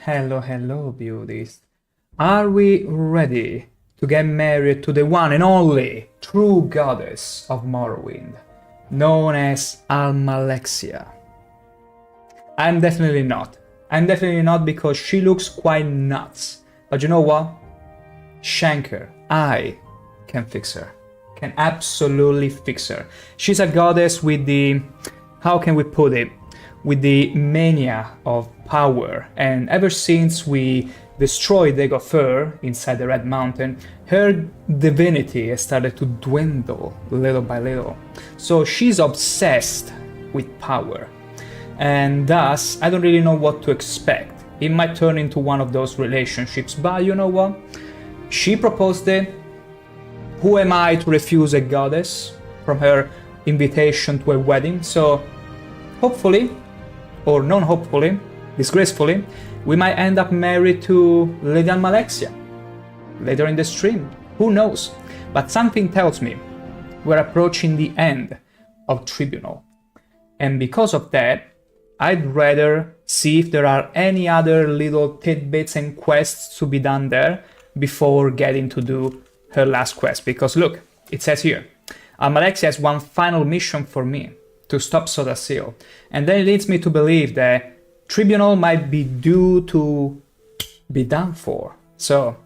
Hello, hello, beauties. Are we ready to get married to the one and only true goddess of Morrowind, known as Almalexia? I'm definitely not. I'm definitely not because she looks quite nuts. But you know what? ShankH-ER, I can fix her. Can absolutely fix her. She's a goddess with the, how can we put it? With the mania of power, and ever since we destroyed the Gopher inside the Red Mountain, her divinity has started to dwindle little by little. So she's obsessed with power, and thus I don't really know what to expect. It might turn into one of those relationships, but you know what? She proposed it. Who am I to refuse a goddess from her invitation to a wedding? So hopefully, or non-hopefully, disgracefully, we might end up married to Lady Almalexia later in the stream. Who knows? But something tells me we're approaching the end of Tribunal. And because of that, I'd rather see if there are any other little tidbits and quests to be done there before getting to do her last quest. Because look, it says here, Almalexia has one final mission for me, to stop Sotha Sil. And then it leads me to believe that Tribunal might be due to be done for. So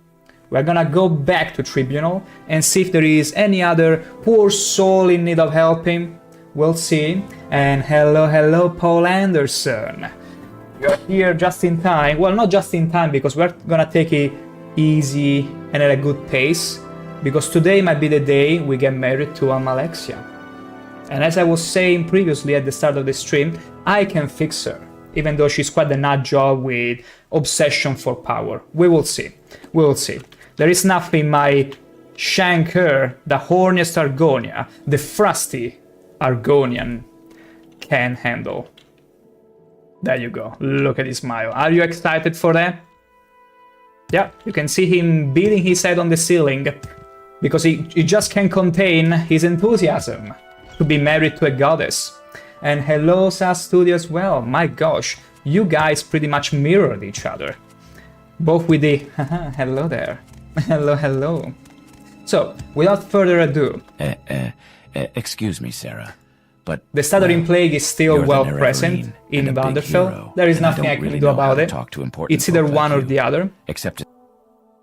we're gonna go back to Tribunal and see if there is any other poor soul in need of helping. We'll see. And hello, Paul Anderson. You're here just in time. Well, not just in time, because we're gonna take it easy and at a good pace, because today might be the day we get married to Almalexia. And as I was saying previously at the start of the stream, I can fix her, even though she's quite a nut job with obsession for power. We will see. We will see. There is nothing my ShankH-ER, the horniest Argonia, the frosty Argonian, can handle. There you go. Look at his smile. Are you excited for that? Yeah, you can see him beating his head on the ceiling because he just can't contain his enthusiasm to be married to a goddess. And hello, SAS Studio as well. My gosh, you guys pretty much mirrored each other. Both with the hello there. hello. So, without further ado, excuse me, Sarah, but the stuttering plague is still well present in Vanderfell. There is nothing I can do about it. It's either one or the other. Except,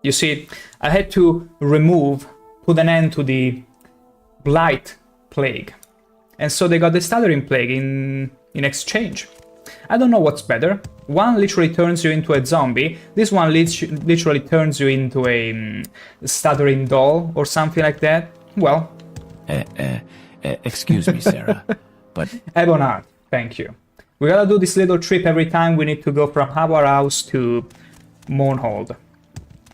you see, I had to put an end to the blight plague. And so they got the stuttering plague in exchange. I don't know what's better. One literally turns you into a zombie. This one literally turns you into a stuttering doll or something like that. Well. excuse me, Sarah, but... Ebonheart, thank you. We gotta do this little trip every time we need to go from our house to Mournhold.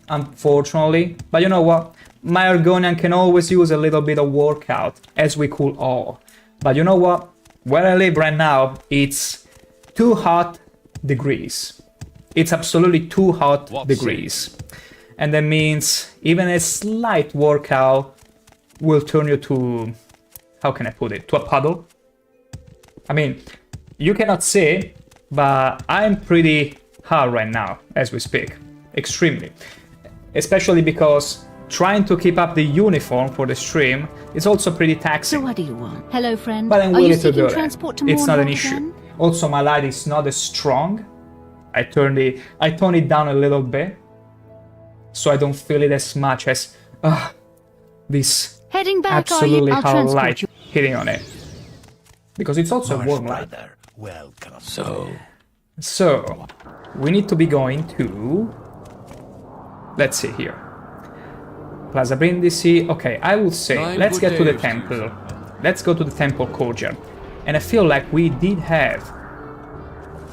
Unfortunately. But you know what? My Argonian can always use a little bit of workout, as we could all. But you know what? Where I live right now, it's too hot degrees. It's absolutely too hot degrees. And that means even a slight workout will turn you to, how can I put it, to a puddle. I mean, you cannot see, but I'm pretty hot right now as we speak. Extremely. Especially because trying to keep up the uniform for the stream is also pretty taxing. So what do you want? Hello, friend. But I'm willing to do it. To it's not an Mournhold issue. again? Also, my light is not as strong. I tone it down a little bit, so I don't feel it as much as this Heading back, absolutely I'll hot light transport you. hitting on it. Because it's also a warm light. welcome. So, we need to be going to... Let's see here. Plaza Brindisi. Okay, I will say, let's get to the temple. Let's go to the temple courtyard. And I feel like we did have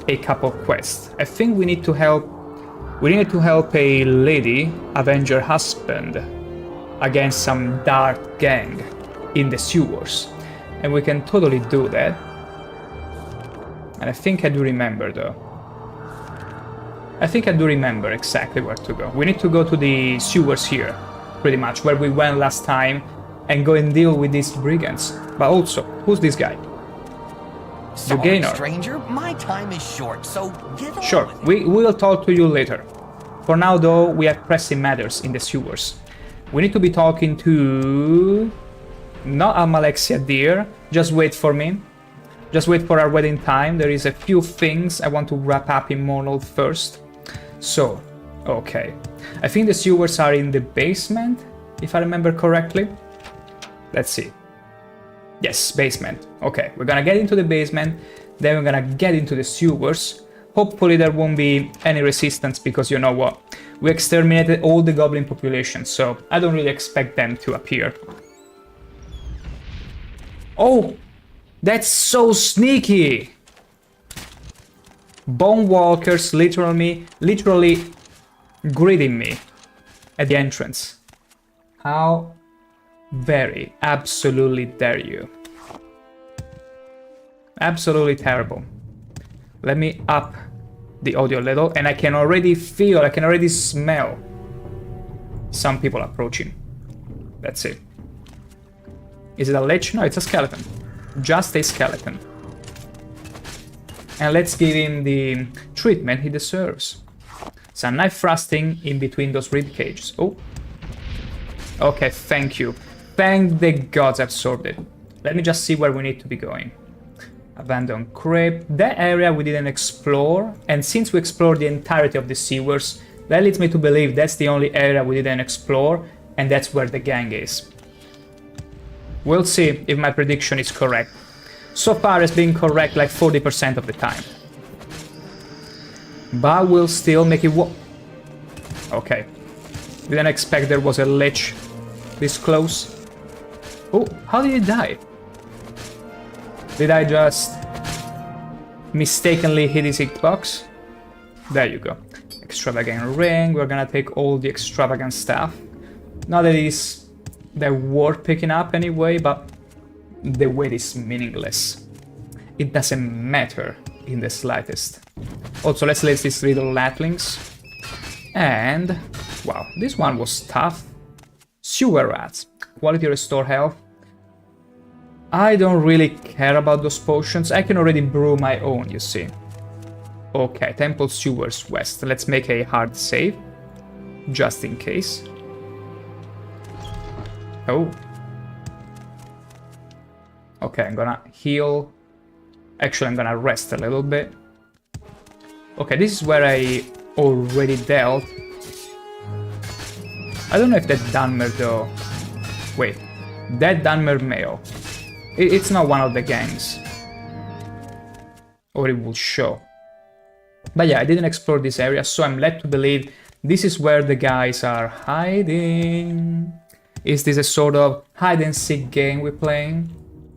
a couple quests. I think we need to help a lady avenge her husband against some dark gang in the sewers. And we can totally do that. And I think I do remember though. I think I do remember exactly where to go. We need to go to the sewers here, pretty much, where we went last time, and go and deal with these brigands. But also, who's this guy? Sorry, gainer. stranger. My time is short, so get on Sure, with it. we will talk to you later. For now, though, we have pressing matters in the sewers. We need to be talking to... not Almalexia, dear. Just wait for me. Just wait for our wedding time. There is a few things I want to wrap up in Morrowind first. So, okay. I think the sewers are in the basement, if I remember correctly. Let's see. Yes, basement. Okay, we're gonna get into the basement, then we're gonna get into the sewers. Hopefully there won't be any resistance, because you know what? We exterminated all the goblin population, so I don't really expect them to appear. Oh! That's so sneaky! Bone walkers literally greeting me at the entrance. How very absolutely dare you. Absolutely terrible. Let me up the audio a little, and I can already feel, I can already smell some people approaching. That's it. Is it a lich? No, it's a skeleton. Just a skeleton. And let's give him the treatment he deserves. Some knife thrusting in between those rib cages. Oh. Okay, thank you. Thank the gods I've solved it. Let me just see where we need to be going. Abandoned crypt. That area we didn't explore, and since we explored the entirety of the sewers, that leads me to believe that's the only area we didn't explore, and that's where the gang is. We'll see if my prediction is correct. So far it's been correct like 40% of the time. But we'll still make it work. Okay. Didn't expect there was a lich this close. Oh, how did he die? Did I just mistakenly hit his hitbox? There you go. Extravagant ring. We're gonna take all the extravagant stuff. Not that they're worth picking up anyway, but the weight is meaningless. It doesn't matter in the slightest. Also, let's list these little latlings. And, wow, this one was tough. Sewer rats. Quality restore health. I don't really care about those potions. I can already brew my own, you see. Okay, Temple Sewers West. Let's make a hard save. Just in case. Oh. Okay, I'm gonna heal. Actually, I'm gonna rest a little bit. Okay, this is where I already dealt. I don't know if that Dunmer though. Wait, that Dunmer male. It's not one of the gangs. Or it will show. But yeah, I didn't explore this area, so I'm led to believe this is where the guys are hiding. Is this a sort of hide-and-seek game we're playing?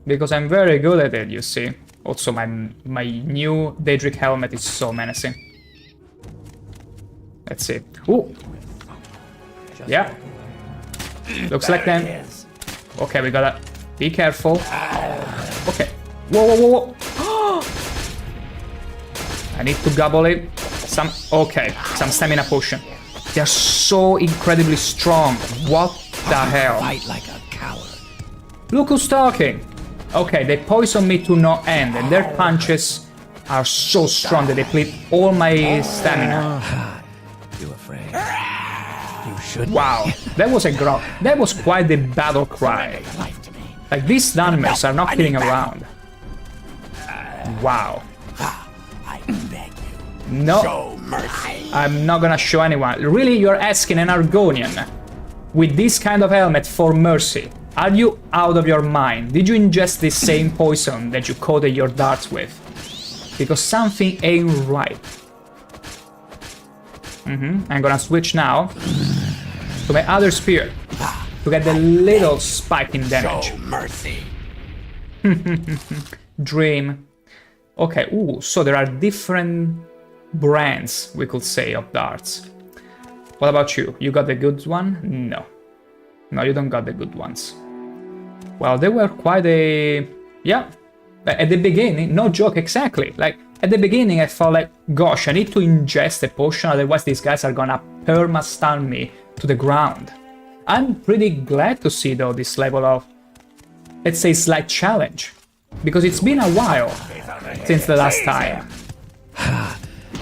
Because I'm very good at it, you see. Also, my new Daedric helmet is so menacing. Let's see. Ooh! Yeah. Looks like them. Okay, we gotta be careful. Okay. Whoa, whoa, whoa, whoa! I need to gobble it. Okay, some stamina potion. They're so incredibly strong. What the hell? Fight like a coward. Look who's talking. Okay, they poison me to no end, and their punches are so strong that they deplete all my stamina. You afraid? You shouldn't. Wow, that was a growl. That was quite the battle cry. Like, these Dunmers are not kidding around. Wow. I beg you. No, Show mercy. I'm not gonna show anyone. Really, you're asking an Argonian with this kind of helmet for mercy? Are you out of your mind? Did you ingest the same poison that you coated your darts with? Because something ain't right. I'm gonna switch now to my other spear to get the little spike in damage. Show mercy. Dream. Okay, ooh, so there are different brands, we could say, of darts. What about you? You got the good one? No. No, you don't got the good ones. Well, they were quite a... Yeah. At the beginning, no joke, exactly. Like, at the beginning I felt like, gosh, I need to ingest a potion, otherwise these guys are gonna perma-stun me to the ground. I'm pretty glad to see, though, this level of, let's say, slight challenge. Because it's been a while since the last time.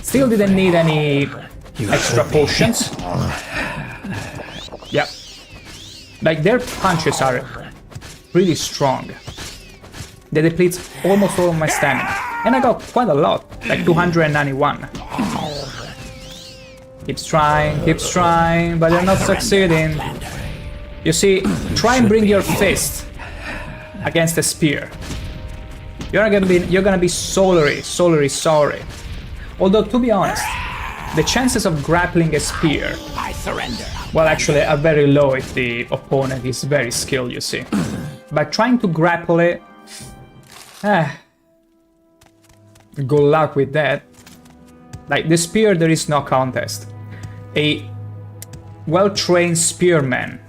Still didn't need any extra potions. Yep. Like, their punches are pretty strong. They deplete almost all of my stamina. And I got quite a lot, like 291. Keeps trying, but they're not succeeding. You see, try and bring your fist against a spear. You're gonna be sorry. Although, to be honest, the chances of grappling a spear, I surrender. well, actually, are very low if the opponent is very skilled, you see. But trying to grapple it, good luck with that. Like, the spear, there is no contest. A well-trained spearman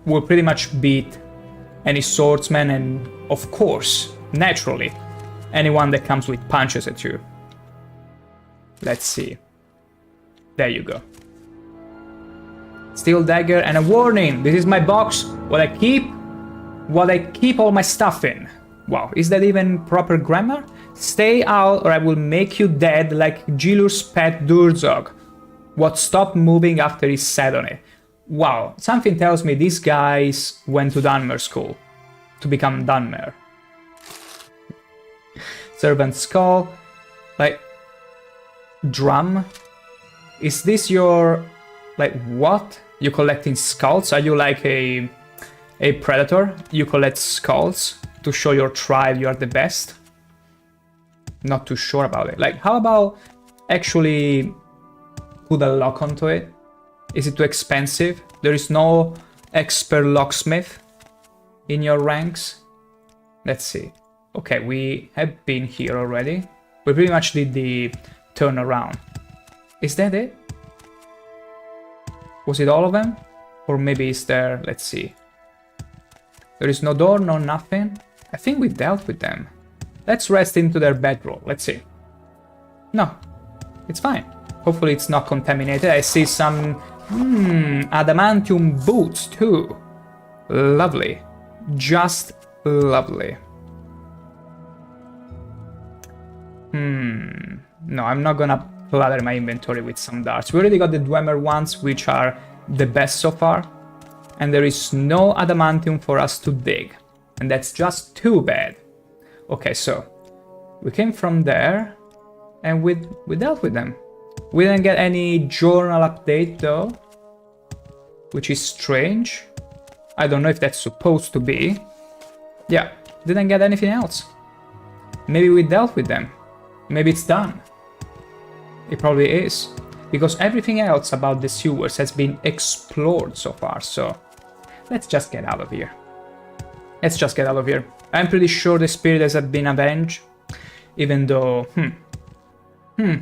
will pretty much beat any swordsman and, of course, naturally, anyone that comes with punches at you. Let's see. There you go. Steel dagger and a warning. This is my box. What I keep all my stuff in. Wow, is that even proper grammar? Stay out or I will make you dead like Gilur's pet Durzog. What stopped moving after he sat on it. Wow, something tells me these guys went to Dunmer school to become Dunmer. Servant skull. Like, drum? Is this your... like, what? You collecting skulls? Are you like a predator? You collect skulls to show your tribe you are the best? Not too sure about it. Like, how about actually put a lock onto it? Is it too expensive? There is no expert locksmith in your ranks? Let's see. Okay, we have been here already. We pretty much did the turnaround. Is that it? Was it all of them? Or maybe is there... let's see. There is no door, no nothing. I think we dealt with them. Let's rest into their bedroll. Let's see. No, it's fine. Hopefully it's not contaminated. I see some adamantium boots too. Lovely. Just lovely. No, I'm not gonna clutter my inventory with some darts. We already got the Dwemer ones, which are the best so far. And there is no adamantium for us to dig. And that's just too bad. Okay, so we came from there and we dealt with them. We didn't get any journal update though, which is strange. I don't know if that's supposed to be. Yeah, didn't get anything else. Maybe we dealt with them. Maybe it's done. It probably is, because everything else about the sewers has been explored so far, so let's just get out of here. Let's just get out of here. I'm pretty sure the spirit has been avenged, even though, the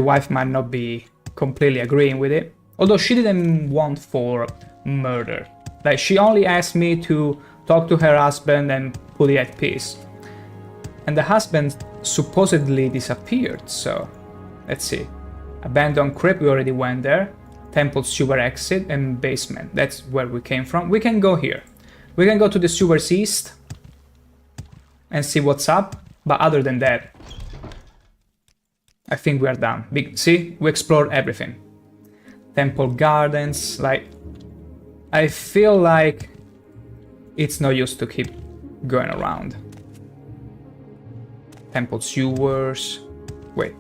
wife might not be completely agreeing with it. Although she didn't want for murder. Like, she only asked me to talk to her husband and put it at peace. And the husband supposedly disappeared, so let's see. Abandoned crypt, we already went there. Temple sewer exit and basement. That's where we came from. We can go here. We can go to the sewers east and see what's up. But other than that, I think we are done. See, we explored everything. Temple gardens, like, I feel like it's no use to keep going around. Temple sewers. Wait,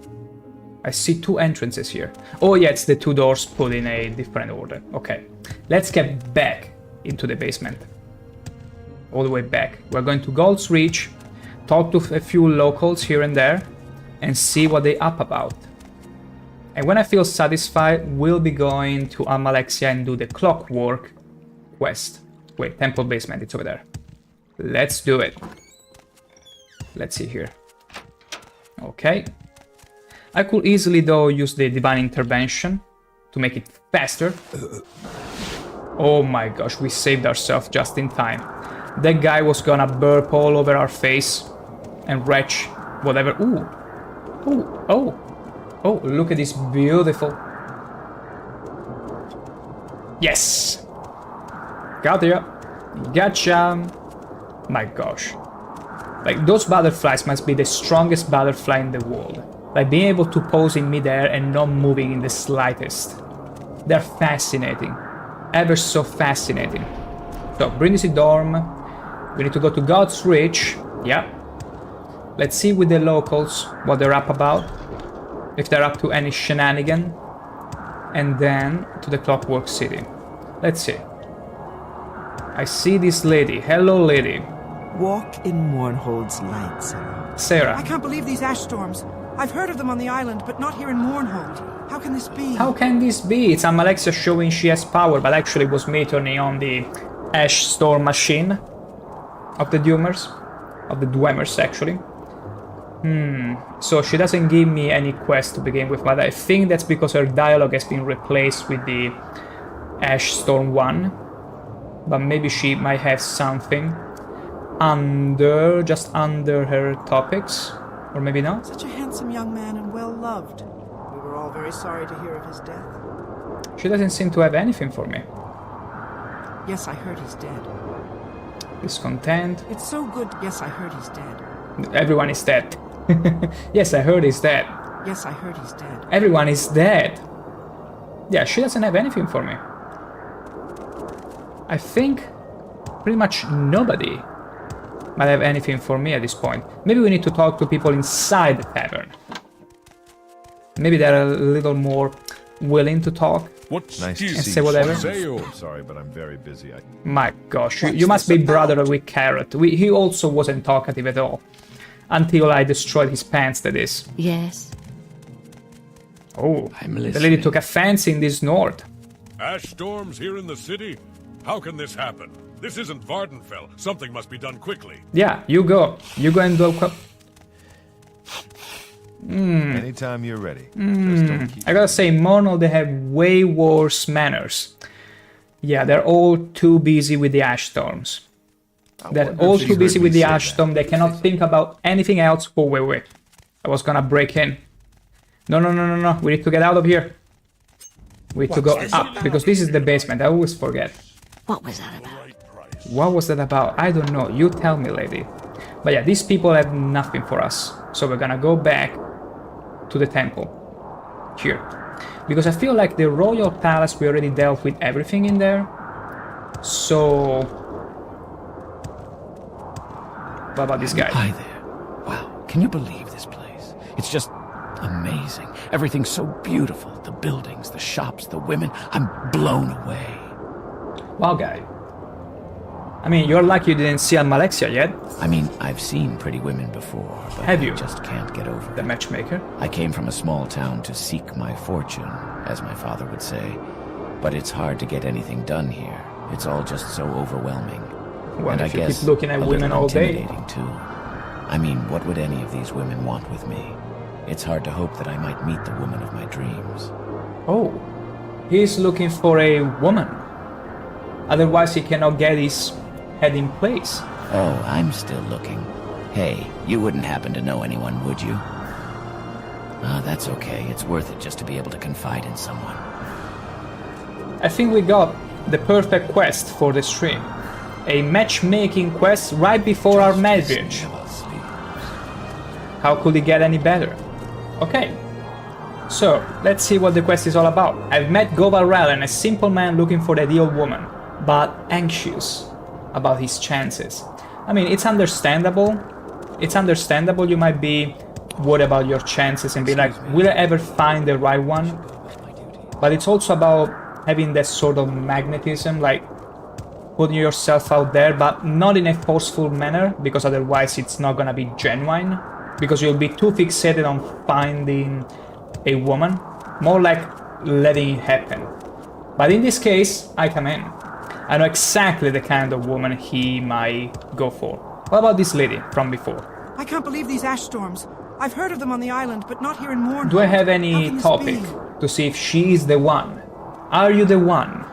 I see two entrances here. Oh yeah, it's the two doors put in a different order. Okay, let's get back into the basement. All the way back. We're going to Gold's Reach, talk to a few locals here and there, and see what they're up about. And when I feel satisfied, we'll be going to Almalexia and do the clockwork quest. Wait, temple basement, it's over there. Let's do it. Let's see here. Okay. I could easily, though, use the divine intervention to make it faster. Oh my gosh, we saved ourselves just in time. That guy was gonna burp all over our face and retch whatever. Ooh. Ooh. Oh. Oh, look at this beautiful. Yes. Got ya. Gotcha. My gosh. Like, those butterflies must be the strongest butterfly in the world. Like, being able to pose in midair and not moving in the slightest. They're fascinating. Ever so fascinating. So, Brindisi Dorm. We need to go to God's Reach. Yeah. Let's see with the locals what they're up about. If they're up to any shenanigan. And then to the Clockwork City. Let's see. I see this lady. Hello, lady. Walk in Mournhold's light, Sarah. Sarah. I can't believe these ash storms. I've heard of them on the island, but not here in Mournhold. How can this be? How can this be? It's Almalexia showing she has power, but actually was me turning on the ash storm machine of the Dwemers. Of the Dwemers, actually. So she doesn't give me any quest to begin with, but I think that's because her dialogue has been replaced with the Ash Storm one. But maybe she might have something just under her topics, or maybe not. Such a handsome young man and well loved. We were all very sorry to hear of his death. She doesn't seem to have anything for me. Yes, I heard he's dead. Discontent. It's so good. Yes, I heard he's dead. Everyone is dead. Yes, I heard he's dead. Yes, I heard he's dead. Everyone is dead. Yeah, she doesn't have anything for me. I think pretty much nobody might have anything for me at this point. Maybe we need to talk to people inside the tavern. Maybe they're a little more willing to talk. What's Nice to and see say you. whatever. Sale? Sorry, but I'm very busy. My gosh, you must be brother with Carrot. He also wasn't talkative at all. Until I destroyed his pants, that is. Yes. Oh, I'm the lady listening. took a fancy in this Nord. Ash storms here in the city? How can this happen? This isn't Vardenfell. Something must be done quickly. Yeah, you go. You go and do... Anytime you're ready. Just don't keep I gotta say, Mono, they have way worse manners. Yeah, they're all too busy with the ash storms. They're wonder all if too she's busy heard with me the say ash that. storm. They cannot think about anything else. Oh, wait. I was gonna break in. No. We need to get out of here. We need to go up, because this is the basement. I always forget. What was that about? What was that about? I don't know. You tell me, lady. But yeah, these people have nothing for us. So we're gonna go back to the temple. Here. Because I feel like the royal palace, we already dealt with everything in there. So... what about this guy? Hi there. Wow, can you believe this place? It's just amazing. Everything's so beautiful. The buildings, the shops, the women. I'm blown away. Wow, guy. I mean, you're lucky you didn't see Almalexia yet. I mean, I've seen pretty women before, but Have you? I just can't get over The it. matchmaker. I came from a small town to seek my fortune, as my father would say. But it's hard to get anything done here. It's all just so overwhelming. Well, and I if you guess keep looking at a women little all day. intimidating too. I mean, what would any of these women want with me? It's hard to hope that I might meet the woman of my dreams. Oh. He's looking for a woman. Otherwise he cannot get his head in place. Oh, I'm still looking. Hey, you wouldn't happen to know anyone, would you? Ah, that's okay. It's worth it just to be able to confide in someone. I think we got the perfect quest for the stream. A matchmaking quest right before our marriage. How could it get any better? Okay. So, let's see what the quest is all about. I've met Goval Ralen, a simple man looking for the ideal woman, but anxious about his chances. I mean, it's understandable. It's understandable you might be worried about your chances and be like, will I ever find the right one? But it's also about having that sort of magnetism, like putting yourself out there, but not in a forceful manner, because otherwise it's not gonna be genuine, because you'll be too fixated on finding a woman, more like letting it happen. But in this case, I come in. I know exactly the kind of woman he might go for. What about this lady from before? I can't believe these ash storms. I've heard of them on the island, but not here in Mournhold. Do I have How any can this topic be? to see if she's the one? Are you the one?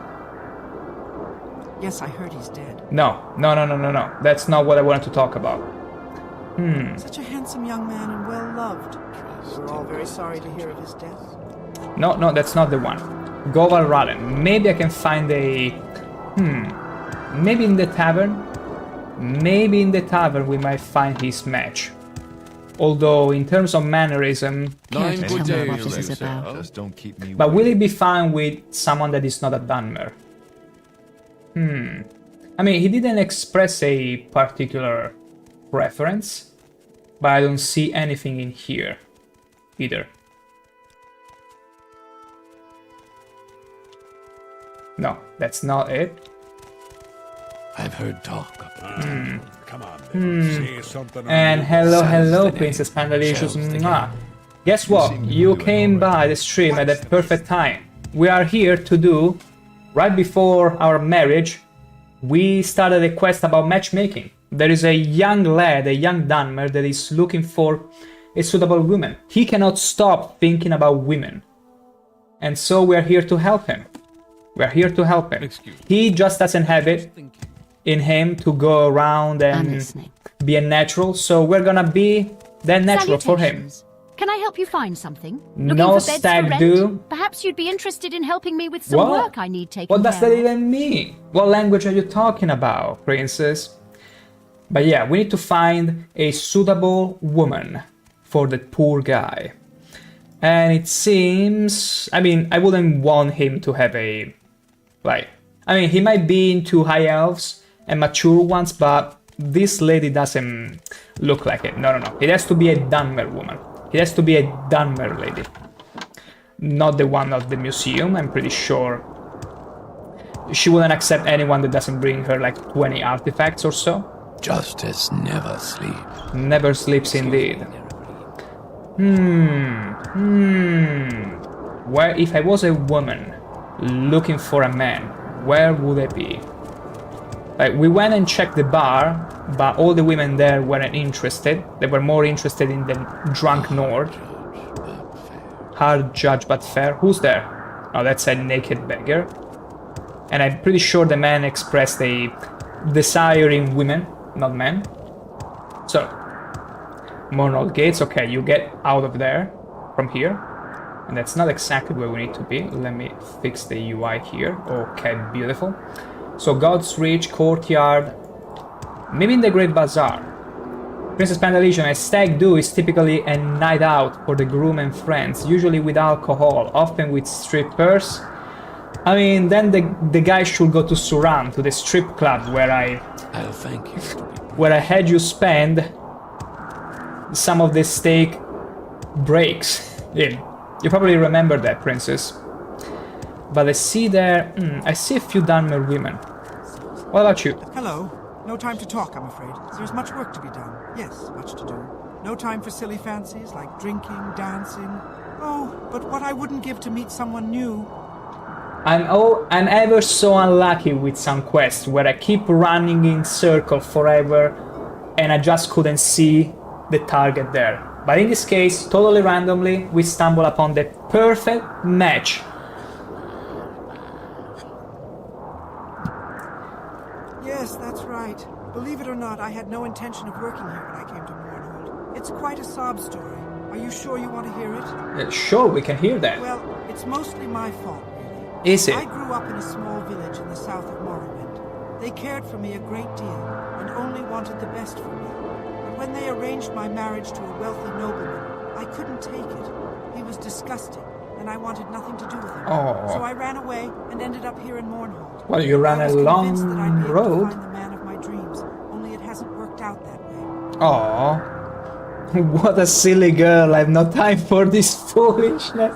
Yes, I heard he's dead. No. That's not what I wanted to talk about. Such a handsome young man and well loved. We were all very sorry to hear of his death. No, that's not the one. Goval Ralen. Maybe I can find a... Maybe in the tavern? Maybe in the tavern we might find his match. Although, in terms of mannerism... Nine Can't good tell me what days, this is Lisa. about. Just don't keep me But will he waiting. be fine with someone that is not a Dunmer? I mean, he didn't express a particular preference, but I don't see anything in here either. No, that's not it. I've heard talk of it. Come on, then. Say something. And hello, Princess Pandalicious. Mwah. Guess what? seem You really came annoyed. by the stream at the perfect time. We are here to do, right before our marriage, we started a quest about matchmaking. There is a young lad, a young Dunmer, that is looking for a suitable woman. He cannot stop thinking about women. And so we are here to help him. We are here to help him. He just doesn't have it in him to go around I'm and listening. be a natural, so we're gonna be that natural for him. Salutations. Can I help you find something? No Looking for beds stag for rent? do. Perhaps you'd be interested in helping me with some What? work I need taken What does care that of. even mean? What language are you talking about, princess? But yeah, we need to find a suitable woman for that poor guy. And it seems... I mean, I wouldn't want him to have a... Like... I mean, he might be into high elves and mature ones, but this lady doesn't look like it. No. It has to be a Dunmer woman. It has to be a Dunmer lady. Not the one of the museum, I'm pretty sure. She wouldn't accept anyone that doesn't bring her like 20 artifacts or so. Justice never sleeps. Never sleeps indeed. Where, if I was a woman looking for a man, where would I be? Like, we went and checked the bar, but all the women there weren't interested. They were more interested in the drunk Nord. Hard judge but fair. Who's there? Oh, that's a naked beggar. And I'm pretty sure the man expressed a desire in women, not men. So, Morrowind gates. Okay, you get out of there from here. And that's not exactly where we need to be. Let me fix the UI here. Okay, beautiful. So, God's Reach, Courtyard, maybe in the Great Bazaar. Princess Pandalician, a stag do is typically a night out for the groom and friends, usually with alcohol, often with strippers. I mean, then the guy should go to Suran, to the strip club where I'll thank you. I had you spend some of the steak breaks in. You probably remember that, princess. But I see there, I see a few Dunmer women. What about you? Hello. No time to talk, I'm afraid. There's much work to be done. Yes, much to do. No time for silly fancies like drinking, dancing. Oh, but what I wouldn't give to meet someone new. I'm ever so unlucky with some quests where I keep running in circle forever and I just couldn't see the target there. But in this case, totally randomly, we stumble upon the perfect match. Yes, that's right. Believe it or not, I had no intention of working here when I came to Mornhold. It's quite a sob story. Are you sure you want to hear it? Sure, we can hear that. Well, it's mostly my fault, really. Is it? I grew up in a small village in the south of Morrowind. They cared for me a great deal and only wanted the best for me. But when they arranged my marriage to a wealthy nobleman, I couldn't take it. He was disgusting, and I wanted nothing to do with him. Oh. So I ran away and ended up here in Mornhold. Well, you ran I a was long convinced that I'd be able to road. find the man of my dreams, only it hasn't worked out that way. Aww. What a silly girl, I have no time for this foolishness.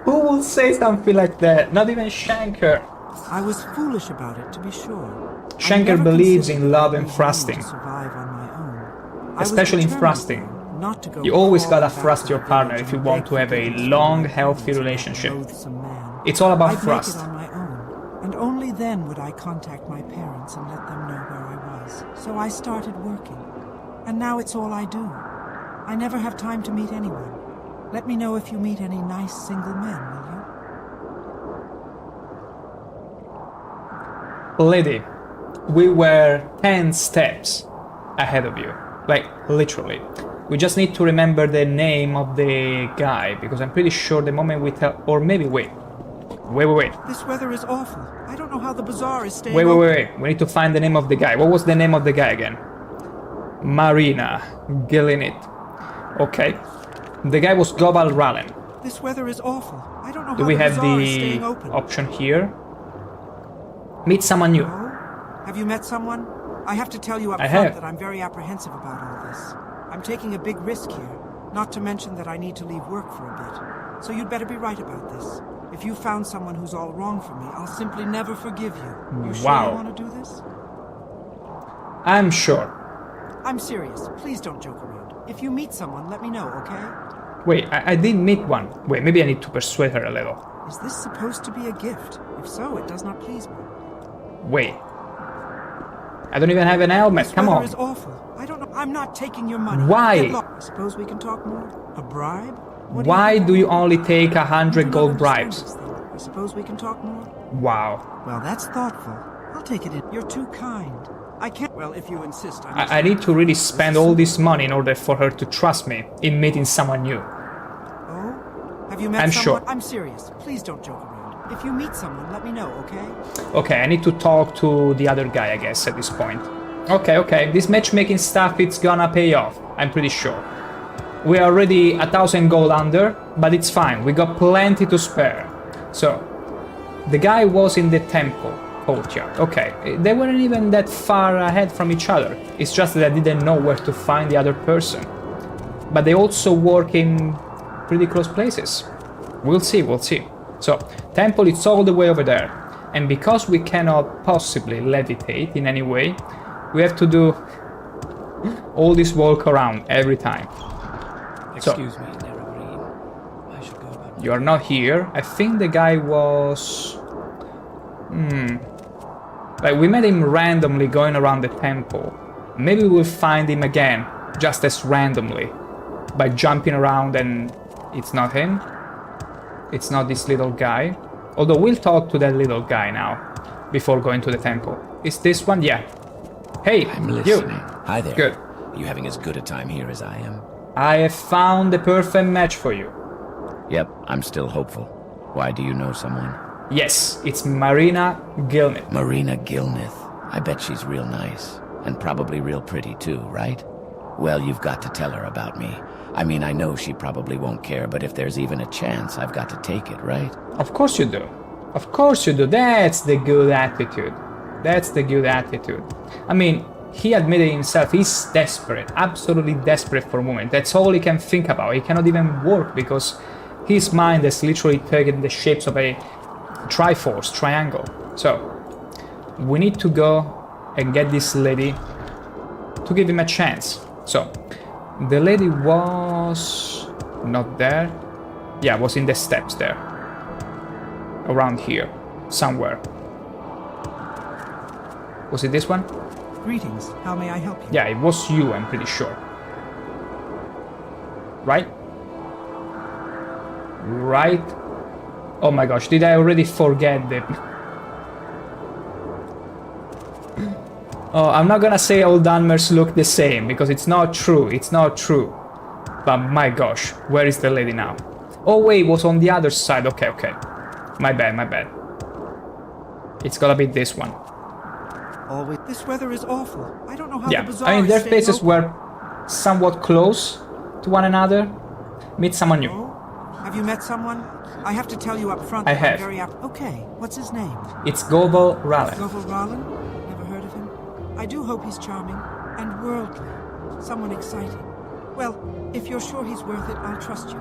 Who will say something like that? Not even ShankH-ER. I was foolish about it, to be sure. I ShankH-ER never believes considered in that love I'd and be able thrusting. to survive on my own. I was Especially in determined, thrusting. though, not to go You always crawling gotta back thrust to your the partner village if you and want beg to have a forgiveness long, from my healthy parents and that relationship. loathsome man. It's all about I'd thrust. make it on my own, and only then would I contact my parents and let them know where I was. So I started working, and now it's all I do. I never have time to meet anyone. Let me know if you meet any nice single men, will you? Lady, we were 10 steps ahead of you. Like, literally. We just need to remember the name of the guy, because I'm pretty sure the moment we tell... Or maybe, wait. Wait. This weather is awful. I don't know how the bazaar is staying Wait. open. We need to find the name of the guy. What was the name of the guy again? Marina Gillinit. Okay. The guy was Gobal Rallen. This weather is awful. I don't know Do how we the have bazaar is the staying open. option here? Meet someone new. Oh? Have you met someone? I have to tell you up I front have. that I'm very apprehensive about all this. I'm taking a big risk here, not to mention that I need to leave work for a bit. So you'd better be right about this. If you found someone who's all wrong for me, I'll simply never forgive you. You sure Wow. you want to do this? I'm sure. I'm serious. Please don't joke around. If you meet someone, let me know, okay? Wait, I did meet one. Wait, maybe I need to persuade her a little. Is this supposed to be a gift? If so, it does not please me. Wait. I don't even have an helmet. This Come weather on. is awful. I don't know. I'm not taking your money. Why? Get lost. I suppose we can talk more. A bribe? What Why think do you I want? only take You 100 do gold not understand bribes? this thing. I suppose we can talk more. Wow. Well, that's thoughtful. I'll take it in. You're too kind. I can't. Well, if you insist, I need to really spend all this money in order for her to trust me in meeting someone new. Oh? Have you met I'm someone? sure. I'm serious. Please don't joke around. If you meet someone, let me know, okay? Okay, I need to talk to the other guy, I guess, at this point. Okay. This matchmaking stuff, it's gonna pay off. I'm pretty sure. We are already 1,000 gold under, but it's fine. We got plenty to spare. So, the guy was in the temple courtyard. Okay, they weren't even that far ahead from each other. It's just that I didn't know where to find the other person. But they also work in pretty close places. We'll see. So, temple is all the way over there. And because we cannot possibly levitate in any way, we have to do all this walk around every time. Excuse me, Nara Green. I should go about. You are not here. I think the guy was... Like, we met him randomly going around the temple. Maybe we'll find him again, just as randomly, by jumping around and it's not him. It's not this little guy. Although we'll talk to that little guy now, before going to the temple. Is this one? Yeah. Hey, I'm you. listening. Hi there. Good. Are you having as good a time here as I am? I have found the perfect match for you. Yep, I'm still hopeful. Why, do you know someone? Yes, it's Marina Gilnet. Marina Gilnith. I bet she's real nice. And probably real pretty too, right? Well, you've got to tell her about me. I mean, I know she probably won't care, but if there's even a chance, I've got to take it, right? Of course you do. Of course you do. That's the good attitude. That's the good attitude. I mean, he admitted himself he's desperate, absolutely desperate for a woman. That's all he can think about. He cannot even work because his mind has literally taken the shapes of a triforce, triangle. So, we need to go and get this lady to give him a chance. So, the lady was not there. Yeah, was in the steps there. Around here, somewhere. Was it this one? Greetings. How may I help you? Yeah, it was you, I'm pretty sure. Right? Right? Oh my gosh, did I already forget the... Oh, I'm not gonna say all Dunmers look the same, because it's not true, it's not true. But my gosh, where is the lady now? Oh wait, it was on the other side, okay. My bad. It's gotta be this one. Always. This weather is awful. I don't know how Yeah, the bazaar I mean, is their staying faces open. were somewhat close to one another. Meet someone new. Oh? Have you met someone? I have to tell you up front. I that I'm have. very Okay, what's his name? It's Gobal Rallen. Govel Rallen? Never heard of him. I do hope he's charming and worldly. Someone exciting. Well, if you're sure he's worth it, I'll trust you.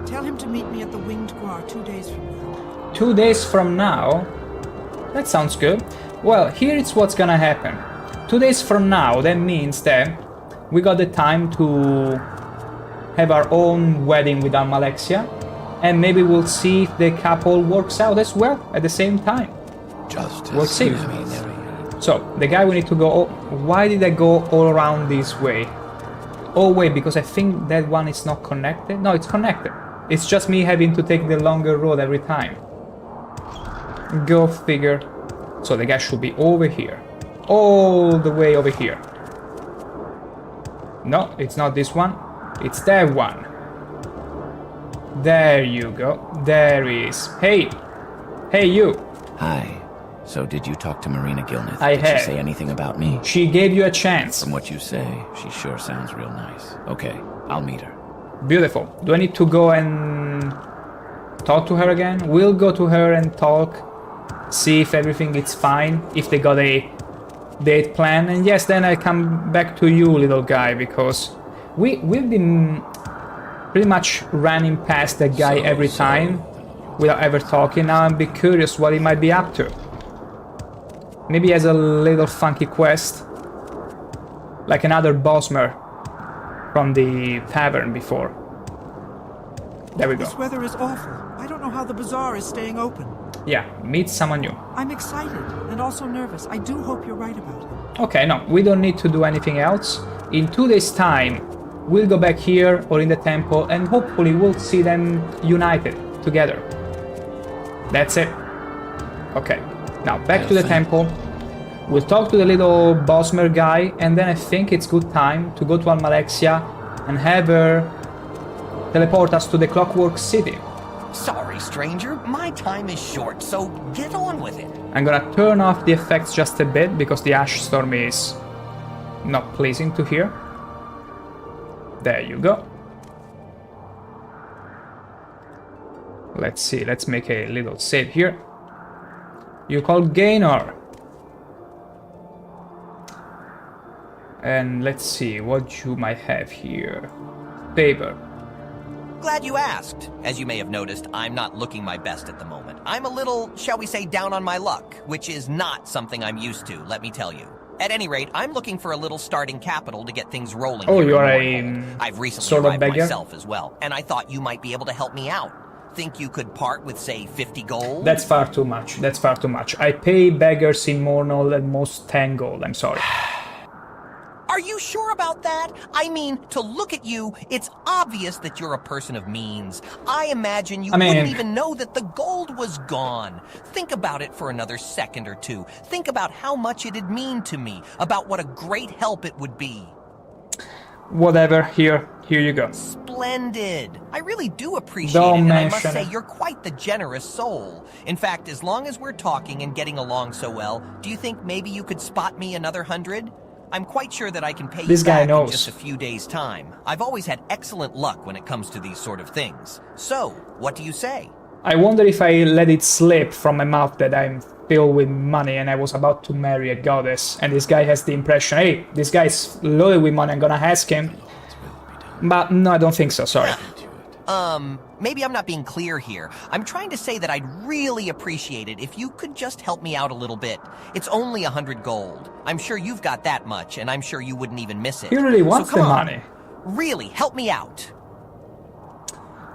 Tell him to meet me at the Winged Guar 2 days from now. 2 days from now? That sounds good. Well, here is what's gonna happen. 2 days from now, that means that we got the time to have our own wedding with Almalexia, and maybe we'll see if the couple works out as well at the same time. Just We'll see. excuse me, Neri. So, the guy we need to go... Oh, why did I go all around this way? Oh wait, because I think that one is not connected? No, it's connected. It's just me having to take the longer road every time. Go figure. So the guy should be over here. All the way over here. No, it's not this one. It's that one. There you go. There he is. Hey! Hey, you. Hi. So did you talk to Marina Gilneth? I Did have. she say anything about me? She gave you a chance. From what you say, she sure sounds real nice. Okay, I'll meet her. Beautiful. Do I need to go and talk to her again? We'll go to her and talk. See if everything is fine. If they got a date plan. And yes, then I come back to you, little guy, because we've been pretty much running past that guy every time without ever talking. Now I'm a bit curious what he might be up to. Maybe he has a little funky quest. Like another Bosmer from the tavern before. There we go. This weather is awful. I don't know how the bazaar is staying open. Yeah, meet someone new. I'm excited and also nervous. I do hope you're right about it. Okay, no, we don't need to do anything else. In 2 days' time, we'll go back here or in the temple and hopefully we'll see them united together. That's it. Okay, now back to the temple. We'll talk to the little Bosmer guy and then I think it's good time to go to Almalexia and have her teleport us to the Clockwork City. Sorry, stranger. My time is short, so get on with it. I'm gonna turn off the effects just a bit because the ash storm is not pleasing to hear. There you go. Let's see, let's make a little save here. You called Gaynor. And let's see what you might have here. Paper. Glad you asked. As you may have noticed, I'm not looking my best at the moment. I'm a little, shall we say, down on my luck, which is not something I'm used to, let me tell you. At any rate, I'm looking for a little starting capital to get things rolling. Oh, here you are in Morrowind. a I've recently sort of arrived beggar? myself as well, and I thought you might be able to help me out. Think you could part with, say, 50 gold? That's far too much. That's far too much. I pay beggars in Mornol at most 10 gold. I'm sorry. Are you sure about that? I mean, to look at you, it's obvious that you're a person of means. I imagine you wouldn't even know that the gold was gone. Think about it for another second or two. Think about how much it'd mean to me, about what a great help it would be. Whatever, here you go. Splendid. I really do appreciate Don't it, and I mention must say it. you're quite the generous soul. In fact, as long as we're talking and getting along so well, do you think maybe you could spot me another 100? I'm quite sure that I can pay This you guy back knows. in just a few days' time. I've always had excellent luck when it comes to these sort of things. So, what do you say? I wonder if I let it slip from my mouth that I'm filled with money and I was about to marry a goddess, and this guy has the impression, hey, this guy's loaded with money, I'm gonna ask him. But no, I don't think so, sorry. Maybe I'm not being clear here. I'm trying to say that I'd really appreciate it if you could just help me out a little bit. It's only 100 gold. I'm sure you've got that much, and I'm sure you wouldn't even miss it. He really wants so come the on. money. Really, help me out.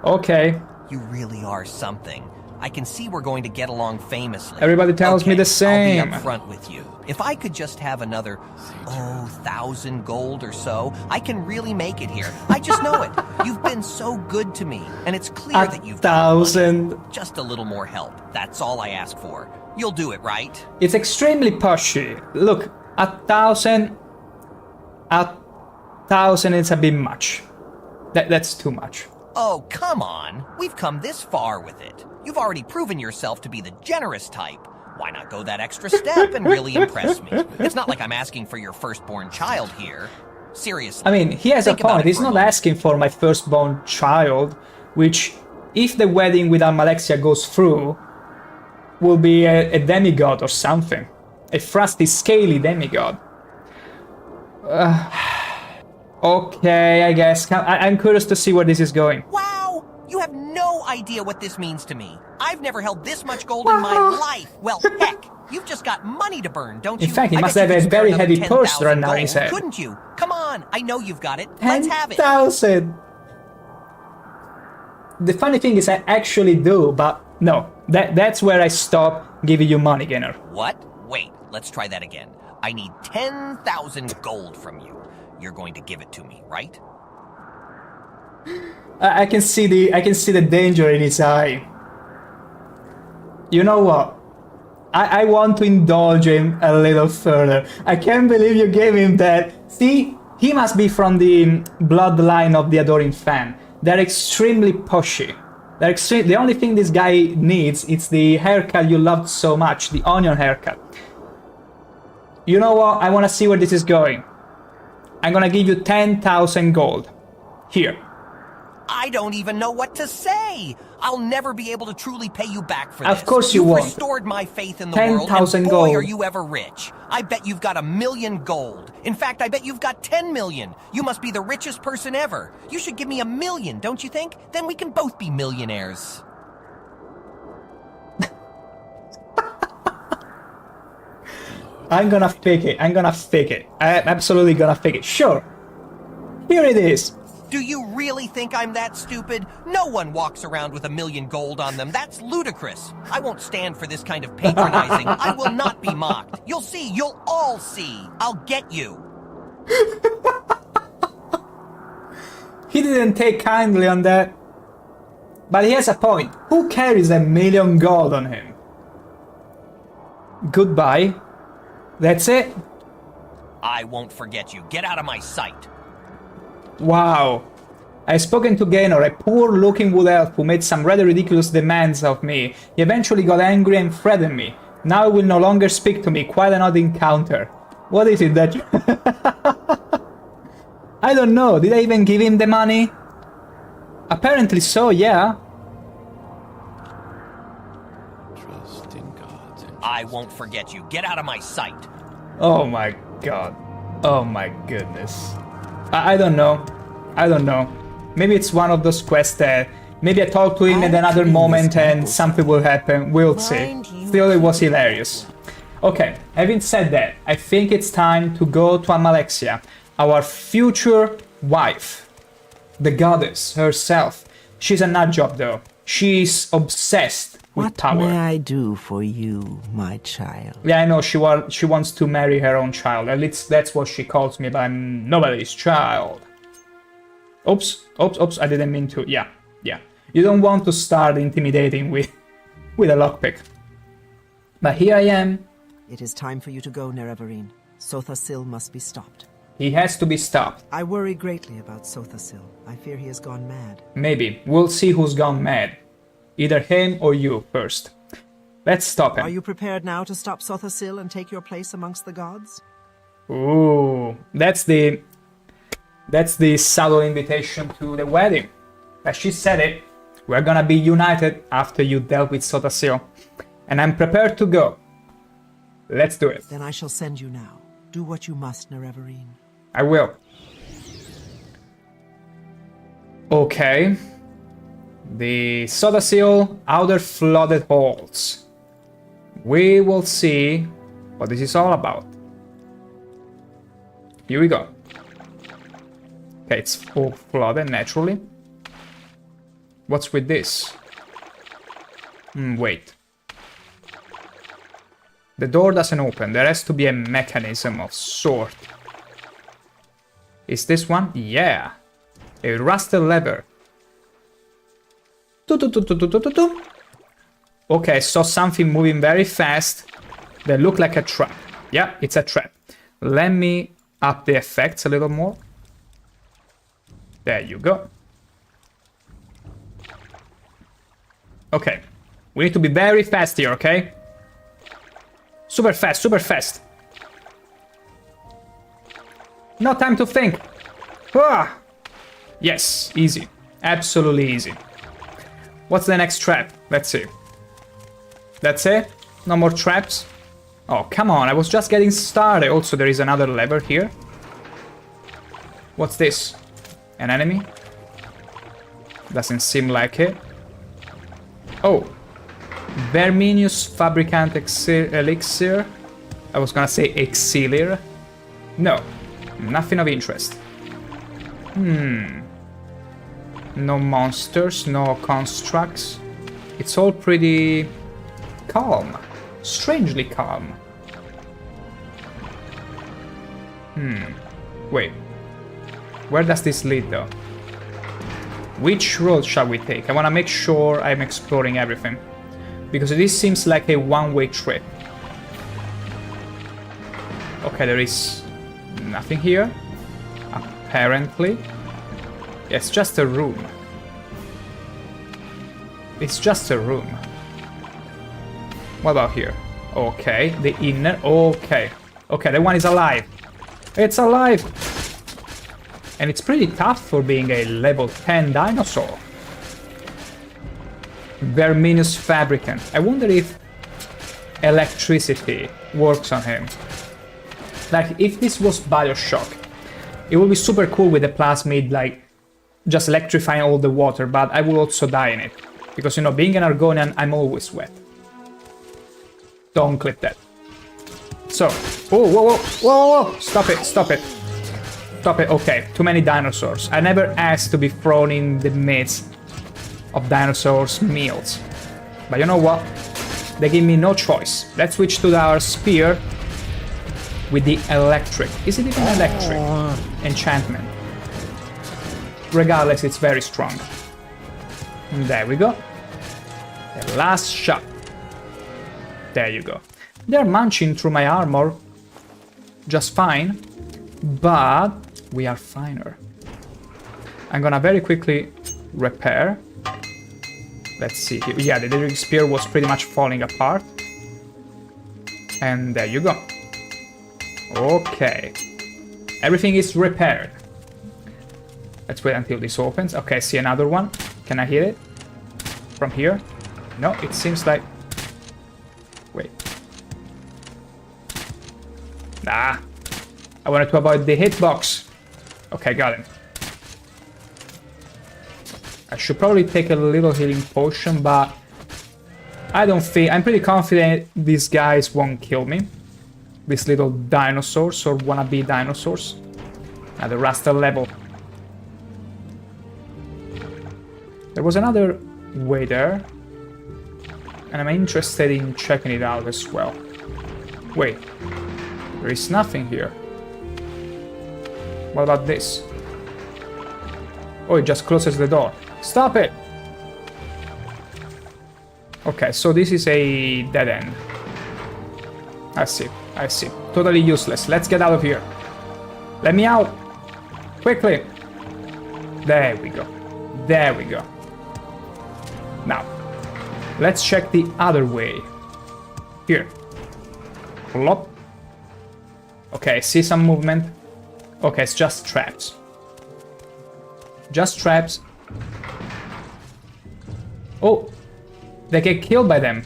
Okay. You really are something. I can see we're going to get along famously. Everybody tells me the I'll same. be upfront with you. If I could just have another, 1,000 gold or so, I can really make it here. I just know it. You've been so good to me, and it's clear that you've got money. Just a little more help. That's all I ask for. You'll do it, right? It's extremely pushy. Look, 1,000 is a bit much. That's too much. Oh, come on. We've come this far with it. You've already proven yourself to be the generous type. Why not go that extra step and really impress me? It's not like I'm asking for your firstborn child here. Seriously. I mean, he has a think about point. it He's for a not moment. asking for my firstborn child, which, if the wedding with Almalexia goes through, will be a demigod or something. A frosty, scaly demigod. Okay, I guess. I'm curious to see where this is going. Wow! You have no idea what this means to me. I've never held this much gold in my life. Well, heck, you've just got money to burn, don't you? In fact, he I must bet you have a could spare very another heavy purse 10,000 right now in gold, his head. couldn't you? Come on, I know you've got it. Let's have it. 10,000! The funny thing is I actually do, but no. That's where I stop giving you money, Gaynor. What? Wait, let's try that again. I need 10,000 gold from you. You're going to give it to me, right? I can see the danger in his eye. You know what? I want to indulge him a little further. I can't believe you gave him that. See, he must be from the bloodline of the Adoring Fan. They're extremely pushy. They're extreme. The only thing this guy needs is the haircut you loved so much, the onion haircut. You know what? I want to see where this is going. I'm gonna give you 10,000 gold. Here. I don't even know what to say. I'll never be able to truly pay you back for this. Of course you You've won't. restored my faith in the world, 10,000 and boy, gold. are you ever rich. I bet you've got 1,000,000 gold. In fact, I bet you've got 10 million. You must be the richest person ever. You should give me 1,000,000, don't you think? Then we can both be millionaires. I'm gonna fake it. I'm absolutely gonna fake it. Sure. Here it is. Do you really think I'm that stupid? No one walks around with 1,000,000 gold on them. That's ludicrous. I won't stand for this kind of patronizing. I will not be mocked. You'll see. You'll all see. I'll get you. He didn't take kindly on that. But he has a point. Who carries 1,000,000 gold on him? Goodbye. That's it. I won't forget you. Get out of my sight. Wow. I've spoken to Gaynor, a poor-looking wood elf who made some rather ridiculous demands of me. He eventually got angry and threatened me. Now he will no longer speak to me. Quite an odd encounter. What is it that... I don't know. Did I even give him the money? Apparently so, yeah. Trust in gods and I won't forget you. Get out of my sight. Oh my god. Oh my goodness. I don't know. I don't know. Maybe it's one of those quests that maybe I talk to him at another moment and something will happen. We'll see. Still, it was hilarious. Okay, having said that, I think it's time to go to Almalexia, our future wife. The goddess herself. She's a nut job though. She's obsessed with What power. may I do for you, my child? Yeah, I know, she wants to marry her own child. At least that's what she calls me, but I'm nobody's child. Oops, I didn't mean to. Yeah. You don't want to start intimidating with a lockpick. But here I am. It is time for you to go, Nerevarine. Sotha Sil must be stopped. He has to be stopped. I worry greatly about Sotha Sil. I fear he has gone mad. Maybe. We'll see who's gone mad. Either him or you first. Let's stop him. Are you prepared now to stop Sotha Sil and take your place amongst the gods? Ooh, that's the subtle invitation to the wedding. As she said it, we're gonna be united after you dealt with Sotha Sil. And I'm prepared to go. Let's do it. Then I shall send you now. Do what you must, Nerevarine. I will. Okay. The Sotha Sil outer flooded halls. We will see what this is all about. Here we go. Okay, it's full flooded naturally. What's with this? Wait. The door doesn't open. There has to be a mechanism of sort. Is this one? Yeah. A rusted lever. Okay, I saw something moving very fast that looked like a trap. Yeah, it's a trap. Let me up the effects a little more. There you go. Okay. We need to be very fast here, okay? Super fast, super fast. No time to think. Ah! Yes, easy. Absolutely easy. What's the next trap? Let's see. That's it? No more traps? Oh, come on, I was just getting started. Also, there is another lever here. What's this? An enemy? Doesn't seem like it. Oh. Verminius Fabricant Elixir. I was gonna say Exilier. No. Nothing of interest. No monsters, no constructs. It's all pretty calm. Strangely calm. Wait. Where does this lead though? Which road shall we take? I want to make sure I'm exploring everything. Because this seems like a one-way trip. Okay, there is nothing here. Apparently. It's just a room. It's just a room. What about here? Okay, the inner. Okay. Okay, that one is alive. It's alive! And it's pretty tough for being a level 10 dinosaur. Verminous Fabricant. I wonder if electricity works on him. Like, if this was Bioshock, it would be super cool with the plasmid, like, just electrifying all the water, but I will also die in it. Because, you know, being an Argonian, I'm always wet. Don't clip that. So, whoa, whoa, whoa, whoa, whoa, stop it, stop it. Stop it, okay, too many dinosaurs. I never asked to be thrown in the midst of dinosaurs' meals. But you know what? They give me no choice. Let's switch to our spear with the electric. Is it even electric? Enchantment. Regardless, it's very strong. There we go. The last shot. There you go. They're munching through my armor just fine, but we are finer. I'm gonna very quickly repair. Let's see here. Yeah, the Daedric Spear was pretty much falling apart. And there you go. Okay. Everything is repaired. Let's wait until this opens. Okay, I see another one. Can I hit it? From here? No, it seems like... Wait. Nah. I wanted to avoid the hitbox. Okay, got him. I should probably take a little healing potion, but I don't think... I'm pretty confident these guys won't kill me. These little dinosaurs or wannabe dinosaurs. At the raster level. There was another way there. And I'm interested in checking it out as well. Wait. There is nothing here. What about this? Oh, it just closes the door. Stop it! Okay, so this is a dead end. I see, I see. Totally useless. Let's get out of here. Let me out! Quickly! There we go. There we go. Now, let's check the other way. Here. Plop. Okay, see some movement. Okay, it's just traps. Just traps. Oh! They get killed by them.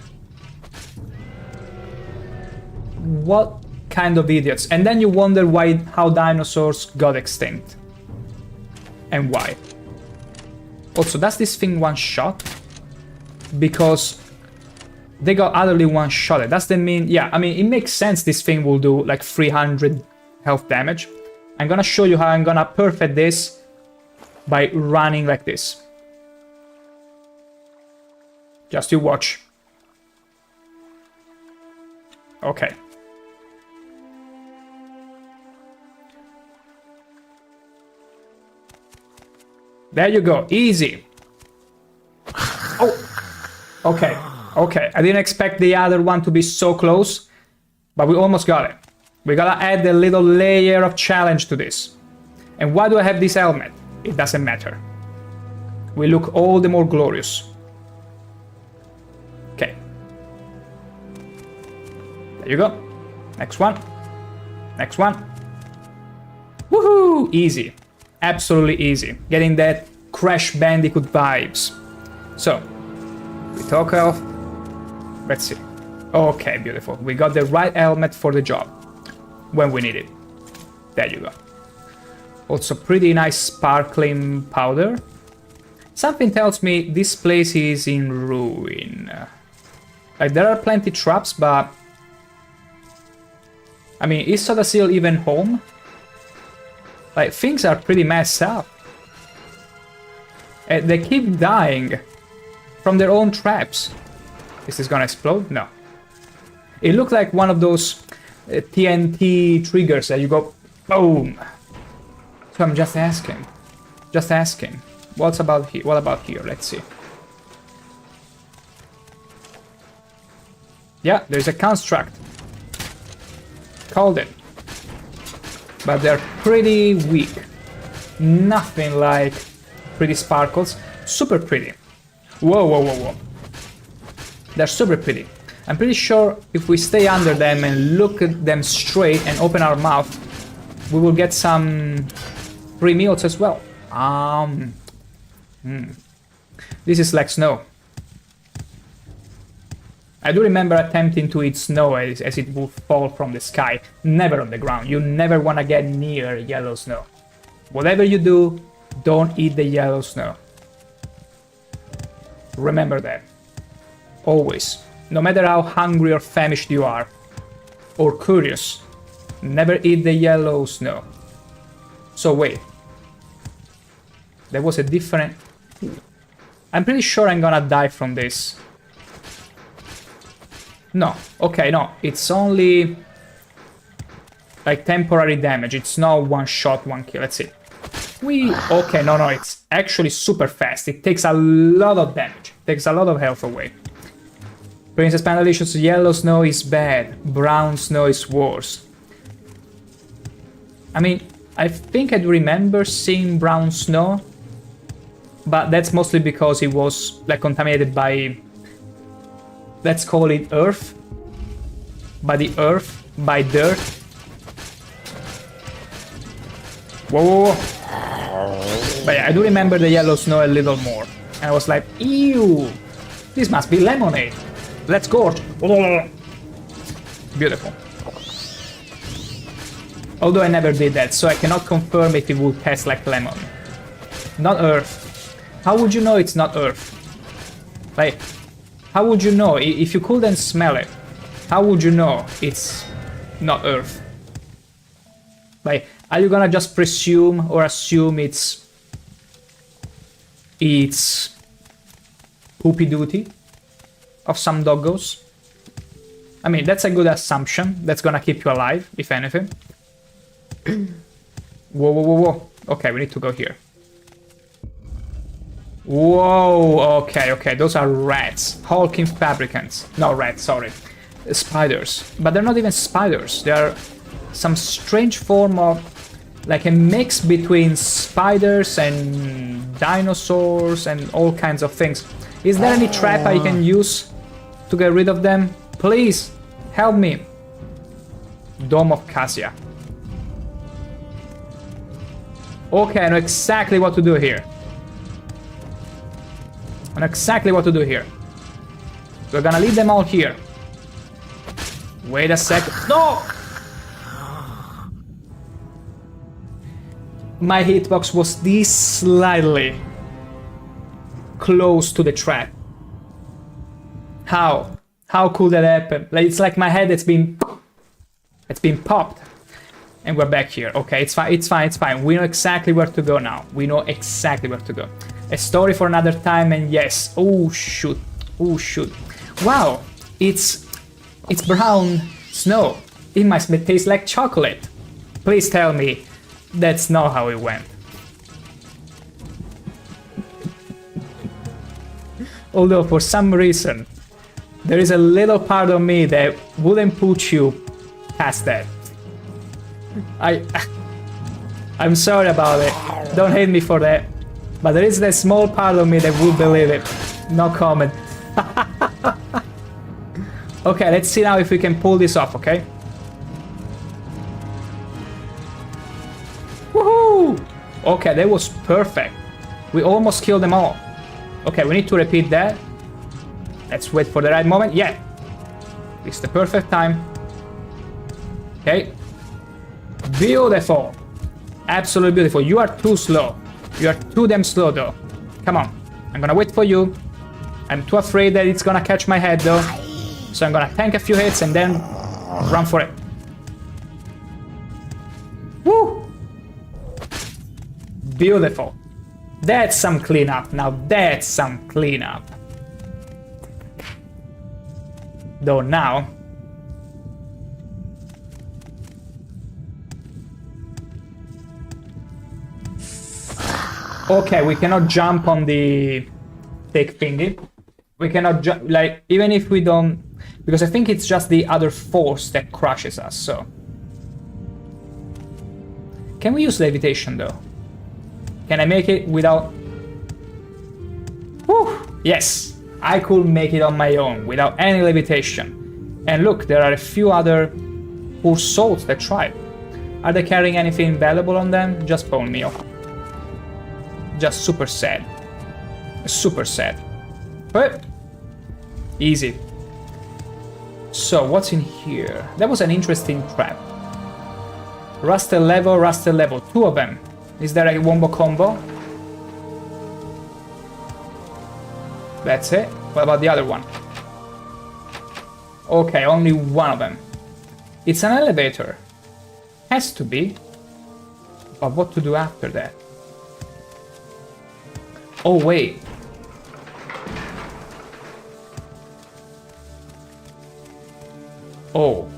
What kind of idiots? And then you wonder how dinosaurs got extinct. And why. Also, does this thing one-shot? Because they got utterly one-shotted. Does that mean... Yeah, I mean, it makes sense this thing will do like 300 health damage. I'm gonna show you how I'm gonna perfect this by running like this. Just you watch. Okay. There you go. Easy. Oh. Okay. Okay. I didn't expect the other one to be so close, but we almost got it. We gotta add a little layer of challenge to this. And why do I have this helmet? It doesn't matter. We look all the more glorious. Okay. There you go. Next one. Next one. Woohoo! Easy. Absolutely easy. Getting that Crash Bandicoot vibes. So, we talk of... Let's see. Okay, beautiful. We got the right helmet for the job. When we need it. There you go. Also pretty nice sparkling powder. Something tells me this place is in ruin. Like, there are plenty traps, but... I mean, is Sotha Sil even home? Like, things are pretty messed up. And they keep dying from their own traps. Is this gonna explode? No. It looked like one of those TNT triggers that you go boom. So I'm just asking. Just asking. What's about here? What about here? Let's see. Yeah, there's a construct. Called it. But they're pretty weak. Nothing like pretty sparkles. Super pretty. Whoa, whoa, whoa, whoa. They're super pretty. I'm pretty sure if we stay under them and look at them straight and open our mouth, we will get some free meals as well. This is like snow. I do remember attempting to eat snow as it would fall from the sky, never on the ground. You never want to get near yellow snow. Whatever you do, don't eat the yellow snow. Remember that. Always. No matter how hungry or famished you are, or curious, never eat the yellow snow. So wait. There was a different... I'm pretty sure I'm gonna die from this. No, okay, no, it's only like temporary damage. It's not one shot, one kill. Let's see. Okay, no, it's actually super fast. It takes a lot of damage. Takes a lot of health away. Princess Pandalicious, yellow snow is bad. Brown snow is worse. I mean, I think I do remember seeing brown snow, but that's mostly because it was like contaminated by, let's call it earth. By the earth, by dirt. Whoa, whoa, whoa. But yeah, I do remember the yellow snow a little more. And I was like, ew, this must be lemonade. Let's go. Beautiful. Although I never did that, so I cannot confirm if it will taste like lemon. Not earth. How would you know it's not earth? Like, how would you know? If you couldn't smell it, how would you know it's not earth? Like, are you gonna just presume or assume it's poopy duty of some doggos? I mean, that's a good assumption. That's gonna keep you alive, if anything. Whoa, whoa, whoa, whoa. Okay, we need to go here. Whoa, okay, those are rats. Hulking fabricants. No, rats, sorry. Spiders. But they're not even spiders. They're some strange form of... like a mix between spiders and dinosaurs and all kinds of things. Is there any trap I can use to get rid of them? Please, help me. Dome of Cassia. Okay, I know exactly what to do here. I know exactly what to do here. We're gonna leave them all here. Wait a second. No! My hitbox was this slightly close to the trap. How? How could that happen? Like, it's like my head it's been popped. And we're back here. Okay, it's fine, it's fine, it's fine. We know exactly where to go now. We know exactly where to go. A story for another time, and yes. Oh shoot. Oh shoot. Wow, it's brown snow. It must taste like chocolate. Please tell me that's not how it went. Although for some reason there is a little part of me that wouldn't put you past that. I'm sorry about it. Don't hate me for that. But there is that small part of me that would believe it. No comment. Okay, let's see now if we can pull this off, okay? Woohoo! Okay, that was perfect. We almost killed them all. Okay, we need to repeat that. Let's wait for the right moment. Yeah. It's the perfect time. Okay. Beautiful. Absolutely beautiful. You are too slow. You are too damn slow, though. Come on. I'm gonna wait for you. I'm too afraid that it's gonna catch my head, though. So I'm gonna tank a few hits and then run for it. Woo! Beautiful. That's some cleanup. Now that's some cleanup. Though now... Okay, we cannot jump on the thick thingy. We cannot jump, like, even if we don't... Because I think it's just the other force that crushes us, so... Can we use levitation, though? Can I make it without... Whew! Yes, I could make it on my own without any levitation. And look, there are a few other poor souls that tried. Are they carrying anything valuable on them? Just bone meal. Just super sad. Super sad. But easy. So what's in here? That was an interesting trap. Rusted level, 2 of them. Is there a wombo combo? That's it. What about the other one? Okay, only one of them. It's an elevator. Has to be. But what to do after that? Oh, wait. Oh.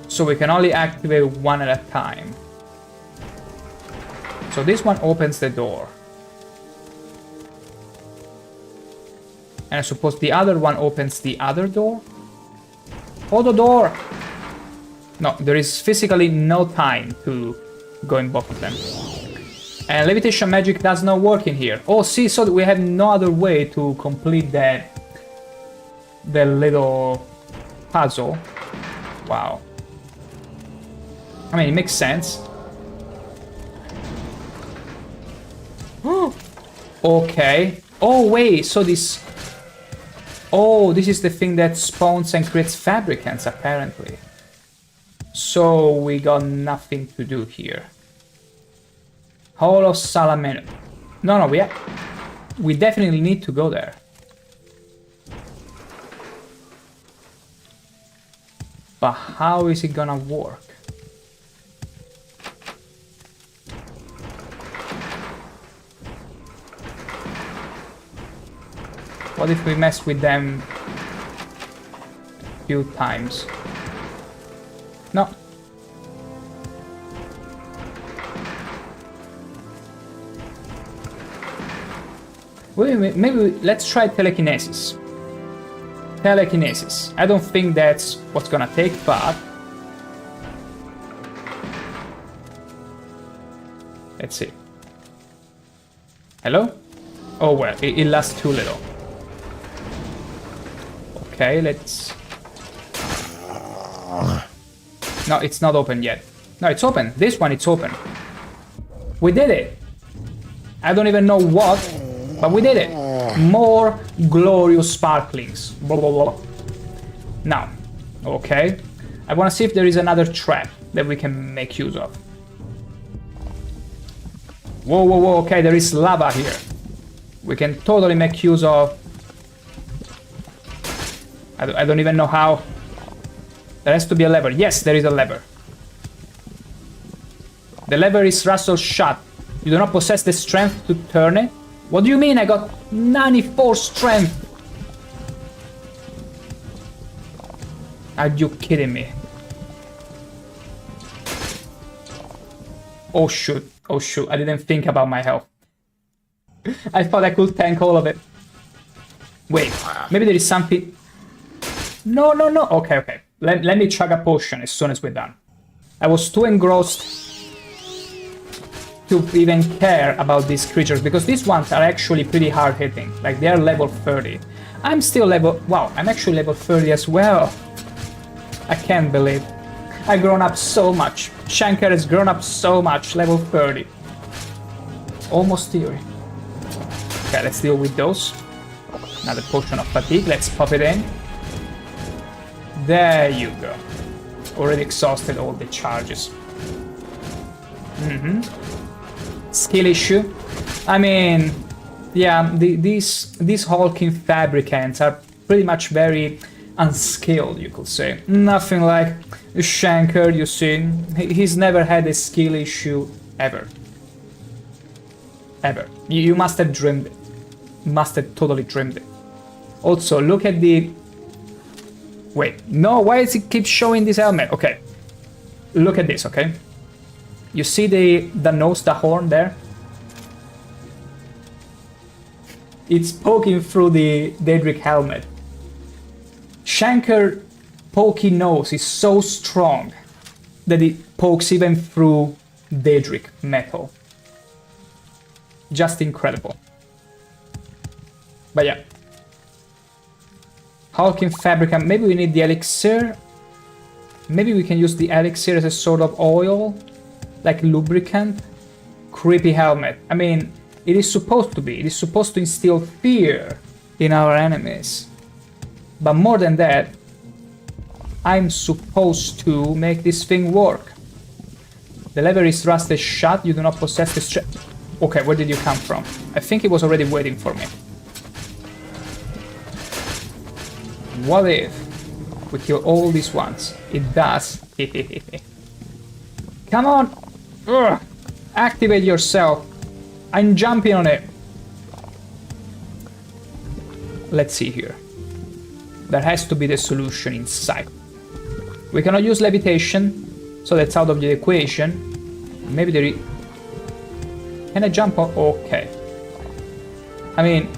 So we can only activate one at a time. So this one opens the door. And I suppose the other one opens the other door? Hold the door! No, there is physically no time to go in both of them. And levitation magic does not work in here. Oh, see, so we have no other way to complete the little puzzle. Wow. I mean, it makes sense. Okay. Oh, wait, so this... Oh, this is the thing that spawns and creates fabricants, apparently. So we got nothing to do here. Hall of Salameno. No, we definitely need to go there. But how is it gonna work? What if we mess with them a few times? No. Wait, maybe let's try telekinesis. Telekinesis. I don't think that's what's gonna take, but... Let's see. Hello? Oh well, it lasts too little. Okay, let's... No, it's not open yet. No, it's open. This one, it's open. We did it. I don't even know what, but we did it. More glorious sparklings. Blah, blah, blah. Now, okay. I want to see if there is another trap that we can make use of. Whoa, whoa, whoa. Okay, there is lava here. We can totally make use of... I don't even know how. There has to be a lever. Yes, there is a lever. The lever is rustled shut. You do not possess the strength to turn it. What do you mean? I got 94 strength. Are you kidding me? Oh shoot. Oh shoot. I didn't think about my health. I thought I could tank all of it. Wait. Maybe there is something... No, no, no. Okay, okay. Let me chug a potion as soon as we're done. I was too engrossed to even care about these creatures, because these ones are actually pretty hard hitting. Like, they're level 30. I'm still level... Wow, I'm actually level 30 as well. I can't believe. I've grown up so much. ShankH-ER has grown up so much. Level 30. Almost theory. Okay, let's deal with those. Another potion of fatigue. Let's pop it in. There you go. Already exhausted all the charges. Skill issue. I mean, yeah, these hulking fabricants are pretty much very unskilled, you could say. Nothing like ShankH-ER, you see. He's never had a skill issue ever. Ever. You must have dreamed it. Must have totally dreamed it. Also, look at the... Wait, no, why does it keep showing this helmet? Okay, look at this, okay? You see the nose, the horn there? It's poking through the Daedric helmet. ShankH-ER pokey nose is so strong that it pokes even through Daedric metal. Just incredible. But yeah, Hulking fabricant. Maybe we need the elixir. Maybe we can use the elixir as a sort of oil, like lubricant. Creepy helmet. I mean, it is supposed to be. It is supposed to instill fear in our enemies. But more than that, I'm supposed to make this thing work. The lever is rusted shut. You do not possess the strength. Okay, where did you come from? I think it was already waiting for me. What if we kill all these ones? It does. Come on! Ugh. Activate yourself. I'm jumping on it. Let's see here. There has to be the solution inside. We cannot use levitation, so that's out of the equation. Maybe there is... Can I jump on? Okay. I mean,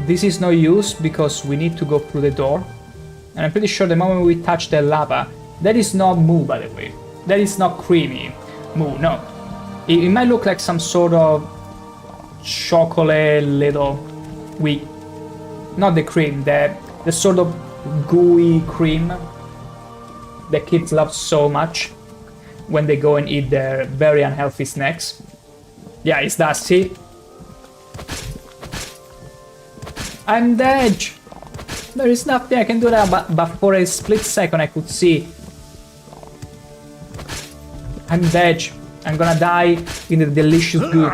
this is no use because we need to go through the door. And I'm pretty sure the moment we touch the lava, that is not moo, by the way. That is not creamy moo, no. It might look like some sort of chocolate little wheat. Not the cream, the sort of gooey cream that kids love so much when they go and eat their very unhealthy snacks. Yeah, it's that, see? I'm dead! There is nothing I can do now, but for a split second I could see. I'm dead. I'm gonna die in the delicious goo.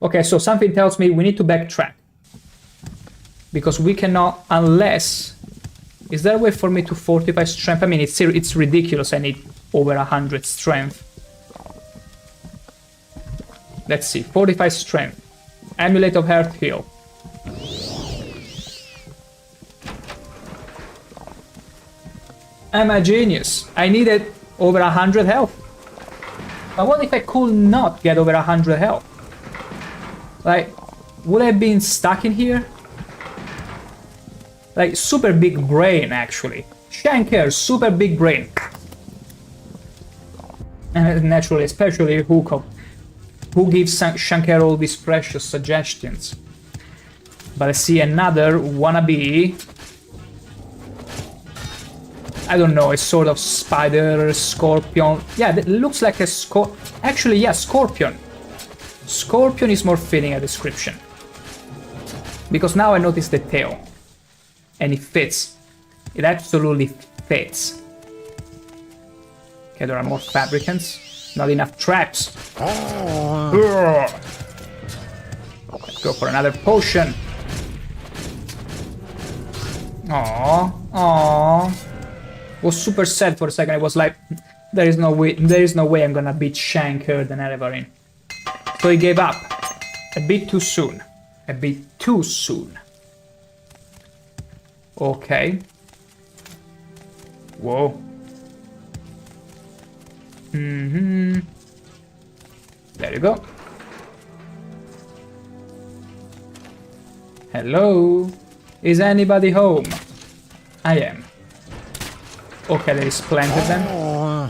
Okay, so something tells me we need to backtrack. Because we cannot, unless... Is there a way for me to fortify strength? I mean, it's ridiculous. I need over 100 strength. Let's see. Fortify strength. Amulet of Heart Heal. I'm a genius. I needed over 100 health. But what if I could not get over 100 health? Like, would I have been stuck in here? Like, super big brain, actually. ShankH-ER, super big brain. And naturally, especially who gives ShankH-ER all these precious suggestions. But I see another wannabe. I don't know, a sort of spider, scorpion. Yeah, it looks like a Actually, yeah, scorpion. Scorpion is more fitting a description. Because now I notice the tail. And it fits. It absolutely fits. Okay, there are more fabricants. Not enough traps. Let's go for another potion. Aww. Was super sad for a second. I was like, there is no way I'm gonna beat ShankH-ER than Erevarin. So he gave up. A bit too soon. A bit too soon. Okay. Whoa. There you go. Hello? Is anybody home? I am. Okay, there is plenty of them.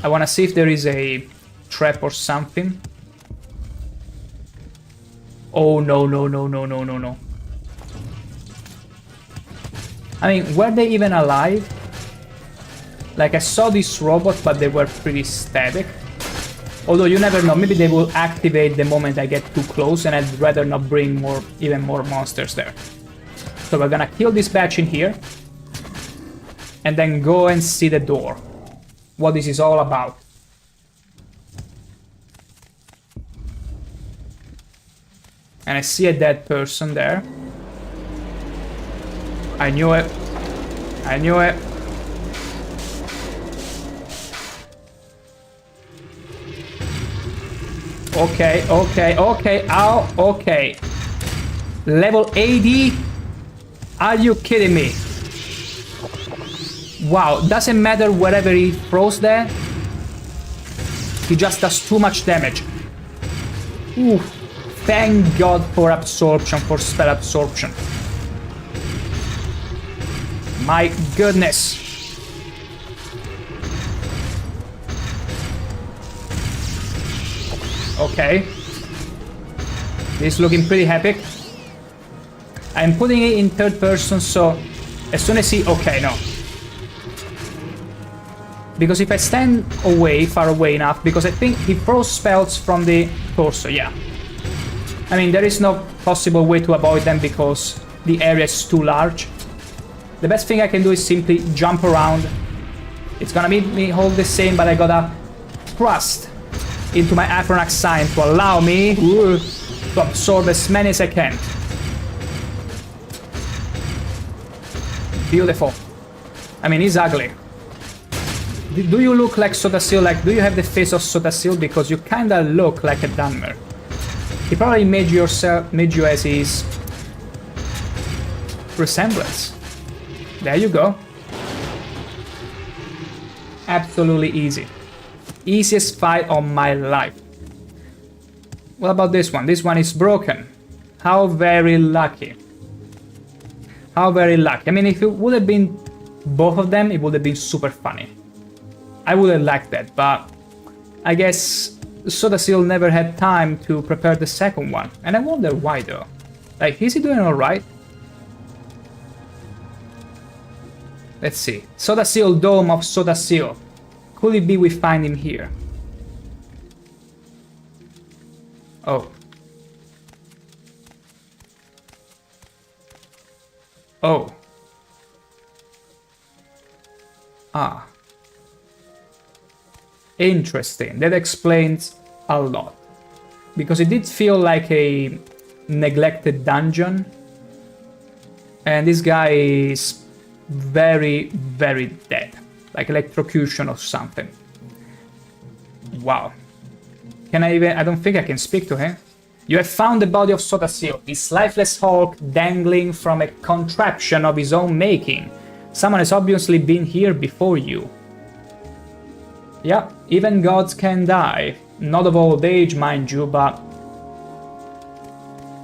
I wanna see if there is a trap or something. Oh, no. I mean, were they even alive? Like, I saw these robots, but they were pretty static. Although, you never know, maybe they will activate the moment I get too close, and I'd rather not bring even more monsters there. So we're gonna kill this batch in here. And then go and see the door. What this is all about. And I see a dead person there. I knew it. I knew it. Okay. Ow, okay. Level 80? Are you kidding me? Wow, doesn't matter wherever he throws there. He just does too much damage. Ooh, thank God for absorption, for spell absorption. My goodness. Okay. This is looking pretty epic. I'm putting it in third person, so as soon as he... Okay, no. Because if I stand away, far away enough, because I think he throws spells from the torso, yeah. I mean, there is no possible way to avoid them because the area is too large. The best thing I can do is simply jump around. It's gonna make me hold the same, but I gotta thrust into my Aphronax sign to allow me to absorb as many as I can. Beautiful. I mean, he's ugly. Do you look like Sotha Sil? Like, do you have the face of Sotha Sil? Because you kinda look like a Dunmer. He probably made you as his resemblance. There you go. Absolutely easy. Easiest fight of my life. What about this one? This one is broken. How very lucky. How very lucky. I mean, if it would have been both of them, it would have been super funny. I would have liked that, but I guess Sotha Sil never had time to prepare the second one. And I wonder why though. Like, is he doing alright? Let's see. Sotha Sil, Dome of Sotha Sil. Could it be we find him here? Oh. Oh. Ah. Interesting. That explains a lot. Because it did feel like a neglected dungeon. And this guy is very, very dead. Like electrocution or something. Wow. Can I even... I don't think I can speak to him. You have found the body of Sotha Sil, this lifeless hulk dangling from a contraption of his own making. Someone has obviously been here before you. Yeah, even gods can die. Not of old age, mind you, but...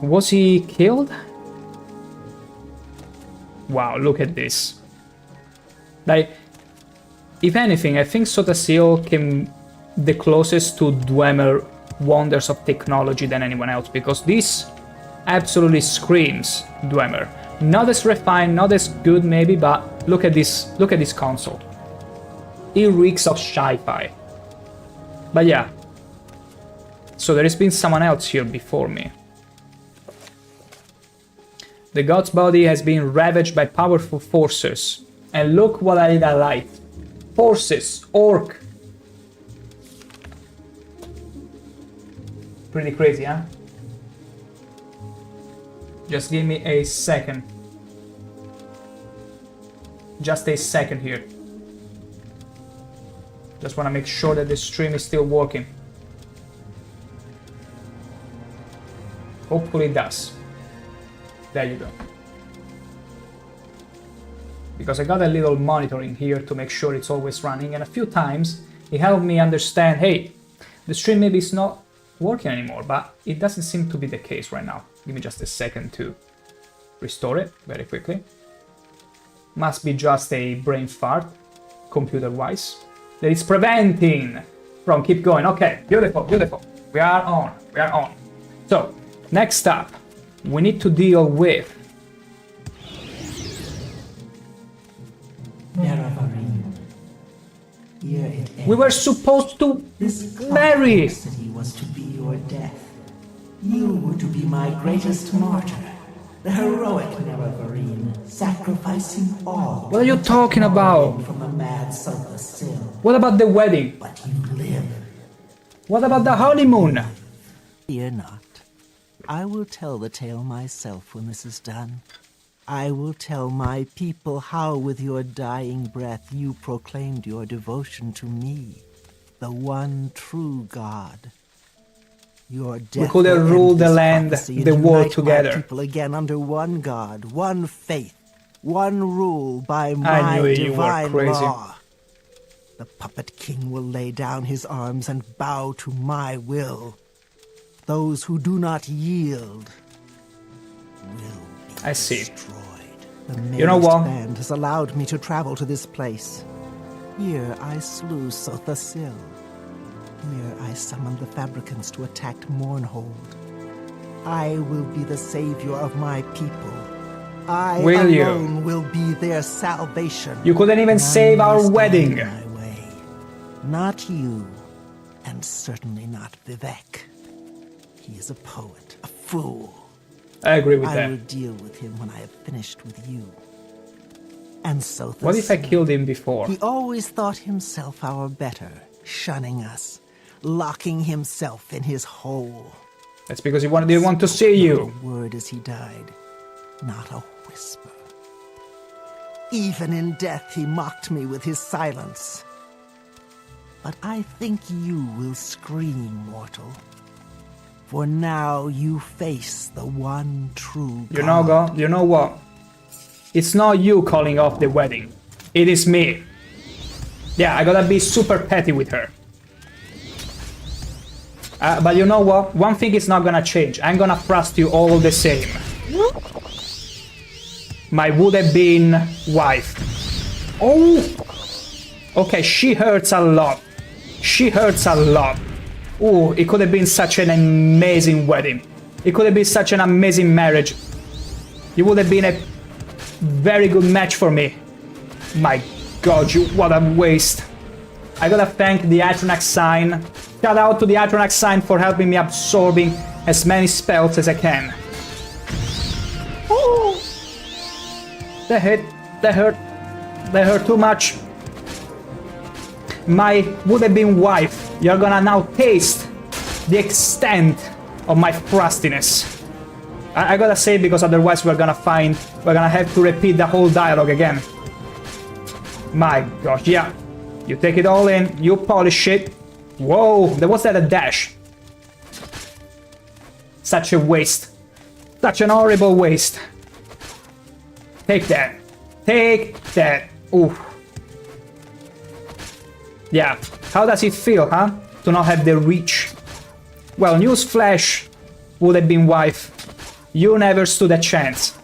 Was he killed? Wow, look at this. Like, if anything, I think Sotha Sil came the closest to Dwemer wonders of technology than anyone else, because this absolutely screams Dwemer. Not as refined, not as good maybe, but look at this console. It reeks of sci-fi. But yeah. So there has been someone else here before me. The god's body has been ravaged by powerful forces. And look what I highlight. Forces, orc. Pretty crazy, huh? Just give me a second. Just a second here. Just want to make sure that the stream is still working. Hopefully it does. There you go. Because I got a little monitoring here to make sure it's always running, and a few times it helped me understand, hey, the stream maybe is not working anymore, but it doesn't seem to be the case right now. Give me just a second to restore it very quickly. Must be just a brain fart, computer-wise, that is preventing from keep going. Okay, beautiful, beautiful. We are on, we are on. So, next up, we need to deal with... Here it ends. We were supposed to This marry! complexity was to be your death. You were to be my greatest martyr. The heroic Nerevarine, sacrificing all. What are you talking about? From a mad Sotha Sil. What about the wedding? But you live. What about the honeymoon? Fear not. I will tell the tale myself when this is done. I will tell my people how with your dying breath you proclaimed your devotion to me, the one true God. Your death We could have will end ruled the this land, prophecy and the world unite my together. people again under one God, one faith, one rule by my knew you were divine crazy. law. The puppet king will lay down his arms and bow to my will. Those who do not yield will be I see. destroyed. The You know what? band has allowed me to travel to this place. Here I slew Sotha Sil. Here I summoned the fabricants to attack Mournhold. I will be the savior of my people, I Will you? alone will be their salvation. You couldn't even None save our will stand wedding. in my way. Not you, and certainly not Vivek. He is a poet, a fool. I agree with I that. will deal with him when I have finished with you. And Sotha What if I Sil. killed him before? He always thought himself our better, shunning us, locking himself in his hole. That's because he didn't want to see you. Not a word as he died, not a whisper. Even in death he mocked me with his silence. But I think you will scream, mortal. For now you face the one true God. You know what? It's not you calling off the wedding. It is me. Yeah, I gotta be super petty with her. But you know what? One thing is not gonna change. I'm gonna trust you all the same. My would-have-been wife. Oh! Okay, she hurts a lot. She hurts a lot. Ooh, it could have been such an amazing wedding. It could have been such an amazing marriage. You would have been a very good match for me. My god, what a waste. I gotta thank the Atronax sign. Shout out to the Atronax sign for helping me absorbing as many spells as I can. Ooh. That hurt too much. My would-have-been wife, you're gonna now taste the extent of my frostiness. I gotta say, because otherwise we're gonna have to repeat the whole dialogue again. My gosh, yeah. You take it all in, you polish it. Whoa, was that a dash? Such a waste. Such an horrible waste. Take that. Take that. Ooh. Yeah, how does it feel, huh? To not have the reach? Well, newsflash, would-have-been wife. You never stood a chance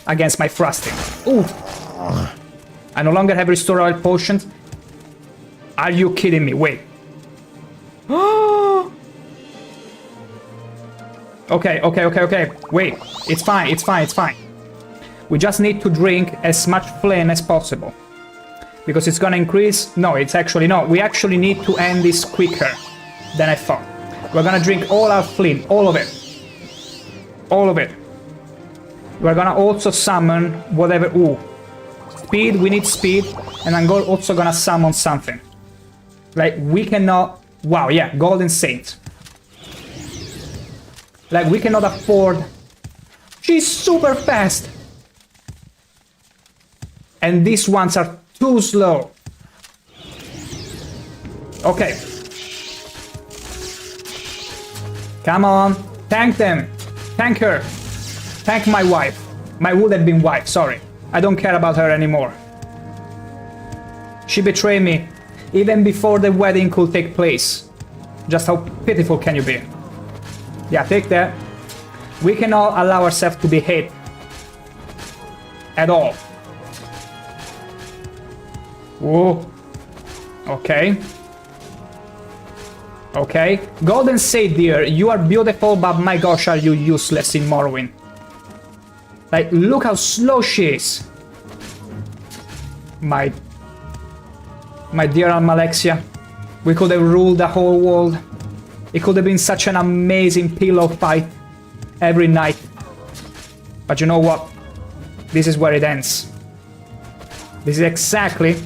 against my frosting. Ooh. I no longer have restore oil potions. Are you kidding me? Wait. Okay. Wait. It's fine. We just need to drink as much flame as possible. Because it's gonna increase... No, it's actually not. We actually need to end this quicker than I thought. We're gonna drink all our flame. All of it. All of it. We're gonna also summon whatever... Ooh. Speed, we need speed. And I'm also gonna summon something. Like, we cannot... Wow, yeah, Golden Saint. Like, we cannot afford... She's super fast! And these ones are too slow. Okay. Come on. Thank them. Thank her. Thank my wife. My would-have-been wife, sorry. I don't care about her anymore. She betrayed me. Even before the wedding could take place. Just how pitiful can you be? Yeah, take that. We cannot allow ourselves to be hit. At all. Whoa. Okay. Okay. Golden Saint, dear, you are beautiful, but my gosh, are you useless in Morrowind. Like, look how slow she is. My dear Almalexia. We could have ruled the whole world. It could have been such an amazing pillow fight every night. But you know what? This is where it ends. This is exactly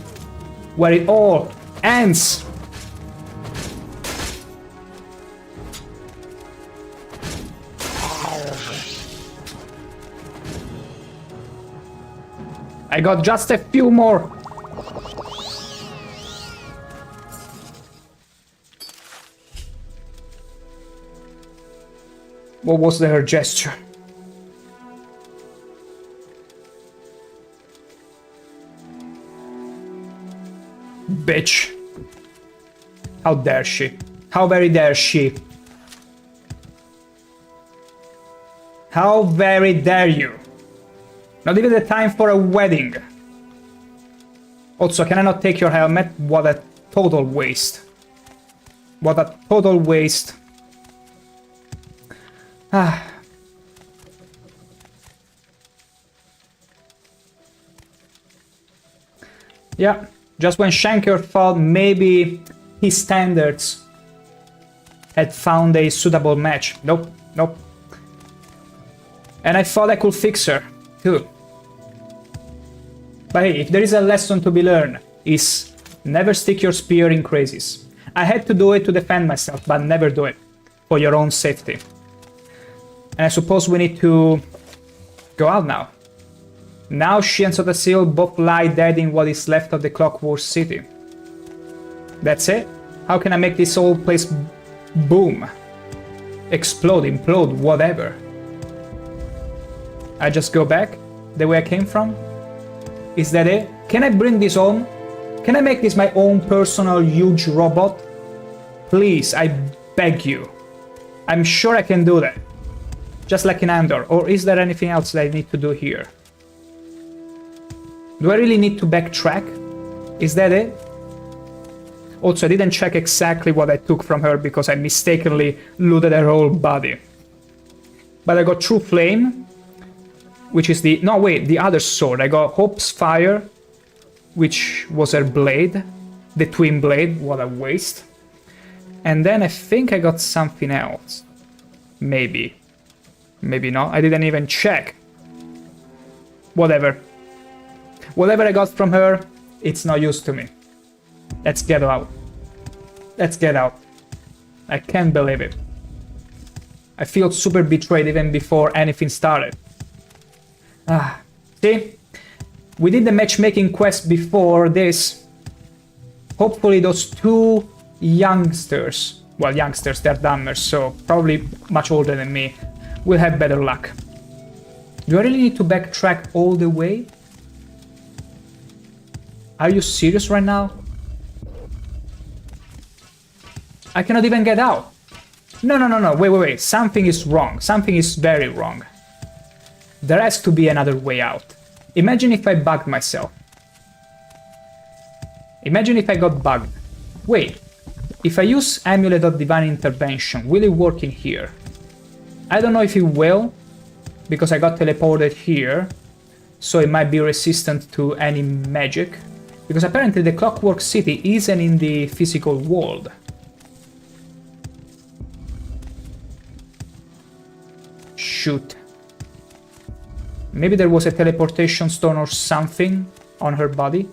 where it all ends. I got just a few more. What was her gesture? Bitch. How dare she? How very dare she? How very dare you? Not even the time for a wedding. Also, can I not take your helmet? What a total waste. What a total waste. Ah. Yeah, just when ShankH-ER thought maybe his standards had found a suitable match. Nope, nope. And I thought I could fix her, too. But hey, if there is a lesson to be learned, is never stick your spear in crazies. I had to do it to defend myself, but never do it. For your own safety. And I suppose we need to go out now. Now she and Sotha Sil both lie dead in what is left of the Clockwork City. That's it? How can I make this whole place boom? Explode, implode, whatever. I just go back the way I came from? Is that it? Can I bring this home? Can I make this my own personal huge robot? Please, I beg you. I'm sure I can do that. Just like in Andor. Or is there anything else that I need to do here? Do I really need to backtrack? Is that it? Also, I didn't check exactly what I took from her because I mistakenly looted her whole body. But I got True Flame, which is the... No, wait, the other sword. I got Hope's Fire, which was her blade. The twin blade, what a waste. And then I think I got something else. Maybe. Maybe not. I didn't even check. Whatever. Whatever I got from her, it's no use to me. Let's get out. Let's get out. I can't believe it. I feel super betrayed even before anything started. See? We did the matchmaking quest before this. Hopefully those two youngsters, well, youngsters, they're dumbers, so probably much older than me, will have better luck. Do I really need to backtrack all the way? Are you serious right now? I cannot even get out. No, wait. Something is wrong. Something is very wrong. There has to be another way out. Imagine if I bugged myself. Imagine if I got bugged. Wait, if I use Amulet of Divine Intervention, will it work in here? I don't know if it will, because I got teleported here, so it might be resistant to any magic. Because apparently the Clockwork City isn't in the physical world. Shoot. Maybe there was a teleportation stone or something on her body.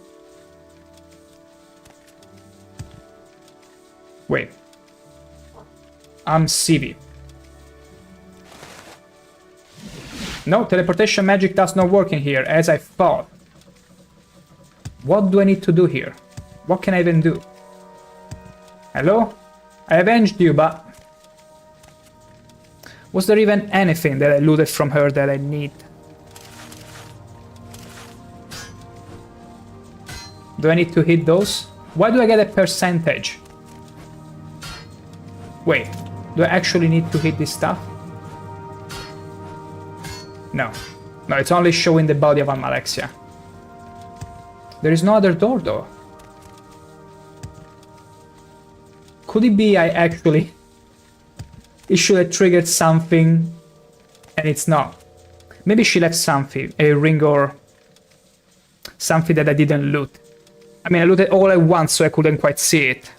Wait. I'm CV. No, teleportation magic does not work in here, as I thought. What do I need to do here? What can I even do? Hello? I avenged you, but... Was there even anything that I looted from her that I need? Do I need to hit those? Why do I get a percentage? Wait, do I actually need to hit this stuff? No. No, it's only showing the body of Almalexia. There is no other door, though. Could it be I actually... It should have triggered something, and it's not. Maybe she left something, a ring or... something that I didn't loot. I mean, I looted all at once, so I couldn't quite see it.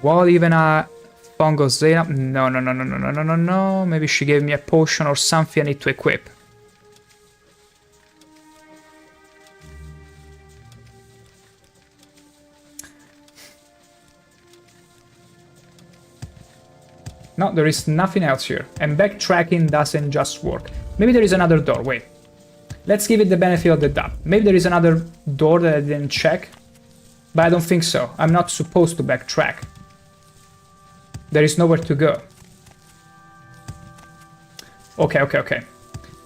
What, even a... Fungus Zeta? No. Maybe she gave me a potion or something I need to equip. No, there is nothing else here. And backtracking doesn't just work. Maybe there is another door. Wait. Let's give it the benefit of the doubt. Maybe there is another door that I didn't check. But I don't think so. I'm not supposed to backtrack. There is nowhere to go. Okay.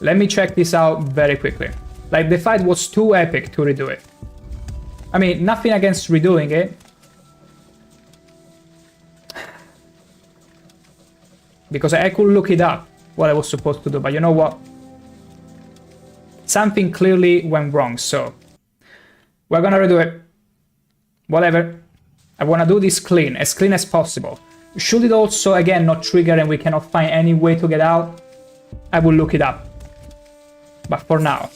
Let me check this out very quickly. Like, the fight was too epic to redo it. I mean, nothing against redoing it. Because I could look it up, what I was supposed to do, but you know what? Something clearly went wrong, so... We're gonna redo it. Whatever. I wanna do this clean as possible. Should it also, again, not trigger and we cannot find any way to get out, I will look it up. But for now...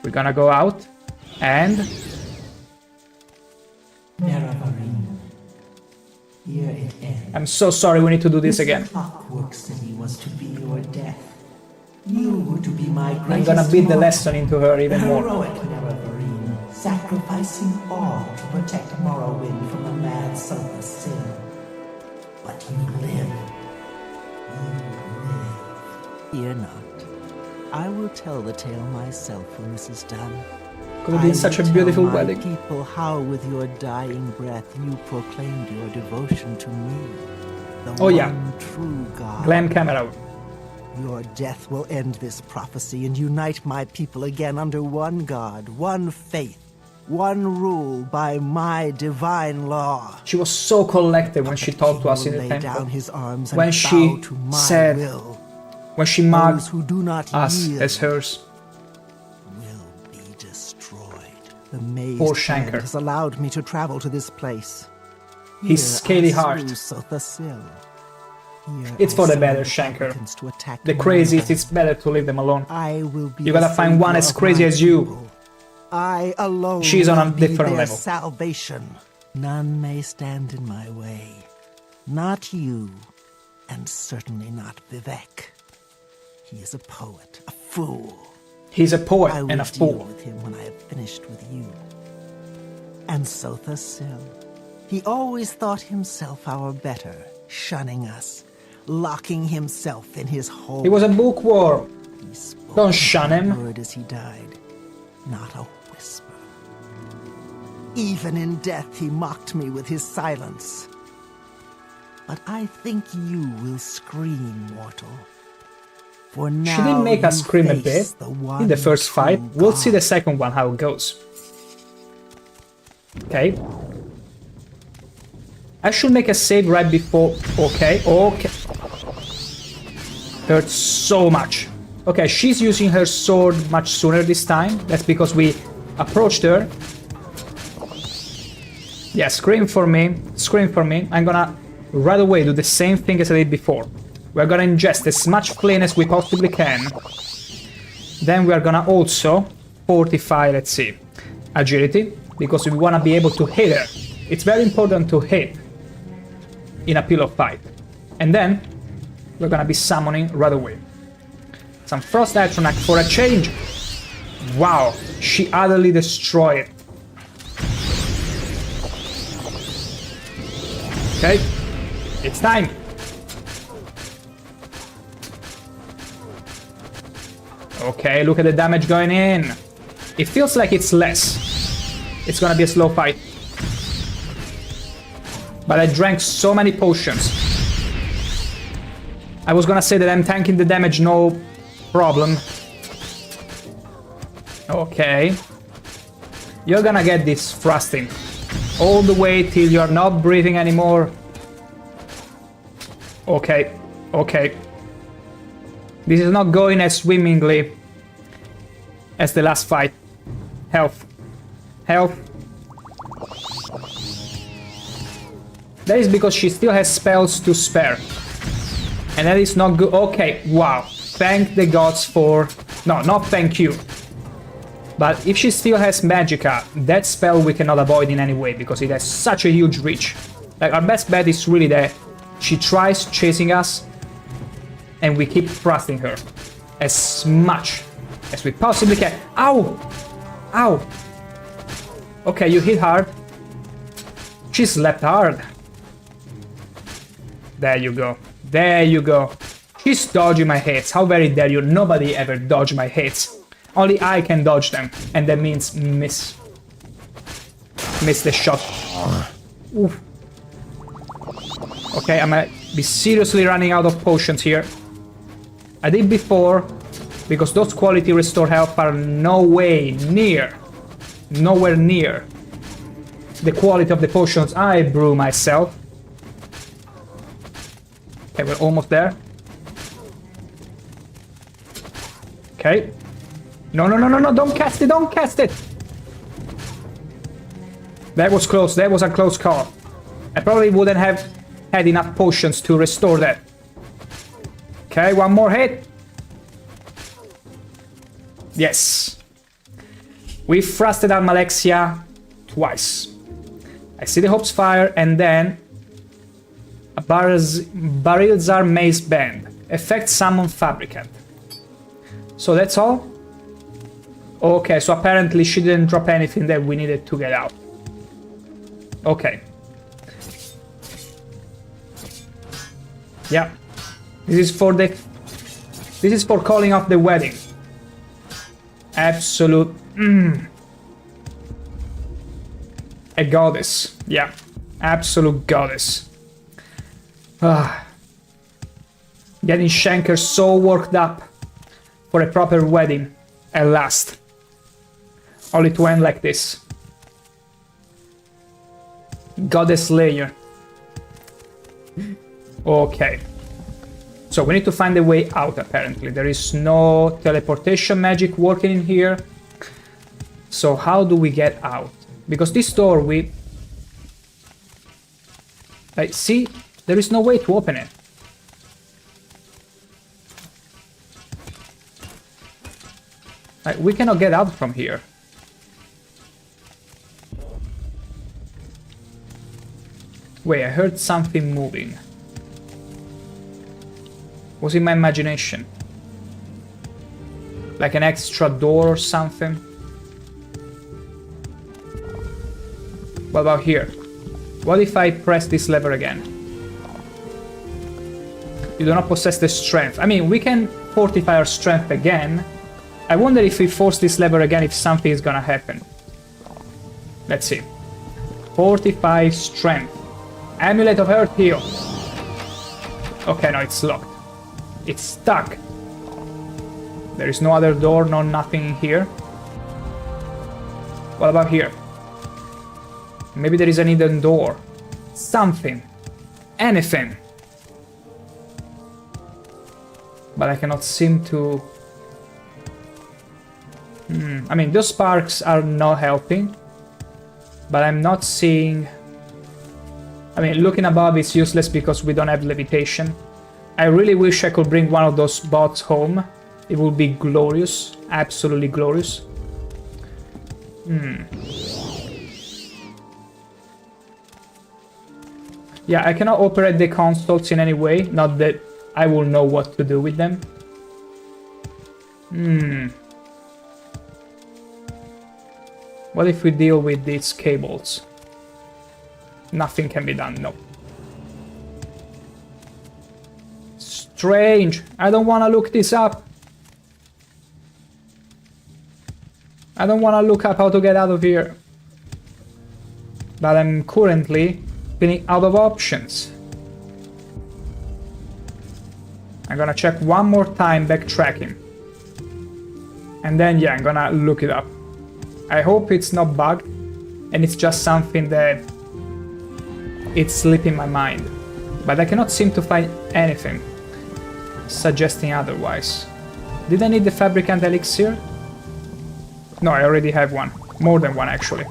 We're gonna go out and... Morrowind. Here it ends. I'm so sorry, we need to do this again. Clockwork City was to be your death. You were to be my greatest I'm gonna beat the martyr. lesson into her even more. Heroic Morrowind, sacrificing all to protect Morrowind from the mad Sotha Sil. But you live. You live. Fear not. I will tell the tale myself when this is done. Could have been such a beautiful wedding. People, how with your dying breath you proclaimed your devotion to me, the Oh, yeah. one true God. Glam camera. Your death will end this prophecy and unite my people again under one God, one faith, one rule by my divine law. She was so collected when she talked to us in the Lay down temple. his arms and When bow she to my said, will. when she Those marked who do not us yield as hers. will be destroyed. The maze Poor ShankH-ER. has allowed me to travel to this place. His Here scaly I heart. slew Sotha Sil. Here It's I for the summoned better, the ShankH-ER. Republicans to attack The Morrowind. crazies, it's better to leave them alone. I will be You the gotta find one savior as of crazy my as you. people. I alone She's on a will be different their level. salvation. None may stand in my way. Not you, and certainly not Vivek. He is a poet, a fool. He's a poet I will and a deal fool. with him when I have finished with you. And Sotha Sil. He always thought himself our better, shunning us, locking himself in his hole. He was a bookworm. He spoke Don't shun not a him. word as he died, not a whisper. Even in death, he mocked me with his silence. But I think you will scream, mortal. For now, She didn't make us you scream a face bit the one in the first true fight. We'll see the God. second one how it goes. Okay. I should make a save right before... Okay, okay. Hurts so much. Okay, she's using her sword much sooner this time. That's because we approached her. Yeah, scream for me. Scream for me. I'm gonna right away do the same thing as I did before. We're gonna ingest as much flame as we possibly can. Then we are gonna also fortify, let's see, agility, because we wanna be able to hit her. It's very important to hit in a pillow fight. And then we're gonna be summoning right away. Some Frost Atronach for a change. Wow, she utterly destroyed it. Okay, it's time. Okay, look at the damage going in. It feels like it's less. It's gonna be a slow fight. But I drank so many potions. I was gonna say that I'm tanking the damage, no problem. Okay. You're gonna get this thrusting all the way till you're not breathing anymore. Okay, okay. This is not going as swimmingly as the last fight. Health. Health. That is because she still has spells to spare. And that is not good. Okay, wow. Thank the gods for... No, not thank you. But if she still has Magicka, that spell we cannot avoid in any way because it has such a huge reach. Like, our best bet is really that she tries chasing us and we keep thrusting her as much as we possibly can. Ow! Ow! Okay, you hit hard. She slapped hard. There you go. There you go. She's dodging my hits. How very dare you? Nobody ever dodged my hits. Only I can dodge them. And that means miss. Miss the shot. Oof. Okay, I might be seriously running out of potions here. I did before, because those quality restore health are nowhere near the quality of the potions I brew myself. Okay, we're almost there. Okay. No, no, no, no, no, don't cast it, don't cast it! That was close, that was a close call. I probably wouldn't have had enough potions to restore that. Okay, one more hit. Yes. We thrusted Almalexia twice. I see the Hope's Fire and then a Barilzar Mace Band. Effect Summon Fabricant. So that's all? Okay, so apparently she didn't drop anything that we needed to get out. Okay. Yeah. This is for calling off the wedding. Absolute... A goddess. Yeah. Absolute goddess. Getting ShankH-ER so worked up for a proper wedding at last. Only to end like this. Goddess layer. Okay. So we need to find a way out apparently. There is no teleportation magic working in here. So how do we get out? Because this door we... see? There is no way to open it. We cannot get out from here. Wait, I heard something moving. Was it my imagination? Like an extra door or something? What about here? What if I press this lever again? You do not possess the strength. I mean, we can fortify our strength again. I wonder if we force this lever again, if something is gonna happen. Let's see. Fortify strength. Amulet of Earth Heal. Okay, no, it's locked. It's stuck. There is no other door, no nothing here. What about here? Maybe there is a hidden door. Something. Anything. But I cannot seem to... I mean, those sparks are not helping. But I'm not seeing... I mean, looking above is useless because we don't have levitation. I really wish I could bring one of those bots home. It would be glorious. Absolutely glorious. Yeah, I cannot operate the consoles in any way. Not that I will know what to do with them. What if we deal with these cables? Nothing can be done, no. Strange. I don't want to look this up. I don't want to look up how to get out of here. But I'm currently feeling out of options. I'm gonna check one more time backtracking. And then, yeah, I'm gonna look it up. I hope it's not bugged and it's just something that it's slipping my mind. But I cannot seem to find anything suggesting otherwise. Did I need the Fabricant Elixir? No, I already have one. More than one, actually.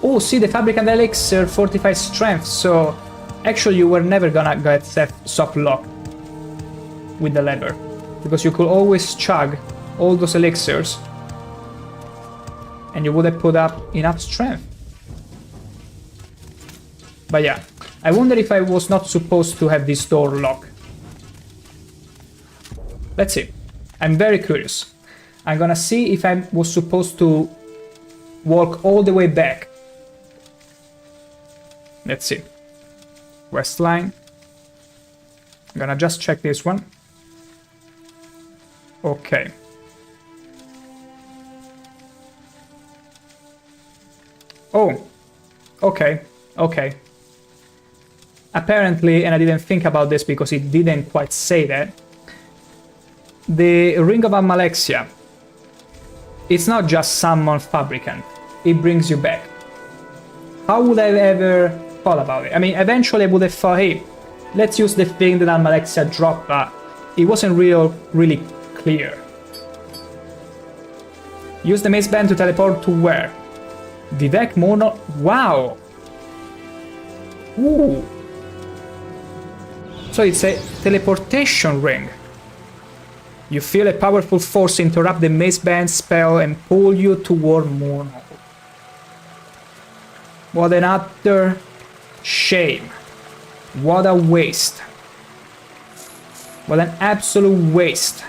Oh, see, the Fabricant Elixir fortifies strength, so actually you were never gonna get soft lock with the lever. Because you could always chug all those elixirs and you would have put up enough strength. But yeah, I wonder if I was not supposed to have this door locked. Let's see. I'm very curious. I'm gonna see if I was supposed to walk all the way back. Let's see. West line. I'm gonna just check this one. Okay. Oh. Okay. Okay. Apparently, and I didn't think about this because it didn't quite say that, the Ring of Almalexia, it's not just summon Fabricant, it brings you back. How would I ever thought about it? I mean, eventually I would have thought, hey, let's use the thing that Almalexia dropped, but it wasn't really clear. Use the mace band to teleport to where? Vivek Mono... Wow! Ooh! So it's a teleportation ring. You feel a powerful force interrupt the maze band spell and pull you toward Mournhold. What an utter shame. What a waste. What an absolute waste.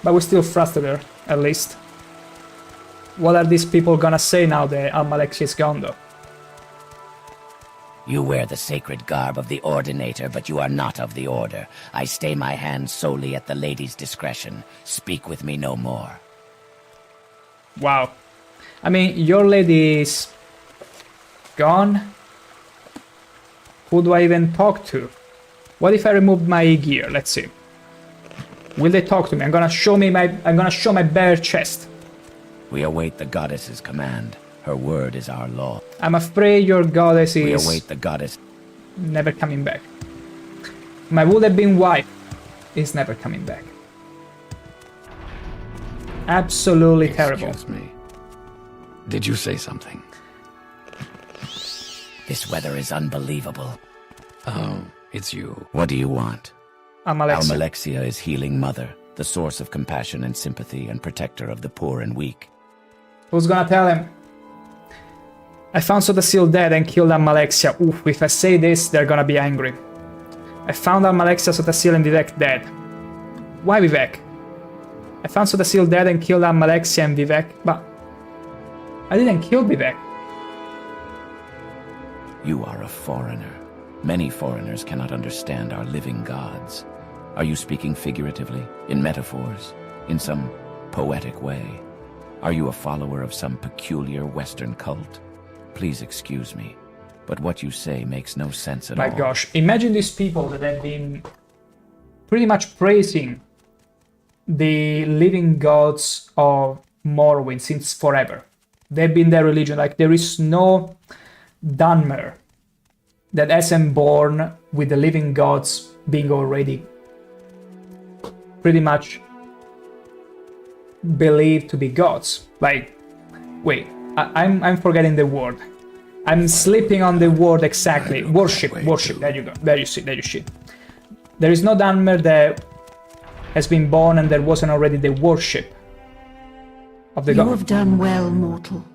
But we still thrusted her, at least. What are these people gonna say now that Almalexia is gone, though? You wear the sacred garb of the Ordinator, but you are not of the Order. I stay my hand solely at the lady's discretion. Speak with me no more. Wow. I mean, your lady is gone? Who do I even talk to? What if I remove my gear? Let's see. Will they talk to me? I'm gonna show my bare chest. We await the goddess's command. Her word is our law. I'm afraid your goddess is... We await the goddess. Never coming back. My would-have-been wife is never coming back. Absolutely terrible. Excuse me. Did you say something? This weather is unbelievable. Oh, it's you. What do you want? Almalexia. Almalexia is healing mother, the source of compassion and sympathy and protector of the poor and weak. Who's gonna tell him? I found Sotha Sil dead and killed Almalexia. Oof, if I say this, they're gonna be angry. I found Almalexia, Sotha Sil and Vivek dead. Why Vivek? I found Sotha Sil dead and killed Almalexia and Vivek, but... I didn't kill Vivek. You are a foreigner. Many foreigners cannot understand our living gods. Are you speaking figuratively, in metaphors, in some poetic way? Are you a follower of some peculiar Western cult? Please excuse me, but what you say makes no sense at all. My gosh, imagine these people that have been pretty much praising the living gods of Morrowind since forever. They've been their religion. Like, there is no Dunmer that hasn't born with the living gods being already pretty much believed to be gods. Like, wait, I'm forgetting the word. I'm sleeping on the word exactly. Worship. There you go. There you see. There is no Dunmer that has been born and there wasn't already the worship of the god. You have done well, mortal.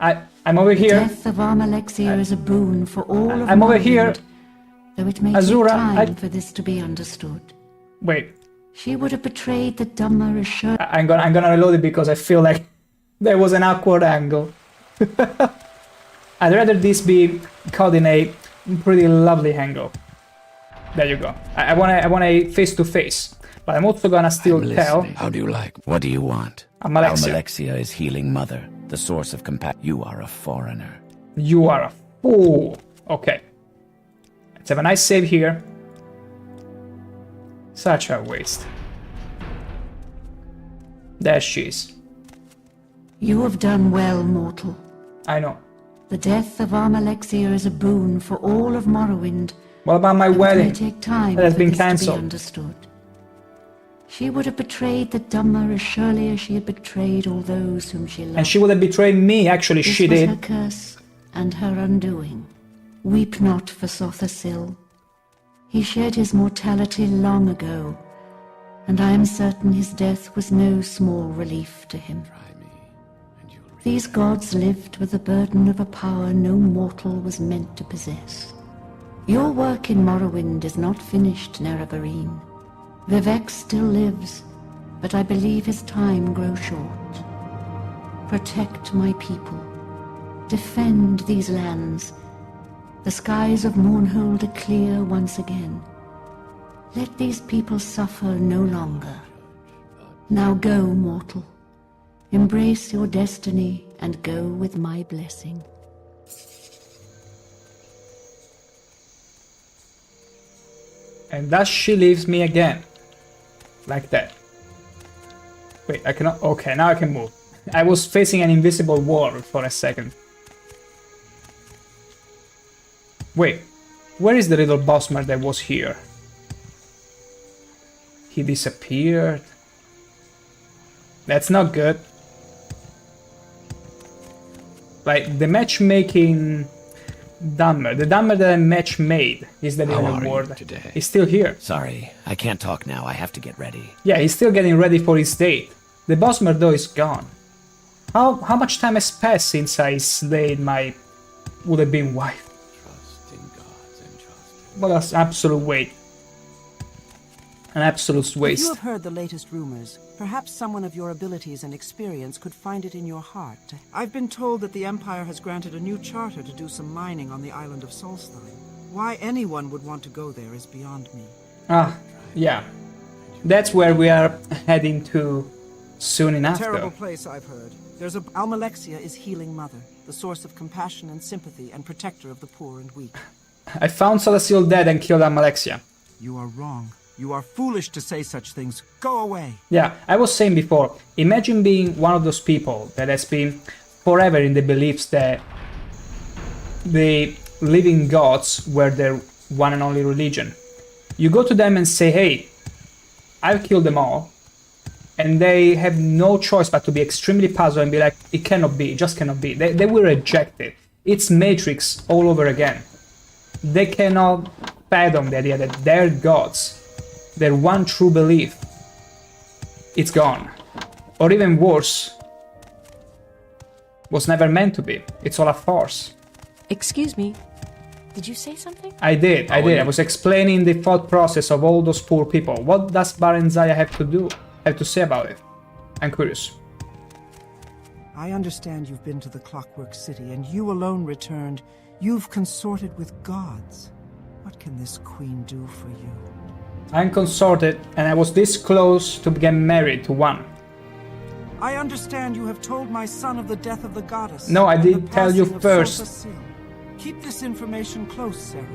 I'm over here. The death of Almalexia is a boon for all of I'm over here. Though it may Azura, take time for this to be understood. Wait. She would have betrayed the Dhamma as sure. I'm gonna reload it because I feel like there was an awkward angle. I'd rather this be caught in a pretty lovely angle. There you go. I want a face to face, but I'm also gonna still tell. How do you like? What do you want? Almalexia. Almalexia is healing mother, the source of compassion. You are a foreigner. You are a fool. Okay. Let's have a nice save here. Such a waste. There she is. You have done well, mortal. I know. The death of Almalexia is a boon for all of Morrowind. What about my Though wedding? It may take time That has for been this to be cancelled. understood. She would have betrayed the Dhamma as surely as she had betrayed all those whom she loved. And she would have betrayed me. Actually, This she was did. her curse and her undoing. Weep not for Sotha Sil. He shed his mortality long ago, and I am certain his death was no small relief to him. These gods lived with the burden of a power no mortal was meant to possess. Your work in Morrowind is not finished, Nerevarine. Vivek still lives, but I believe his time grows short. Protect my people. Defend these lands. The skies of Mournhold are clear once again. Let these people suffer no longer. Now go, mortal. Embrace your destiny and go with my blessing. And thus she leaves me again. Like that. Wait, I cannot... Okay, now I can move. I was facing an invisible wall for a second. Wait, where is the little bossman that was here? He disappeared. That's not good. Like, the matchmaking Dumber. The Dumber that I match made. Is that How even are a you word? today? He's still here. Sorry, I can't talk now. I have to get ready. Yeah, he's still getting ready for his date. The Bosmer though is gone. How much time has passed since I slayed my would have been wife? Trust in gods and trust in... What an absolute waste. An absolute If you waste. have heard the latest rumors, perhaps someone of your abilities and experience could find it in your heart. I've been told that the Empire has granted a new charter to do some mining on the island of Solstein. Why anyone would want to go there is beyond me. Ah, yeah. That's where we are heading to soon enough, Terrible though. place, I've heard. There's Almalexia is healing mother, the source of compassion and sympathy and protector of the poor and weak. I found Sotha Sil dead and killed Almalexia. You are wrong. You are foolish to say such things. Go away. Yeah, I was saying before, imagine being one of those people that has been forever in the beliefs that the living gods were their one and only religion. You go to them and say, hey, I've killed them all, and they have no choice but to be extremely puzzled and be like, it cannot be, it just cannot be. They will reject it. It's Matrix all over again. They cannot fathom the idea that their gods, their one true belief, it's gone. Or even worse, was never meant to be. It's all a farce. Excuse me. Did you say something? I did. I was explaining the thought process of all those poor people. What does Baron Zaya have to say about it? I'm curious. I understand you've been to the Clockwork City, and you alone returned. You've consorted with gods. What can this queen do for you? I'm consorted, and I was this close to get married to one. I understand you have told my son of the death of the goddess. No, I and did the tell you passing of first. Sotha Sil. Keep this information close, Sarah.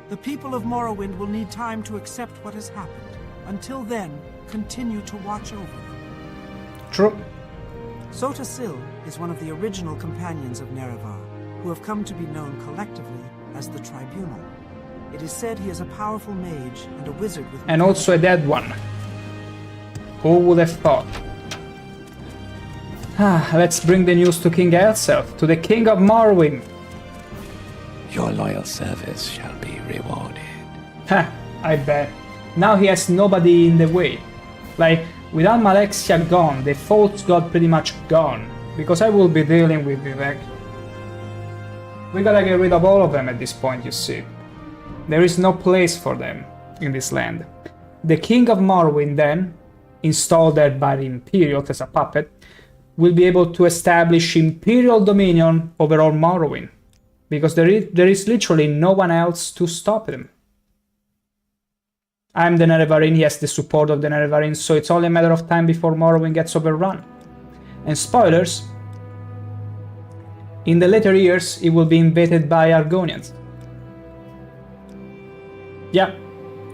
The people of Morrowind will need time to accept what has happened. Until then, continue to watch over them. True. Sotha Sil is one of the original companions of Nerevar, who have come to be known collectively as the Tribunal. It is said he is a powerful mage and a wizard with... And also a dead one. Who would have thought? Let's bring the news to King Elself, to the King of Morrowind. Your loyal service shall be rewarded. I bet. Now he has nobody in the way. Like, with Almalexia gone, the false god pretty much gone. Because I will be dealing with Vivek. We gotta get rid of all of them at this point, you see. There is no place for them in this land. The King of Morrowind then, installed there by the Imperials as a puppet, will be able to establish Imperial dominion over all Morrowind. Because there is literally no one else to stop him. I'm the Nerevarine, he has the support of the Nerevarine, so it's only a matter of time before Morrowind gets overrun. And spoilers, in the later years it will be invaded by Argonians. Yeah,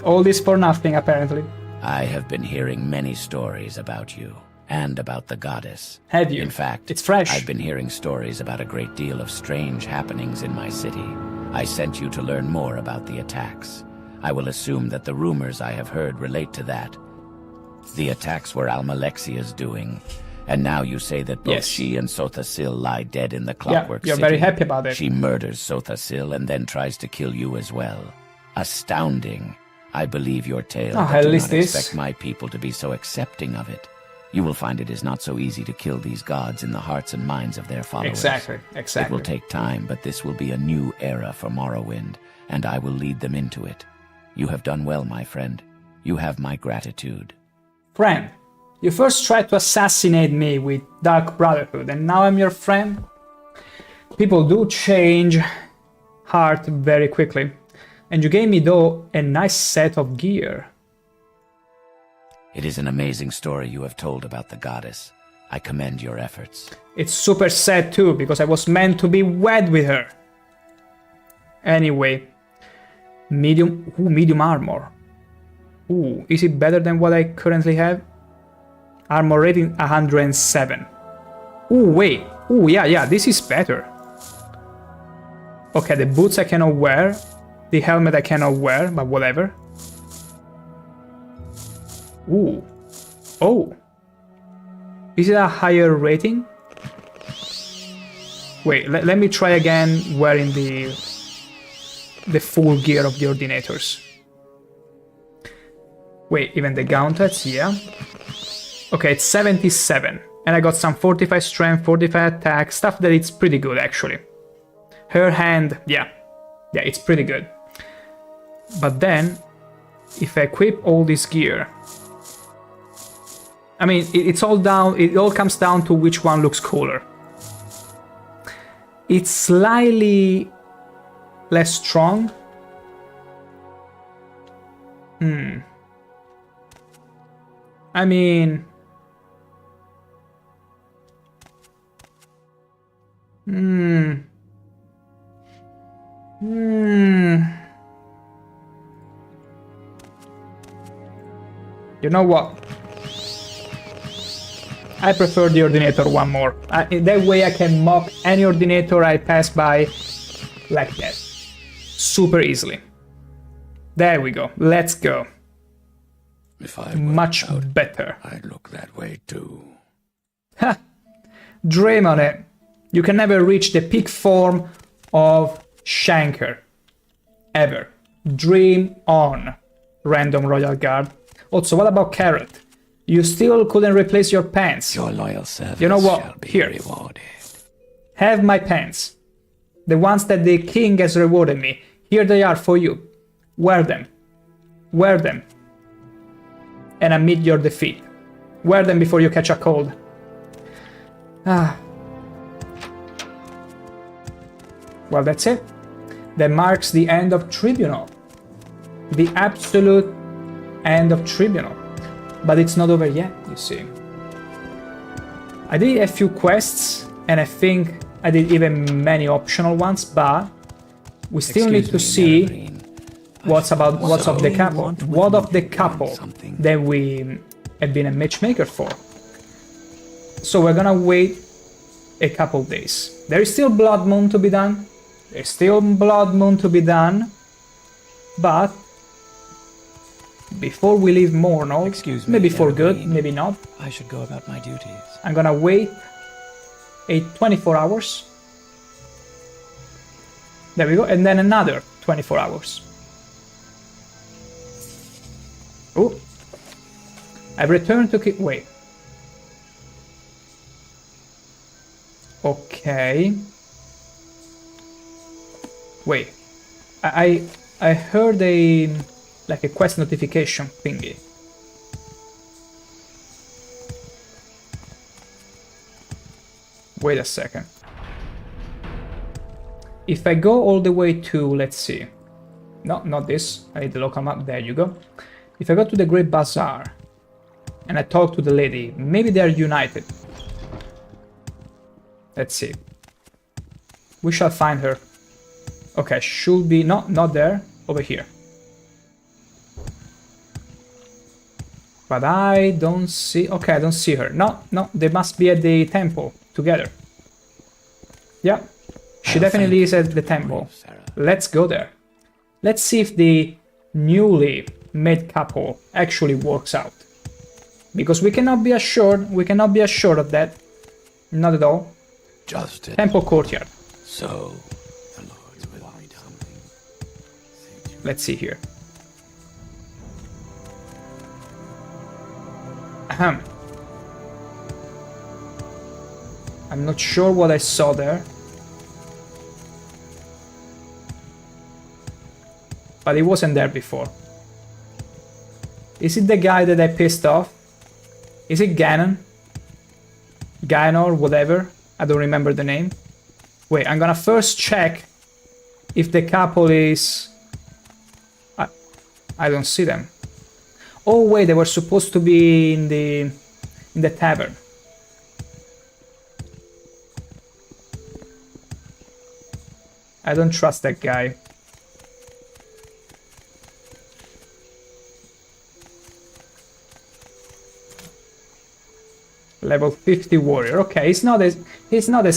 all this for nothing apparently. I have been hearing many stories about you, and about the goddess. Have you? In fact, it's fresh. I've been hearing stories about a great deal of strange happenings in my city. I sent you to learn more about the attacks. I will assume that the rumors I have heard relate to that. The attacks were Almalexia's doing, and now you say that both she and Sotha Sil lie dead in the Clockwork City. You're very happy about it. She murders Sotha Sil and then tries to kill you as well. Astounding. I believe your tale, but do not expect my people to be so accepting of it. You will find it is not so easy to kill these gods in the hearts and minds of their followers. Exactly. It will take time, but this will be a new era for Morrowind, and I will lead them into it. You have done well, my friend. You have my gratitude. Friend, you first tried to assassinate me with Dark Brotherhood, and now I'm your friend? People do change heart very quickly. And you gave me, though, a nice set of gear. It is an amazing story you have told about the goddess. I commend your efforts. It's super sad too, because I was meant to be wed with her. Anyway, medium armor. Ooh, is it better than what I currently have? Armor rating 107. Ooh, wait. Ooh, yeah, this is better. Okay, the boots I cannot wear. The helmet I cannot wear, but whatever. Ooh. Oh. Is it a higher rating? Wait, let me try again wearing the the full gear of the Ordinators. Wait, even the gauntlets, yeah. Okay, it's 77. And I got some 45 strength, 45 attack, stuff that it's pretty good actually. Her hand, yeah, it's pretty good. But then, if I equip all this gear, I mean, it all comes down to which one looks cooler. It's slightly less strong. I mean... You know what? I prefer the Ordinator one more. That way I can mock any Ordinator I pass by like that. Super easily. There we go. Let's go. If I much better. I'd look that way too. Ha! Dream on it. You can never reach the peak form of ShankH-ER. Ever. Dream on. Random Royal Guard. Also, what about Carrot? You still couldn't replace your pants. Your loyal service you know what? shall be Here. rewarded. Have my pants. The ones that the king has rewarded me. Here they are for you. Wear them. Wear them. And amid your defeat. Wear them before you catch a cold. Well, that's it. That marks the end of Tribunal. The absolute end of Tribunal. But it's not over yet, you see. I did a few quests, and I think I did even many optional ones, but we still need to see what's of the couple. What of the couple that we have been a matchmaker for. So we're gonna wait a couple days. There is still Blood Moon to be done. There's still Blood Moon to be done. But before we leave Morno, maybe for good, maybe not, I should go about my duties. I'm gonna wait 24 hours. There we go, and then another 24 hours. Oh, I've returned to wait. Okay. Wait. I heard a quest notification thingy. Wait a second. If I go all the way to, let's see. No, not this. I need the local map. There you go. If I go to the Great Bazaar and I talk to the lady, maybe they are united. Let's see. We shall find her. Okay, should be not there, over here. But I don't see. Okay, I don't see her. No, they must be at the temple together. Yeah, she definitely is at the temple. Let's go there. Let's see if the newly made couple actually works out. Because we cannot be assured. We cannot be assured of that. Not at all. Just Temple courtyard. So the Lord's will be done. Let's see here. Ahem. I'm not sure what I saw there. But it wasn't there before. Is it the guy that I pissed off? Is it Ganon? Ganon, whatever. I don't remember the name. Wait, I'm gonna first check if the couple is... I don't see them. Oh wait, they were supposed to be in the tavern. I don't trust that guy. Level 50 warrior. Okay, he's not as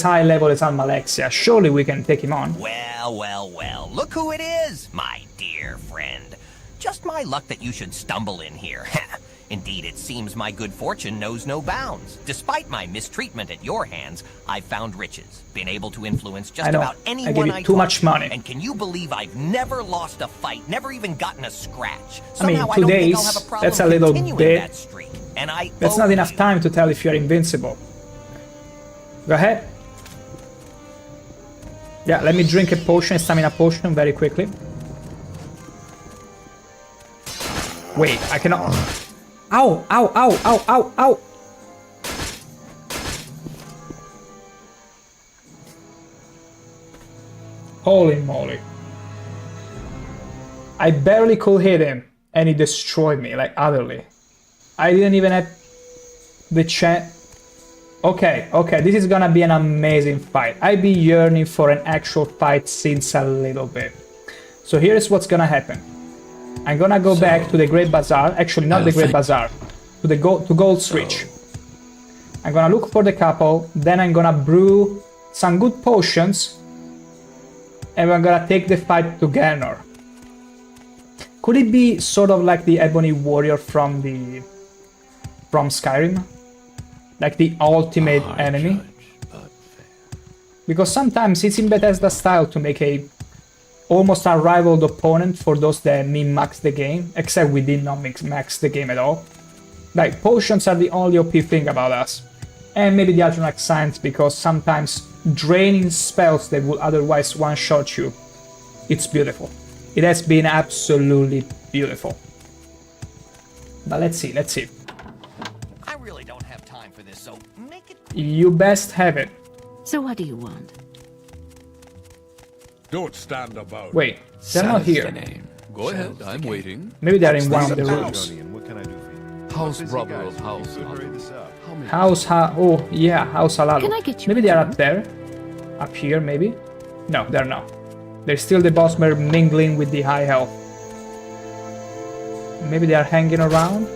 high level as Almalexia. Surely we can take him on. Well, look who it is, my dear friend. Just my luck that you should stumble in here. Indeed, it seems my good fortune knows no bounds. Despite my mistreatment at your hands, I've found riches, been able to influence just about anyone I gave you too much money. And can you believe I've never lost a fight, never even gotten a scratch? I mean, Somehow 2 I don't think days, I'll have a problem that's a little continuing bit. that streak. And That's not enough time to tell if you're invincible. Go ahead. Yeah, let me drink a potion, a stamina potion, very quickly. Wait, I cannot... Ow, ow, ow, ow, ow, ow! Holy moly. I barely could hit him, and he destroyed me, like, utterly. I didn't even have the chance... Okay, this is gonna be an amazing fight. I've been yearning for an actual fight since a little bit. So here's what's gonna happen. I'm gonna go back to the Great Bazaar, actually not the Great Bazaar, to Gold Switch. I'm gonna look for the couple, then I'm gonna brew some good potions, and we're gonna take the fight to Ganor. Could it be sort of like the Ebony Warrior from Skyrim? Like the ultimate enemy? Because sometimes it's in Bethesda style to make a almost unrivaled opponent for those that min-max the game, except we did not max the game at all. Like, potions are the only OP thing about us. And maybe the Adrenax Science, because sometimes draining spells that would otherwise one-shot you, it's beautiful. It has been absolutely beautiful. But let's see. I really don't have time for this, so make it... You best have it. So what do you want? Don't stand about. Wait, they're not here. Go ahead, I'm waiting. Maybe they're in one of the rooms. What can I do for you? House brother of house. Oh yeah, House Halal. Can I get you Maybe they're up there. Up here, maybe? No, they're not. They're still the Bossmer mingling with the high health. Maybe they are hanging around?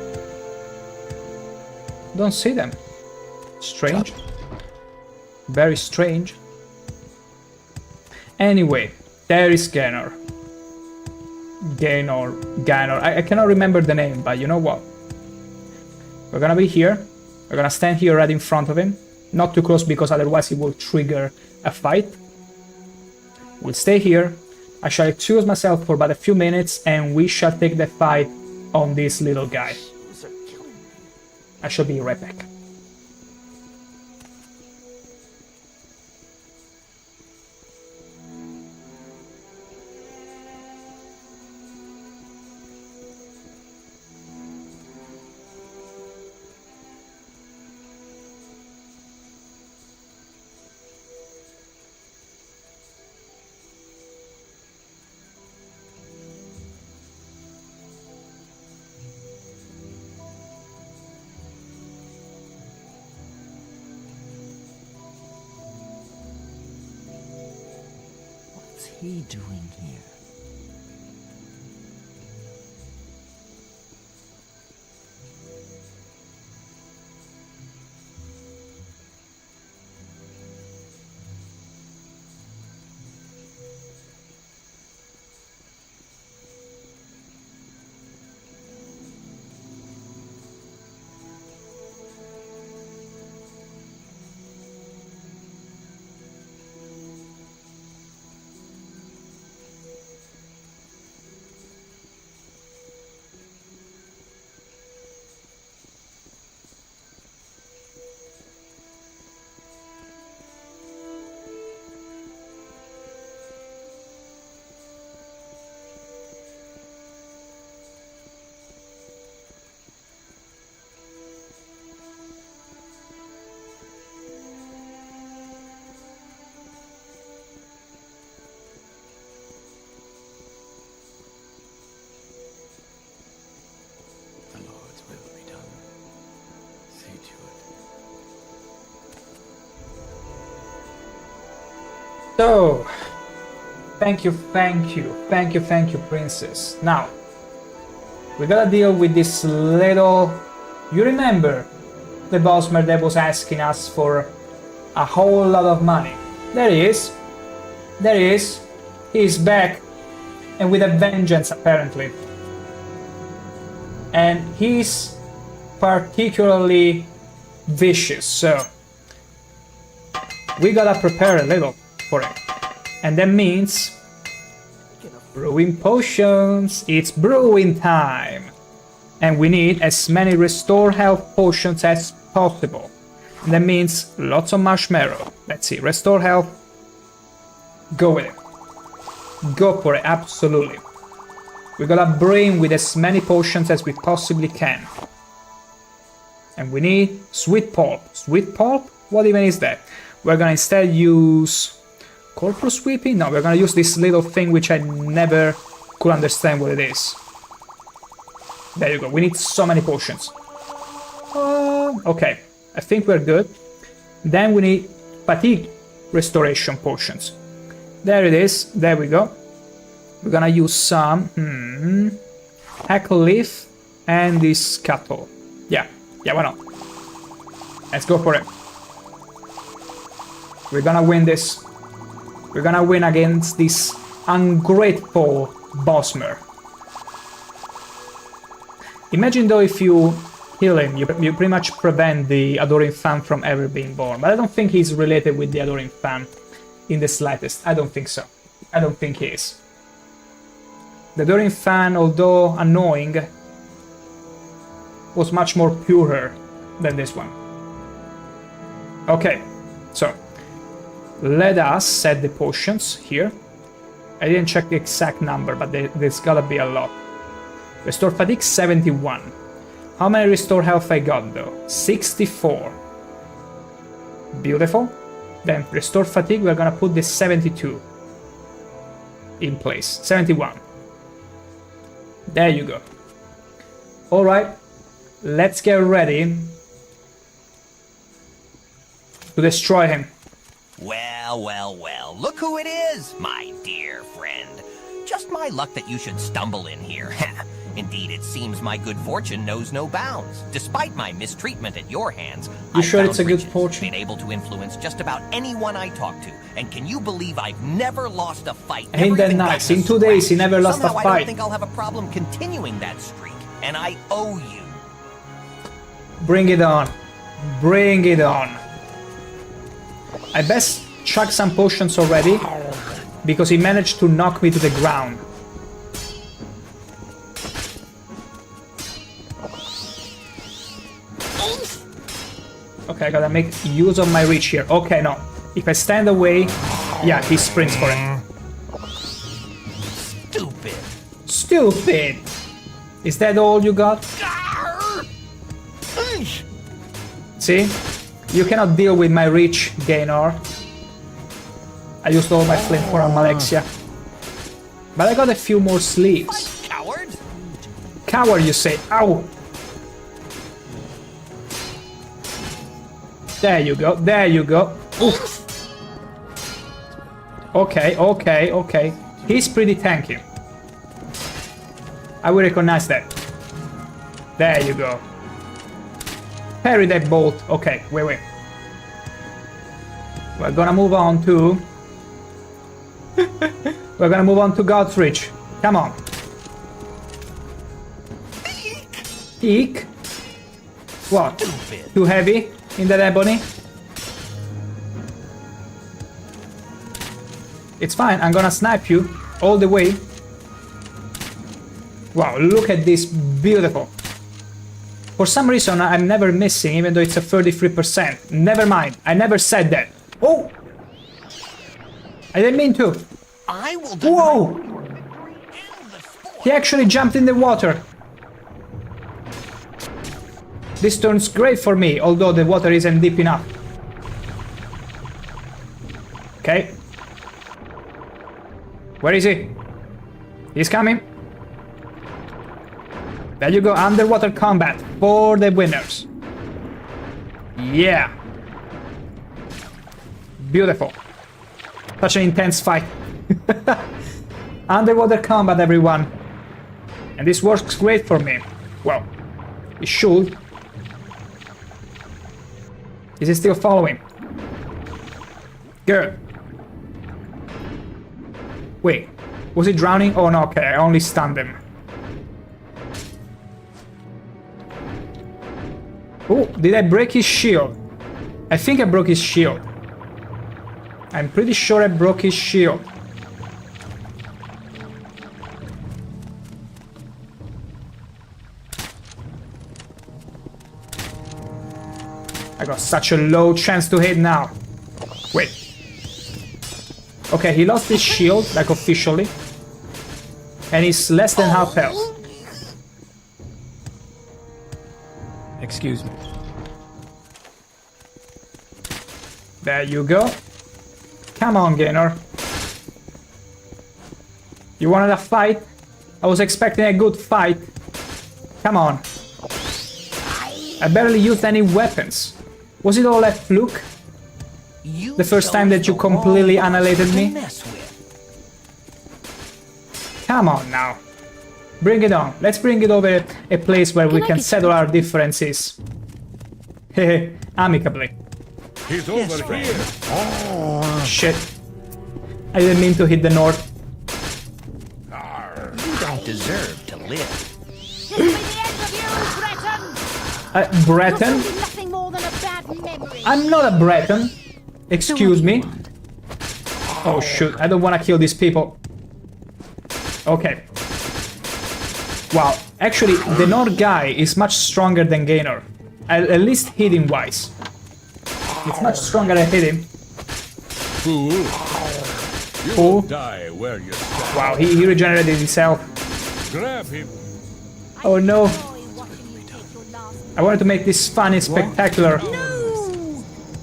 Don't see them. Strange. Very strange. Anyway, there is Ganor. Ganor. I cannot remember the name, but you know what? We're gonna be here. We're gonna stand here right in front of him. Not too close because otherwise it will trigger a fight. We'll stay here. I shall excuse myself for about a few minutes and we shall take the fight on this little guy. I shall be right back. What's he doing here? So, thank you, princess. Now, we gotta deal with this little... You remember the Bossmer that was asking us for a whole lot of money? There he is. There he is. He's back. And with a vengeance, apparently. And he's particularly vicious, so we gotta prepare a little for it. And that means brewing potions. It's brewing time. And we need as many restore health potions as possible. And that means lots of marshmallow. Let's see, restore health. Go with it. Go for it, absolutely. We gotta bring with as many potions as we possibly can. And we need sweet pulp. Sweet pulp? What even is that? We're gonna instead use corporal sweeping? No, we're gonna use this little thing which I never could understand what it is. There you go, we need so many potions. Okay, I think we're good. Then we need fatigue restoration potions. There it is, there we go. We're gonna use some hackle leaf and this cattle. Yeah, why not? Let's go for it. We're gonna win this. We're gonna win against this ungrateful Bosmer. Imagine though if you heal him, you pretty much prevent the Adoring Fan from ever being born. But I don't think he's related with the Adoring Fan in the slightest. I don't think so. I don't think he is. The Adoring Fan, although annoying, was much more purer than this one. Okay, so let us set the potions here. I didn't check the exact number, but there's gotta be a lot. Restore fatigue 71. How many restore health I got though? 64. Beautiful. Then restore fatigue, we're gonna put this 72 in place. 71. There you go. Alright, let's get ready to destroy him. Well, look who it is, my dear friend. Just my luck that you should stumble in here. Indeed, it seems my good fortune knows no bounds. Despite my mistreatment at your hands, You sure it's a good fortune? Been able to influence just about anyone I talk to. And can you believe I've never lost a fight? Ain't that nice? In 2 days, he never lost a Somehow I fight. don't think I'll have a problem continuing that streak. And I owe you. Bring it on. Bring it on. I best chuck some potions already, because he managed to knock me to the ground. Okay, I gotta make use of my reach here. Okay, no. If I stand away, yeah, he sprints for it. Stupid! Is that all you got? See? You cannot deal with my reach, Gaynor. I used all my flint for Almalexia. But I got a few more sleeves. Coward? Coward, you say? Ow! There you go, there you go. Oof. Okay. He's pretty tanky. I will recognize that. There you go. Parry that bolt. Okay, wait. We're gonna move on to... We're gonna move on to God's Reach. Come on. Eek? What? Too heavy in that ebony? It's fine, I'm gonna snipe you all the way. Wow, look at this, beautiful. For some reason I'm never missing, even though it's a 33%. Never mind, I never said that. Oh! I didn't mean to. I will. Whoa! He actually jumped in the water. This turns great for me, although the water isn't deep enough. Okay. Where is he? He's coming. There you go, underwater combat for the winners. Yeah. Beautiful. Such an intense fight. Underwater combat, everyone. And this works great for me. Well, it should. Is he still following? Good. Wait, was he drowning? Oh no, okay, I only stunned him. Oh, did I break his shield? I think I broke his shield. I'm pretty sure I broke his shield. I got such a low chance to hit now. Wait. Okay, he lost his shield, like officially. And he's less than half health. Excuse me. There you go. Come on, Gaynor. You wanted a fight? I was expecting a good fight. Come on. I barely used any weapons. Was it all a fluke? The first time that you completely annihilated me? Come on now. Bring it on. Let's bring it over a place where we can settle our differences. Hehe, amicably. He's over here. Shit. I didn't mean to hit the north. You don't deserve to live. This will be the end of you, Breton! Breton? You're nothing more than a bad memory. I'm not a Breton. Excuse me. Oh shoot, I don't want to kill these people. Okay. Wow, actually, the North guy is much stronger than Gaynor. At least hitting wise. It's much stronger I hit him. Fool. You will die where you stand. Wow, he regenerated himself. Grab him. Oh no. I wanted to make this fun and spectacular.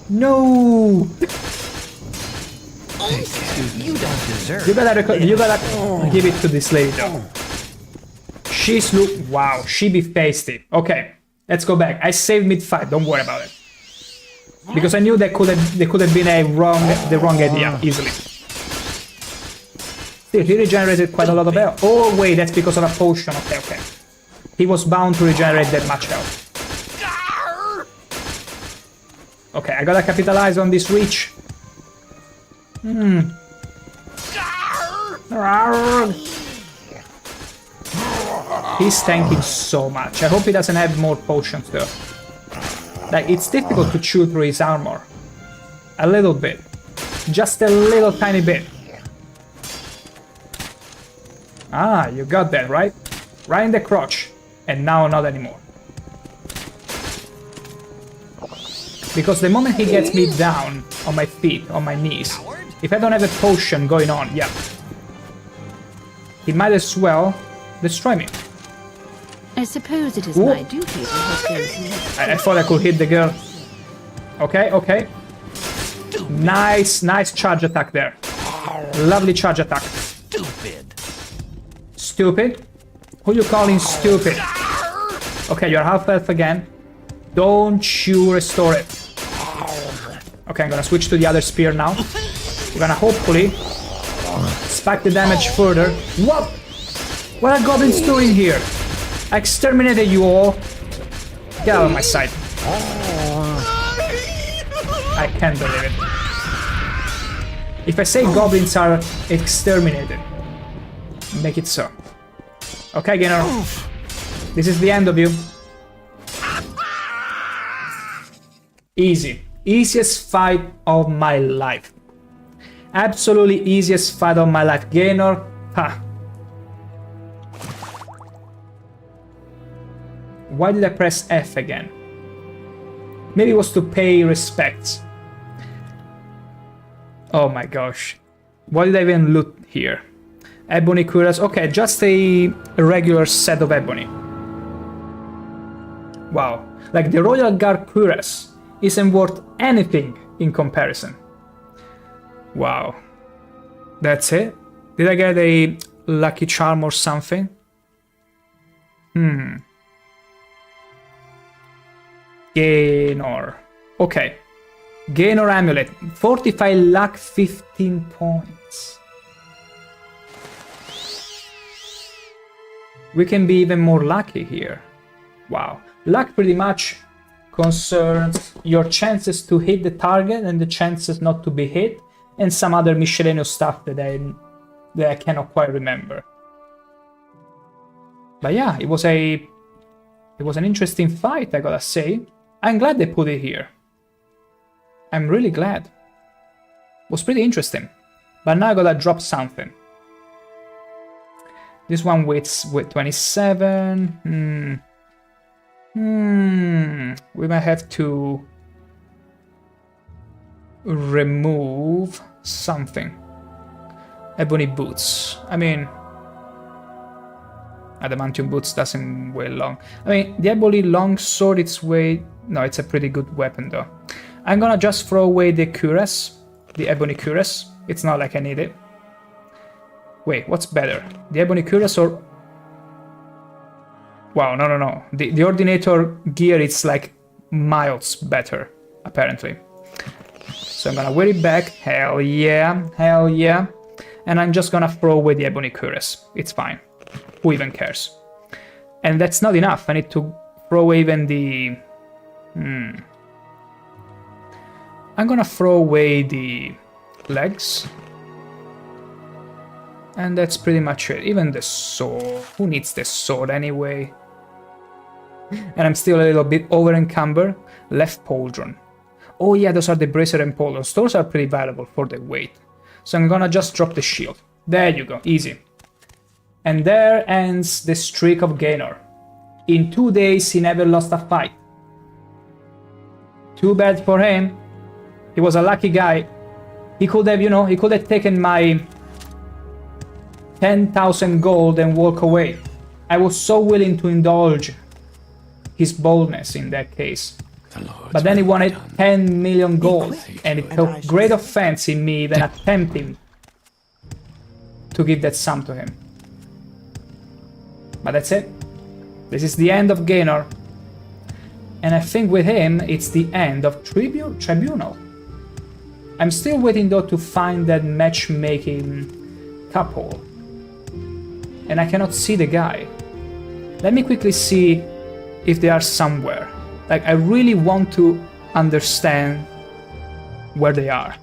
No! You don't deserve. You gotta give it to this lady though. She's wow, she be feisty. Okay, let's go back. I saved mid-fight, don't worry about it. Because I knew that could have been the wrong idea, easily. Still, he regenerated quite a lot of health. Oh wait, that's because of a potion. Okay, okay. He was bound to regenerate that much health. Okay, I gotta capitalize on this reach. He's tanking so much. I hope he doesn't have more potions though. Like, it's difficult to chew through his armor. A little bit. Just a little tiny bit. Ah, you got that, right? Right in the crotch. And now not anymore. Because the moment he gets me down on my feet, on my knees, if I don't have a potion going on, yeah, he might as well destroy me. I suppose it is my duty to help those who have... I thought I could hit the girl. Okay, okay. Nice, nice charge attack there. Lovely charge attack. Stupid. Stupid? Who you calling stupid? Okay, you're half health again. Don't you restore it. Okay, I'm gonna switch to the other spear now. We're gonna hopefully spike the damage further. What? What are goblins doing here? I exterminated you all. Get out of my sight. I can't believe it. If I say goblins are exterminated, make it so. Okay, Gaynor. This is the end of you. Easy. Easiest fight of my life. Absolutely easiest fight of my life. Gaynor. Ha. Why did I press F again? Maybe it was to pay respects. Oh my gosh. Why did I even loot here? Ebony cuirass. Okay, just a regular set of ebony. Wow. Like the Royal Guard cuirass isn't worth anything in comparison. Wow. That's it? Did I get a lucky charm or something? Gaynor. Okay. Gaynor amulet. 45 luck, 15 points. We can be even more lucky here. Wow. Luck pretty much concerns your chances to hit the target and the chances not to be hit, and some other miscellaneous stuff that I cannot quite remember. But yeah, it was an interesting fight, I gotta say. I'm glad they put it here. I'm really glad. Was pretty interesting. But now I gotta drop something. This one with 27. We might have to remove something. Ebony boots. I mean, adamantium boots doesn't weigh long. I mean, the ebony long sword, it's way... No, it's a pretty good weapon though. I'm gonna just throw away the cuirass. The ebony cuirass. It's not like I need it. Wait, what's better? The ebony cuirass or... Wow, no. The ordinator gear, it's like miles better, apparently. So I'm gonna wear it back. Hell yeah. And I'm just gonna throw away the ebony cuirass. It's fine. Who even cares? And that's not enough. I need to throw away even the... I'm gonna throw away the legs. And that's pretty much it. Even the sword. Who needs the sword anyway? And I'm still a little bit over encumbered. Left pauldron. Oh yeah, those are the bracer and pauldrons. Those are pretty valuable for the weight. So I'm gonna just drop the shield. There you go, easy. And there ends the streak of Gaynor. In 2 days he never lost a fight. Too bad for him. He was a lucky guy. He could have, he could have taken my 10,000 gold and walk away. I was so willing to indulge his boldness in that case. But then he wanted 10 million gold, and it took great offense in me even attempting to give that sum to him. But that's it. This is the end of Gaynor. And I think with him, it's the end of Tribunal. I'm still waiting though to find that matchmaking couple. And I cannot see the guy. Let me quickly see if they are somewhere. Like, I really want to understand where they are.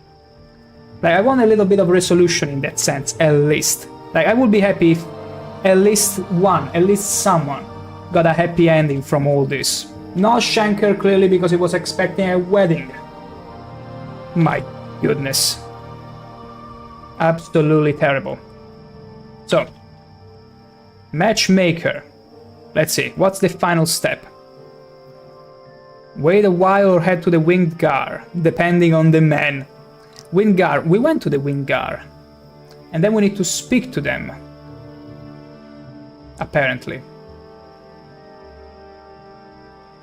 Like, I want a little bit of resolution in that sense, at least. Like, I would be happy if at least someone got a happy ending from all this. Not ShankH-ER, clearly, because he was expecting a wedding. My goodness. Absolutely terrible. So, matchmaker. Let's see, what's the final step? Wait a while or head to the Winged Gar, depending on the man. Winged Gar, we went to the Winged Gar. And then we need to speak to them. Apparently.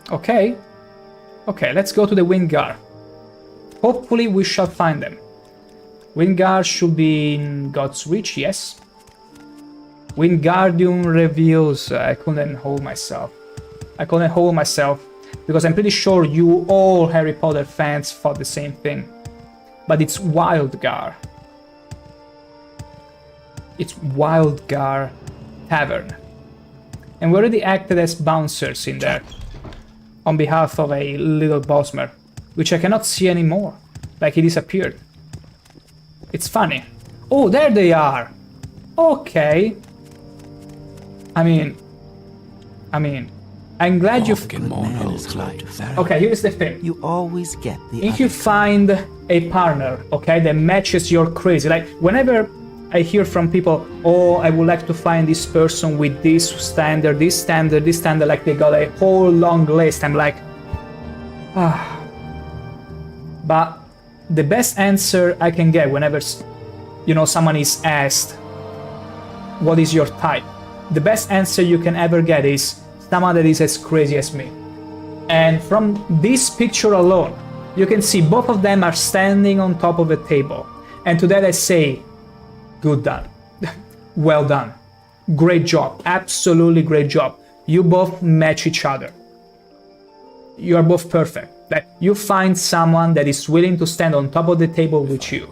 Okay, let's go to the Winged Gar. Hopefully we shall find them. Winged Gar should be in God's Reach, yes. Wingardium Reviews. I couldn't hold myself. Because I'm pretty sure you all Harry Potter fans thought the same thing. But it's Wildgar. It's Wildgar Tavern. And we already acted as bouncers in there. On behalf of a little Bosmer. Which I cannot see anymore. Like he disappeared. It's funny. Oh, there they are! Okay. I mean, I'm glad you... Okay, here's the thing. You always get the... If you find a partner, okay, that matches your crazy, like, whenever I hear from people, oh, I would like to find this person with this standard, like they got a whole long list, I'm like, ah. But the best answer I can get whenever, someone is asked, what is your type? The best answer you can ever get is someone that is as crazy as me. And from this picture alone, you can see both of them are standing on top of a table. And to that I say, good done. Well done. Great job. Absolutely great job. You both match each other. You are both perfect. Like, you find someone that is willing to stand on top of the table with you.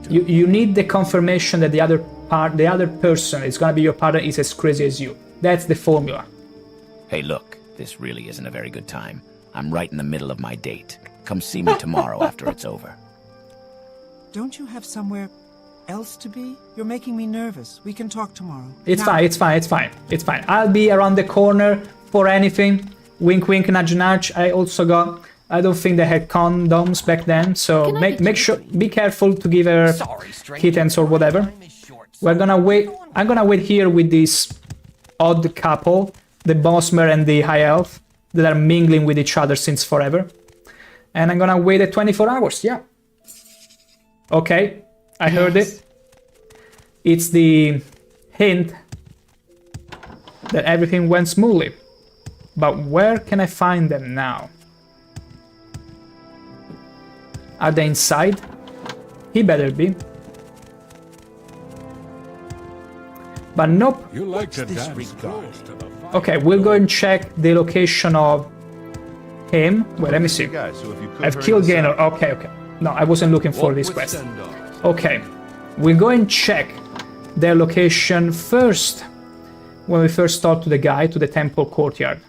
You need the confirmation that the other person is gonna be your partner is as crazy as you. That's the formula. Hey, look, this really isn't a very good time. I'm right in the middle of my date. Come see me tomorrow after it's over. Don't you have somewhere else to be? You're making me nervous. We can talk tomorrow. It's fine. I'll be around the corner for anything. Wink wink, nudge nudge. I also got... I don't think they had condoms back then, so make sure... Be careful to give her kittens or whatever. We're gonna wait... I'm gonna wait here with this odd couple, the Bossmer and the High Elf, that are mingling with each other since forever. And I'm gonna wait at 24 hours, yeah. Okay, I heard it. It's the hint that everything went smoothly. But where can I find them now? Are they inside? He better be. But nope. You like to dance close to the fire. Okay, we'll go and check the location of him. Wait, let me see. I've killed Gaynor. Okay, okay. No, I wasn't looking for this quest. Okay, we'll go and check their location first. When we first talk to the guy, to the temple courtyard.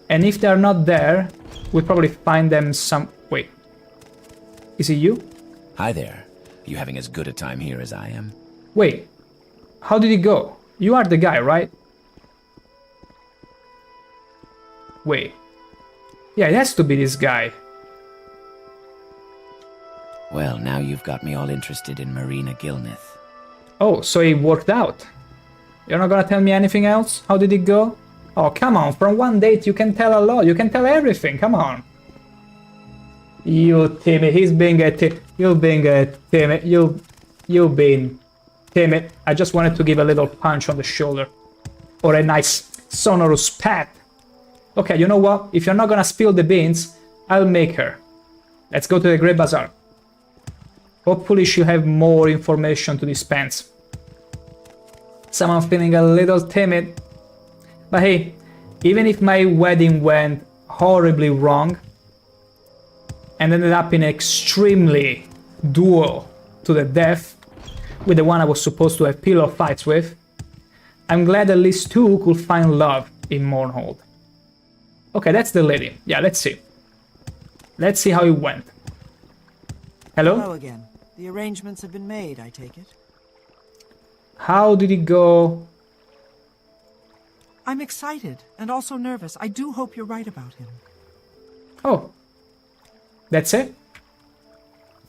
And if they're not there, we'll probably find them some... Wait. Is it you? Hi there. You having as good a time here as I am? Wait. How did it go? You are the guy, right? Wait. Yeah, it has to be this guy. Well, now you've got me all interested in Marina Gilneth. Oh, so it worked out. You're not gonna tell me anything else? How did it go? Oh, come on. From one date you can tell a lot. You can tell everything. Come on. You Timmy. He's being a You're being a Timmy. You've been timid. I just wanted to give a little punch on the shoulder. Or a nice sonorous pat. Okay, you know what? If you're not gonna spill the beans, I'll make her. Let's go to the Great Bazaar. Hopefully she'll have more information to dispense. Someone feeling a little timid. But hey, even if my wedding went horribly wrong and ended up in an extremely duel to the death with the one I was supposed to have pillow fights with, I'm glad at least two could find love in Mournhold. Okay, that's the lady. Yeah, let's see. Let's see how it went. Hello? Hello again. The arrangements have been made, I take it. How did it go? I'm excited and also nervous. I do hope you're right about him. Oh. That's it?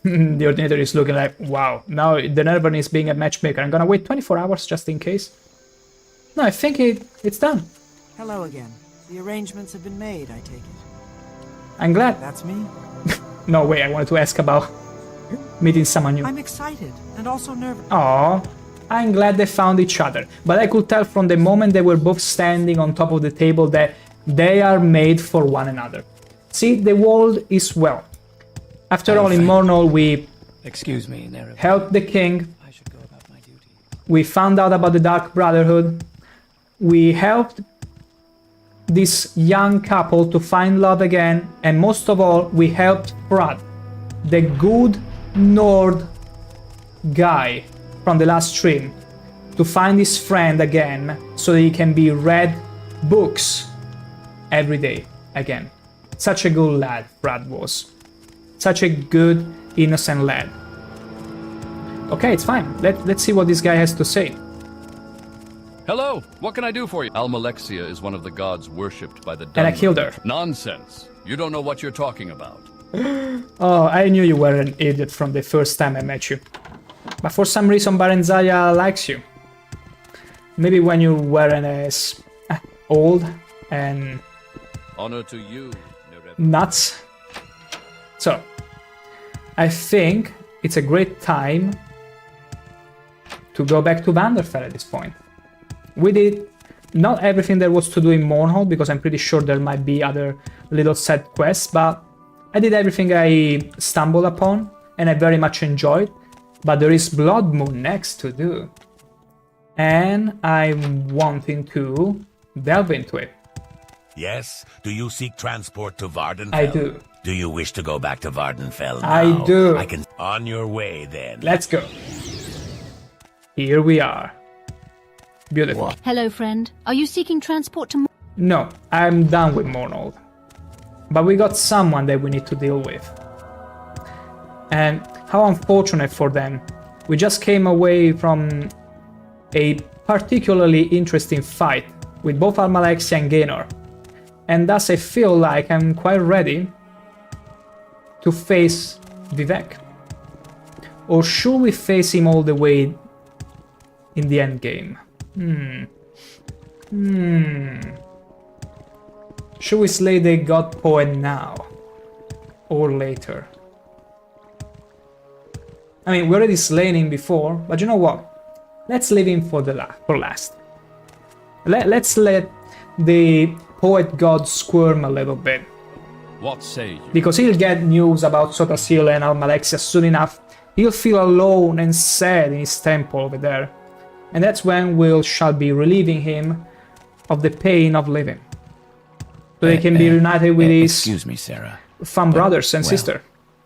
The Ordinator is looking like, wow, now the Nervan is being a matchmaker. I'm gonna wait 24 hours just in case. No, I think it's done. Hello again. The arrangements have been made, I take it. I'm glad. That's me? No, wait, I wanted to ask about meeting someone new. I'm excited and also nervous. Aww. I'm glad they found each other. But I could tell from the moment they were both standing on top of the table that they are made for one another. See, the world is well. After all, in Mournhold we... Excuse me, Nerva. Helped the king. I should go about my duty. We found out about the Dark Brotherhood. We helped this young couple to find love again. And most of all, we helped Brad, the good Nord guy from the last stream, to find his friend again so that he can be read books every day again. Such a good lad Brad was. Such a good, innocent lad. Okay, it's fine. Let's see what this guy has to say. Hello, what can I do for you? Almalexia is one of the gods worshipped by the And I killed her. Nonsense. You don't know what you're talking about. Oh, I knew you were an idiot from the first time I met you. But for some reason Barenzaya likes you. Maybe when you weren't as old and... Honor to you, nuts. So, I think it's a great time to go back to Vanderfell at this point. We did not everything there was to do in Mournhold, because I'm pretty sure there might be other little side quests, but I did everything I stumbled upon, and I very much enjoyed. But there is Blood Moon next to do. And I'm wanting to delve into it. Yes? Do you seek transport to Vardenfell? I do. Do you wish to go back to Vardenfell now? I do. I can... On your way, then. Let's go. Here we are. Beautiful. Hello, friend. Are you seeking transport to... No, I'm done with Mournhold. But we got someone that we need to deal with. And how unfortunate for them. We just came away from a particularly interesting fight with both Almalexia and Gaynor. And thus I feel like I'm quite ready to face Vivek. Or should we face him all the way in the end game? Should we slay the god poet now? Or later? I mean, we already slain him before, but you know what? Let's leave him for last. Let's let the poet god squirm a little bit. What say you? Because he'll get news about Sotha Sil and Almalexia soon enough. He'll feel alone and sad in his temple over there. And that's when we shall be relieving him of the pain of living. So he can be reunited with his... Excuse me, Sarah. Fun brothers and sister.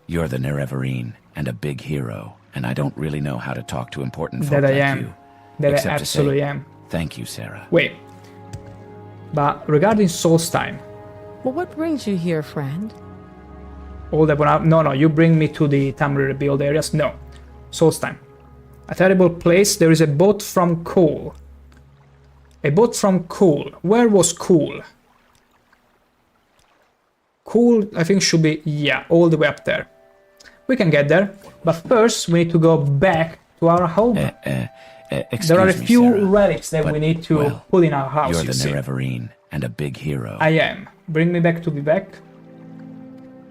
You're the Nerevarine and a big hero, and I don't really know how to talk to important folk That I like am. you. That Except I absolutely am. Thank you, Sarah. Wait. But regarding Solstheim... Well, what brings you here, friend? All that one up. No, you bring me to the Tamri rebuild areas. No. Solstheim. A terrible place. There is a boat from Cool. A boat from Cool. Where was Cool? Cool, I think should be, yeah, all the way up there. We can get there, but first we need to go back to our home. There are a few Sarah, relics that we need to put in our house, You're you the see. Nerevarine and a big hero. I am. Bring me back to Vivek.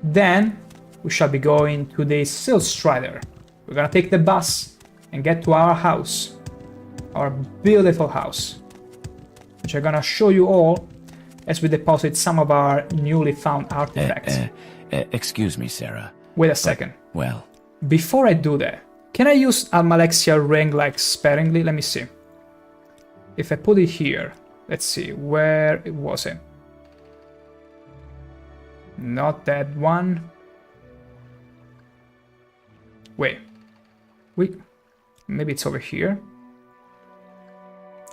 Then we shall be going to the Sil Strider. We're gonna take the bus and get to our house. Our beautiful house. Which I'm gonna show you all as we deposit some of our newly found artifacts. Excuse me, Sarah. Wait a second. Well... Before I do that, can I use Almalexia ring like sparingly? Let me see. If I put it here, let's see, where was it? Not that one. Wait. Maybe it's over here.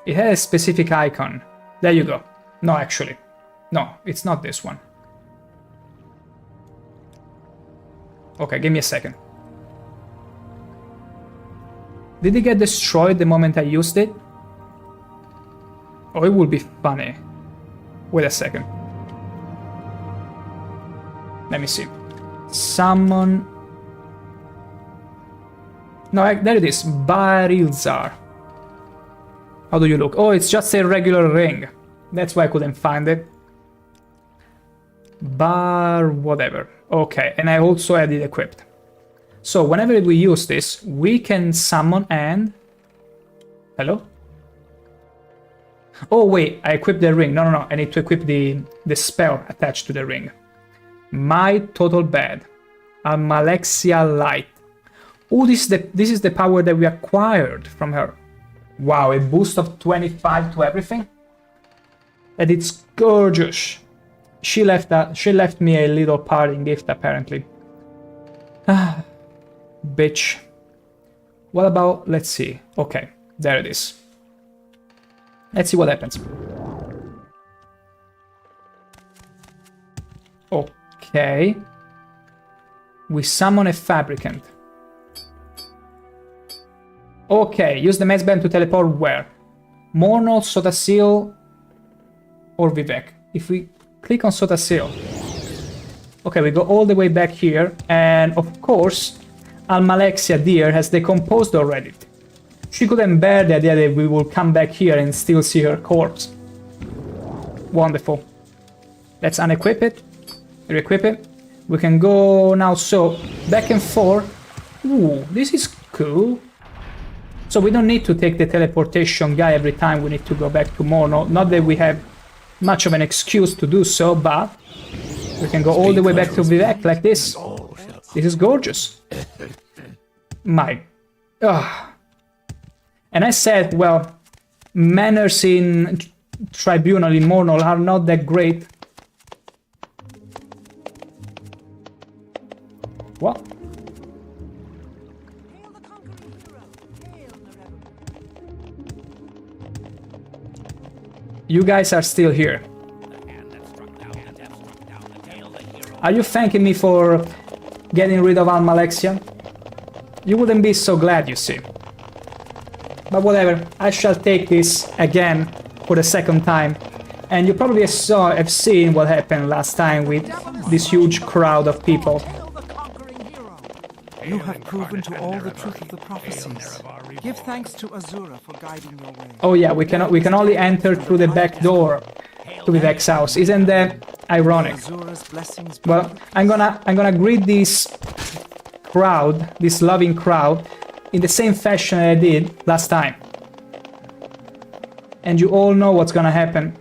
It has a specific icon. There you go. No, actually. No, it's not this one. Okay, give me a second. Did it get destroyed the moment I used it? Oh, it would be funny. Wait a second. Let me see. Summon... No, there it is. Barilzar. How do you look? Oh, it's just a regular ring. That's why I couldn't find it. Bar... whatever. Okay, and I also had it equipped. So whenever we use this, we can summon and... Hello? Oh wait, I equipped the ring. No, I need to equip the spell attached to the ring. My total bad. Almalexia Light. Oh, this is the power that we acquired from her. Wow, a boost of 25 to everything? And it's gorgeous. She left me a little parting gift, apparently. Ah, bitch. What about... let's see. Okay, there it is. Let's see what happens. Okay. We summon a fabricant. Okay, use the maze band to teleport where? Morno, Sotha Sil, or Vivek. If we click on Sotha Sil. Okay, we go all the way back here, and of course, Almalexia dear has decomposed already. She couldn't bear the idea that we will come back here and still see her corpse. Wonderful. Let's unequip it, re-equip it. We can go now, so back and forth. Ooh, this is cool. So we don't need to take the teleportation guy every time we need to go back to Morno. Not that we have much of an excuse to do so, but we can go all the way back to Vivek like this. This is gorgeous. My... And I said, well, manners in Tribunal in Morno are not that great. What? You guys are still here. Are you thanking me for getting rid of Almalexia? You wouldn't be so glad, you see. But whatever, I shall take this again for the second time. And you probably have seen what happened last time with this huge crowd of people. You have proven to all the truth of the prophecies. Give thanks to Azura for guiding your way. Oh yeah, we can only enter through the back door to Vivek's house. Isn't that ironic? Well, I'm gonna greet this crowd, this loving crowd, in the same fashion I did last time. And you all know what's gonna happen.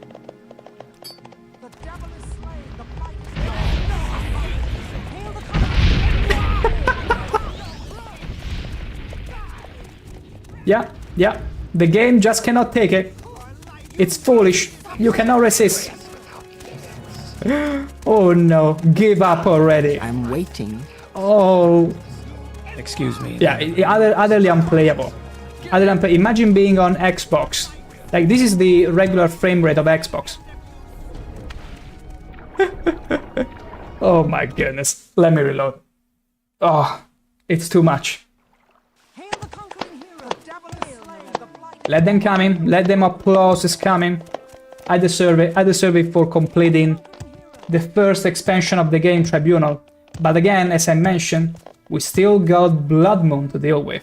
Yeah, the game just cannot take it. It's foolish. You cannot resist. Oh no, give up already. I'm waiting. Oh. Excuse me. Yeah, utterly unplayable. Imagine being on Xbox. Like, this is the regular frame rate of Xbox. Oh my goodness. Let me reload. Oh, it's too much. Let them come in. Let them applause is coming. I deserve it. I deserve it for completing the first expansion of the game, Tribunal. But again, as I mentioned, we still got Blood Moon to deal with.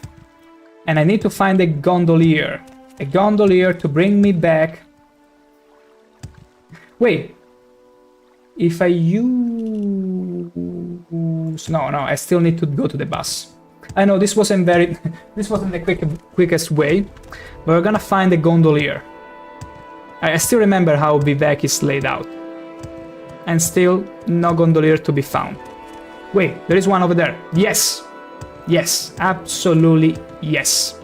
And I need to find a gondolier. A gondolier to bring me back. Wait. If I use... No, I still need to go to the bus. I know this wasn't the quickest way. But we're gonna find a gondolier. I still remember how Vivek is laid out. And still no gondolier to be found. Wait, there is one over there. Yes! Yes, absolutely yes.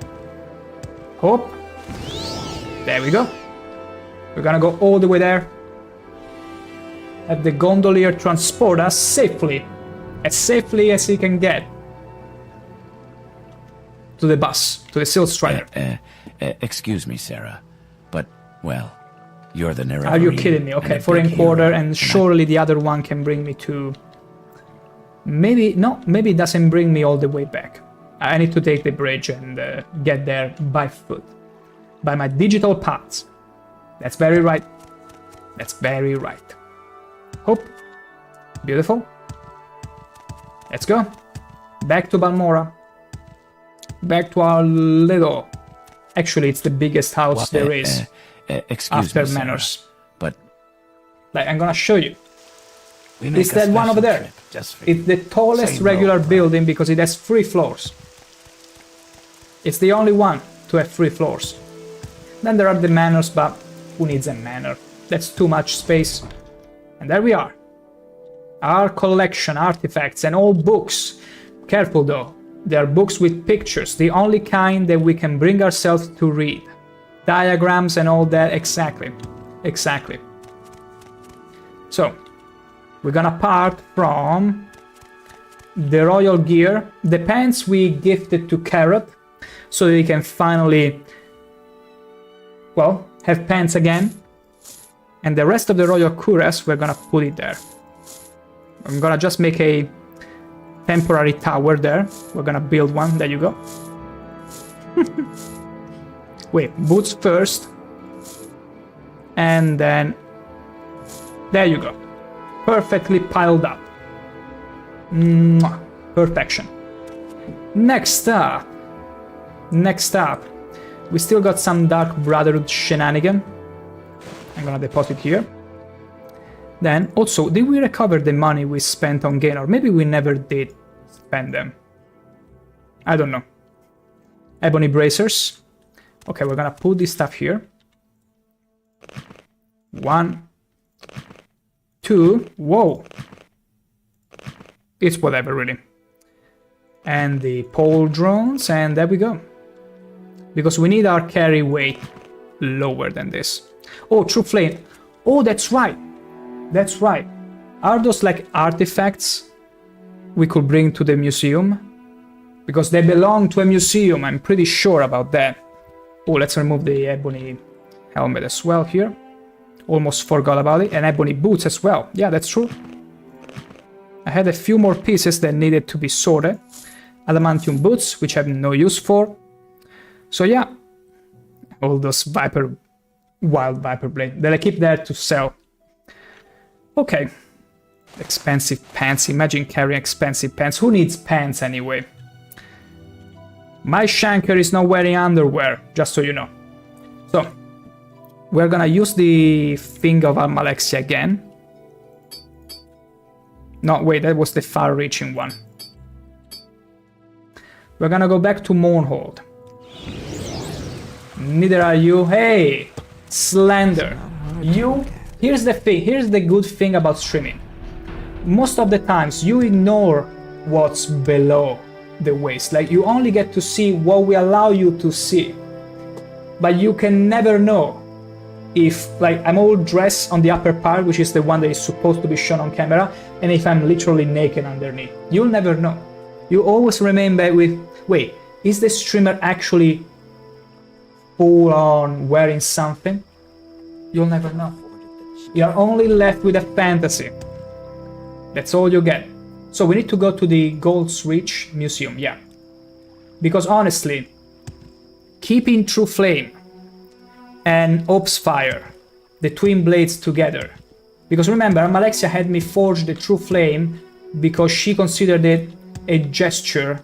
Hope. There we go. We're gonna go all the way there. Have the gondolier transport us safely as he can get. To the bus, to the Sil Strider. Excuse me, Sarah, but, well, you're the narrator. Are you kidding me? Okay, foreign quarter, and surely the other one can bring me to... Maybe it doesn't bring me all the way back. I need to take the bridge and get there by foot. By my digital paths. That's very right. That's very right. Hope. Beautiful. Let's go. Back to Balmora. Back to our little... Actually, it's the biggest house there is. Excuse after me, Sarah, Manors. but... Like, I'm gonna show you. It's that one over there. It's the tallest regular building because it has 3 floors. It's the only one to have 3 floors. Then there are the manors, but who needs a manor? That's too much space. And there we are. Our collection, artifacts, and all books. Careful though. They are books with pictures, the only kind that we can bring ourselves to read. Diagrams and all that, exactly. Exactly. So, we're gonna part from the royal gear, the pants we gifted to Carrot, so that he can finally, well, have pants again. And the rest of the royal cuirass, we're gonna put it there. I'm gonna just make a temporary tower there. We're gonna build one. There you go. Wait, boots first. And then... There you go. Perfectly piled up. Mwah. Perfection. Next up. We still got some Dark Brotherhood shenanigan. I'm gonna deposit here. Then, also, did we recover the money we spent on Gaynor? Maybe we never did spend them. I don't know. Ebony bracers. Okay, we're gonna put this stuff here. 1, 2, whoa. It's whatever, really. And the pole drones, and there we go. Because we need our carry weight lower than this. Oh, True Flame. Oh, that's right. That's right. Are those like artifacts we could bring to the museum? Because they belong to a museum, I'm pretty sure about that. Oh, let's remove the ebony helmet as well here. Almost forgot about it. And ebony boots as well. Yeah, that's true. I had a few more pieces that needed to be sorted. Adamantium boots, which I have no use for. So yeah, all those Viper Wild Viper Blade that I keep there to sell. Okay. Expensive pants. Imagine carrying expensive pants. Who needs pants anyway? My ShankH-ER is not wearing underwear, just so you know. So, we're gonna use the thing of Almalexia again. No, wait, that was the far-reaching one. We're gonna go back to Mournhold. Neither are you. Hey! Slender. You... Here's the thing, here's the good thing about streaming. Most of the times, you ignore what's below the waist. Like, you only get to see what we allow you to see. But you can never know if, like, I'm all dressed on the upper part, which is the one that is supposed to be shown on camera, and if I'm literally naked underneath. You'll never know. You always remain back with, wait, is the streamer actually full on wearing something? You'll never know. You're only left with a fantasy. That's all you get. So we need to go to the Gold's Reach Museum, yeah. Because honestly, keeping True Flame and Ops Fire, the twin blades together. Because remember, Almalexia had me forge the True Flame because she considered it a gesture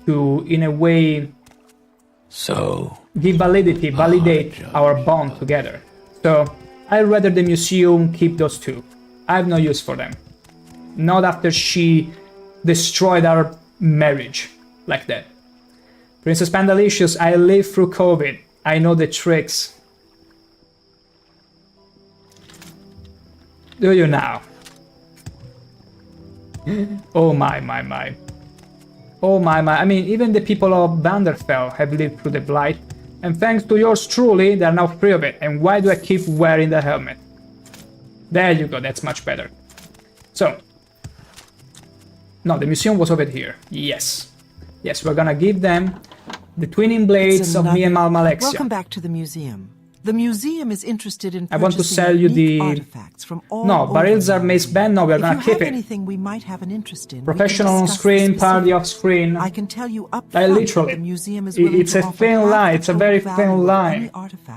to, in a way, give validity, validate our bond together. So, I'd rather the museum keep those two. I have no use for them. Not after she destroyed our marriage like that. Princess Pandalicious, I lived through COVID. I know the tricks. Do you now? Oh my. Oh my. I mean, even the people of Vanderfell have lived through the Blight. And thanks to yours truly, they're now free of it. And why do I keep wearing the helmet? There you go, that's much better. So. No, the museum was over here. Yes. Yes, we're gonna give them the twinning blades of me and Almalexia. Welcome back to the museum. The museum is interested in I want to sell you the artifacts from all No, barrels are mace band. No, we're gonna keep it. Anything we might have an interest in, professional on screen, party off screen. I can tell you up front, literally, the museum is it's a thin line. It's a very thin line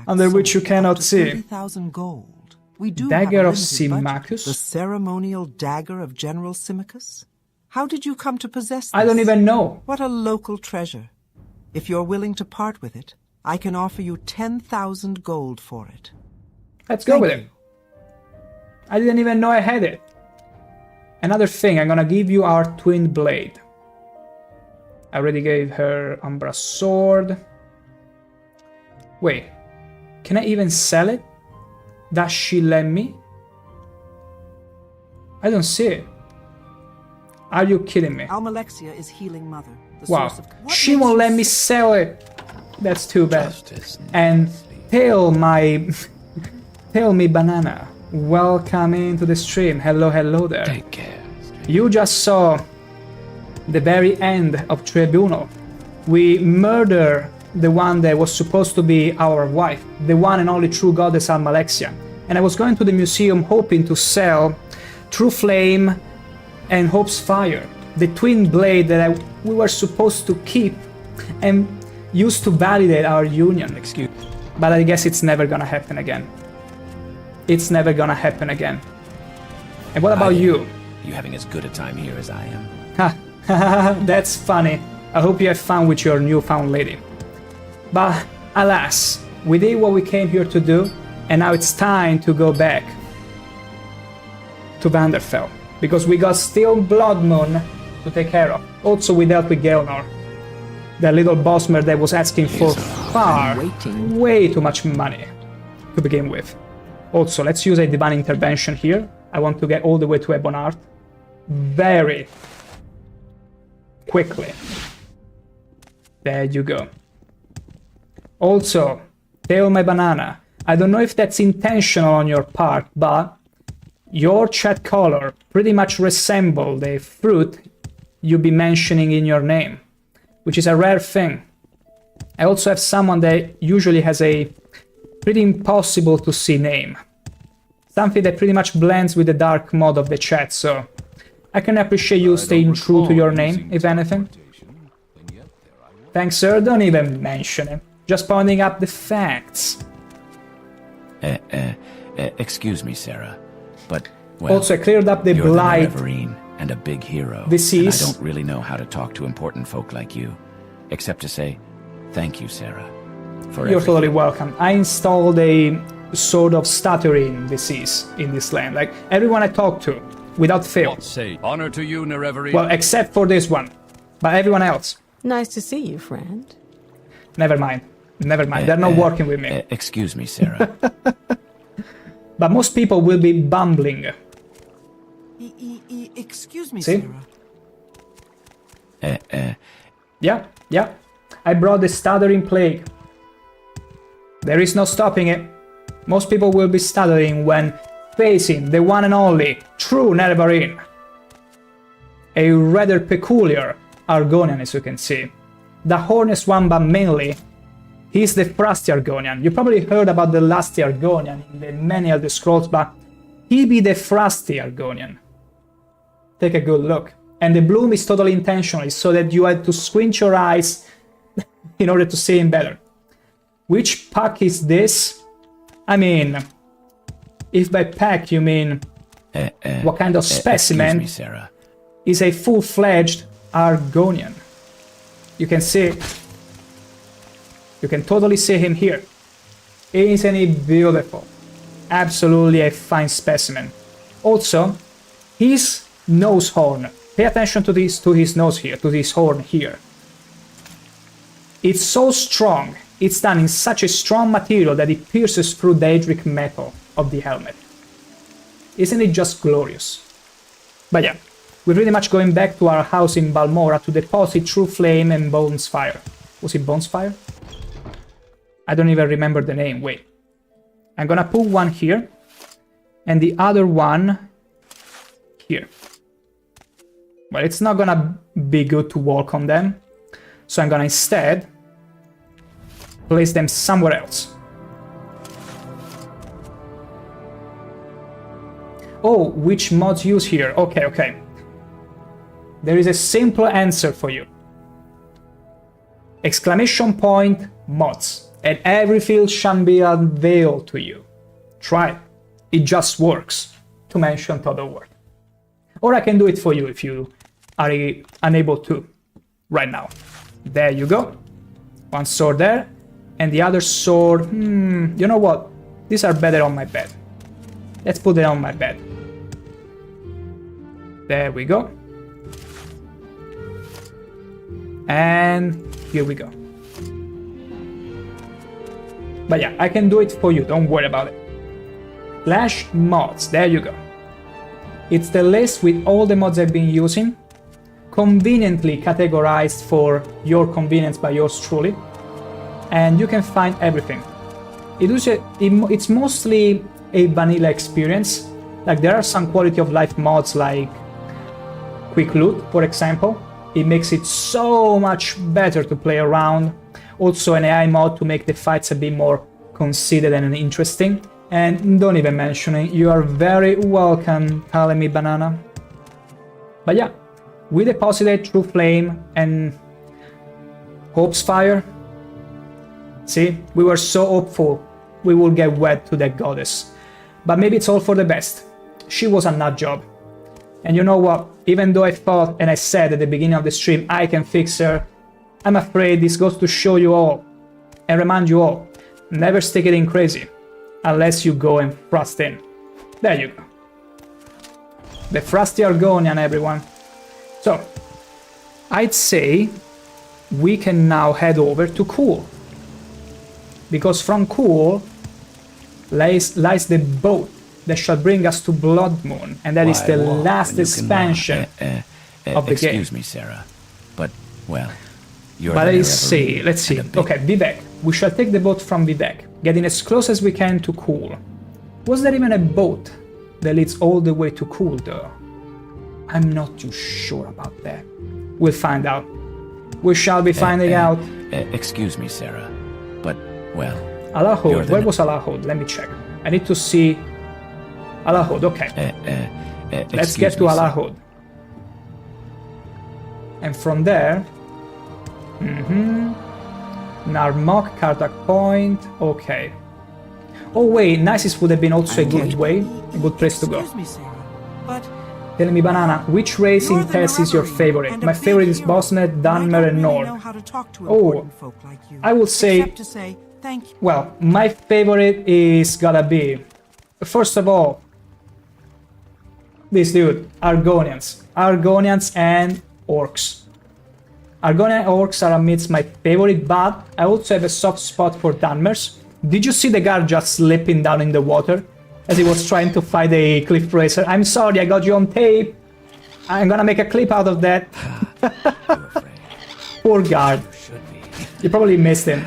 under which you cannot see. 30,000 gold. We do Dagger have of Symmachus. The ceremonial dagger of General Symmachus. How did you come to possess this? I don't even know. What a local treasure. If you're willing to part with it, I can offer you 10,000 gold for it. Let's go with it. I didn't even know I had it. Another thing, I'm gonna give you our twin blade. I already gave her Umbra sword. Wait, can I even sell it? Does she let me? I don't see it. Are you kidding me? Almalexia is healing mother. Wow, she won't let me sell it. That's too bad. And tell me banana, welcome into the stream. Hello there. Take care. You just saw the very end of Tribunal. We murder the one that was supposed to be our wife, the one and only true goddess Almalexia. And I was going to the museum hoping to sell True Flame and Hope's Fire, the twin blade that we were supposed to keep and use to validate our union. Excuse me. But I guess it's never gonna happen again. It's never gonna happen again. And what about you? You having as good a time here as I am? Ha, that's funny. I hope you have fun with your newfound lady. But alas, we did what we came here to do, and now it's time to go back to Vanderfell. Because we got still Blood Moon to take care of. Also, we dealt with Gaelnor, the little bossmer that was asking for way too much money to begin with. Also, let's use a divine intervention here. I want to get all the way to Ebonheart very quickly. There you go. Also, tail my banana. I don't know if that's intentional on your part, but your chat color pretty much resembles the fruit you be mentioning in your name, which is a rare thing. I also have someone that usually has a pretty impossible to see name. Something that pretty much blends with the dark mode of the chat, so I can appreciate you staying true to your name, if anything. Thanks, sir. Don't even mention it. Just pointing up the facts. Excuse me, Sarah, but, well, Also, I cleared up the you're blight the Nerevarine and a big hero. disease. And I don't really know how to talk to important folk like you, except to say, thank you, Sarah, for You're everything. totally welcome. I installed a sort of stuttering disease in this land. Like, everyone I talk to, without fail. What say? Honor to you, Nerevarine. Well, except for this one. But everyone else, Nice to see you, friend. never mind. Never mind. They're not working with me. Excuse me, Sarah. But most people will be bumbling. Excuse me, See? Sarah. Yeah. I brought the stuttering plague. There is no stopping it. Most people will be stuttering when facing the one and only true Nerevarine. A rather peculiar Argonian, as you can see. The horniest one, but mainly, he's the Frosty Argonian. You probably heard about the Lusty Argonian in the many Elder Scrolls, but he be the Frosty Argonian. Take a good look. And the bloom is totally intentional, so that you had to squint your eyes in order to see him better. Which pack is this? I mean, if by pack you mean what kind of specimen, Excuse me, Sarah. is a full-fledged Argonian. You can see, you can totally see him here. Isn't he beautiful? Absolutely a fine specimen. Also, his nose horn. Pay attention to this, to his nose here, to this horn here. It's so strong. It's done in such a strong material that it pierces through the Daedric metal of the helmet. Isn't it just glorious? But yeah, we're pretty much going back to our house in Balmora to deposit True Flame and Bone's Fire. Was it Bone's Fire? I don't even remember the name, wait. I'm gonna put one here, and the other one here. Well, it's not gonna be good to walk on them, so I'm gonna instead place them somewhere else. Oh, which mods use here? Okay. There is a simple answer for you. Exclamation point mods, and every field shall be unveiled to you. Try it. It just works, to mention total word. Or I can do it for you if you are unable to right now. There you go. One sword there, and the other sword, you know what? These are better on my bed. Let's put it on my bed. There we go. And here we go. But yeah, I can do it for you, don't worry about it. Slash mods, there you go. It's the list with all the mods I've been using, conveniently categorized for your convenience by yours truly, and you can find everything. It's mostly a vanilla experience. Like, there are some quality of life mods like quick loot, for example. It makes it so much better to play around. Also an AI mod to make the fights a bit more considered and interesting. And don't even mention it, you are very welcome, telling me banana. But yeah, we deposited True Flame and Hope's Fire. See, we were so hopeful we will get wed to that goddess. But maybe it's all for the best. She was a nut job. And you know what, even though I thought and I said at the beginning of the stream I can fix her, I'm afraid this goes to show you all and remind you all, never stick it in crazy unless you go and thrust in. There you go. The Frosty Argonian, everyone. So, I'd say we can now head over to Cool. Because from Cool lies the boat that shall bring us to Blood Moon, and that is the last expansion of the game. Excuse me, Sarah, but, well, you're But let's see. Okay, Vivek. We shall take the boat from Vivek, getting as close as we can to Cool. Was there even a boat that leads all the way to Cool, though? I'm not too sure about that. We'll find out. We shall be finding out. Excuse me, Sarah, but, well... Alahod. Where was Alahod? Let me check. I need to see... Alahod, okay. Let's get to Alahod. And from there... Narmok, Kardak Point, okay. Oh wait, Nisus would have been also a good way, a good place to go. Excuse me, Sarah, but Tell me, Banana, which race in you're the TES is your Northern favorite? and a My big favorite is hero, Bosnet, and I Dunmer, don't and really Nord. know how to talk to Oh, important folk like you, I would say, except to say thank you. well, my favorite is gotta be, first of all, this dude, Argonians. Argonians and Orcs. Argonian Orcs are amidst my favorite, but I also have a soft spot for Dunmers. Did you see the guard just slipping down in the water as he was trying to fight a cliff racer? I'm sorry, I got you on tape. I'm gonna make a clip out of that. Poor guard. You probably missed him.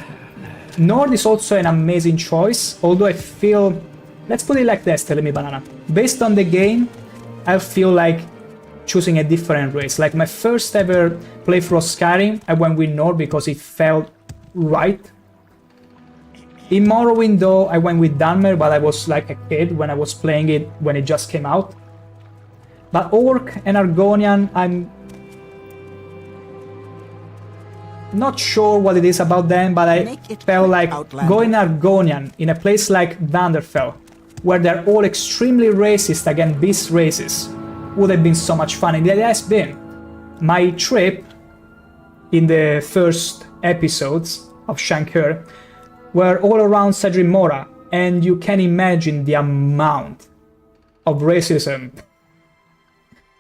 Nord is also an amazing choice, although I feel... Let's put it like this, tell me, Banana. Based on the game, I feel like choosing a different race. Like my first ever playthrough of Skyrim, I went with Nord because it felt right. In Morrowind though, I went with Dunmer, but I was like a kid when I was playing it when it just came out. But Orc and Argonian, I'm not sure what it is about them, but I felt like going Argonian in a place like Vanderfell, where they're all extremely racist against these races, would have been so much fun, and it has been. My trip in the first episodes of ShankH-ER were all around Sedrin Mora, and you can imagine the amount of racism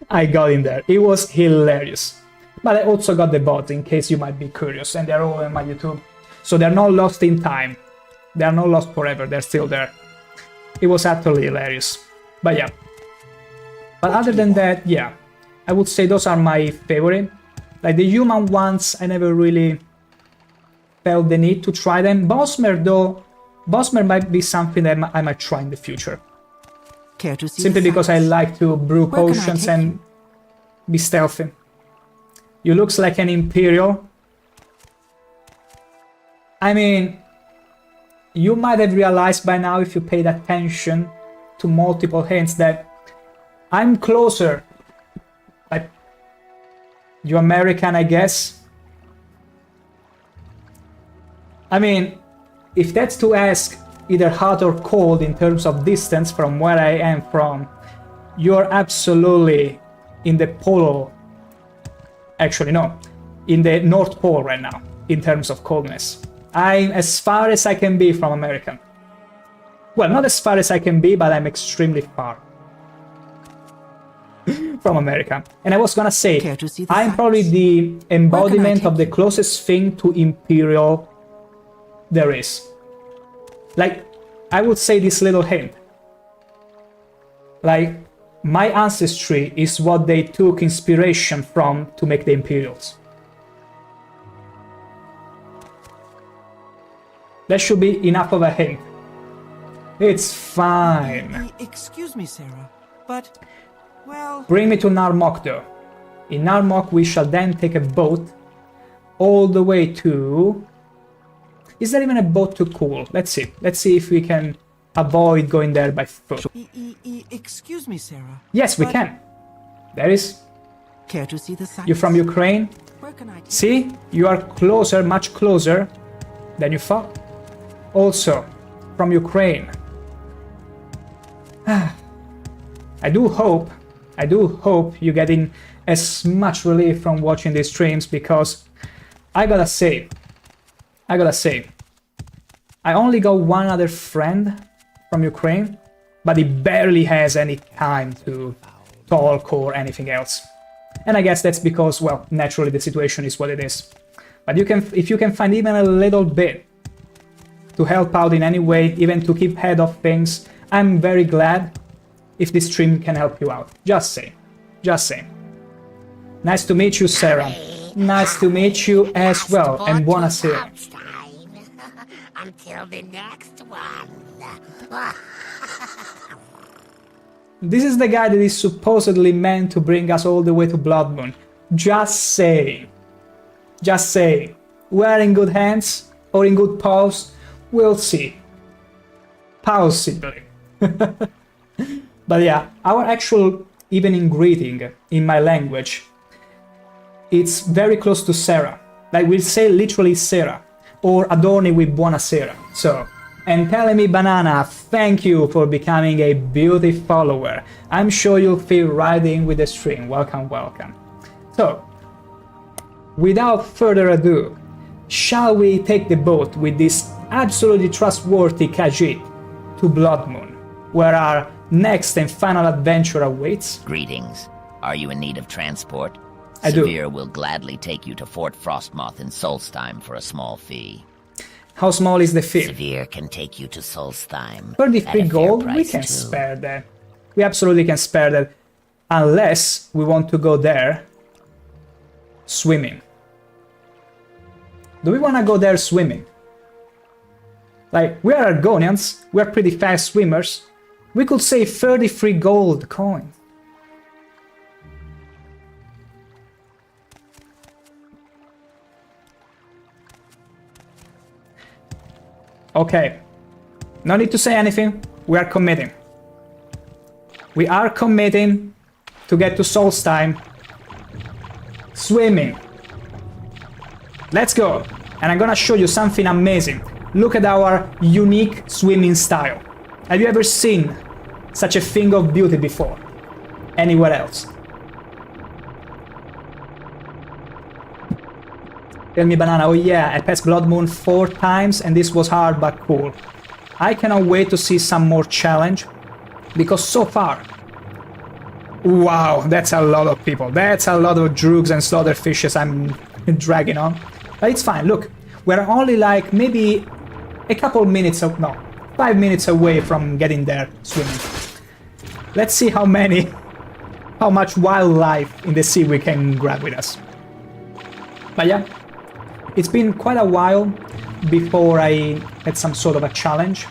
I got in there. It was hilarious. But I also got the bots, in case you might be curious, and they're all on my YouTube. So they're not lost in time. They're not lost forever, they're still there. It was utterly hilarious. But yeah. But other than that, yeah. I would say those are my favorite. Like the human ones, I never really felt the need to try them. Bosmer though, Bosmer might be something that I might try in the future. Care to see Simply because I like to brew potions and be stealthy. You looks like an Imperial. I mean, you might have realized by now if you paid attention to multiple hints that I'm closer. Like, you American, I guess. I mean, if that's to ask either hot or cold in terms of distance from where I am from, you're absolutely in the polar... Actually, no. In the North Pole right now, in terms of coldness. I'm as far as I can be from America. Well, not as far as I can be, but I'm extremely far from America. And I was gonna say, I'm probably the embodiment of the closest thing to Imperial there is. Like, I would say this little hint. Like, my ancestry is what they took inspiration from to make the Imperials. That should be enough of a hint. It's fine. Excuse me, Sarah, but, well... Bring me to Narmok though. In Narmok we shall then take a boat all the way to... Is there even a boat to Cool? Let's see. Let's see if we can avoid going there by foot. Excuse me, Sarah. Yes, we can. There is. Care to see the sights? You're from Ukraine? Where can I... See? You are closer, much closer than you thought. Also, from Ukraine. I do hope you're getting as much relief from watching these streams, because I gotta say, I only got one other friend from Ukraine, but he barely has any time to talk or anything else. And I guess that's because, well, naturally the situation is what it is. But if you can find even a little bit to help out in any way, even to keep head of things, I'm very glad if this stream can help you out. Just saying. Just saying. Nice to meet you, Sarah. Nice to meet you as well, and buonasera. Until the next one. This is the guy that is supposedly meant to bring us all the way to Blood Moon. Just saying. Just saying. We're in good hands, or in good paws, we'll see. Possibly. But yeah, our actual evening greeting in my language, it's very close to Sarah. Like, we'll say literally Sarah, or Adorni with buonasera. So, and telling me, Banana, thank you for becoming a beauty follower. I'm sure you'll fit right in with the stream. Welcome, welcome. So, without further ado, shall we take the boat with this absolutely trustworthy Khajiit to Blood Moon, where our next and final adventure awaits? Greetings. Are you in need of transport? I do. Severe will gladly take you to Fort Frostmoth in Solstheim for a small fee. How small is the fee? Severe can take you to Solstheim. 33 gold? We can spare that. We absolutely can spare that. Unless we want to go there swimming. Do we want to go there swimming? Like, we are Argonians. We are pretty fast swimmers. We could save 33 gold coins. Okay, no need to say anything, we are committing. We are committing to get to Solstheim swimming. Let's go, and I'm gonna show you something amazing. Look at our unique swimming style. Have you ever seen such a thing of beauty before? Anywhere else? Tell me, Banana, oh yeah, I passed Blood Moon 4 times and this was hard but cool. I cannot wait to see some more challenge, because so far... Wow, that's a lot of people. That's a lot of droogs and slaughterfishes I'm dragging on. But it's fine, look, we're only like maybe a couple minutes of... no, 5 minutes away from getting there swimming. Let's see how much wildlife in the sea we can grab with us. But yeah. It's been quite a while before I had some sort of a challenge,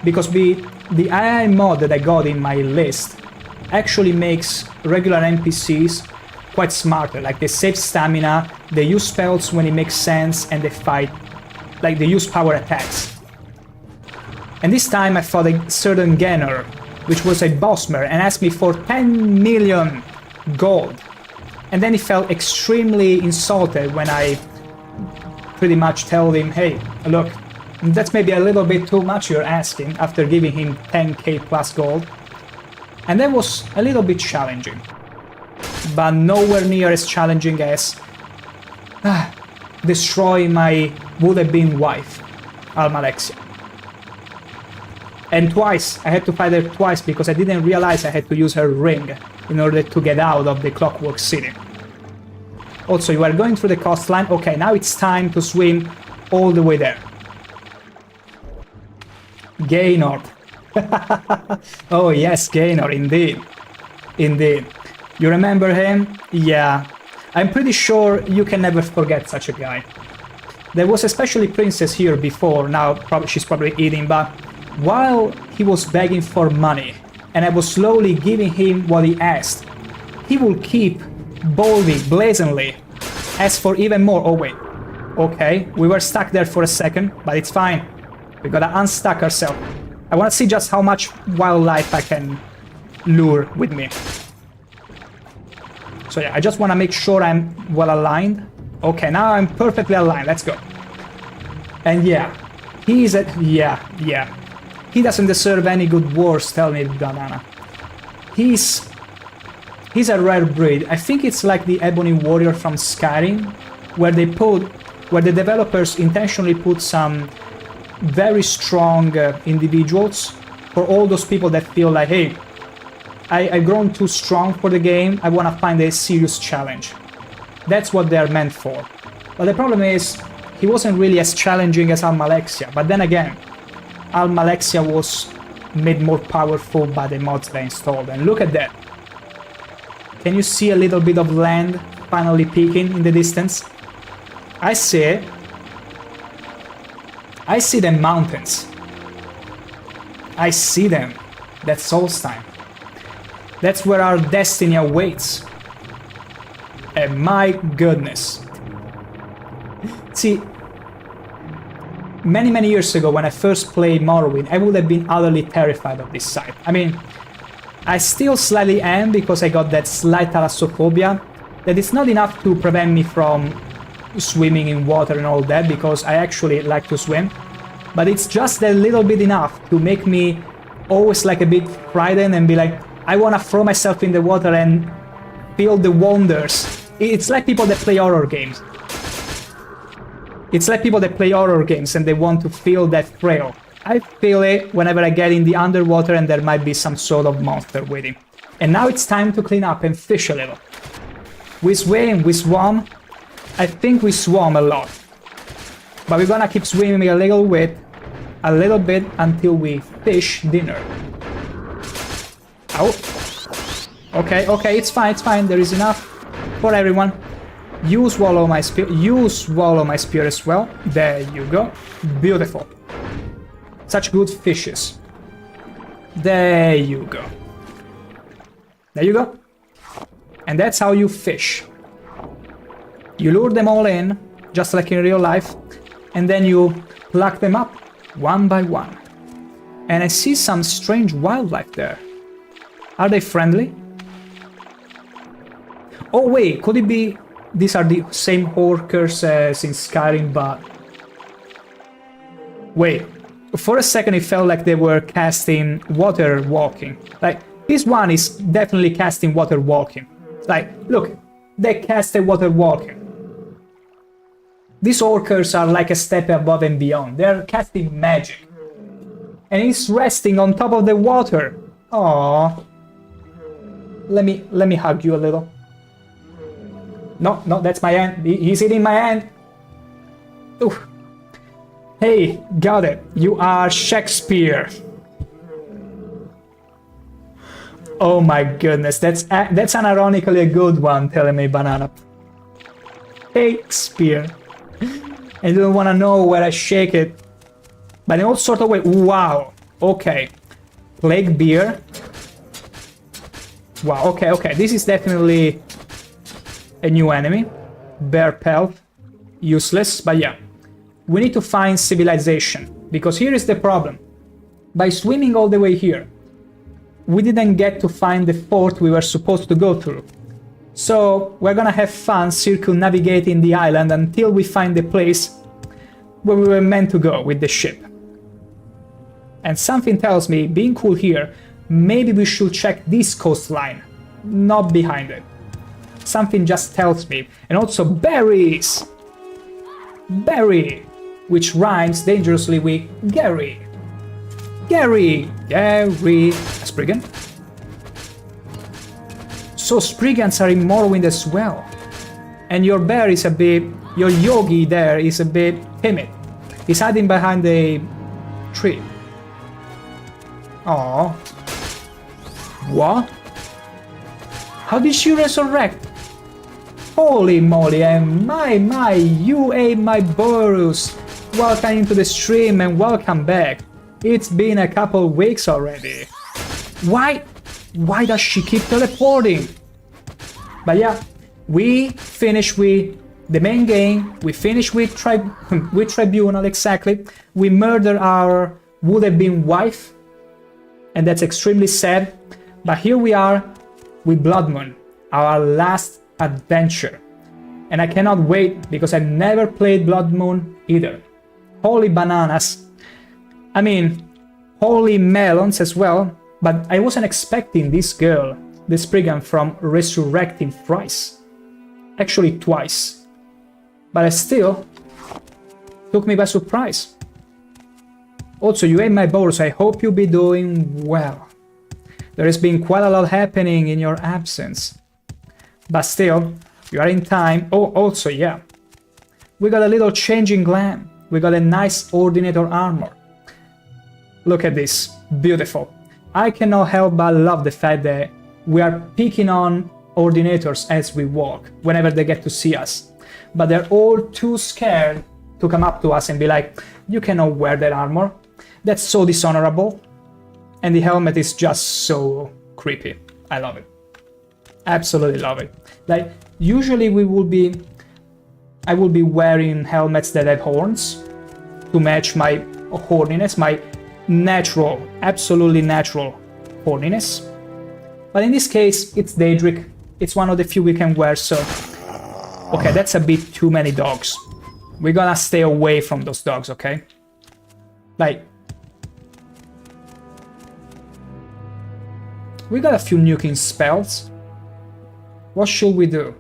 because the AI mod that I got in my list actually makes regular NPCs quite smarter. Like, they save stamina, they use spells when it makes sense, and they fight, like, they use power attacks. And this time I fought a certain Genor, which was a boss mare, and asked me for 10 million gold. And then he felt extremely insulted when I pretty much told him, hey, look, that's maybe a little bit too much you're asking, after giving him 10k plus gold. And that was a little bit challenging, but nowhere near as challenging as destroy my would-have-been wife, Almalexia. And twice, I had to fight her twice because I didn't realize I had to use her ring in order to get out of the Clockwork City. Also, you are going through the coastline. Okay, now it's time to swim all the way there. Gaynor. Oh yes, Gaynor, indeed. Indeed. You remember him? Yeah. I'm pretty sure you can never forget such a guy. There was especially Princess here before, now she's probably eating, but while he was begging for money, and I was slowly giving him what he asked, he will keep boldly, blazingly, ask for even more. Oh wait, okay, we were stuck there for a second, but it's fine. We gotta unstuck ourselves. I wanna see just how much wildlife I can lure with me. So yeah, I just wanna make sure I'm well aligned. Okay, now I'm perfectly aligned, let's go. And yeah, he's a... yeah. He doesn't deserve any good words, tell me, Banana. He's a rare breed. I think it's like the Ebony Warrior from Skyrim, where the developers intentionally put some very strong individuals for all those people that feel like, hey, I've grown too strong for the game, I want to find a serious challenge. That's what they're meant for. But the problem is, he wasn't really as challenging as Almalexia, but then again, Almalexia was made more powerful by the mods they installed, and look at that. Can you see a little bit of land finally peeking in the distance? I see it. I see the mountains. I see them. That's Solstheim. That's where our destiny awaits. And my goodness. See, many years ago when I first played Morrowind, I would have been utterly terrified of this site. I mean, I still slightly am because I got that slight thalassophobia, that it's not enough to prevent me from swimming in water and all that, because I actually like to swim. but it's just a little bit enough to make me always like a bit frightened and be like, I wanna throw myself in the water and feel the wonders. It's like people that play horror games. It's like people that play horror games and they want to feel that thrill. I feel it whenever I get in the underwater and there might be some sort of monster waiting. And now it's time to clean up and fish a little. We swim, we swam. I think we swam a lot. But we're gonna keep swimming a little bit until we fish dinner. Oh. Okay, it's fine, there is enough for everyone. You swallow my spear as well. There you go. Beautiful. Such good fishes. There you go. There you go. And that's how you fish. You lure them all in, just like in real life, and then you pluck them up one by one. And I see some strange wildlife there. Are they friendly? Oh wait, could it be these are the same orcers as in Skyrim, but... Wait, for a second it felt like they were casting water walking. Like, this one is definitely casting water walking. Like, look, they casted water walking. These orcers are like a step above and beyond. They're casting magic. And he's resting on top of the water. Aww. Let me hug you a little. No, that's my hand. He's eating my hand. Ooh. Hey, got it. You are Shakespeare. Oh my goodness, that's unironically a good one, telling me Banana. Shakespeare. I don't want to know where I shake it. But in all sort of way, wow. Okay. Plague beer. Wow, okay. This is definitely a new enemy. Bear pelt. Useless, but yeah. We need to find civilization. Because here is the problem. By swimming all the way here, we didn't get to find the fort we were supposed to go through. So we're gonna have fun circumnavigating the island until we find the place where we were meant to go with the ship. And something tells me, being cool here, maybe we should check this coastline, not behind it. Something just tells me. And also berries! Berry! Which rhymes dangerously with Gary. Gary! A Spriggan? So Spriggans are in Morrowind as well. And your bear is a bit... Your yogi there is a bit timid. He's hiding behind a tree. Aww. What? How did she resurrect? Holy moly, and my, you ate my burrows. Welcome into the stream and welcome back. It's been a couple weeks already. Why does she keep teleporting? But yeah, we finished with the main game. We finished with Tribunal, exactly. We murdered our would-have-been wife. And that's extremely sad. But here we are with Blood Moon, our last adventure. And I cannot wait because I've never played Blood Moon either. Holy bananas. I mean, holy melons as well. But I wasn't expecting this girl, the Spriggan, from resurrecting thrice. Actually twice. But it still took me by surprise. Also, you ate my bowl, so I hope you'll be doing well. There has been quite a lot happening in your absence. But still, you are in time. Oh, also, yeah. We got a little change in glam. We got a nice Ordinator armor. Look at this. Beautiful. I cannot help but love the fact that we are picking on Ordinators as we walk, whenever they get to see us. But they're all too scared to come up to us and be like, you cannot wear that armor. That's so dishonorable. And the helmet is just so creepy. I love it. Absolutely love it. Like, usually I will be wearing helmets that have horns to match my horniness, my natural, absolutely natural horniness. But in this case, it's Daedric. It's one of the few we can wear, so... Okay, that's a bit too many dogs. We're gonna stay away from those dogs, okay? Like, we got a few nuking spells. What should we do?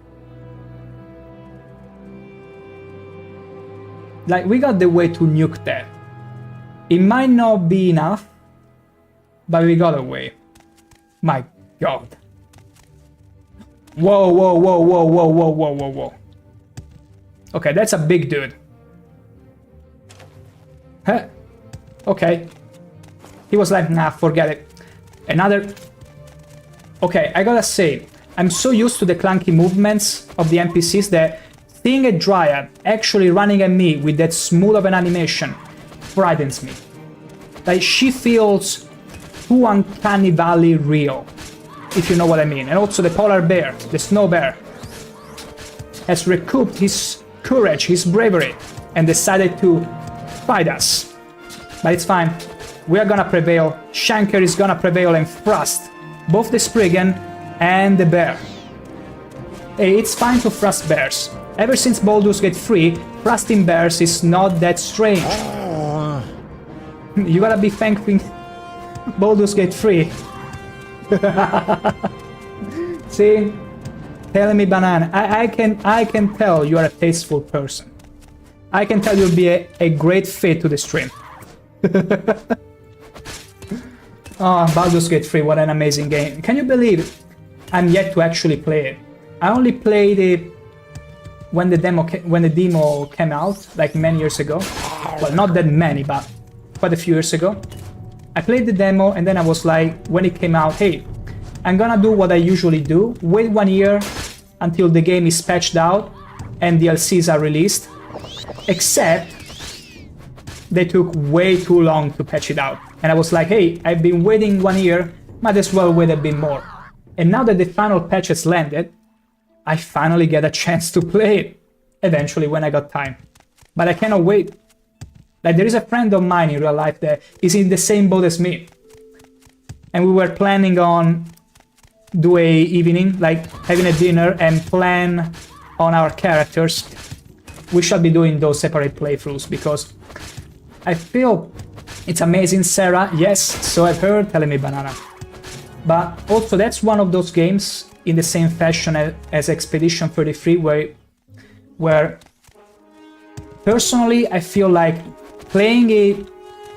Like, we got the way to nuke that. It might not be enough, but we got a way. My god. Whoa, whoa, whoa, whoa, whoa, whoa, whoa, whoa, whoa. Okay, that's a big dude. Huh? Okay. He was like, nah, forget it. Another... Okay, I gotta say, I'm so used to the clunky movements of the NPCs that seeing a Dryad actually running at me with that smooth of an animation frightens me. Like, she feels too uncanny valley real, if you know what I mean. And also the polar bear, the snow bear, has recouped his courage, his bravery, and decided to fight us. But it's fine. We are gonna prevail. ShankH-ER is gonna prevail and thrust both the Spriggan and the bear. Hey, it's fine to thrust bears. Ever since Baldur's Gate 3, thrusting bears is not that strange. You gotta be thanking Baldur's Gate 3. See? Telling me banana. I can tell you are a tasteful person. I can tell you'll be a great fit to the stream. Oh, Baldur's Gate 3, what an amazing game. Can you believe it? I'm yet to actually play it. I only played it when the demo came out, like many years ago. Well, not that many, but quite a few years ago. I played the demo and then I was like, when it came out, hey, I'm gonna do what I usually do, wait 1 year until the game is patched out and DLCs are released, except they took way too long to patch it out. And I was like, hey, I've been waiting 1 year, might as well wait a bit more. And now that the final patch has landed, I finally get a chance to play it, eventually when I got time. But I cannot wait. Like, there is a friend of mine in real life that is in the same boat as me. And we were planning on do a evening, like having a dinner and plan on our characters. We shall be doing those separate playthroughs because I feel it's amazing, Sarah. Yes, so I've heard, telling me banana. But also that's one of those games in the same fashion as Expedition 33 where personally I feel like playing it,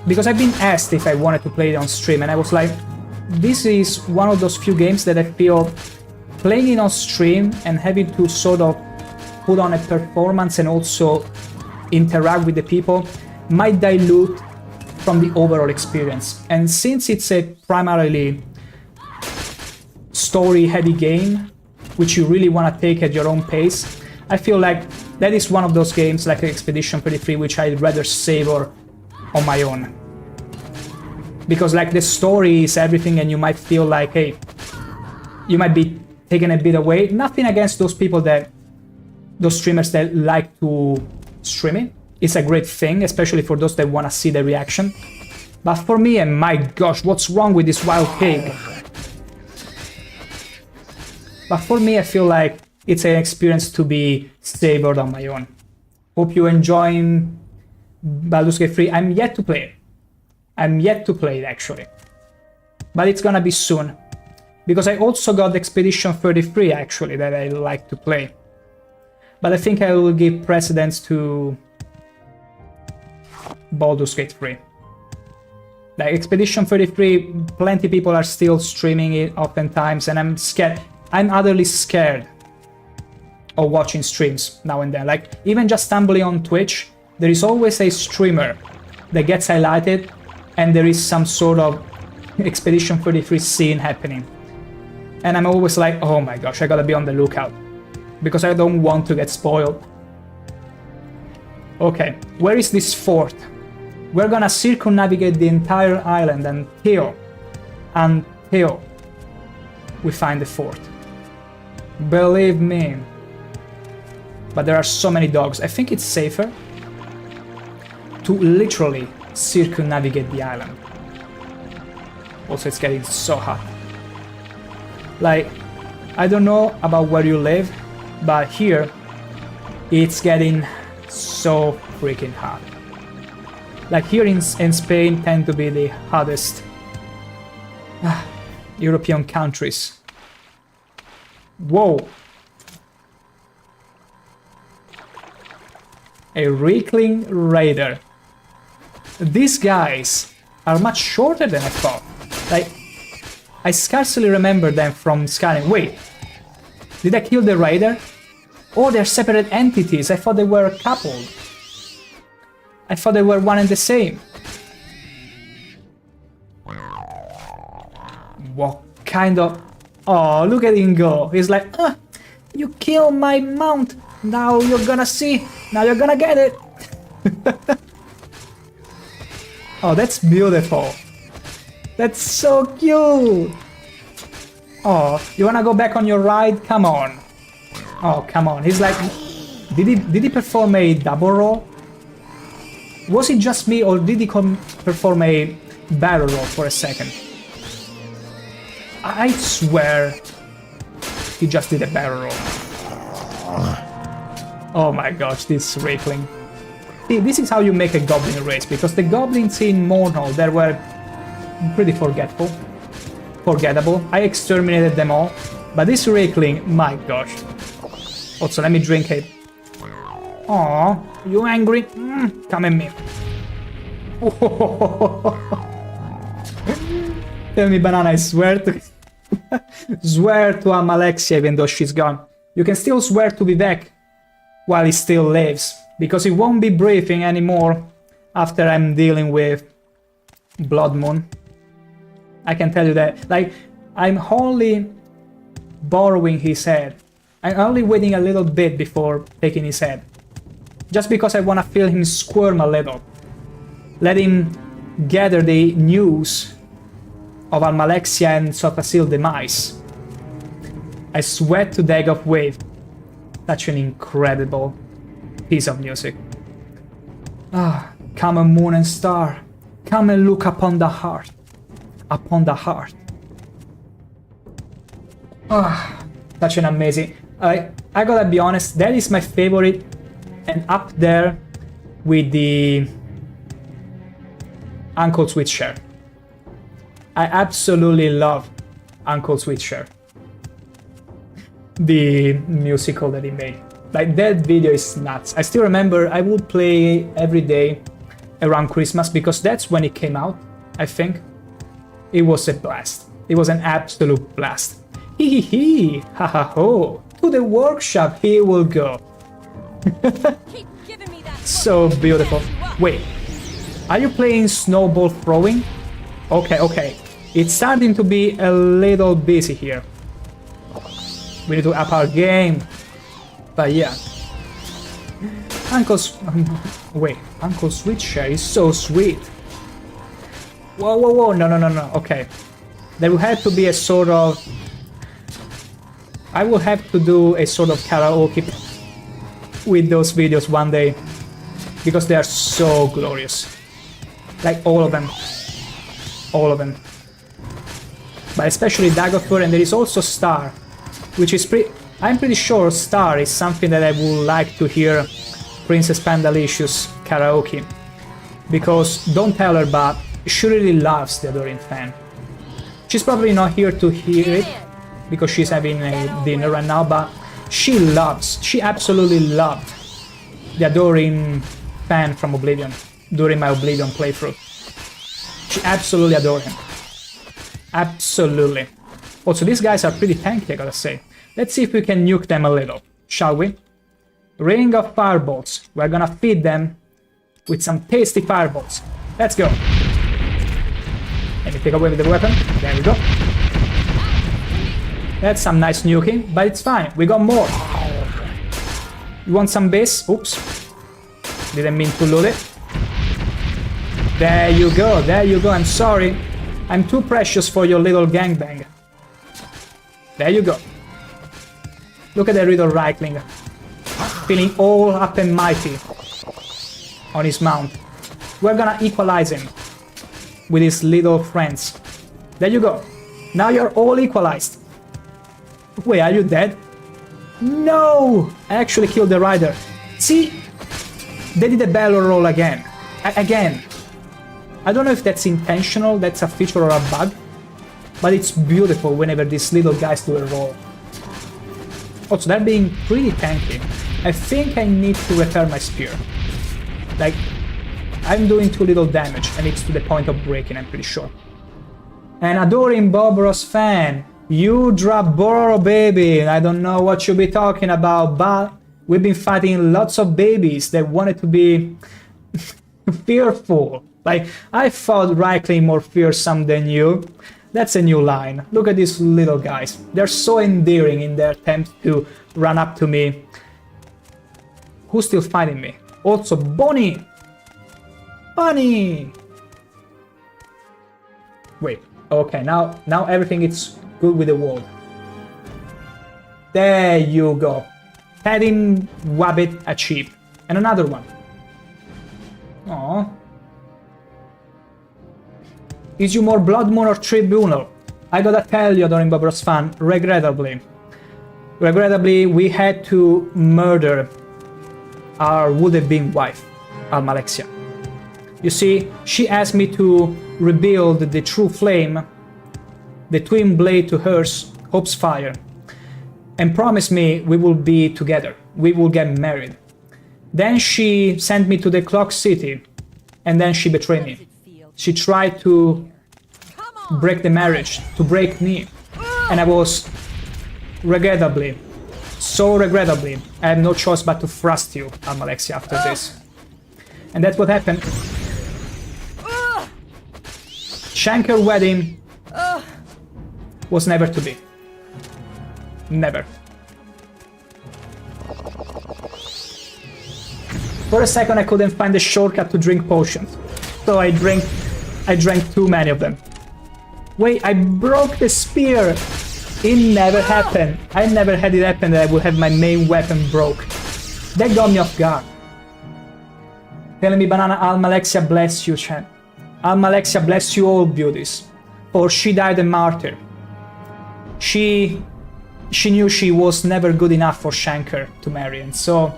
because I've been asked if I wanted to play it on stream and I was like, this is one of those few games that I feel playing it on stream and having to sort of put on a performance and also interact with the people might dilute from the overall experience. And since it's a primarily story-heavy game, which you really want to take at your own pace, I feel like that is one of those games like Expedition 33 which I'd rather savor on my own. Because like the story is everything and you might feel like, hey, you might be taken a bit away. Nothing against those people those streamers that like to stream it. It's a great thing, especially for those that want to see the reaction. But for me, and my gosh, what's wrong with this wild pig? But for me, I feel like it's an experience to be savored on my own. Hope you're enjoying Baldur's Gate 3. I'm yet to play it. I'm yet to play it, actually. But it's gonna be soon. Because I also got Expedition 33, actually, that I like to play. But I think I will give precedence to Baldur's Gate 3. Like Expedition 33, plenty people are still streaming it oftentimes, and I'm scared. I'm utterly scared of watching streams now and then. Like, even just stumbling on Twitch, there is always a streamer that gets highlighted, and there is some sort of Expedition 33 scene happening. And I'm always like, oh my gosh, I gotta be on the lookout. Because I don't want to get spoiled. Okay, where is this fort? We're gonna circumnavigate the entire island until we find the fort. Believe me. But there are so many dogs. I think it's safer to literally circumnavigate the island. Also, it's getting so hot. Like, I don't know about where you live, but here it's getting so freaking hot. Like here in Spain tend to be the hottest European countries. Whoa. A Reekling Raider. These guys are much shorter than I thought. Like, I scarcely remember them from Skyrim. Wait, did I kill the Raider? Oh, they're separate entities. I thought they were coupled. I thought they were one and the same. What kind of... Oh, look at him go. He's like, you killed my mount. Now you're gonna see. Now you're gonna get it. Oh, that's beautiful. That's so cute. Oh, you wanna go back on your ride? Come on. Oh, come on. He's like... Did he perform a double roll? Was it just me, or did he perform a barrel roll for a second? I swear he just did a barrel roll. Oh my gosh, this Reekling. See, this is how you make a goblin race, because the goblins in Morrowind, they were pretty forgettable. I exterminated them all, but this Reekling, my gosh. Also, let me drink it. Aw, you angry? Come at me. Tell me, Banana, I swear to... swear to Almalexia even though she's gone. You can still swear to Vivek while he still lives, because he won't be breathing anymore after I'm dealing with Blood Moon. I can tell you that. Like, I'm only borrowing his head. I'm only waiting a little bit before taking his head. Just because I want to feel him squirm a little. Let him gather the news of Almalexia and Sotha Sil demise. I sweat to Dag of Wave. Such an incredible piece of music. Ah, come on, moon and star. Come and look upon the heart. Upon the heart. Ah, such an amazing... I gotta be honest, that is my favorite, and up there with the Uncle Sweetshare. I absolutely love Uncle Sweetshare. The musical that he made. Like, that video is nuts. I still remember I would play every day around Christmas, because that's when it came out, I think. It was a blast. It was an absolute blast. Hee hee hee, ha ha ho. To the workshop he will go. So beautiful. Wait, are you playing snowball throwing? Okay. It's starting to be a little busy here. We need to up our game. But yeah. Uncle Sweetshare is so sweet. Whoa, no. Okay. There will have to be a sort of... I will have to do a sort of karaoke with those videos one day, because they are so glorious. Like, all of them. But especially Daggerford, and there is also Star, which is I'm pretty sure Star is something that I would like to hear Princess Pandalicious karaoke. Because, don't tell her, but she really loves the Adoring fan. She's probably not here to hear it, because she's having a dinner right now, but she absolutely loved the Adoring fan from Oblivion during my Oblivion playthrough. She absolutely adored him. Absolutely. Also, these guys are pretty tanky, I gotta say. Let's see if we can nuke them a little, shall we? Ring of fireballs. We're gonna feed them with some tasty fireballs. Let's go. Let me take away with the weapon. There we go. That's some nice nuking, but it's fine. We got more. You want some base? Oops. Didn't mean to load it. There you go. I'm sorry. I'm too precious for your little gangbang. There you go. Look at that little Reikling. Feeling all up and mighty on his mount. We're gonna equalize him with his little friends. There you go. Now you're all equalized. Wait, are you dead? No! I actually killed the rider. See? They did a barrel roll again. I don't know if that's intentional, that's a feature or a bug, but it's beautiful whenever these little guys do a roll. Also, they're being pretty tanky. I think I need to repair my spear. Like, I'm doing too little damage, and it's to the point of breaking, I'm pretty sure. And adoring Bob Ross fan, you drop Bororo baby. I don't know what you'll be talking about, but we've been fighting lots of babies that wanted to be fearful. Like, I fought Ryklin more fearsome than you. That's a new line. Look at these little guys. They're so endearing in their attempt to run up to me. Who's still fighting me? Also, Bonnie! Bunny! Wait, okay, now everything is good with the world. There you go. Heading Wabbit achieved. And another one. Aww. Is you more Blood Moon or Tribunal? I gotta tell you, Adoring Bobros fan, regrettably, we had to murder our would-have-been wife, Almalexia. You see, she asked me to rebuild the true flame, the twin blade to hers, Hope's fire, and promised me we will be together, we will get married. Then she sent me to the Clock City, and then she betrayed me. She tried to break the marriage, to break me, and I was, regrettably, so regrettably, I have no choice but to thrust you, Almalexia, after this. And that's what happened. ShankH-ER wedding was never to be. Never. For a second I couldn't find a shortcut to drink potions, so I drank too many of them. Wait, I broke the spear! It never happened. I never had it happen that I would have my main weapon broke. That got me off guard. Telling me Banana, Almalexia bless you, Chan. Almalexia bless you all, beauties. For she died a martyr. She knew she was never good enough for ShankH-ER to marry, and so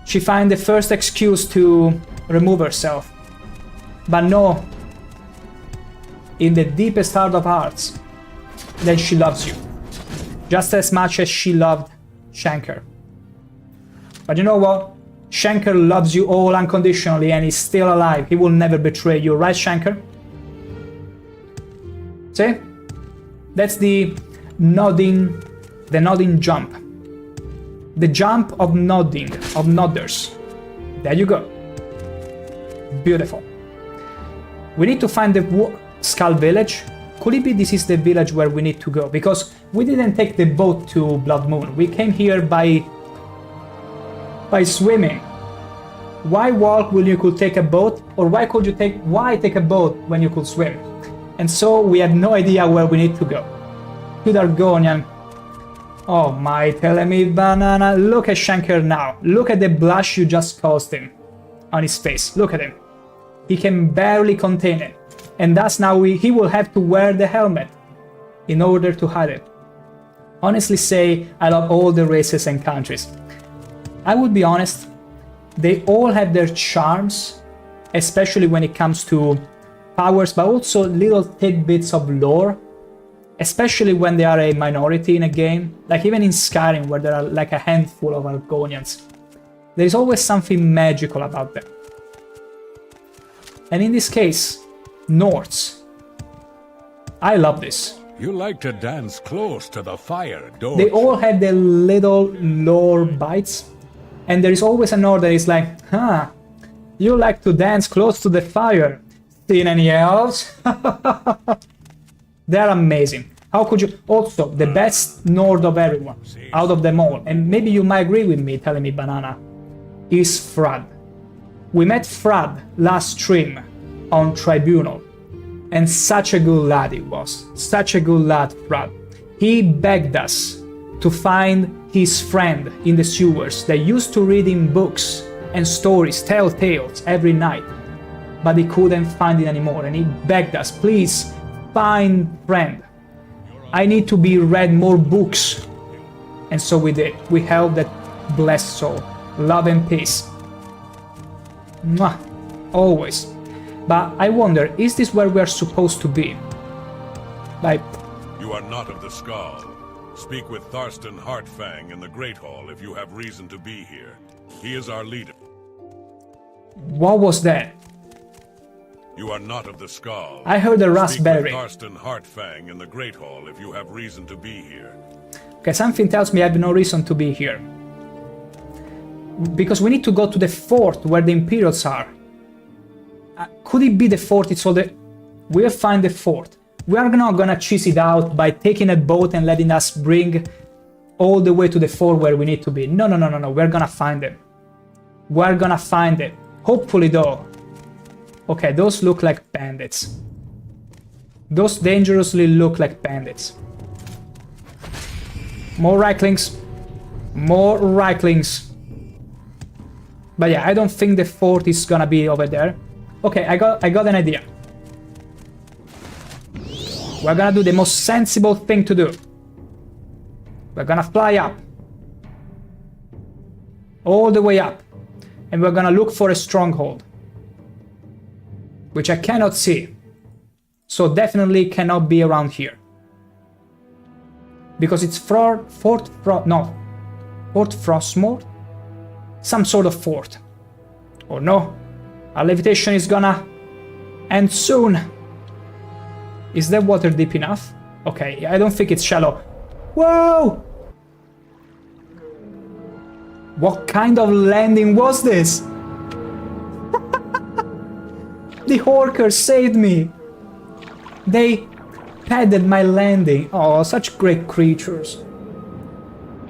she found the first excuse to remove herself. But no, in the deepest heart of hearts, then she loves you. Just as much as she loved ShankH-ER. But you know what? ShankH-ER loves you all unconditionally and is still alive. He will never betray you, right, ShankH-ER? See? That's the nodding jump. The jump of nodding, of nodders. There you go. Beautiful. We need to find the Skull Village. Could it be this is the village where we need to go? Because we didn't take the boat to Blood Moon. We came here by swimming. Why walk when you could take a boat? Or why take a boat when you could swim? And so we have no idea where we need to go. To Dargonian. Oh my, telling me Banana. Look at ShankH-ER now. Look at the blush you just caused him on his face. Look at him. He can barely contain it. And thus now he will have to wear the helmet in order to hide it. Honestly say, I love all the races and countries. I would be honest, they all have their charms, especially when it comes to powers, but also little tidbits of lore, especially when they are a minority in a game, like even in Skyrim where there are like a handful of Argonians. There is always something magical about them. And in this case, Nords. I love this. You like to dance close to the fire, don't They you? all have their little lore bites, and there is always a Nord that is like, huh, you like to dance close to the fire. Seen any else? They're amazing. How could you... Also, the best Nord of everyone, out of them all, and maybe you might agree with me, telling me Banana, is Thrud. We met Thrud last stream on Tribunal, and such a good lad he was. Such a good lad, Thrud. He begged us to find his friend in the sewers that used to read him books and stories, tell tales every night, but he couldn't find it anymore, and he begged us, please find friend. I need to be read more books. And so we did. We helped that blessed soul. Love and peace. Mwah. Always. But I wonder, is this where we are supposed to be? Like... You are not of the Skull. Speak with Tharstan Heartfang in the Great Hall if you have reason to be here. He is our leader. What was that? You are not of the Skull. I heard a raspberry. Speak with Tharstan Heartfang in the Great Hall if you have reason to be here. Okay, something tells me I have no reason to be here. Because we need to go to the fort where the Imperials are. Could it be the fort? It's all the... We'll find the fort. We are not gonna cheese it out by taking a boat and letting us bring all the way to the fort where we need to be. No, no, no, no, no. We're gonna find them. We're gonna find it. Hopefully, though. Okay, those look like bandits. Those dangerously look like bandits. More Reiklings. More Reiklings. But yeah, I don't think the fort is gonna be over there. Okay, I got an idea. We're gonna do the most sensible thing to do. We're gonna fly up. All the way up. And we're gonna look for a stronghold. Which I cannot see. So definitely cannot be around here. Because it's Fort Frostmourne? Some sort of fort. Oh no. Our levitation is gonna end soon. Is that water deep enough? Okay, I don't think it's shallow. Whoa! What kind of landing was this? The Horkers saved me. They padded my landing. Oh, such great creatures.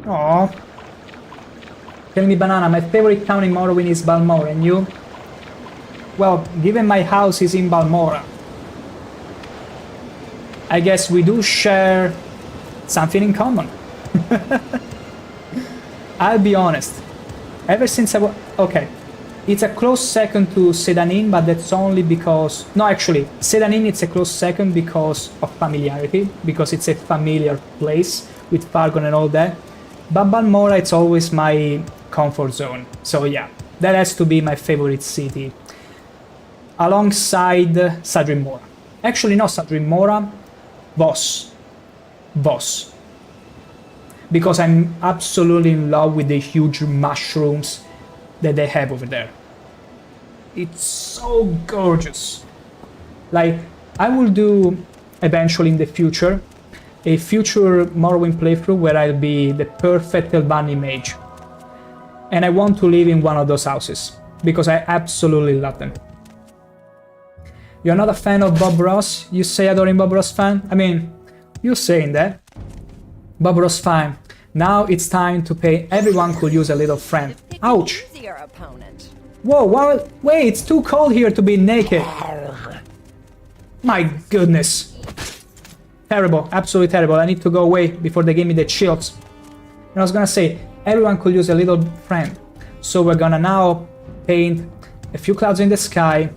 Oh. Tell me, Banana, my favorite town in Morrowind is Balmora, and you? Well, given my house is in Balmora, I guess we do share something in common. I'll be honest. Ever since I was... Okay. It's a close second to Sedanin, but that's only because... No, actually, Sedanin it's a close second because of familiarity, because it's a familiar place with Fargon and all that. But Balmora, it's always my comfort zone. So yeah, that has to be my favorite city. Alongside Sadrin Mora. Actually, not Sadrin Mora, Voss. Because I'm absolutely in love with the huge mushrooms that they have over there. It's so gorgeous. Like, I will do eventually in the future a future Morrowind playthrough where I'll be the perfect Elbani mage. And I want to live in one of those houses because I absolutely love them. You're not a fan of Bob Ross? You say adoring Bob Ross fan? I mean, you're saying that. Bob Ross fan. Now it's time to pay. Everyone could use a little friend. Ouch! Whoa, wait, it's too cold here to be naked. My goodness. Terrible, absolutely terrible. I need to go away before they give me the chills. And I was gonna say, everyone could use a little friend. So we're gonna now paint a few clouds in the sky.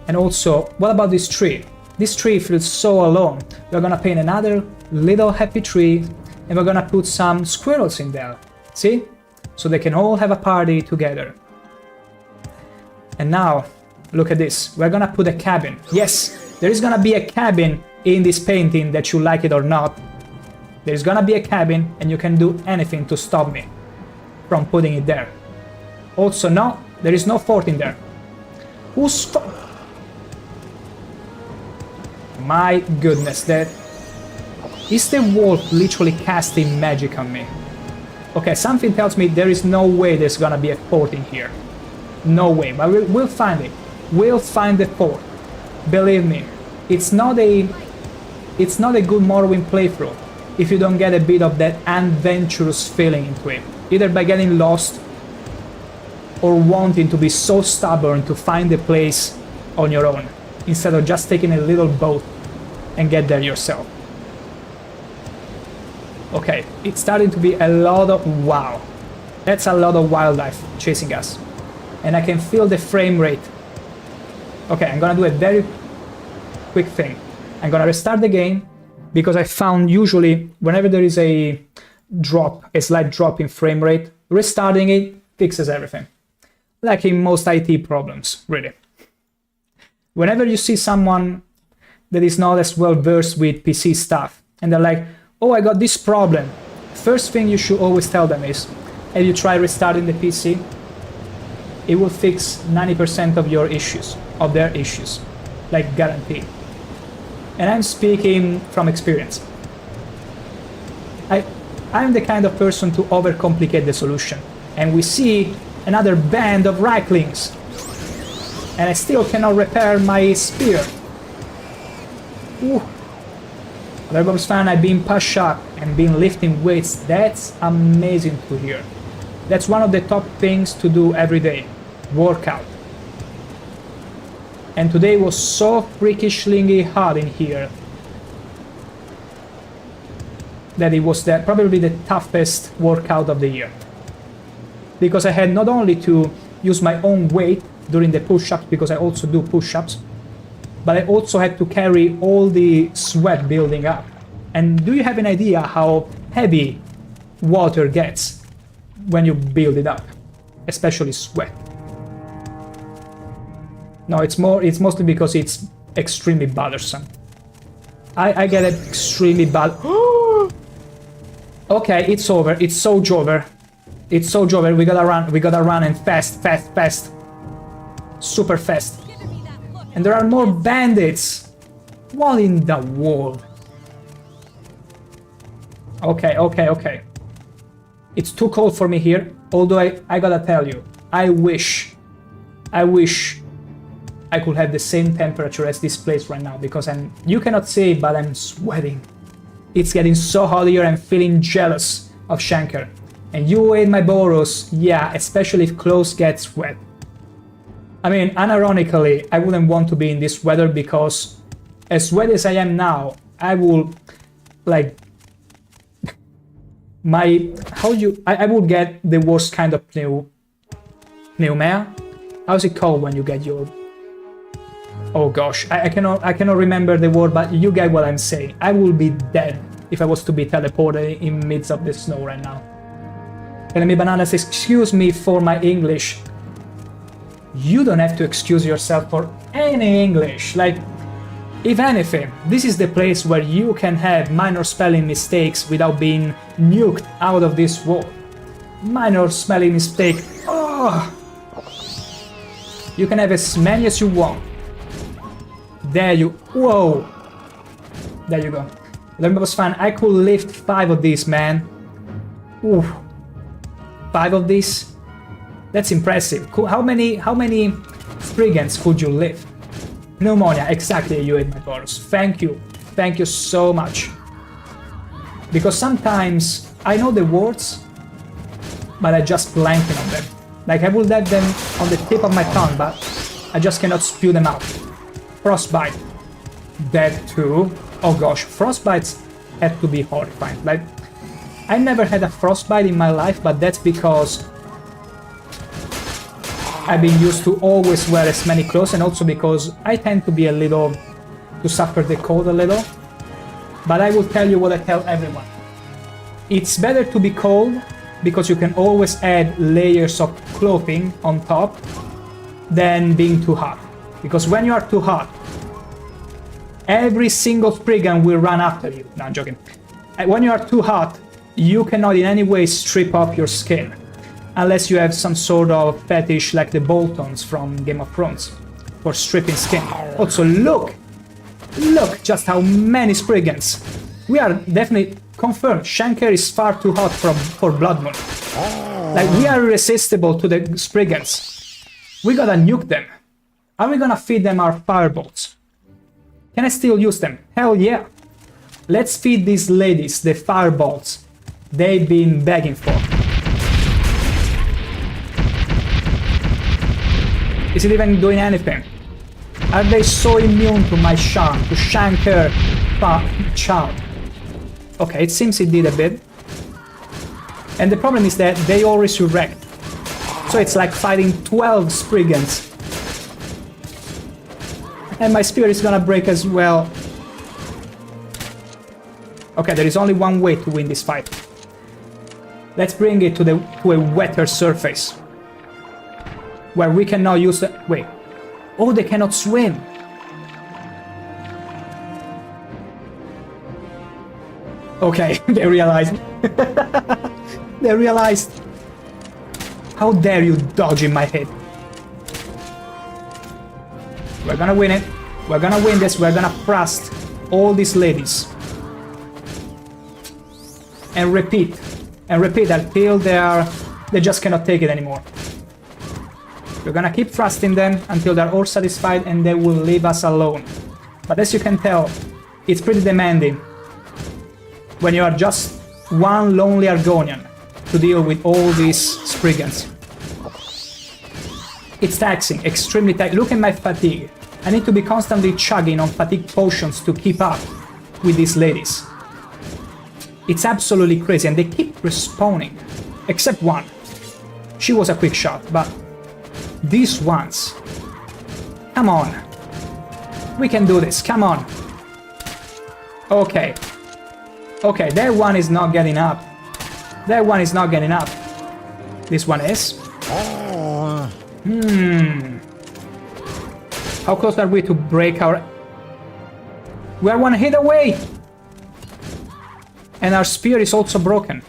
And also, what about this tree? This tree feels so alone. We're gonna paint another little happy tree. And we're gonna put some squirrels in there. See? So they can all have a party together. And now, look at this. We're gonna put a cabin. Yes, there is gonna be a cabin in this painting, that you like it or not. There's gonna be a cabin, and you can do anything to stop me from putting it there. Also, no, there is no fort in there. Who's fort? My goodness, that... Is the wolf literally casting magic on me? Okay, something tells me there is no way there's gonna be a fort in here. No way, but we'll find it. We'll find the fort. Believe me, it's not a good Morrowind playthrough if you don't get a bit of that adventurous feeling into it. Either by getting lost or wanting to be so stubborn to find the place on your own, instead of just taking a little boat and get there yourself. Okay, it's starting to be a lot of... Wow. That's a lot of wildlife chasing us. And I can feel the frame rate. Okay, I'm gonna do a very quick thing. I'm gonna restart the game, because I found usually whenever there is a slight drop in frame rate, restarting it fixes everything. Like in most IT problems, really. Whenever you see someone that is not as well versed with PC stuff, and they're like, oh, I got this problem, first thing you should always tell them is, have you tried restarting the PC? It will fix 90% of your issues, of their issues, like guaranteed. And I'm speaking from experience. I'm the kind of person to overcomplicate the solution. And we see another band of Reiklings. And I still cannot repair my spear. Ooh. Rebels fan, I've been pushed up and been lifting weights. That's amazing to hear. That's one of the top things to do every day. Workout. And today was so freakishly hot in here that it was probably the toughest workout of the year. Because I had not only to use my own weight during the push-ups, because I also do push-ups, but I also had to carry all the sweat building up. And do you have an idea how heavy water gets when you build it up? Especially sweat. No, it's mostly because it's extremely bothersome. I get it extremely bad. Okay, it's over. It's so over. It's so over. We gotta run and fast. Super fast. And there are more bandits. What in the world? Okay. It's too cold for me here. Although I gotta tell you, I wish I could have the same temperature as this place right now, because you cannot see it, but I'm sweating. It's getting so hot here, I'm feeling jealous of ShankH-ER. And you ate my Boros, yeah, especially if clothes get wet. I mean, unironically, I wouldn't want to be in this weather, because as wet as I am now, I will, like, I will get the worst kind of pneumonia. How's it called when you get your... Oh gosh, I cannot remember the word, but you get what I'm saying. I will be dead if I was to be teleported in midst of the snow right now. Enemy Bananas, excuse me for my English. You don't have to excuse yourself for any English. Like, if anything, this is the place where you can have minor spelling mistakes without being nuked out of this world. Minor spelling mistake. Oh! You can have as many as you want. There you... Whoa! There you go. That was fun. I could lift 5 of these, man. Ooh. 5 of these? That's impressive. How many Spriggans could you lift? Pneumonia, exactly, you ate my Boros. Thank you. Thank you so much. Because sometimes I know the words, but I just blanking on them. Like, I would have them on the tip of my tongue, but I just cannot spew them out. Frostbite. That too. Oh gosh, frostbites have to be horrifying. Like, I never had a frostbite in my life, but that's because I've been used to always wear as many clothes, and also because I tend to suffer the cold a little. But I will tell you what I tell everyone. It's better to be cold, because you can always add layers of clothing on top, than being too hot. Because when you are too hot, every single Spriggan will run after you. No, I'm joking. When you are too hot, you cannot in any way strip off your skin. Unless you have some sort of fetish like the Boltons from Game of Thrones for stripping skin. Also, look just how many Spriggans. We are definitely confirmed. ShankH-ER is far too hot for Blood Moon. Like, we are irresistible to the Spriggans. We gotta nuke them. Are we gonna feed them our firebolts? Can I still use them? Hell yeah. Let's feed these ladies the firebolts they've been begging for. Is it even doing anything? Are they so immune to my charm, to ShankH-ER charm? Okay, it seems it did a bit. And the problem is that they all resurrect. So it's like fighting 12 Spriggans. And my spear is gonna break as well. Okay, there is only one way to win this fight. Let's bring it to a wetter surface. Where we can now use the... Wait. Oh, they cannot swim. Okay, they realized. They realized. How dare you dodge in my head? We're gonna win it. We're gonna win this. We're gonna thrust all these ladies. And repeat. And repeat until they just cannot take it anymore. We're gonna keep thrusting them until they're all satisfied and they will leave us alone. But as you can tell, it's pretty demanding when you are just one lonely Argonian to deal with all these Spriggans. It's taxing, extremely taxing. Look at my fatigue. I need to be constantly chugging on fatigue potions to keep up with these ladies. It's absolutely crazy, and they keep respawning. Except one. She was a quick shot, but these ones... Come on. We can do this, come on. Okay. Okay, that one is not getting up. That one is not getting up. This one is. How close are we to break our... We are one hit away! And our spear is also broken.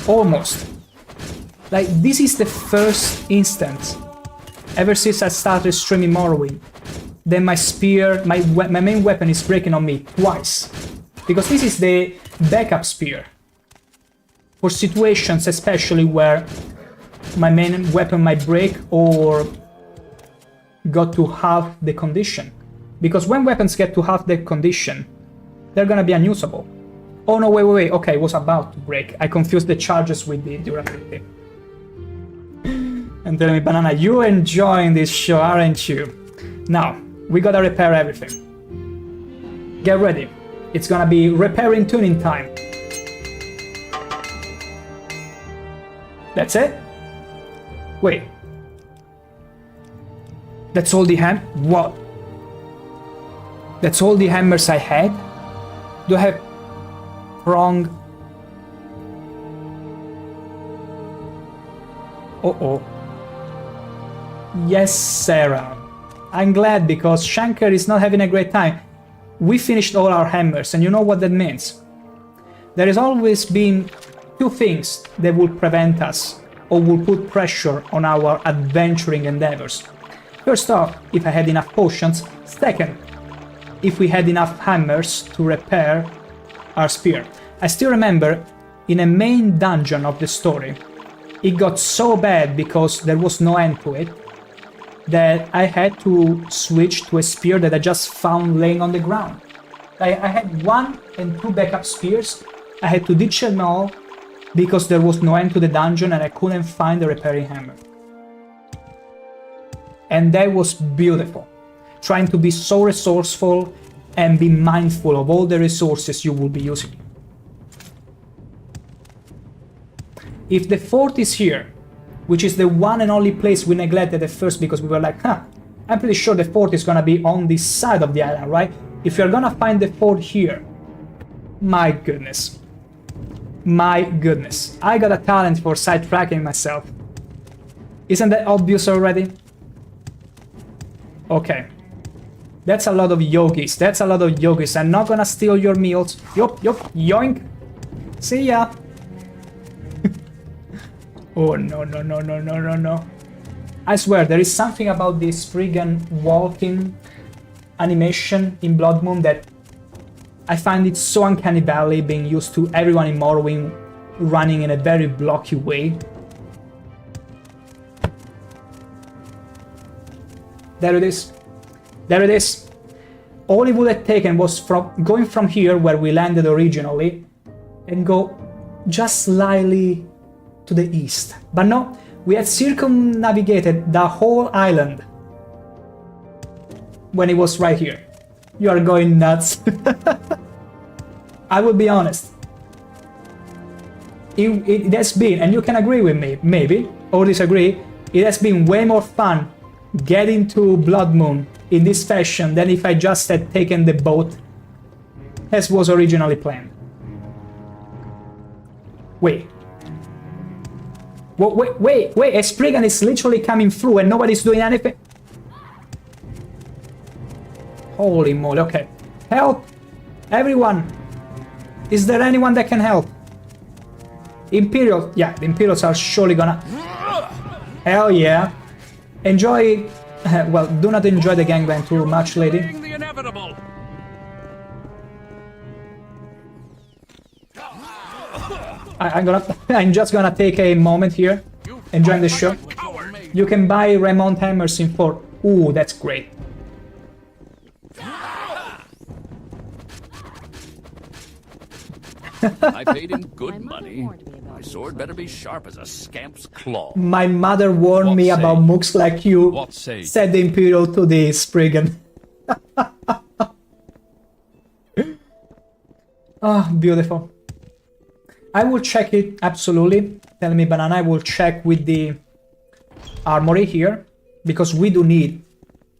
Almost. Like, this is the first instance, ever since I started streaming Morrowind, that my spear, my main weapon is breaking on me twice. Because this is the backup spear. For situations especially where my main weapon might break or got to half the condition. Because when weapons get to half the condition, they're gonna be unusable. Oh no, wait, okay, it was about to break. I confused the charges with the durability. And tell me, Banana, you're enjoying this show, aren't you? Now, we gotta repair everything. Get ready. It's gonna be repairing tuning time. That's it? Wait. That's all the what? That's all the hammers I had? Do I have wrong? Uh-oh. Yes, Sarah. I'm glad because ShankH-ER is not having a great time. We finished all our hammers, and you know what that means. There has always been two things that will prevent us or will put pressure on our adventuring endeavors. First off, if I had enough potions. Second, if we had enough hammers to repair our spear. I still remember in a main dungeon of the story, it got so bad because there was no end to it that I had to switch to a spear that I just found laying on the ground. I had 1 and 2 backup spears. I had to ditch them all because there was no end to the dungeon and I couldn't find the repairing hammer. And that was beautiful. Trying to be so resourceful and be mindful of all the resources you will be using. If the fort is here, which is the one and only place we neglected at first because we were like, I'm pretty sure the fort is gonna be on this side of the island, right? If you're gonna find the fort here, my goodness. My goodness. I got a talent for sidetracking myself. Isn't that obvious already? Okay. That's a lot of yogis. That's a lot of yogis. I'm not gonna steal your meals. Yup, yoink. See ya. Oh, no. I swear, there is something about this friggin' walking animation in Blood Moon that I find it so uncanny valley being used to everyone in Morrowind running in a very blocky way. There it is. There it is. All it would have taken was going from here where we landed originally and go just slightly to the east. But no, we had circumnavigated the whole island when it was right here. You are going nuts. I will be honest. It has been, and you can agree with me, maybe, or disagree, it has been way more fun getting to Blood Moon in this fashion than if I just had taken the boat as was originally planned. Wait, a Spriggan is literally coming through and nobody's doing anything? Holy moly, okay. Help! Everyone! Is there anyone that can help? Imperial, yeah, the Imperials are surely gonna... Hell yeah. Enjoy... well, do not enjoy the gangbang too much, lady. The inevitable. I'm just gonna take a moment here, enjoying the show. You can buy Remont hammers in 4. Ooh, that's great. I paid him good money. My sword better be sharp as a scamp's claw. My mother warned me about mooks like you, said the Imperial to the Spriggan. Oh, beautiful. I will check it, absolutely. Tell me, Banana, I will check with the armory here, because we do need...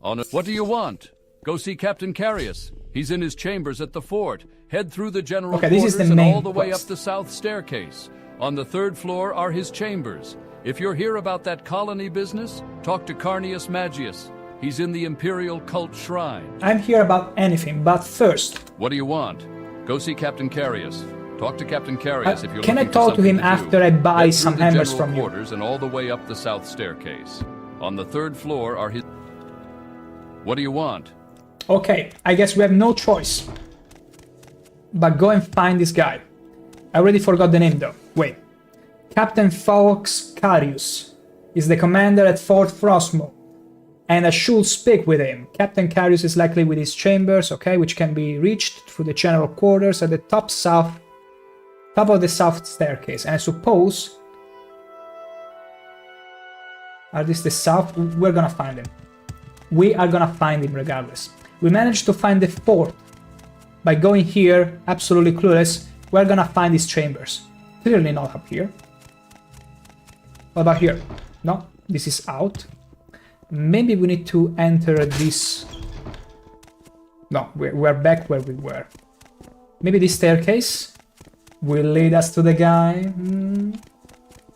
What do you want? Go see Captain Carius. He's in his chambers at the fort. Head through the general quarters and all the way up the south staircase. On the 3rd floor are his chambers. If you're here about that colony business, talk to Carnius Magius. He's in the Imperial Cult Shrine. I'm here about anything, but first... What do you want? Go see Captain Carius. Talk to Captain Carius if you're can I looking for talk to him something after I buy Head some through the hammers general from you? quarters and all the way up the south staircase. On the 3rd floor are his... What do you want? Okay, I guess we have no choice. But go and find this guy. I already forgot the name though. Wait. Captain Fox Carius is the commander at Fort Frostmourne. And I should speak with him. Captain Carius is likely with his chambers, okay, which can be reached through the general quarters at the top of the south staircase. And I suppose... Are this the south? We're gonna find him. We are gonna find him regardless. We managed to find the fort. By going here, absolutely clueless, we're gonna find his chambers. Clearly not up here. What about here? No, this is out. Maybe we need to enter this... No, we're back where we were. Maybe this staircase will lead us to the guy.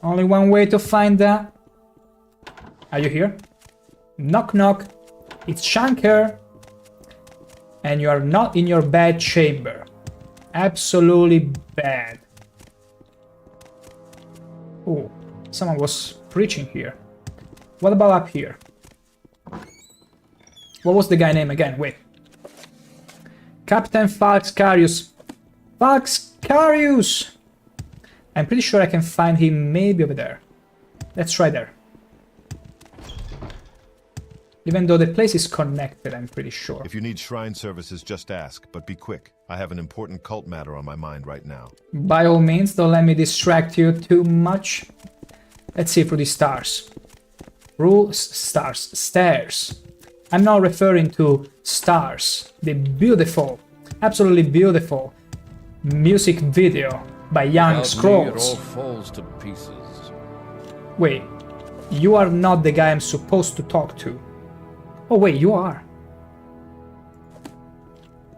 Only one way to find that. Are you here? Knock knock. It's ShankH-ER. And you are not in your bad chamber. Absolutely bad. Oh, someone was preaching here. What about up here? What was the guy name again? Wait. Captain Falx Carius. Falx Carius! I'm pretty sure I can find him maybe over there. Let's try there. Even though the place is connected, I'm pretty sure. If you need shrine services, just ask, but be quick. I have an important cult matter on my mind right now. By all means, don't let me distract you too much. Let's see through the stars. Rules, stars, stairs. I'm not referring to stars. The beautiful, absolutely beautiful music video by Young Scrolls. It all falls to pieces. Wait, you are not the guy I'm supposed to talk to. Oh wait, you are.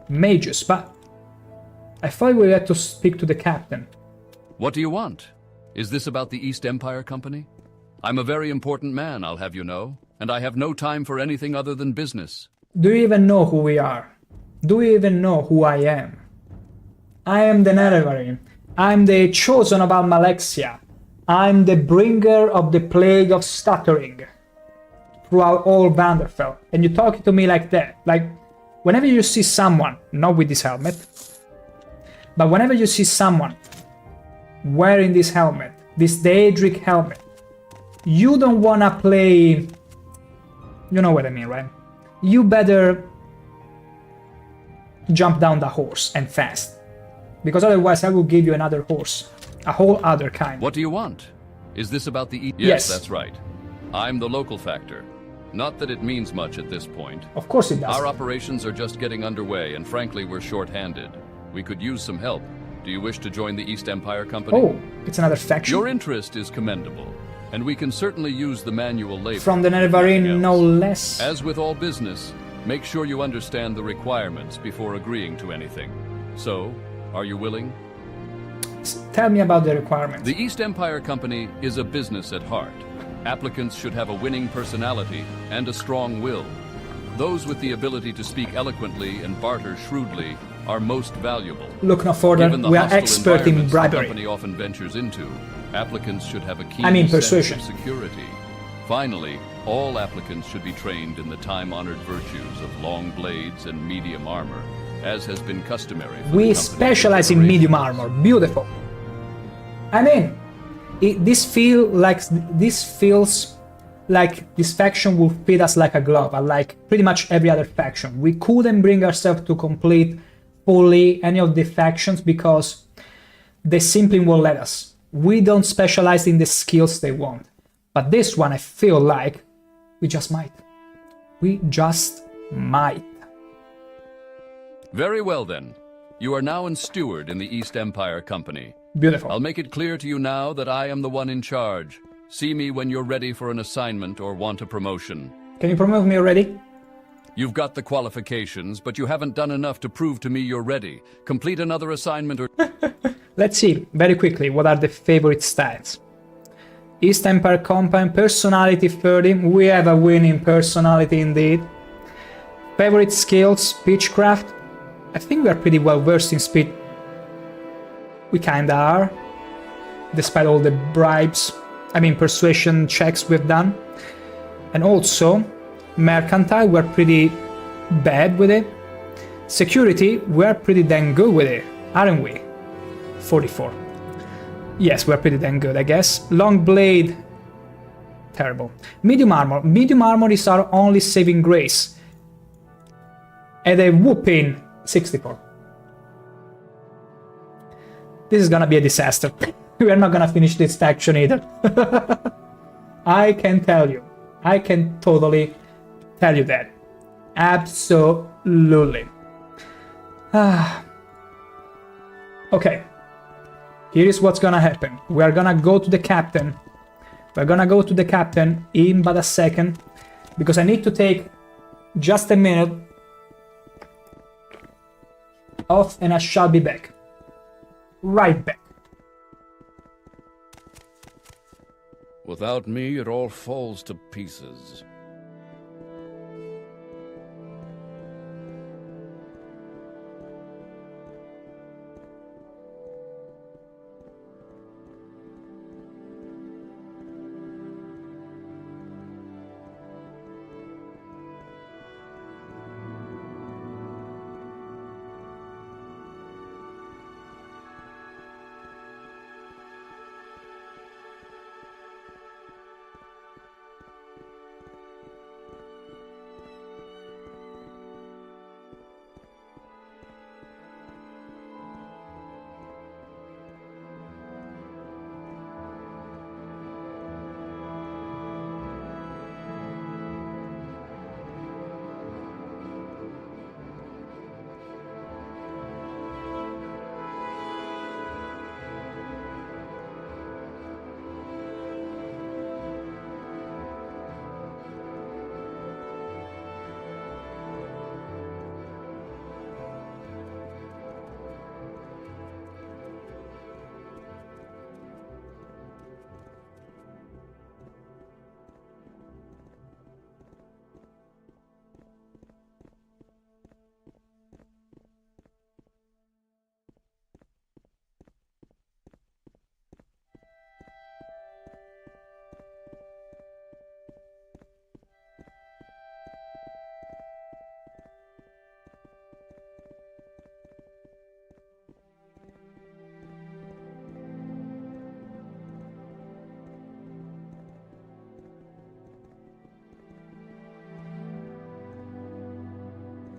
Magus, but I thought we had to speak to the captain. What do you want? Is this about the East Empire Company? I'm a very important man, I'll have you know, and I have no time for anything other than business. Do you even know who we are? Do you even know who I am? I am the Nerevarine. I'm the chosen of Almalexia. I'm the bringer of the plague of stuttering throughout all Vanderfell. And you're talking to me like that. Like, whenever you see someone, not with this helmet, but whenever you see someone wearing this helmet, this Daedric helmet, you don't wanna play... You know what I mean, right? You better jump down the horse and fast. Because otherwise I will give you another horse. A whole other kind. What do you want? Is this about the... Yes, that's right. I'm the local factor. Not that it means much at this point. Of course it does. Our operations are just getting underway, and frankly, we're short-handed. We could use some help. Do you wish to join the East Empire Company? Oh, it's another faction? Your interest is commendable, and we can certainly use the manual labor. From the Nerevarine, no less. As with all business, make sure you understand the requirements before agreeing to anything. So, are you willing? Tell me about the requirements. The East Empire Company is a business at heart. Applicants should have a winning personality and a strong will. Those with the ability to speak eloquently and barter shrewdly are most valuable. Look no further. Given the We are hostile expert in environments the bribery. company often ventures into, applicants should have a keen I mean sense persuasion. of security. Finally, all applicants should be trained in the time-honored virtues of long blades and medium armor, as has been customary for the We company specialize for in medium generations. armor. Beautiful. I mean, this feels like this faction will fit us like a glove, like pretty much every other faction. We couldn't bring ourselves to complete fully any of the factions because they simply won't let us. We don't specialize in the skills they want. But this one, I feel like we just might. We just might. Very well then. You are now in steward in the East Empire Company. Beautiful. I'll make it clear to you now that I am the one in charge. See me when you're ready for an assignment or want a promotion. Can you promote me already? You've got the qualifications, but you haven't done enough to prove to me you're ready. Complete another assignment or... Let's see, very quickly, what are the favorite stats. East Empire Company, personality 30. We have a winning personality indeed. Favorite skills, speechcraft. I think we are pretty well versed in speech. We kinda are, despite all the bribes, persuasion checks we've done. And also, mercantile, we're pretty bad with it. Security, we're pretty dang good with it, aren't we? 44. Yes, we're pretty dang good, I guess. Long blade, terrible. Medium armor is our only saving grace. At a whooping 64. This is gonna be a disaster. We are not gonna finish this faction either. I can tell you. I can totally tell you that. Absolutely. Okay. Here is what's gonna happen. We are gonna go to the captain. We're gonna go to the captain in but a second. Because I need to take just a minute off and I shall be back. Right back. Without me, it all falls to pieces.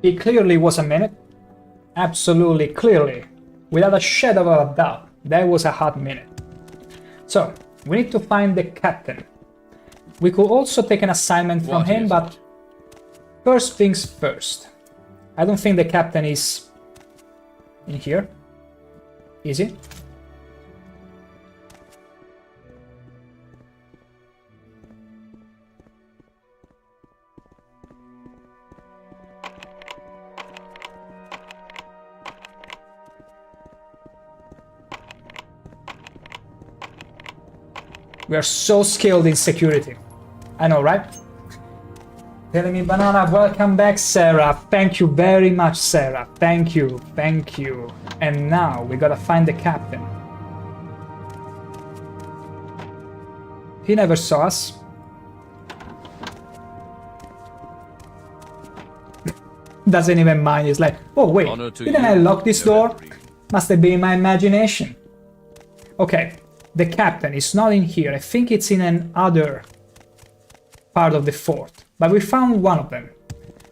It clearly was a minute. Absolutely, clearly. Without a shadow of a doubt. That was a hot minute. So, we need to find the captain. We could also take an assignment from him, but first things first. I don't think the captain is in here. Is he? We are so skilled in security. I know, right? Telling me banana, welcome back, Sarah. Thank you very much, Sarah. Thank you, thank you. And now we gotta find the captain. He never saw us. Doesn't even mind. He's like, oh wait, didn't I lock this door? Must have been my imagination. Okay, the captain is not in here. I think it's in another part of the fort. But we found one of them.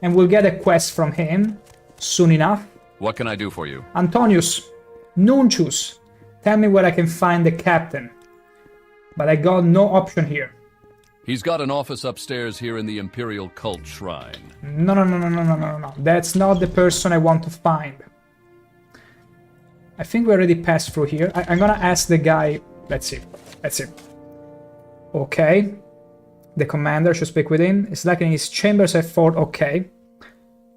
And we'll get a quest from him soon enough. What can I do for you? Antonius, Nuncius, tell me where I can find the captain. But I got no option here. He's got an office upstairs here in the Imperial Cult Shrine. No. That's not the person I want to find. I think we already passed through here. I'm gonna ask the guy. Let's see. Okay. The commander should speak with him. It's like in his chambers at fort. Okay.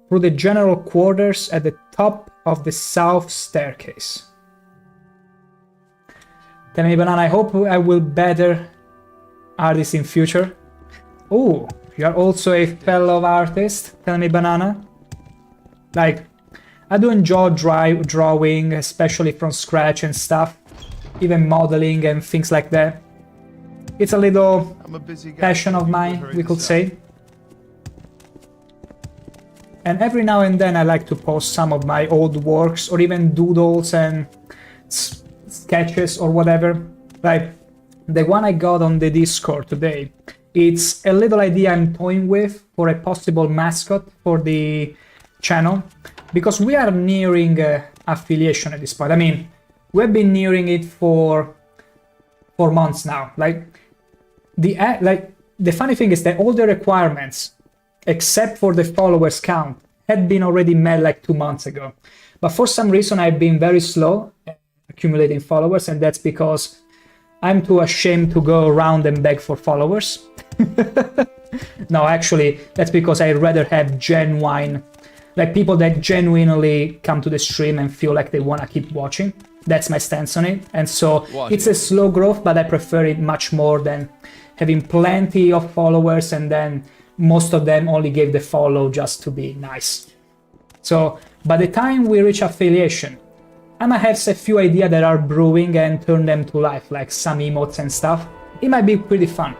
Through the general quarters at the top of the south staircase. Tell me, Banana, I hope I will better artist in future. Oh, you are also a fellow artist. Tell me, Banana. Like, I do enjoy drawing, especially from scratch and stuff. Even modeling and things like that. It's a little passion of mine, we could say. And every now and then I like to post some of my old works, or even doodles and sketches or whatever. Like the one I got on the Discord today. It's a little idea I'm toying with for a possible mascot for the channel. Because we are nearing affiliation at this point. I mean, we've been nearing it for months now. Like the funny thing is that all the requirements, except for the followers count, had been already met like 2 months ago. But for some reason I've been very slow at accumulating followers, and that's because I'm too ashamed to go around and beg for followers. No, actually, that's because I'd rather have genuine, like people that genuinely come to the stream and feel like they want to keep watching. That's my stance on it. And so it's a slow growth, but I prefer it much more than having plenty of followers and then most of them only gave the follow just to be nice. So by the time we reach affiliation, I might have a few ideas that are brewing and turn them to life, like some emotes and stuff. It might be pretty fun.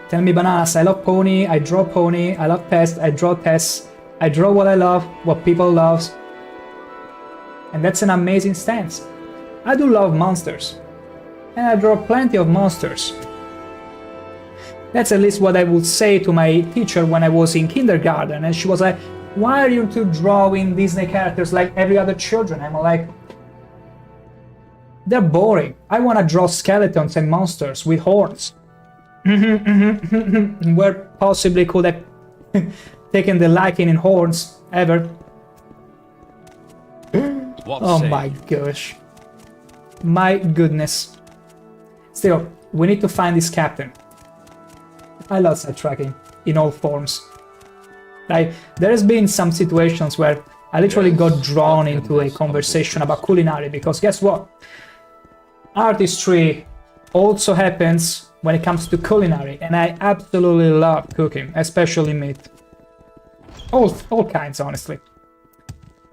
Tell me, Bananas, I love Pony, I draw Pony, I love Test, I draw Test, I draw what I love, what people love. And that's an amazing stance. I do love monsters. And I draw plenty of monsters. That's at least what I would say to my teacher when I was in kindergarten, and she was like, why are you two drawing Disney characters like every other children? I'm like, they're boring. I want to draw skeletons and monsters with horns. Where possibly could I taken the liking in horns ever? Oh my gosh. My goodness. Still, we need to find this captain. I love sidetracking in all forms. Like, there has been some situations where I literally got drawn into a conversation about culinary, because guess what? Artistry also happens when it comes to culinary, and I absolutely love cooking, especially meat. All kinds, honestly.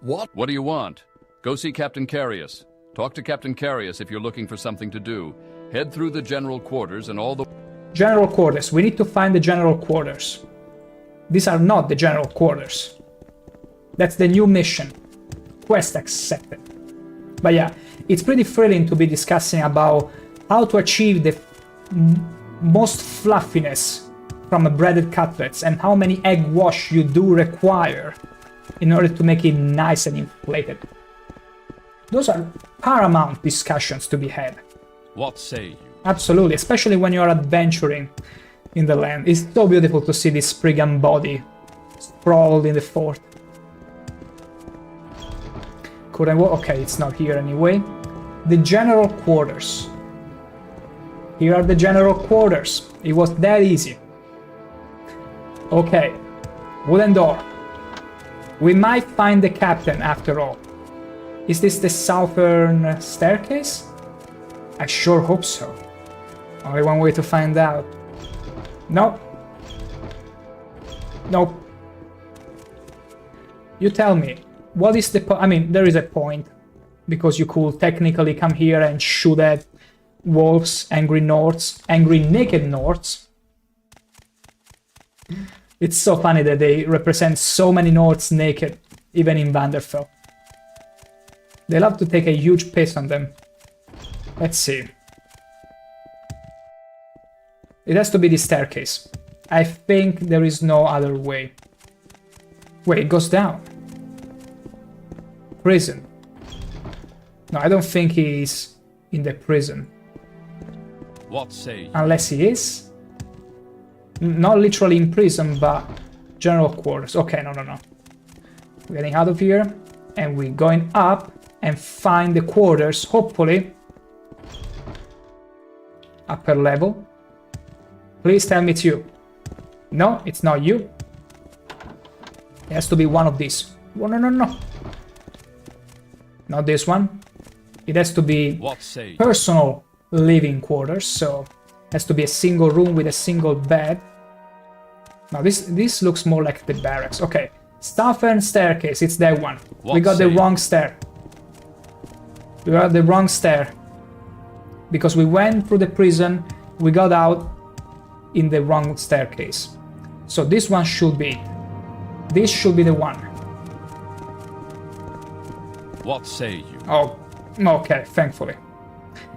What do you want? Go see Captain Carius. Talk to Captain Carius if you're looking for something to do. Head through the general quarters and all the... General quarters. We need to find the general quarters. These are not the general quarters. That's the new mission. Quest accepted. But yeah, it's pretty thrilling to be discussing about how to achieve the most fluffiness from a breaded cutlets and how many egg wash you do require in order to make it nice and inflated. Those are paramount discussions to be had. What say you? Absolutely, especially when you're adventuring in the land. It's so beautiful to see this Spriggan body sprawled in the fort. Could I walk? Okay, it's not here anyway. The general quarters. Here are the general quarters. It was that easy. Okay, wooden door. We might find the captain after all. Is this the southern staircase? I sure hope so. Only one way to find out. No. Nope. You tell me, what is the point? I mean, there is a point, because you could technically come here and shoot at wolves, angry Nords, angry naked Nords. It's so funny that they represent so many Nords naked, even in Vanderfell. They love to take a huge piss on them. Let's see. It has to be the staircase. I think there is no other way. Wait, it goes down. Prison. No, I don't think he's in the prison. What say you? Unless he is. Not literally in prison, but general quarters. Okay, no. We're getting out of here, and we're going up and find the quarters, hopefully. Upper level. Please tell me it's you. No, it's not you. It has to be one of these. Oh, no. Not this one. It has to be personal living quarters, so it has to be a single room with a single bed. Now this looks more like the barracks. Okay, staff and staircase, it's that one. We got the wrong stair. We got the wrong stair. Because we went through the prison, we got out in the wrong staircase. So this one should be it. This should be the one. What say you? Oh, okay, thankfully.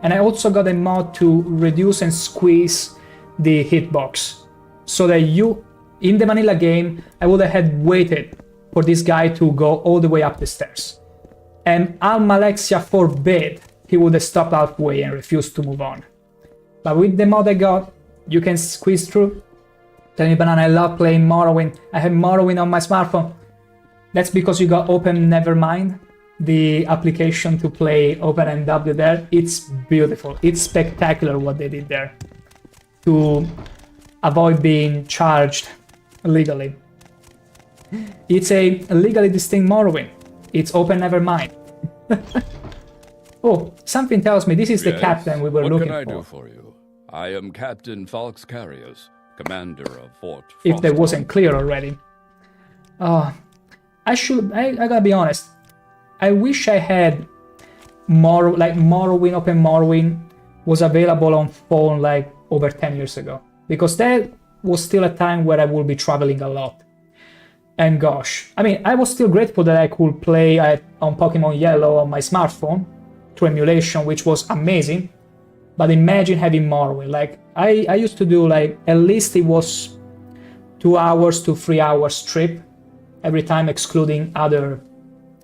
And I also got a mod to reduce and squeeze the hitbox, so that in the vanilla game, I would have had waited for this guy to go all the way up the stairs. And Almalexia forbid he would have stopped halfway and refused to move on. But with the mod I got, you can squeeze through. Tell me, Banana, I love playing Morrowind. I have Morrowind on my smartphone. That's because you got Open Nevermind, the application to play OpenMW there. It's beautiful. It's spectacular what they did there to avoid being charged legally. It's a legally distinct Morrowind. It's Open Nevermind. Oh, something tells me this is the captain we were looking for. What can I do for you? I am Captain ShankH-ER, commander of Fort Frostmourne. If that wasn't clear already. I gotta be honest. I wish I had Morrowind, Open Morrowind was available on phone like over 10 years ago. Because that was still a time where I would be traveling a lot. And gosh, I mean, I was still grateful that I could play on Pokemon Yellow on my smartphone through emulation, which was amazing. But imagine having Morrowind. Like, I used to do like, at least it was 2 hours to 3 hours trip every time, excluding other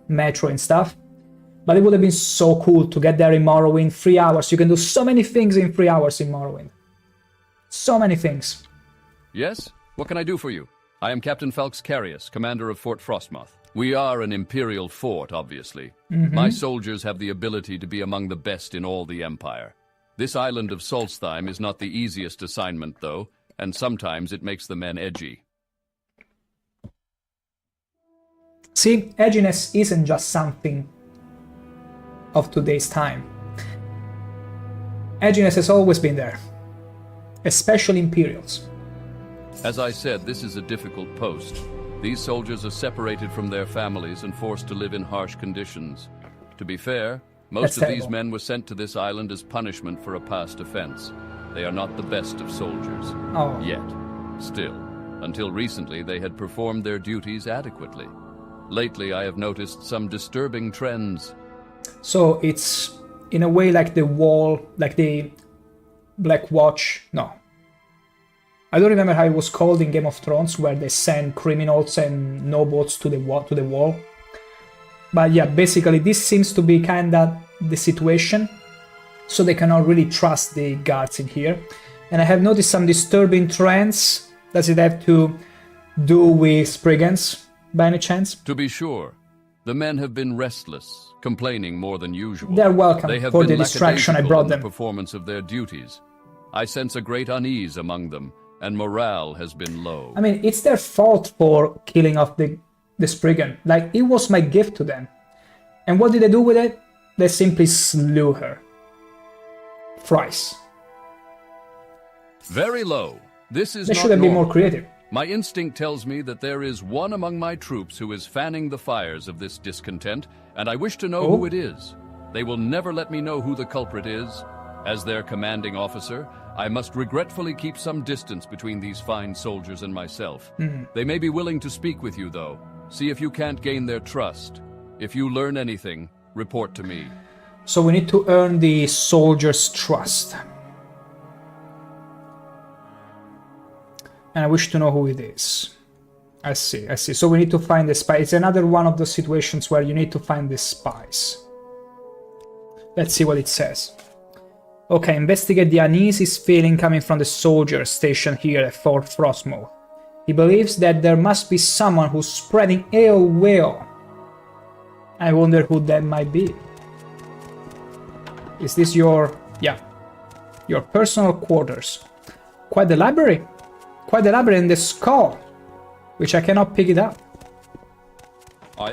metro and stuff. But it would have been so cool to get there in Morrowind. 3 hours. You can do so many things in 3 hours in Morrowind. So many things. Yes? What can I do for you? I am Captain ShankH-ER, commander of Fort Frostmourne. We are an imperial fort, obviously. My soldiers have the ability to be among the best in all the Empire. This island of Solstheim is not the easiest assignment, though, and sometimes it makes the men edgy. See, edginess isn't just something of today's time. Edginess has always been there, especially Imperials. As I said, this is a difficult post. These soldiers are separated from their families and forced to live in harsh conditions. To be fair, most of these men were sent to this island as punishment for a past offense. They are not the best of soldiers. Yet. Still, until recently they had performed their duties adequately. Lately I have noticed some disturbing trends. So it's in a way like the wall, like the Black Watch. No. I don't remember how it was called in Game of Thrones, where they send criminals and nobles to the wall. But yeah, basically this seems to be kinda the situation. So they cannot really trust the guards in here. And I have noticed some disturbing trends. Does it have to do with Spriggans, by any chance? To be sure. The men have been restless, complaining more than usual. They're welcome for the distraction I brought them. In the performance of their duties. I sense a great unease among them, and morale has been low. I mean, it's their fault for killing off the Spriggan. Like, it was my gift to them. And what did they do with it? They simply slew her. Thrice. Very low. This is they not should have been normal. more creative. My instinct tells me that there is one among my troops who is fanning the fires of this discontent, and I wish to know who it is. They will never let me know who the culprit is. As their commanding officer, I must regretfully keep some distance between these fine soldiers and myself. They may be willing to speak with you, though. See if you can't gain their trust. If you learn anything, report to me. So we need to earn the soldiers' trust. And I wish to know who it is. I see. So we need to find the spy. It's another one of those situations where you need to find the spies. Let's see what it says. Okay, investigate the uneasy feeling coming from the soldiers stationed here at Fort Frostmourne. He believes that there must be someone who's spreading ill will. I wonder who that might be. Is this your... yeah. Your personal quarters. Quite the library. Quite the library in the skull. Which I cannot pick it up.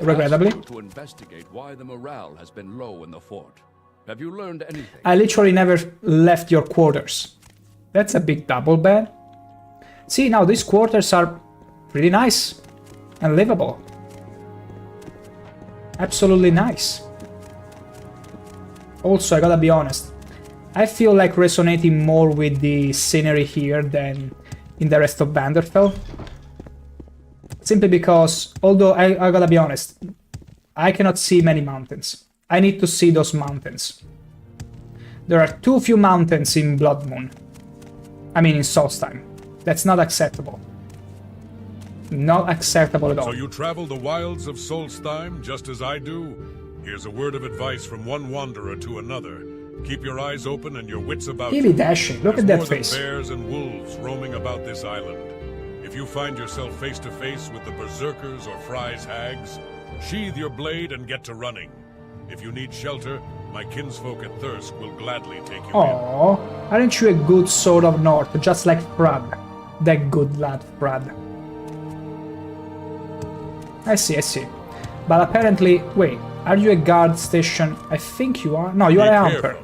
Regrettably. I asked you to investigate why the morale has been low in the fort. Have you learned anything? I literally never left your quarters. That's a big double bed. See, now these quarters are pretty nice and livable. Absolutely nice. Also, I gotta be honest, I feel like resonating more with the scenery here than in the rest of Vanderfell. Simply because, although I gotta be honest, I cannot see many mountains. I need to see those mountains. There are too few mountains in Blood Moon. I mean in Solstheim. That's not acceptable. Not acceptable at all. So you travel the wilds of Solstheim just as I do? Here's a word of advice from one wanderer to another. Keep your eyes open and your wits about you. Really dashing. Look at that face. There's more than bears and wolves roaming about this island. If you find yourself face to face with the berserkers or Fry's hags, sheathe your blade and get to running. If you need shelter, my kinsfolk at Thirsk will gladly take you in. Aww, aren't you a good sword of North, just like Frad? That good lad, Frad. I see. But apparently, wait, are you a guard station? I think you are. No, you are a Humper.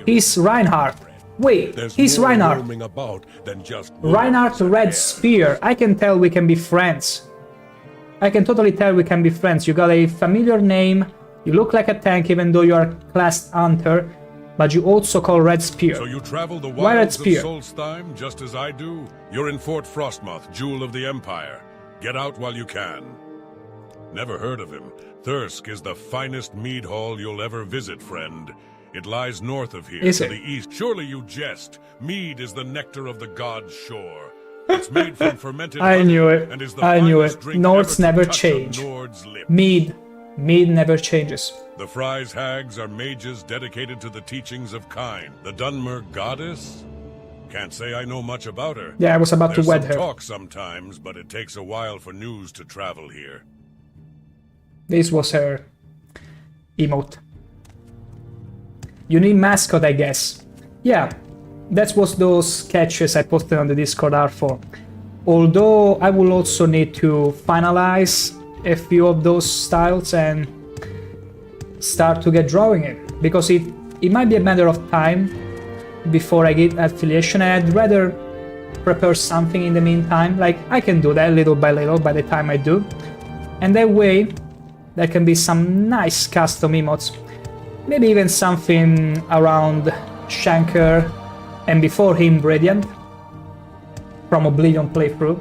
He's Reinhardt. Wait, he's Reinhardt. Reinhardt Red Spear. I can tell we can be friends. I can totally tell we can be friends. You got a familiar name. You look like a tank even though you are classed Hunter, but you also call Red Spear. So you travel the wilds of Solstheim just as I do? You're in Fort Frostmoth, Jewel of the Empire. Get out while you can. Never heard of him. Thirsk is the finest mead hall you'll ever visit, friend. It lies north of here, to the east. Surely you jest. Mead is the nectar of the god's shore. It's made from fermented I knew it. And is the I knew it. drink Nords never touch change. Nord's lips. Mead never changes. The Fry's hags are mages dedicated to the teachings of Kine, the Dunmer goddess. Can't say I know much about her. Yeah, I was about to wed her. There's some talk sometimes, but it takes a while for news to travel here. This was her emote. You need mascot, I guess. Yeah, that's what those sketches I posted on the Discord are for. Although I will also need to finalize a few of those styles and start to get drawing it, because it might be a matter of time before I get affiliation, and I'd rather prepare something in the meantime. Like, I can do that little by little by the time I do, and that way there can be some nice custom emotes, maybe even something around ShankH-ER and before him Radiant from Oblivion playthrough,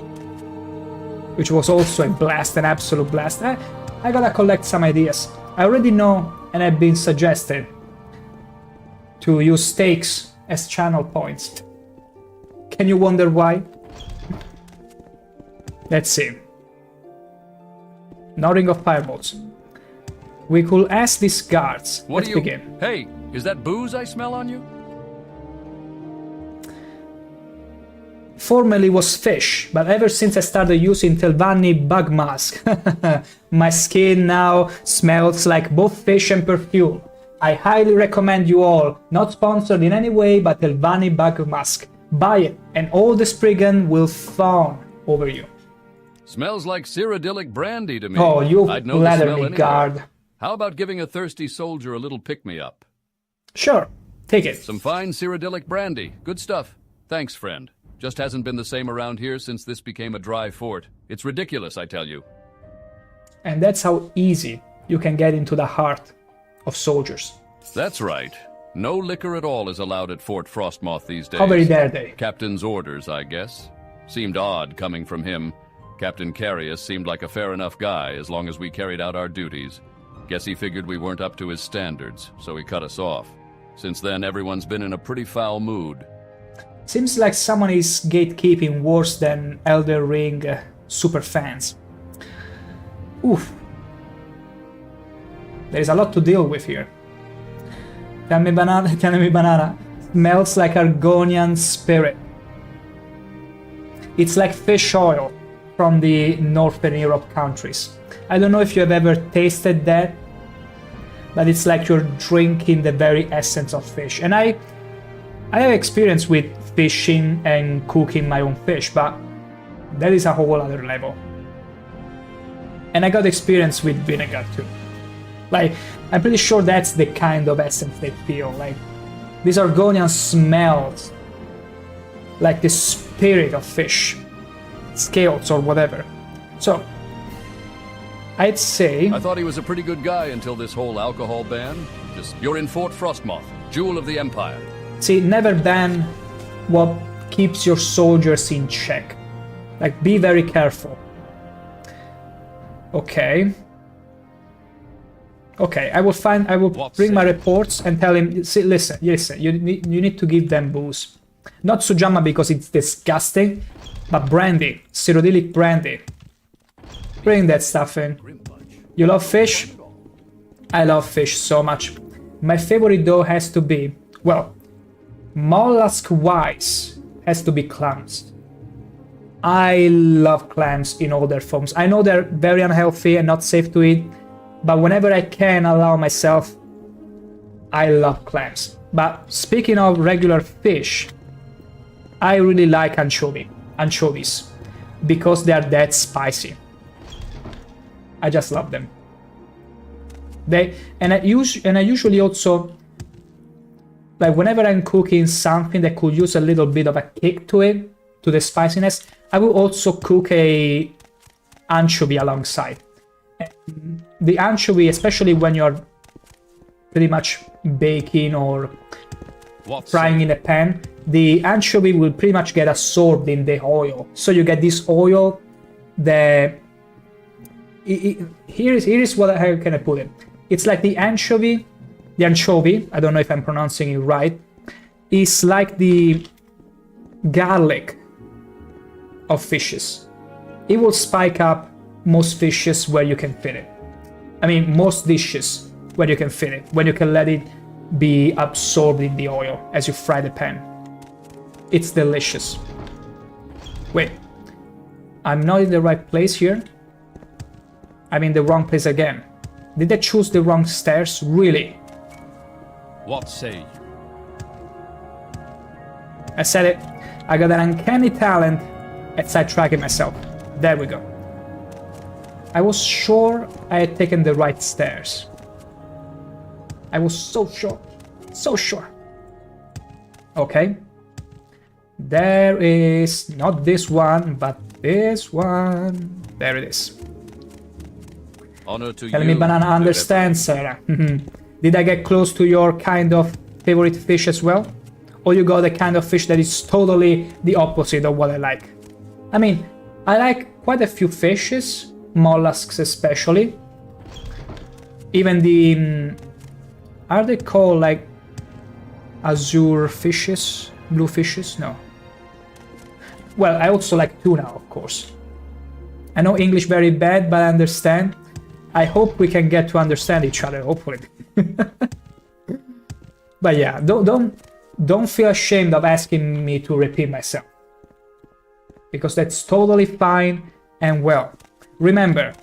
which was also a blast, an absolute blast. I gotta collect some ideas. I already know, and I've been suggested to use stakes as channel points. Can you wonder why? Let's see. Nodding of fireballs. We could ask these guards. Let's begin. Hey, is that booze I smell on you? Formerly was fish, but ever since I started using Telvanni bug mask, my skin now smells like both fish and perfume. I highly recommend you all, not sponsored in any way, but Telvanni bug mask. Buy it, and all the Spriggan will fawn over you. Smells like Cyrodiilic brandy to me. Oh, you I'd know flatter the smell me, anyway. guard. How about giving a thirsty soldier a little pick-me-up? Sure, take it. Some fine Cyrodiilic brandy. Good stuff. Thanks, friend. Just hasn't been the same around here since this became a dry fort. It's ridiculous, I tell you. And that's how easy you can get into the heart of soldiers. That's right. No liquor at all is allowed at Fort Frostmoth these days. How very dare they? Captain's orders, I guess. Seemed odd coming from him. Captain Carius seemed like a fair enough guy as long as we carried out our duties. Guess he figured we weren't up to his standards, so he cut us off. Since then, everyone's been in a pretty foul mood. Seems like someone is gatekeeping worse than Elden Ring super fans. Oof. There's a lot to deal with here. Tell me banana. Smells like Argonian spirit. It's like fish oil from the Northern Europe countries. I don't know if you have ever tasted that, but it's like you're drinking the very essence of fish. And I have experience with fishing and cooking my own fish, but that is a whole other level. And I got experience with vinegar too. Like, I'm pretty sure that's the kind of essence they feel. Like, this Argonian smells like the spirit of fish, scales or whatever. So, I'd say... I thought he was a pretty good guy until this whole alcohol ban. You're in Fort Frostmoth, jewel of the Empire. See, never ban what keeps your soldiers in check. Like, be very careful. Okay. Okay, I will bring my reports and tell him, see, listen, you need to give them booze. Not Sujamma because it's disgusting, but brandy, Cyrodiilic brandy. Bring that stuff in. You love fish? I love fish so much. My favorite though has to be, well, mollusk-wise, has to be clams. I love clams in all their forms. I know they're very unhealthy and not safe to eat, but whenever I can allow myself, I love clams. But speaking of regular fish, I really like anchovies, because they are that spicy. I just love them. I usually also, like whenever I'm cooking something that could use a little bit of a kick to it, to the spiciness, I will also cook a anchovy alongside. And the anchovy, especially when you're pretty much baking or frying in a pan, the anchovy will pretty much get absorbed in the oil. So you get this oil that... Here is what how can I put it? It's like the anchovy, I don't know if I'm pronouncing it right, is like the garlic of fishes. It will spike up most fishes where you can fit it. I mean, most dishes where you can fit it, when you can let it be absorbed in the oil as you fry the pan. It's delicious. Wait, I'm not in the right place here? I'm in the wrong place again. Did I choose the wrong stairs? Really? What say you? I said it. I got an uncanny talent at sidetracking myself. There we go. I was sure I had taken the right stairs. I was so sure. So sure. Okay. There is not this one, but this one. There it is. Honor to Tell you, me, Banana understands, Sarah. Did I get close to your kind of favorite fish as well? Or you got a kind of fish that is totally the opposite of what I like? I mean, I like quite a few fishes, mollusks especially. Even the... are they called like azure fishes? Blue fishes? No. Well, I also like tuna, of course. I know English very bad, but I understand. I hope we can get to understand each other, hopefully. But yeah, don't feel ashamed of asking me to repeat myself. Because that's totally fine and well. Remember,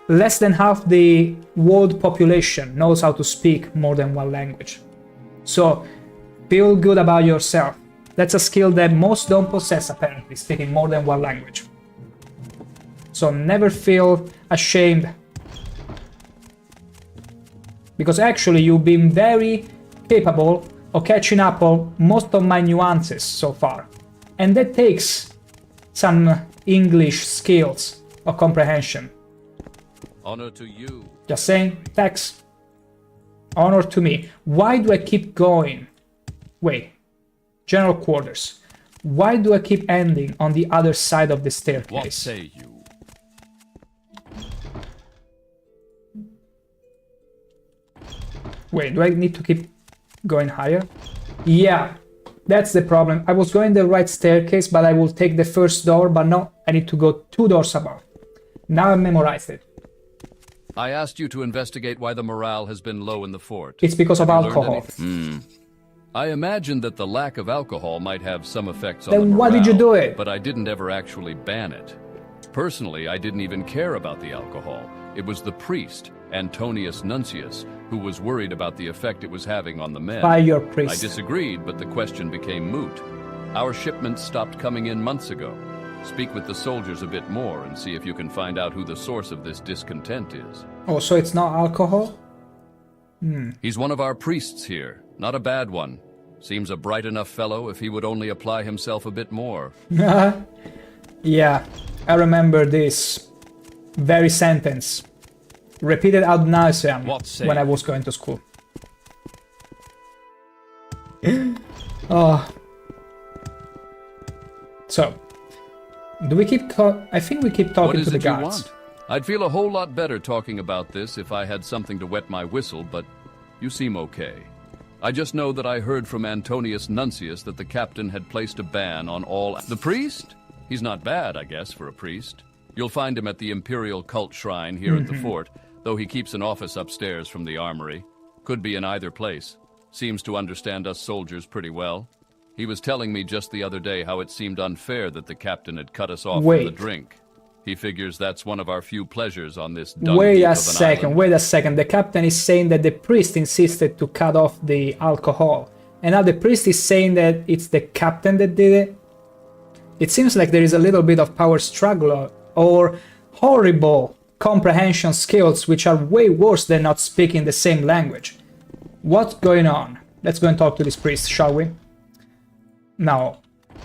less than half the world population knows how to speak more than one language. So, feel good about yourself. That's a skill that most don't possess, apparently, speaking more than one language. So never feel ashamed. Because actually you've been very capable of catching up on most of my nuances so far. And that takes some English skills or comprehension. Honor to you. Just saying, thanks. Honor to me. Why do I keep going? Wait. General quarters. Why do I keep ending on the other side of the staircase? What say you? Wait, do I need to keep going higher? Yeah, that's the problem. I was going the right staircase, but I will take the first door, but no, I need to go 2 doors above. Now I memorized it. I asked you to investigate why the morale has been low in the fort. It's because of alcohol. I imagined that the lack of alcohol might have some effects on the Then morale, why did you do it? But I didn't ever actually ban it. Personally, I didn't even care about the alcohol. It was the priest, Antonius Nuncius, who was worried about the effect it was having on the men. By your priest. I disagreed, but the question became moot. Our shipments stopped coming in months ago. Speak with the soldiers a bit more and see if you can find out who the source of this discontent is. Oh, so it's not alcohol? He's one of our priests here, not a bad one. Seems a bright enough fellow if he would only apply himself a bit more. Yeah, I remember this very sentence. Repeated ad nauseam when I was going to school. Oh. So, do we keep I think we keep talking to the guards. What is it you want? I'd feel a whole lot better talking about this if I had something to wet my whistle, but you seem okay. I just know that I heard from Antonius Nuncius that the captain had placed a ban on all... The priest? He's not bad, I guess, for a priest. You'll find him at the Imperial Cult Shrine here at the fort, though he keeps an office upstairs from the armory. Could be in either place. Seems to understand us soldiers pretty well. He was telling me just the other day how it seemed unfair that the captain had cut us off from the drink. He figures that's one of our few pleasures on this dung Wait heap a of an second, island. wait a second. The captain is saying that the priest insisted to cut off the alcohol. And now the priest is saying that it's the captain that did it? It seems like there is a little bit of power struggle or horrible comprehension skills which are way worse than not speaking the same language. What's going on? Let's go and talk to this priest, shall we? Now,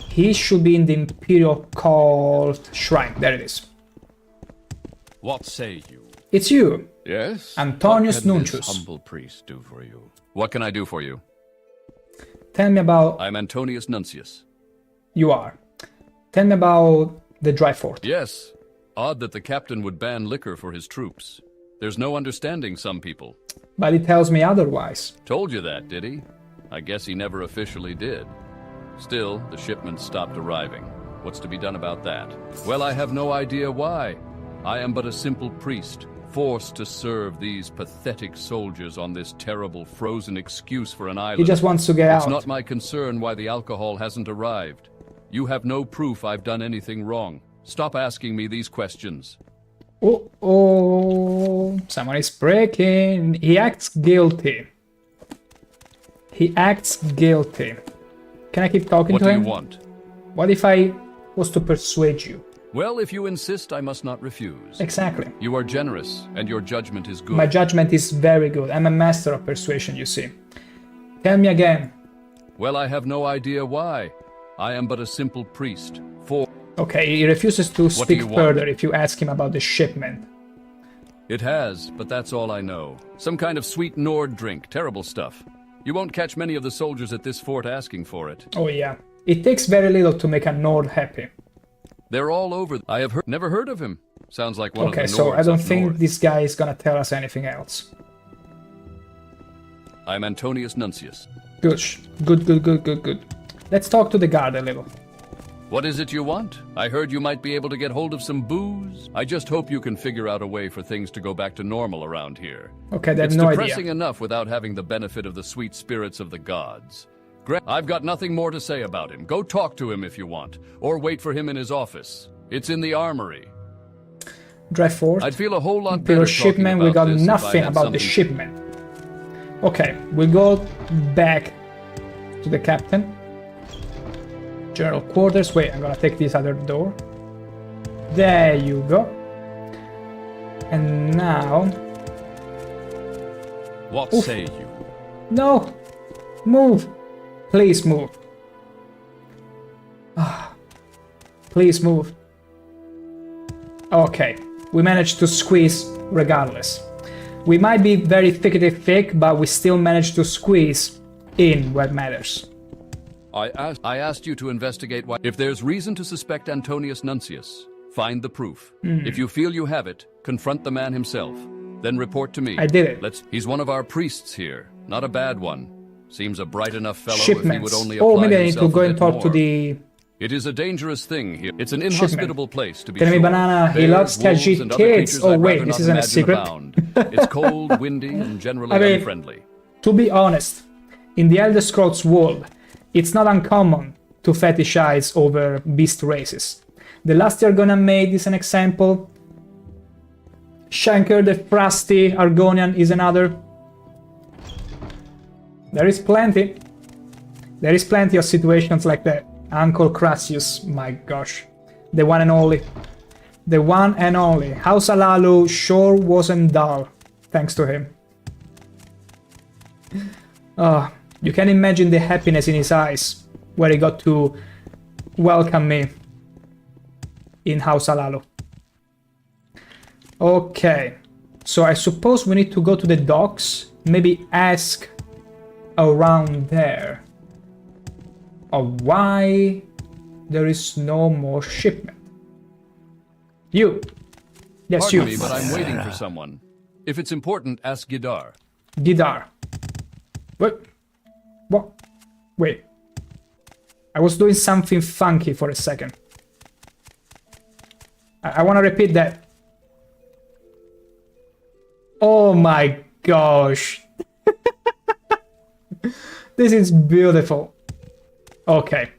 he should be in the Imperial Cult Shrine. There it is. What say you? It's you. Yes? Antonius What can Nuncius. this humble priest do for you? What can I do for you? Tell me about... I'm Antonius Nuncius. You are. Tell me about the dry fort. Yes. Odd that the captain would ban liquor for his troops. There's no understanding some people. But he tells me otherwise. Told you that, did he? I guess he never officially did. Still, the shipments stopped arriving. What's to be done about that? Well, I have no idea why. I am but a simple priest, forced to serve these pathetic soldiers on this terrible frozen excuse for an island. He just wants to get out. It's not my concern why the alcohol hasn't arrived. You have no proof I've done anything wrong. Stop asking me these questions. Oh, someone is breaking. He acts guilty. He acts guilty. Can I keep talking to him? What do you want? What if I was to persuade you? Well, if you insist, I must not refuse. Exactly. You are generous, and your judgment is good. My judgment is very good. I'm a master of persuasion, you see. Tell me again. Well, I have no idea why. I am but a simple priest. Okay, he refuses to speak further if you ask him about the shipment. It has, but that's all I know. Some kind of sweet Nord drink. Terrible stuff. You won't catch many of the soldiers at this fort asking for it. Oh yeah. It takes very little to make a Nord happy. They're all over. I have never heard of him. Sounds like one of the Nords. Okay, so I don't think north. this guy is gonna tell us anything else. I'm Antonius Nuncius. Good. Let's talk to the guard a little. What is it you want? I heard you might be able to get hold of some booze. I just hope you can figure out a way for things to go back to normal around here. Okay, that's no no idea. It's depressing enough without having the benefit of the sweet spirits of the gods. I've got nothing more to say about him. Go talk to him if you want, or wait for him in his office. It's in the armory. Dry fort. I'd feel a whole lot Imperial better talking shipment. about We got this if I nothing had about the something- shipment. Okay, we'll go back to the captain. General quarters. Wait, I'm gonna take this other door. There you go. And now... What say you? No! Move! Please move. Please move. Okay, we managed to squeeze regardless. We might be very thick, but we still managed to squeeze in what matters. I asked you to investigate why. If there's reason to suspect Antonius Nuncius, find the proof. If you feel you have it, confront the man himself. Then report to me. I did it. He's one of our priests here. Not a bad one. Seems a bright enough fellow Shipments. if he would only apply maybe I need to himself go a and bit talk more. to the... It is a dangerous thing here. It's an inhospitable place to be Tell me, sure. Banana, he Bears, loves to wolves, eat and other kids. creatures Oh I'd wait, rather this not isn't a imagine secret. abound. It's cold, windy, and generally I mean, unfriendly. To be honest, in the Elder Scrolls world, it's not uncommon to fetishize over beast races. The last Argonian made is an example. ShankH-ER, the Frosty Argonian, is another. There is plenty. There is plenty of situations like that. Uncle Crassius, my gosh. The one and only. The one and only. House Alalu sure wasn't dull, thanks to him. You can imagine the happiness in his eyes where he got to welcome me in House Alalu. Okay, so I suppose we need to go to the docks, maybe ask around there of why there is no more shipment. You. Yes, Pardon you. me, but I'm waiting for someone. If it's important, ask Gidar. Gidar. What? Wait. I was doing something funky for a second. I want to repeat that. Oh my gosh. This is beautiful. Okay.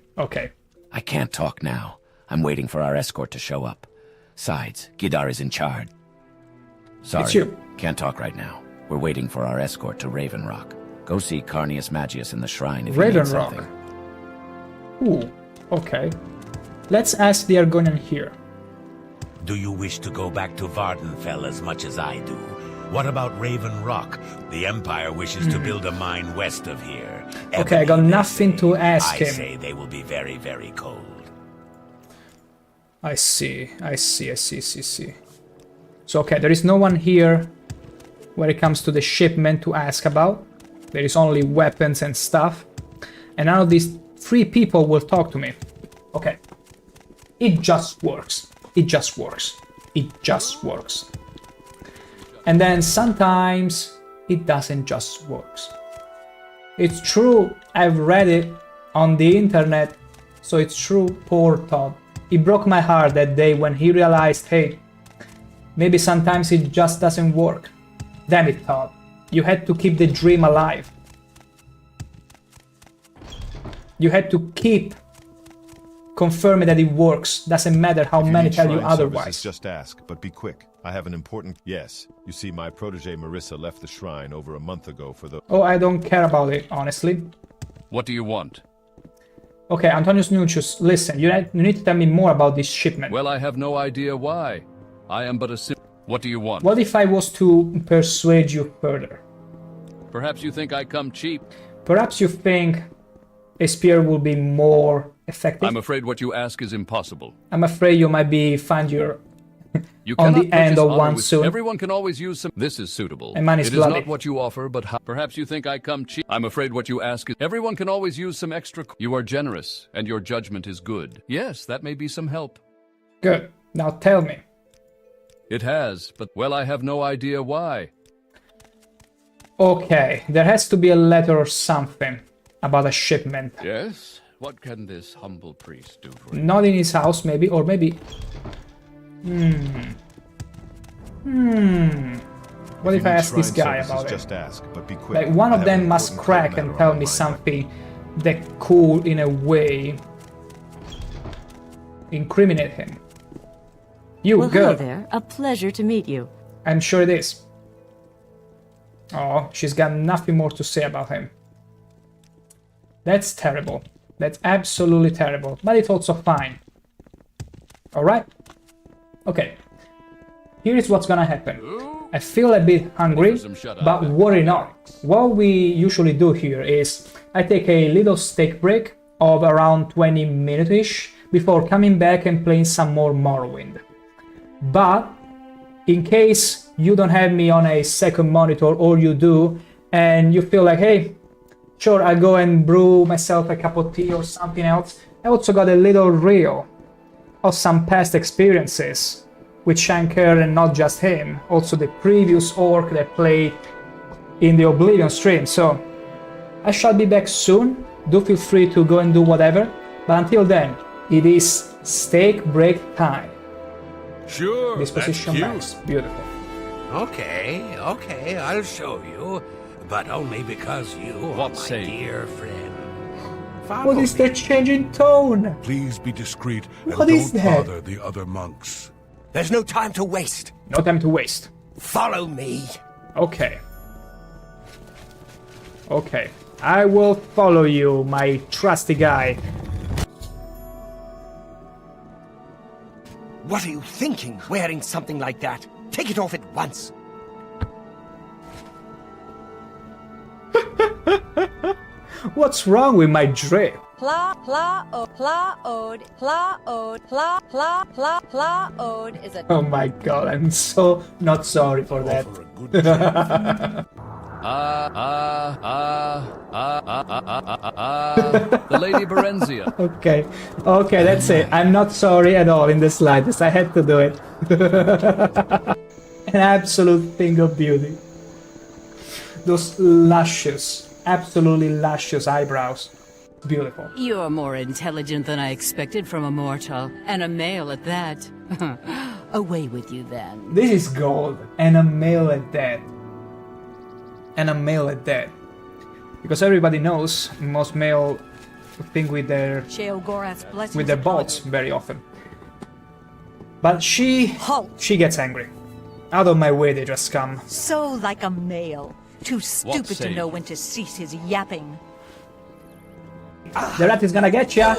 I can't talk now. I'm waiting for our escort to show up. Besides, Gidar is in charge. Sorry, It's you. can't talk right now. We're waiting for our escort to Raven Rock. Go see Carnius Magius in the shrine if you Raven need Rock. something. Ooh, okay. Let's ask the Argonian here. Do you wish to go back to Vardenfell as much as I do? What about Raven Rock? The Empire wishes to build a mine west of here. Okay, I got Ebony, they nothing say. to ask I him. say they will be very, very cold. I see. So, okay, there is no one here when it comes to the shipment to ask about. There is only weapons and stuff. And none of these three people will talk to me. Okay. It just works. It just works. And then sometimes it doesn't just work. It's true, I've read it on the internet, so it's true, poor Todd. It broke my heart that day when he realized, hey, maybe sometimes it just doesn't work. Damn it, Todd. You had to keep the dream alive. You had to keep confirming that it works. Doesn't matter how many tell you otherwise. Just ask, but be quick. I have an important... Yes, you see, my protege Marissa left the shrine over a month ago for the... Oh, I don't care about it, honestly. What do you want? Okay, Antonius Nuncius, listen, you need to tell me more about this shipment. Well, I have no idea why. I am but a What do you want? What if I was to persuade you further? Perhaps you think I come cheap. Perhaps you think a spear will be more effective? I'm afraid what you ask is impossible. I'm afraid you might find your You on cannot the end purchase of honor one with- soon. Everyone can always use some. This is suitable. And mine is It is bloody. not what you offer, but how. Perhaps you think I come cheap. I'm afraid what you ask is. Everyone can always use some extra. You are generous, and your judgment is good. Yes, that may be some help. Good. Now tell me. It has, but well, I have no idea why. Okay, there has to be a letter or something about a shipment. Yes. What can this humble priest do for you? Not in his house, maybe, or maybe. What if I ask this guy about it? Just ask, but be quick. Like one I of have an them must important crack matter and on tell my me mind. something that could, in a way, incriminate him. You, Well, girl. hello there. A pleasure to meet you. I'm sure it is. Oh, she's got nothing more to say about him. That's terrible. That's absolutely terrible. But it's also fine. Alright? Okay. Here is what's gonna happen. I feel a bit hungry, but worry not. What we usually do here is I take a little steak break of around 20 minutes-ish before coming back and playing some more Morrowind. But in case you don't have me on a second monitor, or you do, and you feel like, hey, sure, I'll go and brew myself a cup of tea or something else, I also got a little reel of some past experiences with ShankH-ER, and not just him, also the previous orc that played in the Oblivion stream. So I shall be back soon. Do feel free to go and do whatever, but until then, it is steak break time. Sure, Disposition max. Beautiful. Okay, I'll show you. But only because you are my dear friend. What is that change in tone? Please be discreet and What is don't that? bother the other monks. There's no time to waste. No time to waste. Follow me. Okay. Okay. I will follow you, my trusty guy. What are you thinking, wearing something like that? Take it off at once. What's wrong with my drip? Pla-ode is a... Oh my god, I'm so not sorry for that. The Lady Berenzia. Okay, that's it. I'm not sorry at all in the slightest. I had to do it. An absolute thing of beauty. Those luscious, absolutely luscious eyebrows. Beautiful. You're more intelligent than I expected from a mortal, and a male at that. Away with you then. This is gold, and a male at that. And a male at that. Because everybody knows most male think with their bolts very often. But she gets angry. Out of my way they just come. So like a male. Too stupid to know when to cease his yapping. The rat is gonna get ya!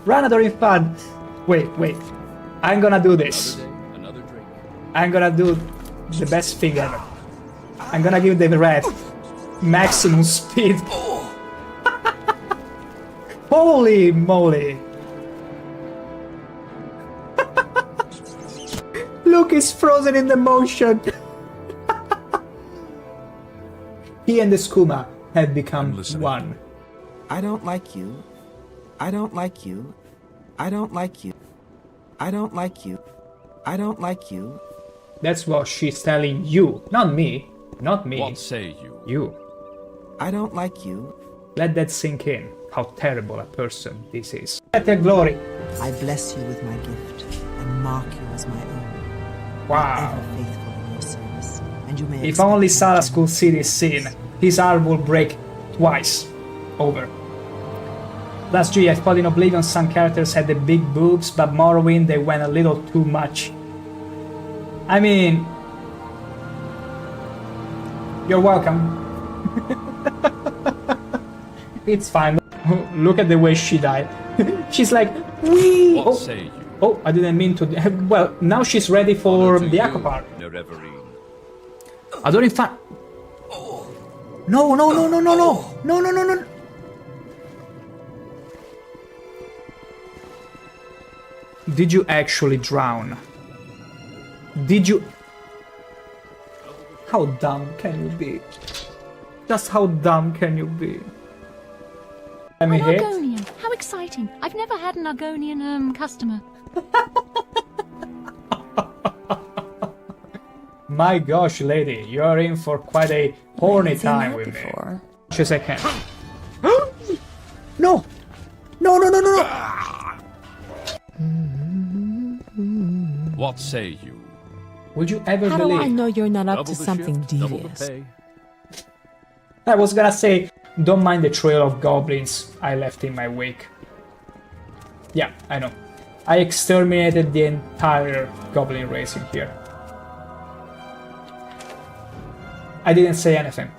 Run, Adoring Fun! Wait. I'm gonna do this. Another drink. I'm gonna do the best thing ever. I'm gonna give the rat maximum speed. Holy moly! Look, he's frozen in the motion! He and the skooma have become one. I don't like you. I don't like you. I don't like you. I don't like you. I don't like you. That's what she's telling you, not me. Not me. What say you? You. I don't like you. Let that sink in, how terrible a person this is. Let their glory. I bless you with my gift and mark you as my own. Wow. Ever faithful in your service. And you may If only Salas could see this scene, his heart will break twice. Over. Last G, I thought in Oblivion some characters had the big boobs, but Morrowind they went a little too much. I mean... You're welcome. It's fine. Look at the way she died. She's like, wee! What say you? Oh, I didn't mean to... Well, now she's ready for the aqua part. Adoring Fun... No. Did you actually drown? Did you... How dumb can you be? Just how dumb can you be? Let me hit. Argonian. How exciting. I've never had an Argonian customer. My gosh, lady, you're in for quite a horny time with me. Just a second. No! No! What say you? Would you ever How believe? do I know you're not up Double to the something shift, double the devious? pay. I was gonna say, don't mind the trail of goblins I left in my wake. Yeah, I know. I exterminated the entire goblin race in here. I didn't say anything.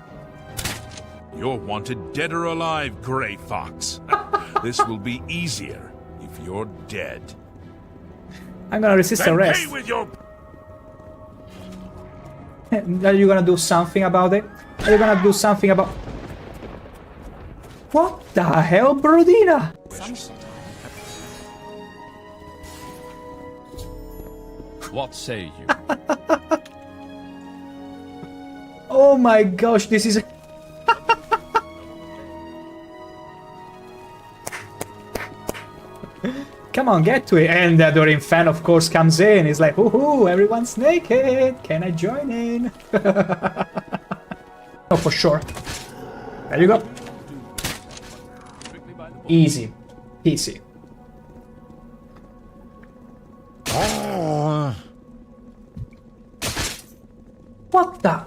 You're wanted dead or alive, Grey Fox. This will be easier if you're dead. I'm gonna resist Then arrest. pay with your... Are you gonna do something about it? Are you gonna do something about... What? the hell, Brodina? What say you? Oh my gosh, this is... Come on, get to it. And the Dorin fan, of course, comes in. He's like, woohoo, everyone's naked. Can I join in? Oh, for sure. There you go. Easy. Easy. What the?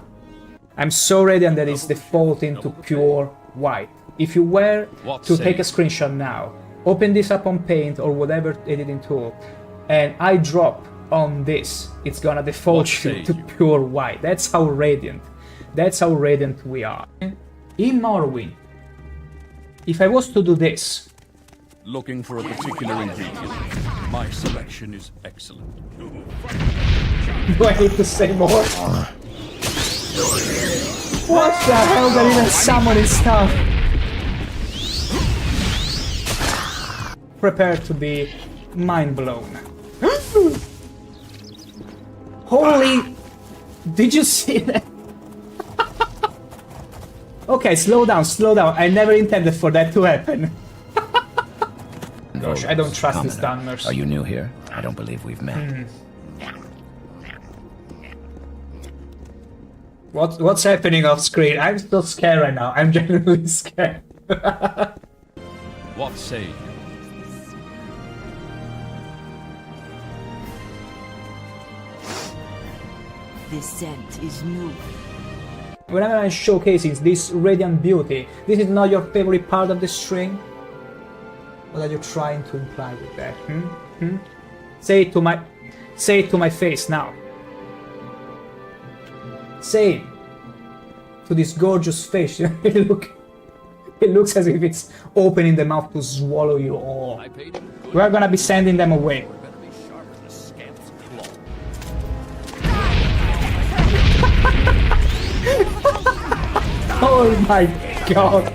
I'm so radiant that it's defaulting to pure white. If you were to take a screenshot now, open this up on Paint or whatever editing tool, and I drop on this, it's gonna default you to pure white. That's how radiant. That's how radiant we are. In Morrowind, if I was to do this... Looking for a particular ingredient. My selection is excellent. Do I need to say more? What the hell? They're even summoning stuff. Prepare to be mind blown. Holy... Did you see that? Okay, slow down, slow down. I never intended for that to happen. Gosh, I don't trust these downers. Are you new here? I don't believe we've met. What's happening off screen? I'm still scared right now. I'm genuinely scared. What say you? This scent is new. Whenever I'm showcasing this radiant beauty, this is not your favorite part of the string? What are you trying to imply with that? Say it to my face now. Say it to this gorgeous face. it looks as if it's opening the mouth to swallow you all. We are gonna be sending them away. Oh my god.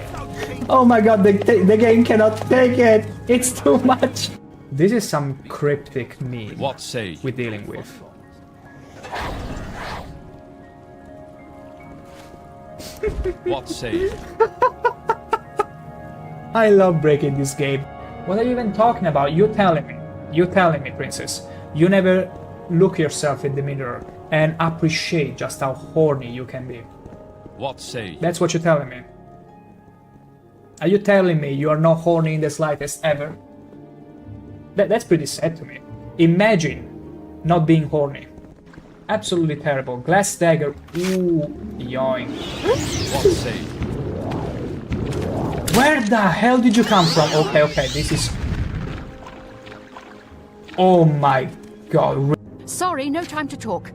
Oh my god, the game cannot take it. It's too much. This is some cryptic need we're dealing with. What say you? I love breaking this game. What are you even talking about? You telling me. You telling me, princess. You never look yourself in the mirror and appreciate just how horny you can be. What say you? That's what you're telling me. Are you telling me you are not horny in the slightest ever? That's pretty sad to me. Imagine not being horny. Absolutely terrible. Glass dagger. Ooh, yoink. What say you? Where the hell did you come from? Okay, this is... Oh my god. Sorry, no time to talk.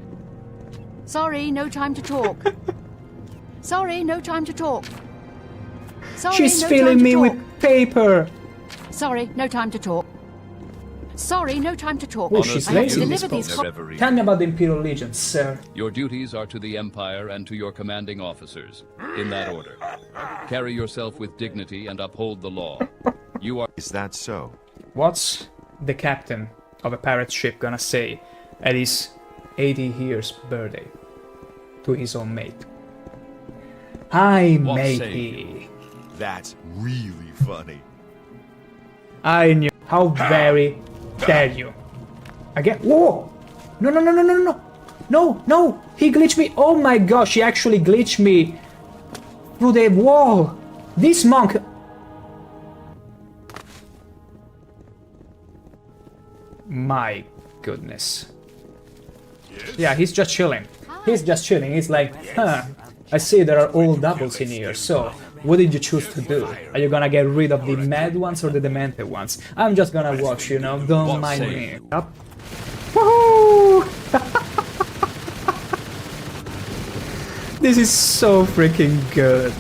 Sorry, no time to talk. Sorry, no time to talk. Sorry, She's no filling time me to with talk. paper. Sorry, no time to talk. Sorry, no time to talk. Oh, she's I have to lazy. deliver these Tell me about the Imperial Legion, sir. Your duties are to the Empire and to your commanding officers, in that order. Carry yourself with dignity and uphold the law. You are... Is that so? What's the captain of a pirate ship gonna say at his 80 years birthday to his own mate? Hi, matey. That's really funny. I knew. How very dare you? Again? Whoa! No! No! He glitched me. Oh my gosh! He actually glitched me through the wall. This monk. My goodness. Yeah, he's just chilling. He's just chilling. He's like, huh. I see there are all doubles in here, so what did you choose to do? Are you gonna get rid of the mad ones or the demented ones? I'm just gonna watch, you know, don't mind me. Up. Woohoo! This is so freaking good.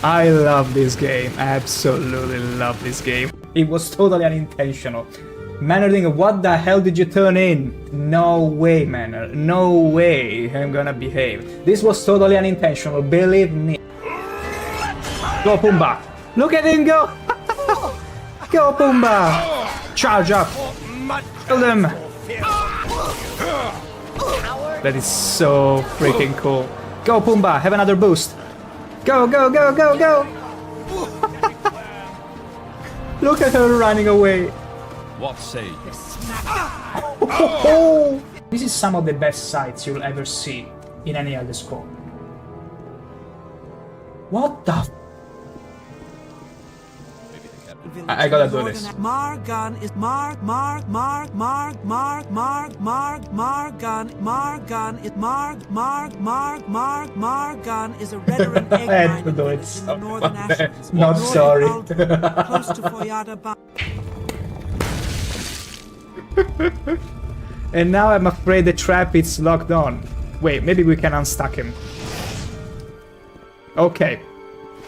I love this game, absolutely love this game. It was totally unintentional. Manner, what the hell did you turn in? No way, Manner. No way I'm gonna behave. This was totally unintentional, believe me. Go, Pumbaa. Look at him go! Go, Pumbaa! Charge up! Kill them! That is so freaking cool. Go, Pumbaa! Have another boost! Go, go, go, go, go! Look at her running away. What say you? This is some of the best sights you'll ever see in any Elder Scroll. What the f— I gotta do this. Margan is Margan is a Redoran egg I had to do it. Not sorry. Close to Foyada. And now I'm afraid the trap is locked on. Wait, maybe we can unstuck him. Okay.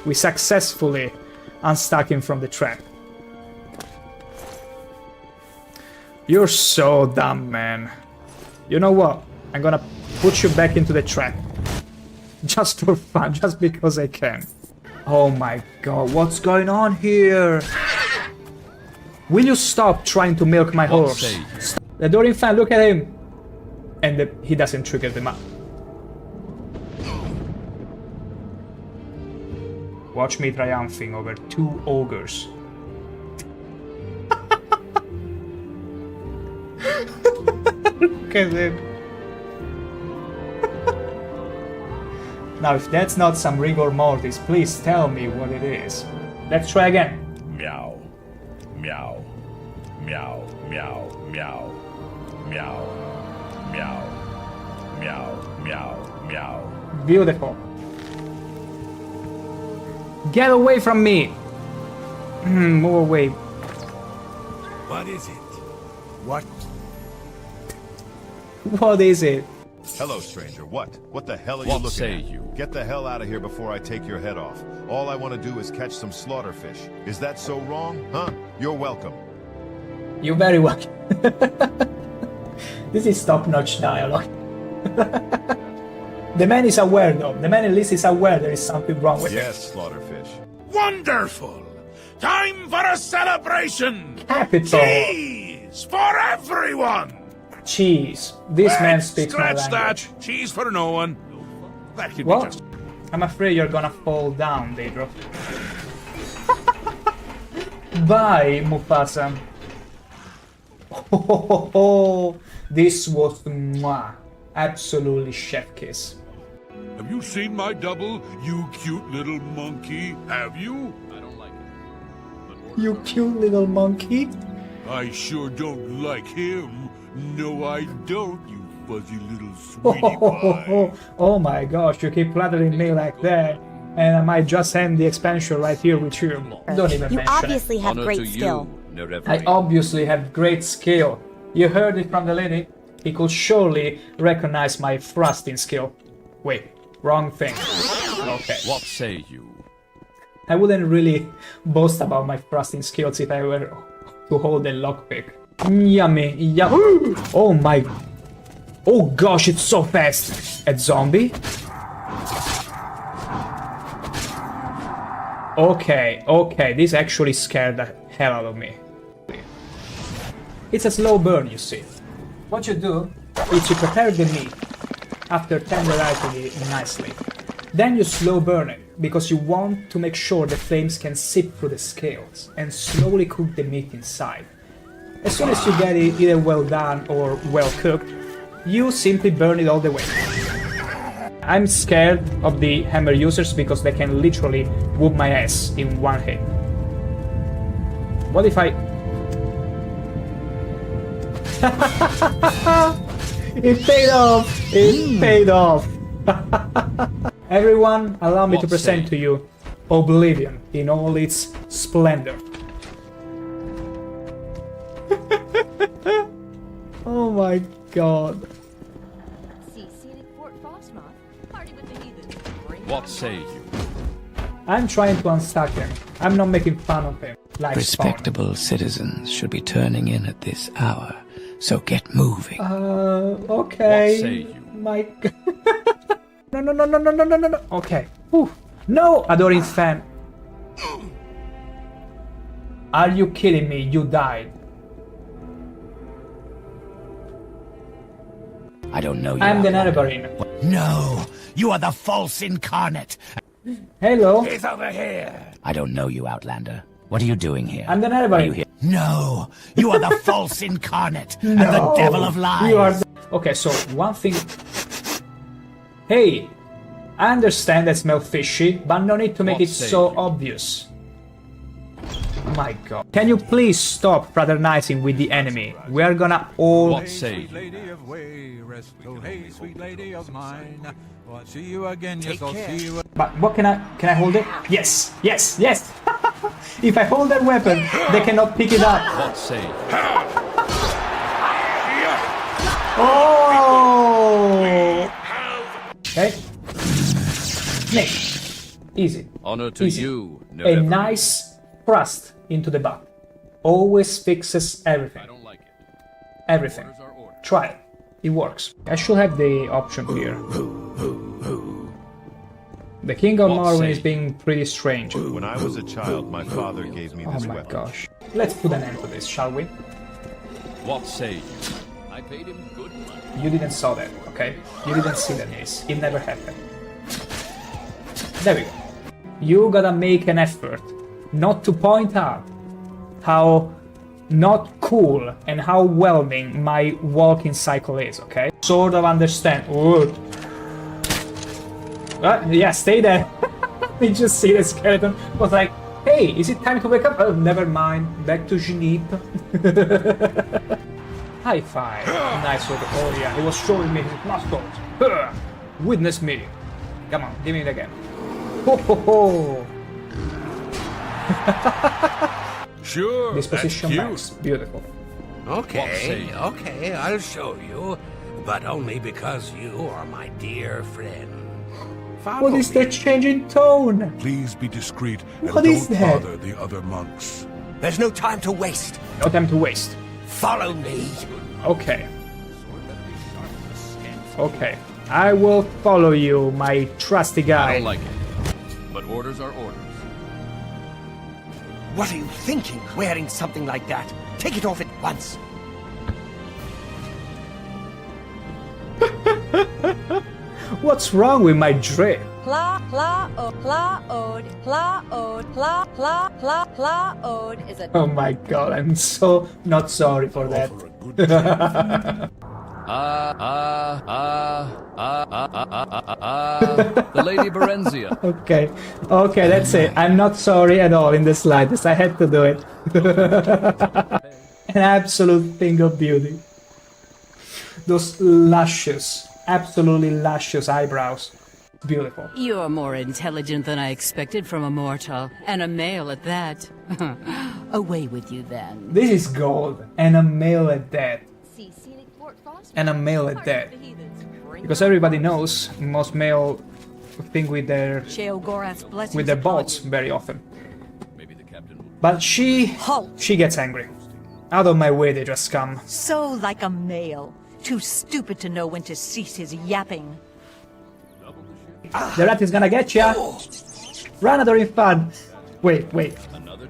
We successfully unstuck him from the trap. You're so dumb, man. You know what? I'm gonna put you back into the trap. Just for fun, just because I can. Oh my god, what's going on here? Will you stop trying to milk my horse? The Dorian fan, look at him! And he doesn't trigger them up. Watch me triumphing over 2 ogres. Look at him. Now, if that's not some rigor mortis, please tell me what it is. Let's try again. Meow. Meow. Meow. Meow. Meow. Meow. Meow. Meow. Meow. Meow. Beautiful. Get away from me! Move away. What is it? What? What is it? Hello, stranger. What? What the hell are you looking at? What say you? Get the hell out of here before I take your head off. All I want to do is catch some slaughterfish. Is that so wrong? Huh? You're welcome. You're very welcome. This is top-notch dialogue. The man is aware, though. The man at least is aware there is something wrong with him. Yes, slaughterfish. Wonderful! Time for a celebration! Capital! Cheese for everyone! Cheese. This man speaks my Scratch language. that! Cheese for no one. That could be Well, just... I'm afraid you're gonna fall down, Daedra. Bye, Mufasa. Oh, this was mwah. Absolutely chef kiss. Have you seen my double, you cute little monkey? Have you? I don't like it. You cute little monkey. I sure don't like him. No, I don't, you fuzzy little sweetie pie. Oh my gosh, you keep flattering me like that, and I might just end the expansion right here with you. Don't even mention it. You obviously have great skill. I obviously have great skill. You heard it from the lady? He could surely recognize my thrusting skill. Wait, wrong thing. Okay. What say you? I wouldn't really boast about my thrusting skills if I were to hold a lockpick. Yummy, yum. Oh my. Oh gosh, it's so fast. A zombie? Okay, okay, this actually scared the hell out of me. It's a slow burn, you see. What you do is you prepare the meat after tenderizing it nicely. Then you slow burn it, because you want to make sure the flames can seep through the scales and slowly cook the meat inside. As soon as you get it either well done or well cooked, you simply burn it all the way. I'm scared of the hammer users because they can literally whoop my ass in one hit. What if I... It paid off! It paid off! Everyone, allow me to present to you Oblivion in all its splendor. Oh my god. What say you? I'm trying to unstuck him. I'm not making fun of him. Like Respectable citizens should be turning in at this hour, so get moving. Okay. What say you? My No, no, no, no, no, no, no, no, no. Okay. Whew. No, Adoring fan. Are you kidding me? You died. I don't know you. I'm the Netherbarine. No, you are the false incarnate. Hello. He's over here. I don't know you, Outlander. What are you doing here? I'm the Are Netherbarine. you here? No, you are the false incarnate and No, the devil of lies. you are okay, so one thing... Hey, I understand that smell fishy, but no need to make it so obvious. My god. Can you please stop fraternizing with the enemy? We are gonna all... What say you? Lady of way, rest. Oh, hey, sweet lady of mine. Well, I'll see you again. Yes, I'll see you. But what can I hold it? Yes, yes, yes! If I hold that weapon, they cannot pick it up. What say you? Oh! Okay. Snake. Easy. Honor to Easy. you. A nice thrust into the butt. Always fixes everything. I don't like it. Everything. Orders are orders. Try it. It works. I should have the option here. The King of Morrowind is being pretty strange. When I was a child, my father gave me this Oh my weapon. gosh. Let's put an end to this, shall we? What say you? I paid him good money. You didn't saw that, okay? You didn't see that, Ace. It never happened. There we go. You gotta make an effort not to point out how not cool and how whelming my walking cycle is, okay? Sort of understand. Ooh. Yeah, stay there. You just see the skeleton. Was like, hey, is it time to wake up? Oh, never mind. Back to Genève. High five. Nice sort of. Oh yeah, he was showing me his muscles. Witness me. Come on, give me it again. Ho ho ho. Sure. Disposition max. Beautiful. Okay, okay, I'll show you. But only because you are my dear friend. What is that change in tone? Please be discreet and What is don't that? bother the other monks. There's no time to waste. No time to waste. Follow me. Okay. Okay. I will follow you, my trusty guy. I don't like it. But orders are orders. What are you thinking, wearing something like that? Take it off at once. What's wrong with my drip? Pla-ode is a... Oh my god, I'm so not sorry for that. The Lady Berenzia. Okay, okay, that's it. I'm not sorry at all in the slightest. I had to do it. An absolute thing of beauty. Those luscious, absolutely luscious eyebrows. Beautiful. You're more intelligent than I expected from a mortal, and a male at that. Away with you then. This is gold, and a male at that. And a male at that. Because everybody knows most male think with their bolts very often. But she gets angry. Out of my way, they just come. So like a male. Too stupid to know when to cease his yapping. The rat is gonna get ya! Run, Adorin Fun! Wait, wait.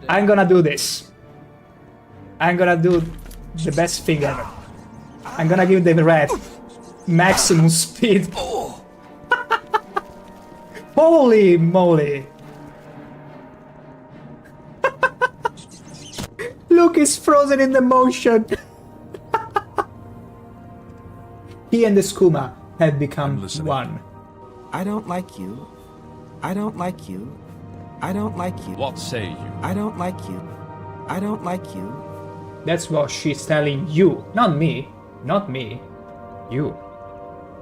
I'm gonna do this. I'm gonna do the best thing ever. I'm gonna give the rat maximum speed. Holy moly! Look, he's frozen in the motion! He and the skooma have become one. I don't like you. I don't like you. I don't like you. What say you? I don't like you. I don't like you. That's what she's telling you. Not me. Not me. You.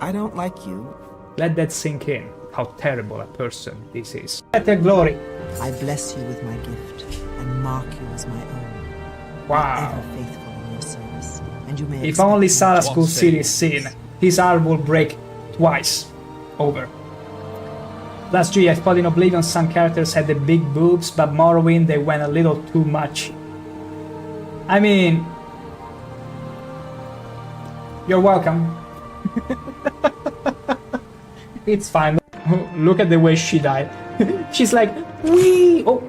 I don't like you. Let that sink in. How terrible a person this is. Let the glory. I bless you with my gift and mark you as my own. Wow. Ever faithful in your service. And you may If only Saras could see this scene, his heart will break twice. Over. Last G, I thought in Oblivion some characters had the big boobs, but Morrowind they went a little too much. I mean... You're welcome. It's fine. Look at the way she died. She's like, wee! Oh,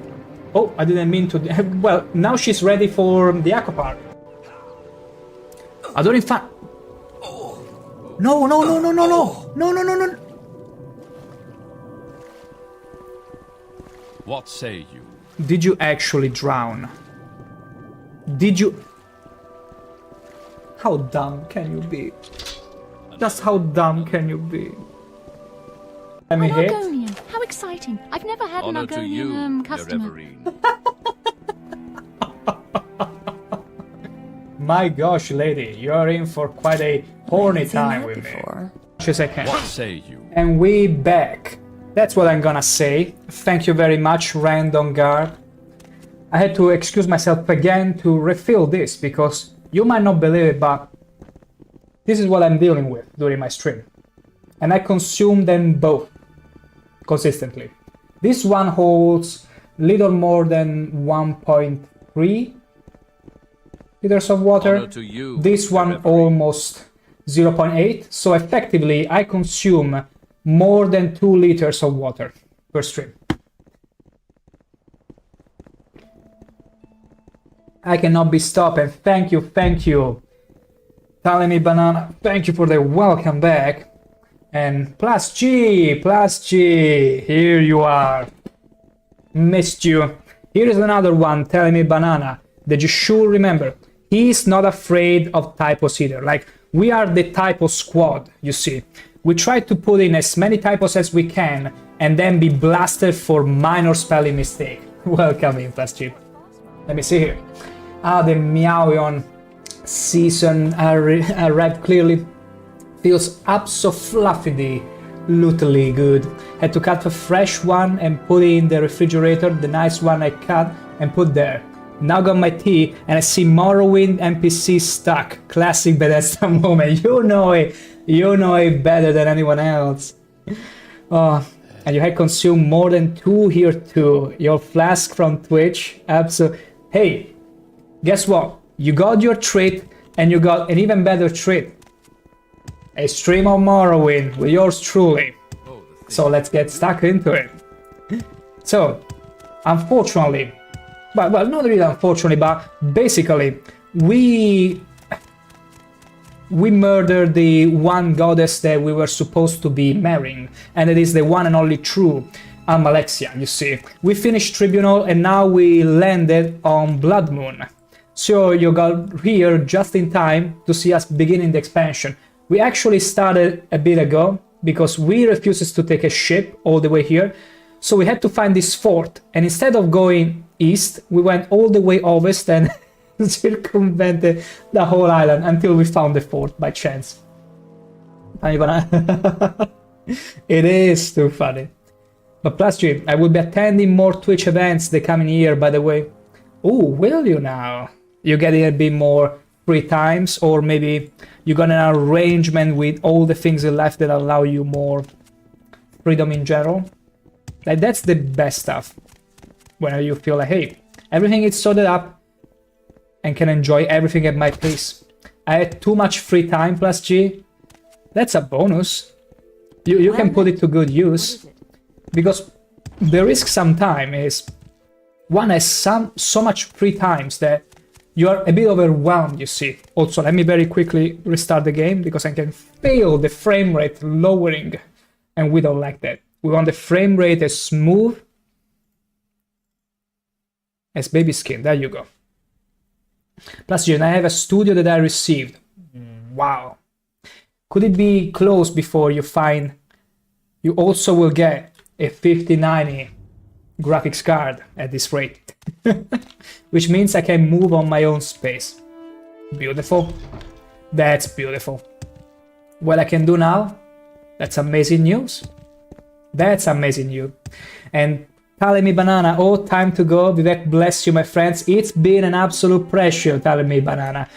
Oh, I didn't mean to... Well, now she's ready for the aqua park. I don't in fact... No, no, no, no, no, no! No, no, no, no! What say you? Did you actually drown? Did you... How dumb can you be? Just how dumb can you be? Let me hit. Argonian. How exciting. I've never had Honor an to Argonian you, customer. My gosh, lady, you're in for quite a horny time with me. Just a second. What say you? And we back. That's what I'm gonna say. Thank you very much, Random Guard. I had to excuse myself again to refill this because you might not believe it, but this is what I'm dealing with during my stream. And I consume them both consistently. This one holds little more than 1.3 liters of water. This one almost 0.8. So effectively I consume more than 2 liters of water per stream. I cannot be stopped, and thank you, Talemi Banana, thank you for the welcome back. And plus G, here you are. Missed you. Here is another one, Talemi Banana, that you should remember. He's not afraid of typos either. Like, we are the typo squad, you see. We try to put in as many typos as we can, and then be blasted for minor spelling mistake. Welcome in, plus G. Let me see here. Ah, the Meowion season arrived clearly. Feels abso-fluffy-lutely good. Had to cut a fresh one and put it in the refrigerator. The nice one I cut and put there. Now got my tea and I see Morrowind NPC stuck. Classic Bethesda moment. You know it better than anyone else. Oh, and you had consumed more than 2 here too. Your flask from Twitch. Absolutely. Hey, guess what? You got your treat and you got an even better treat. A stream of Morrowind with yours truly. So let's get stuck into it. So, unfortunately, well, not really unfortunately, but basically, we murdered the one goddess that we were supposed to be marrying, and it is the one and only true Almalexia, you see. We finished Tribunal and now we landed on Blood Moon. So you got here just in time to see us beginning the expansion. We actually started a bit ago because we refused to take a ship all the way here. So we had to find this fort, and instead of going east, we went all the way west and circumvented the whole island until we found the fort by chance. It is too funny. But plus G, I will be attending more Twitch events the coming year, by the way. Oh, will you now? You get a bit more free times, or maybe you got an arrangement with all the things in life that allow you more freedom in general. Like, that's the best stuff. When you feel like, hey, everything is sorted up and can enjoy everything at my pace. I had too much free time, plus G. That's a bonus. You can put it to good use. Because the risk sometimes is one has so much free times that you are a bit overwhelmed, you see. Also, let me very quickly restart the game because I can feel the frame rate lowering, and we don't like that. We want the frame rate as smooth as baby skin. There you go. Plus, I have a studio that I received. Wow. Could it be close before you find you also will get a 5090 graphics card at this rate? Which means I can move on my own space. Beautiful. That's beautiful. What I can do now, that's amazing news. That's amazing news. And Talemi Banana, oh, time to go. Vivek bless you, my friends. It's been an absolute pleasure, Talemi Banana.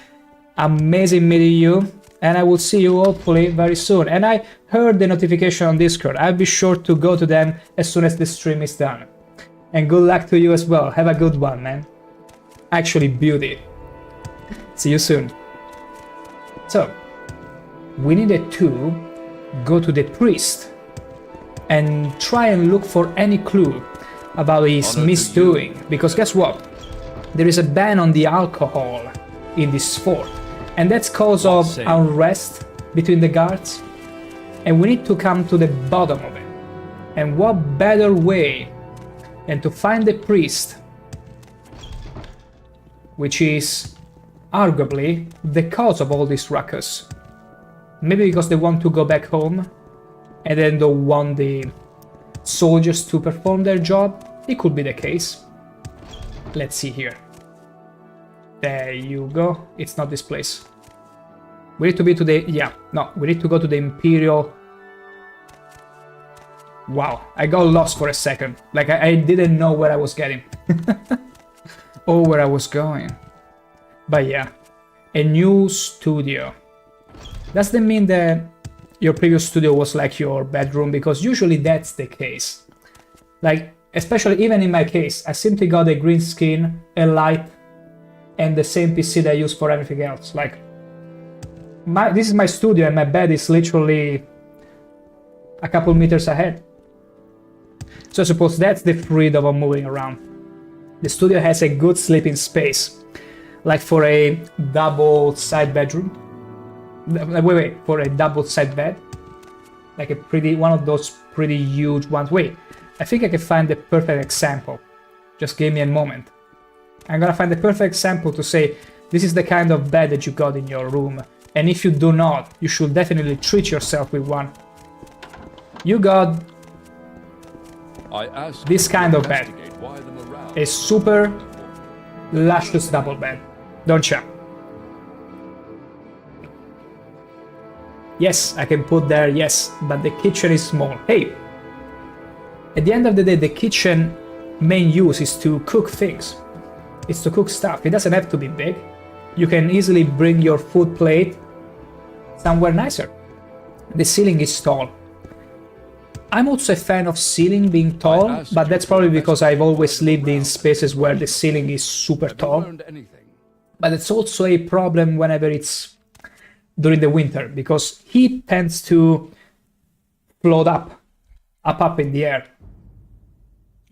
Amazing meeting you. And I will see you hopefully very soon. And I heard the notification on Discord. I'll be sure to go to them as soon as the stream is done. And good luck to you as well. Have a good one, man. Actually, beauty. See you soon. So, we needed to go to the priest and try and look for any clue. about his misdoing, because guess what? There is a ban on the alcohol in this fort, and that's cause of unrest between the guards, and we need to come to the bottom of it. And what better way than to find the priest, which is arguably the cause of all this ruckus. Maybe because they want to go back home and then don't want the soldiers to perform their job. It could be the case. Let's see here. There you go. It's not this place. We need to be to the... yeah, no. We need to go to the Imperial... Wow, I got lost for a second. Like, I didn't know where I was getting. Or where I was going. But yeah. A new studio. Does that mean that your previous studio was like your bedroom? Because usually that's the case. Like, especially even in my case, I simply got a green screen, a light, and the same PC that I use for everything else. Like, this is my studio and my bed is literally a couple meters ahead. So I suppose that's the freedom of moving around. The studio has a good sleeping space, like for a double side bedroom. Wait, for a double side bed, like a one of those pretty huge ones. Wait, I think I can find the perfect example. Just give me a moment. I'm gonna find the perfect example to say this is the kind of bed that you got in your room, and if you do not, you should definitely treat yourself with one. You got this kind of bed, a super luscious double bed, don't you? Yes, I can put there, yes, but the kitchen is small. Hey, at the end of the day, the kitchen main use is to cook things. It's to cook stuff. It doesn't have to be big. You can easily bring your food plate somewhere nicer. The ceiling is tall. I'm also a fan of ceiling being tall, but that's probably because I've always lived in spaces where the ceiling is super tall. But it's also a problem whenever it's during the winter, because heat tends to float up in the air,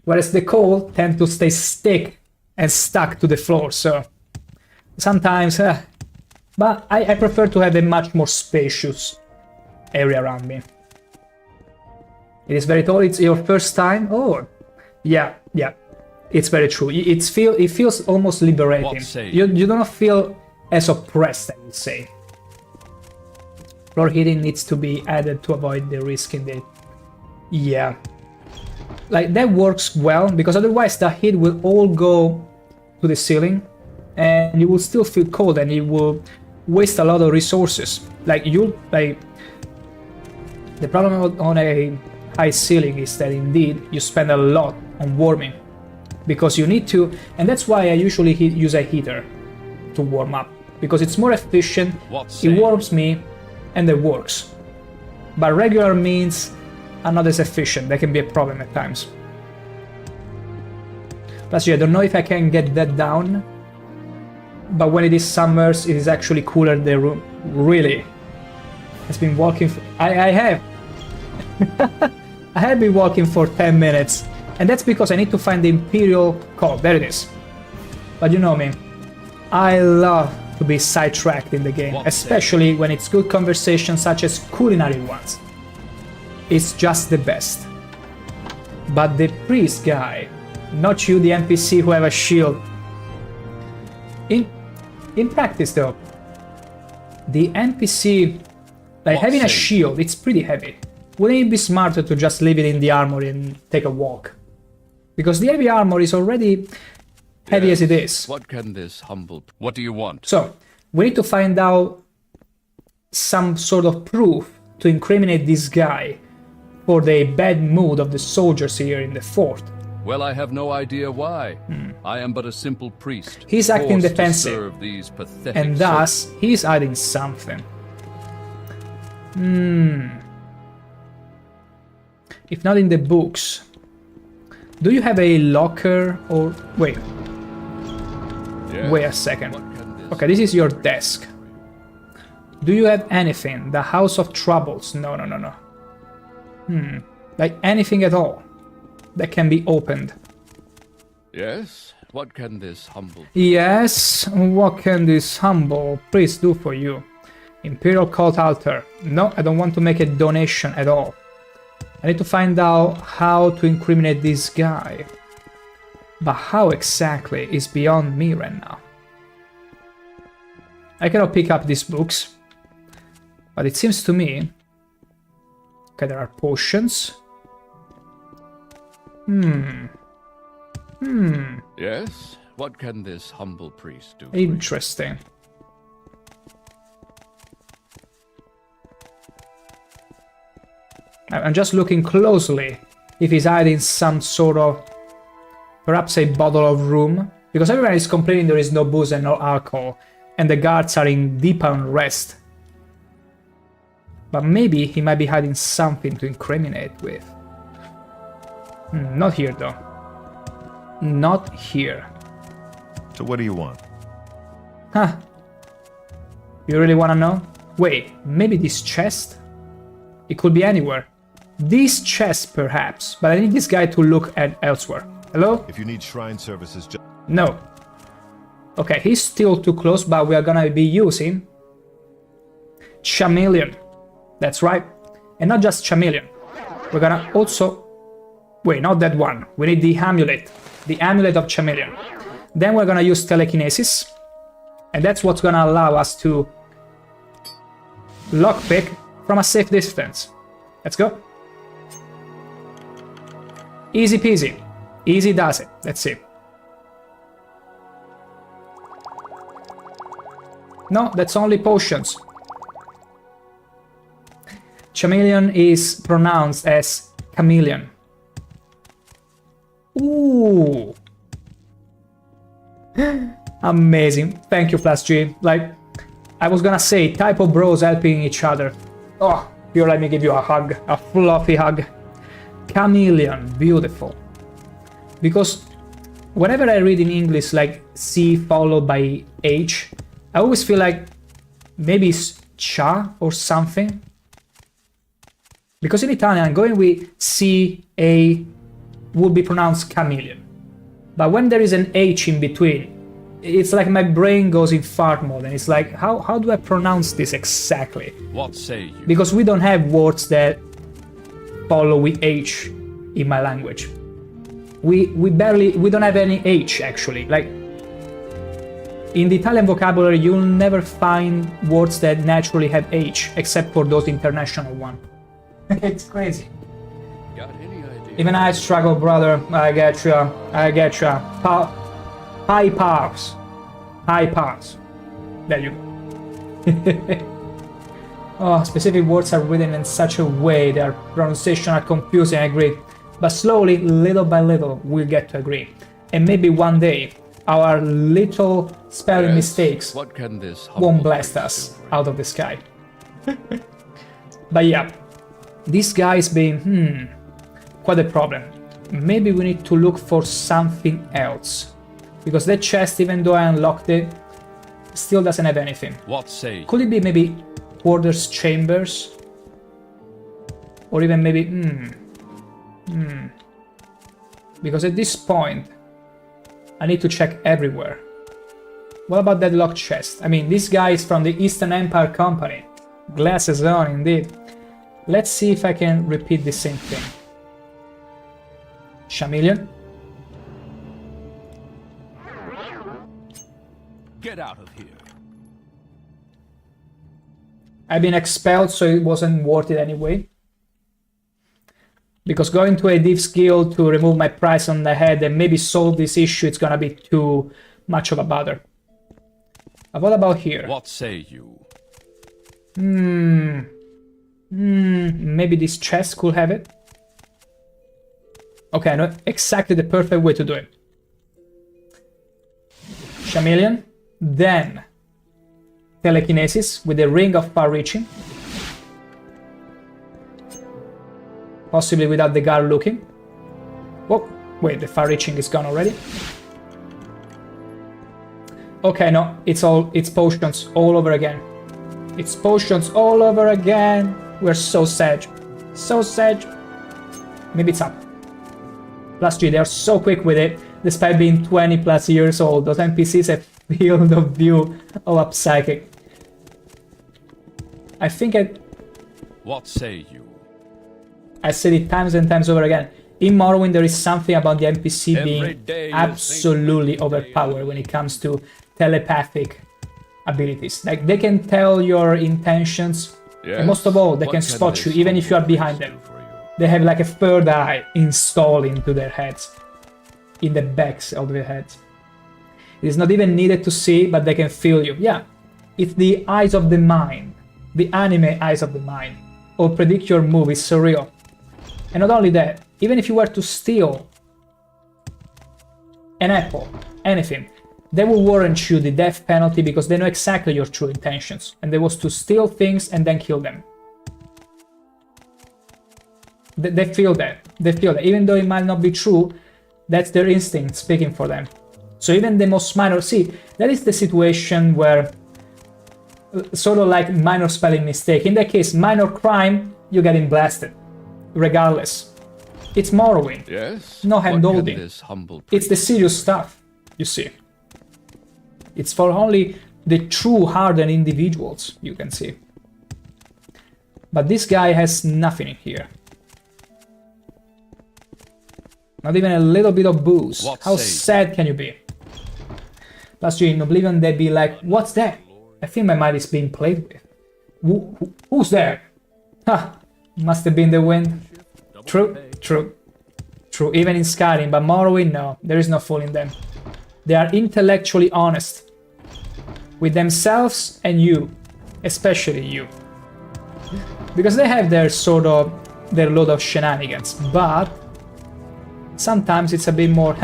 whereas the cold tend to stay stick and stuck to the floor. So sometimes, but I prefer to have a much more spacious area around me. It is very tall. It's your first time. Oh, yeah, it's very true. It feels almost liberating. You do not feel as oppressed, I would say. Floor heating needs to be added to avoid the risk in the... yeah. Like, that works well, because otherwise the heat will all go to the ceiling, and you will still feel cold, and it will waste a lot of resources. Like, the problem on a high ceiling is that indeed you spend a lot on warming, because you need to, and that's why I usually use a heater to warm up, because it's more efficient, it warms me, and it works. But regular means are not as efficient. That can be a problem at times. Plus, I don't know if I can get that down, but when it is summers, it is actually cooler in the room. Really, it's been walking. I have. I have been walking for 10 minutes, and that's because I need to find the Imperial code. There it is. But you know me, I love to be sidetracked in the game, especially when it's good conversation such as culinary ones. It's just the best. But the priest guy, not you, the NPC who have a shield. In practice though, the NPC, like having a shield, it's pretty heavy. Wouldn't it be smarter to just leave it in the armory and take a walk? Because the heavy armor is already heavy as it is. What can this humble... What do you want? So, we need to find out some sort of proof to incriminate this guy for the bad mood of the soldiers here in the fort. Well, I have no idea why. I am but a simple priest. He's acting defensive, to serve these pathetic and thus he's hiding something. If not in the books, do you have a locker or... wait. Yes. Wait a second. Okay, this is your desk. Do you have anything? The House of Troubles? No. Like anything at all that can be opened. Yes? What can this humble... Yes, what can this humble priest do for you? Imperial cult altar. No, I don't want to make a donation at all. I need to find out how to incriminate this guy. But how exactly is beyond me right now. I cannot pick up these books. But it seems to me... Okay, there are potions. Yes? What can this humble priest do? Interesting. I'm just looking closely if he's hiding some sort of... Perhaps a bottle of rum. Because everyone is complaining there is no booze and no alcohol. And the guards are in deep unrest. But maybe he might be hiding something to incriminate with. Not here though. Not here. So what do you want? Huh. You really wanna know? Wait, maybe this chest? It could be anywhere. This chest perhaps, but I need this guy to look at elsewhere. Hello? If you need shrine services, no. Okay, he's still too close, but we are gonna be using... Chameleon. That's right. And not just chameleon. We're gonna also... Wait, not that one. We need the amulet. The amulet of chameleon. Then we're gonna use telekinesis. And that's what's gonna allow us to... lockpick from a safe distance. Let's go. Easy peasy. Easy does it. Let's see. No, that's only potions. Chameleon is pronounced as chameleon. Ooh. Amazing. Thank you, Plus G. Like, I was gonna say, type of bros helping each other. Oh, here, let me give you a hug. A fluffy hug. Chameleon. Beautiful. Because whenever I read in English like C followed by H, I always feel like maybe it's cha or something. Because in Italian, I'm going with C-A would be pronounced chameleon. But when there is an H in between, it's like my brain goes in fart mode and it's like, how do I pronounce this exactly? What say you? Because we don't have words that follow with H in my language. We don't have any H actually. Like, in the Italian vocabulary, you'll never find words that naturally have H, except for those international ones. It's crazy. Got any idea? Even I struggle, brother. I get ya. I get ya. High powers. High powers. There you go. Oh, specific words are written in such a way their pronunciation are confusing, I agree. But slowly, little by little, we'll get to agree. And maybe one day, our little spelling mistakes what can this won't blast us out of the sky. But yeah, this guy's been, quite a problem. Maybe we need to look for something else. Because that chest, even though I unlocked it, still doesn't have anything. What say? Could it be maybe quarters chambers? Or even maybe, Because at this point, I need to check everywhere. What about that locked chest? I mean, this guy is from the Eastern Empire Company. Glasses on, indeed. Let's see if I can repeat the same thing. Chameleon? Get out of here. I've been expelled, so it wasn't worth it anyway. Because going to a Thieves Guild to remove my price on the head and maybe solve this issue, it's gonna be too much of a bother. But what about here? What say you? Maybe this chest could have it? Okay, I know exactly the perfect way to do it. Chameleon, then telekinesis with the ring of far reaching. Possibly without the guard looking. Oh, wait, the far reaching is gone already. Okay, no, it's potions all over again. It's potions all over again. We're so sad. So sad. Maybe it's up. Plus G, they are so quick with it. Despite being 20 plus years old, those NPCs have field of view of a psychic. I think What say you? I said it times and times over again. In Morrowind, there is something about the NPC being absolutely overpowered when it comes to telepathic abilities. Like, they can tell your intentions, and most of all, they can spot you even if you are behind them. They have like a third eye installed into their heads, in the backs of their heads. It is not even needed to see, but they can feel you. Yeah, it's the eyes of the mind, the anime eyes of the mind, or predict your move. It's surreal. And not only that, even if you were to steal an apple, anything, they will warrant you the death penalty because they know exactly your true intentions, and they was to steal things and then kill them. They feel that. They feel that. Even though it might not be true, that's their instinct speaking for them. So even the most minor... See, that is the situation where... Sort of like minor spelling mistake. In that case, minor crime, you're getting blasted. Regardless. It's Morrowind. Yes? No hand-holding. It's the serious stuff, you see. It's for only the true hardened individuals, you can see. But this guy has nothing in here. Not even a little bit of booze. How sad can you be? Plus, in Oblivion, they'd be like, what's that? I think my mind is being played with. Who's there? Ha! Must have been the wind. True. Even in Skyrim, but Morrowind, no. There is no fooling them. They are intellectually honest. With themselves and you. Especially you. Because they have their load of shenanigans, but... sometimes it's a bit more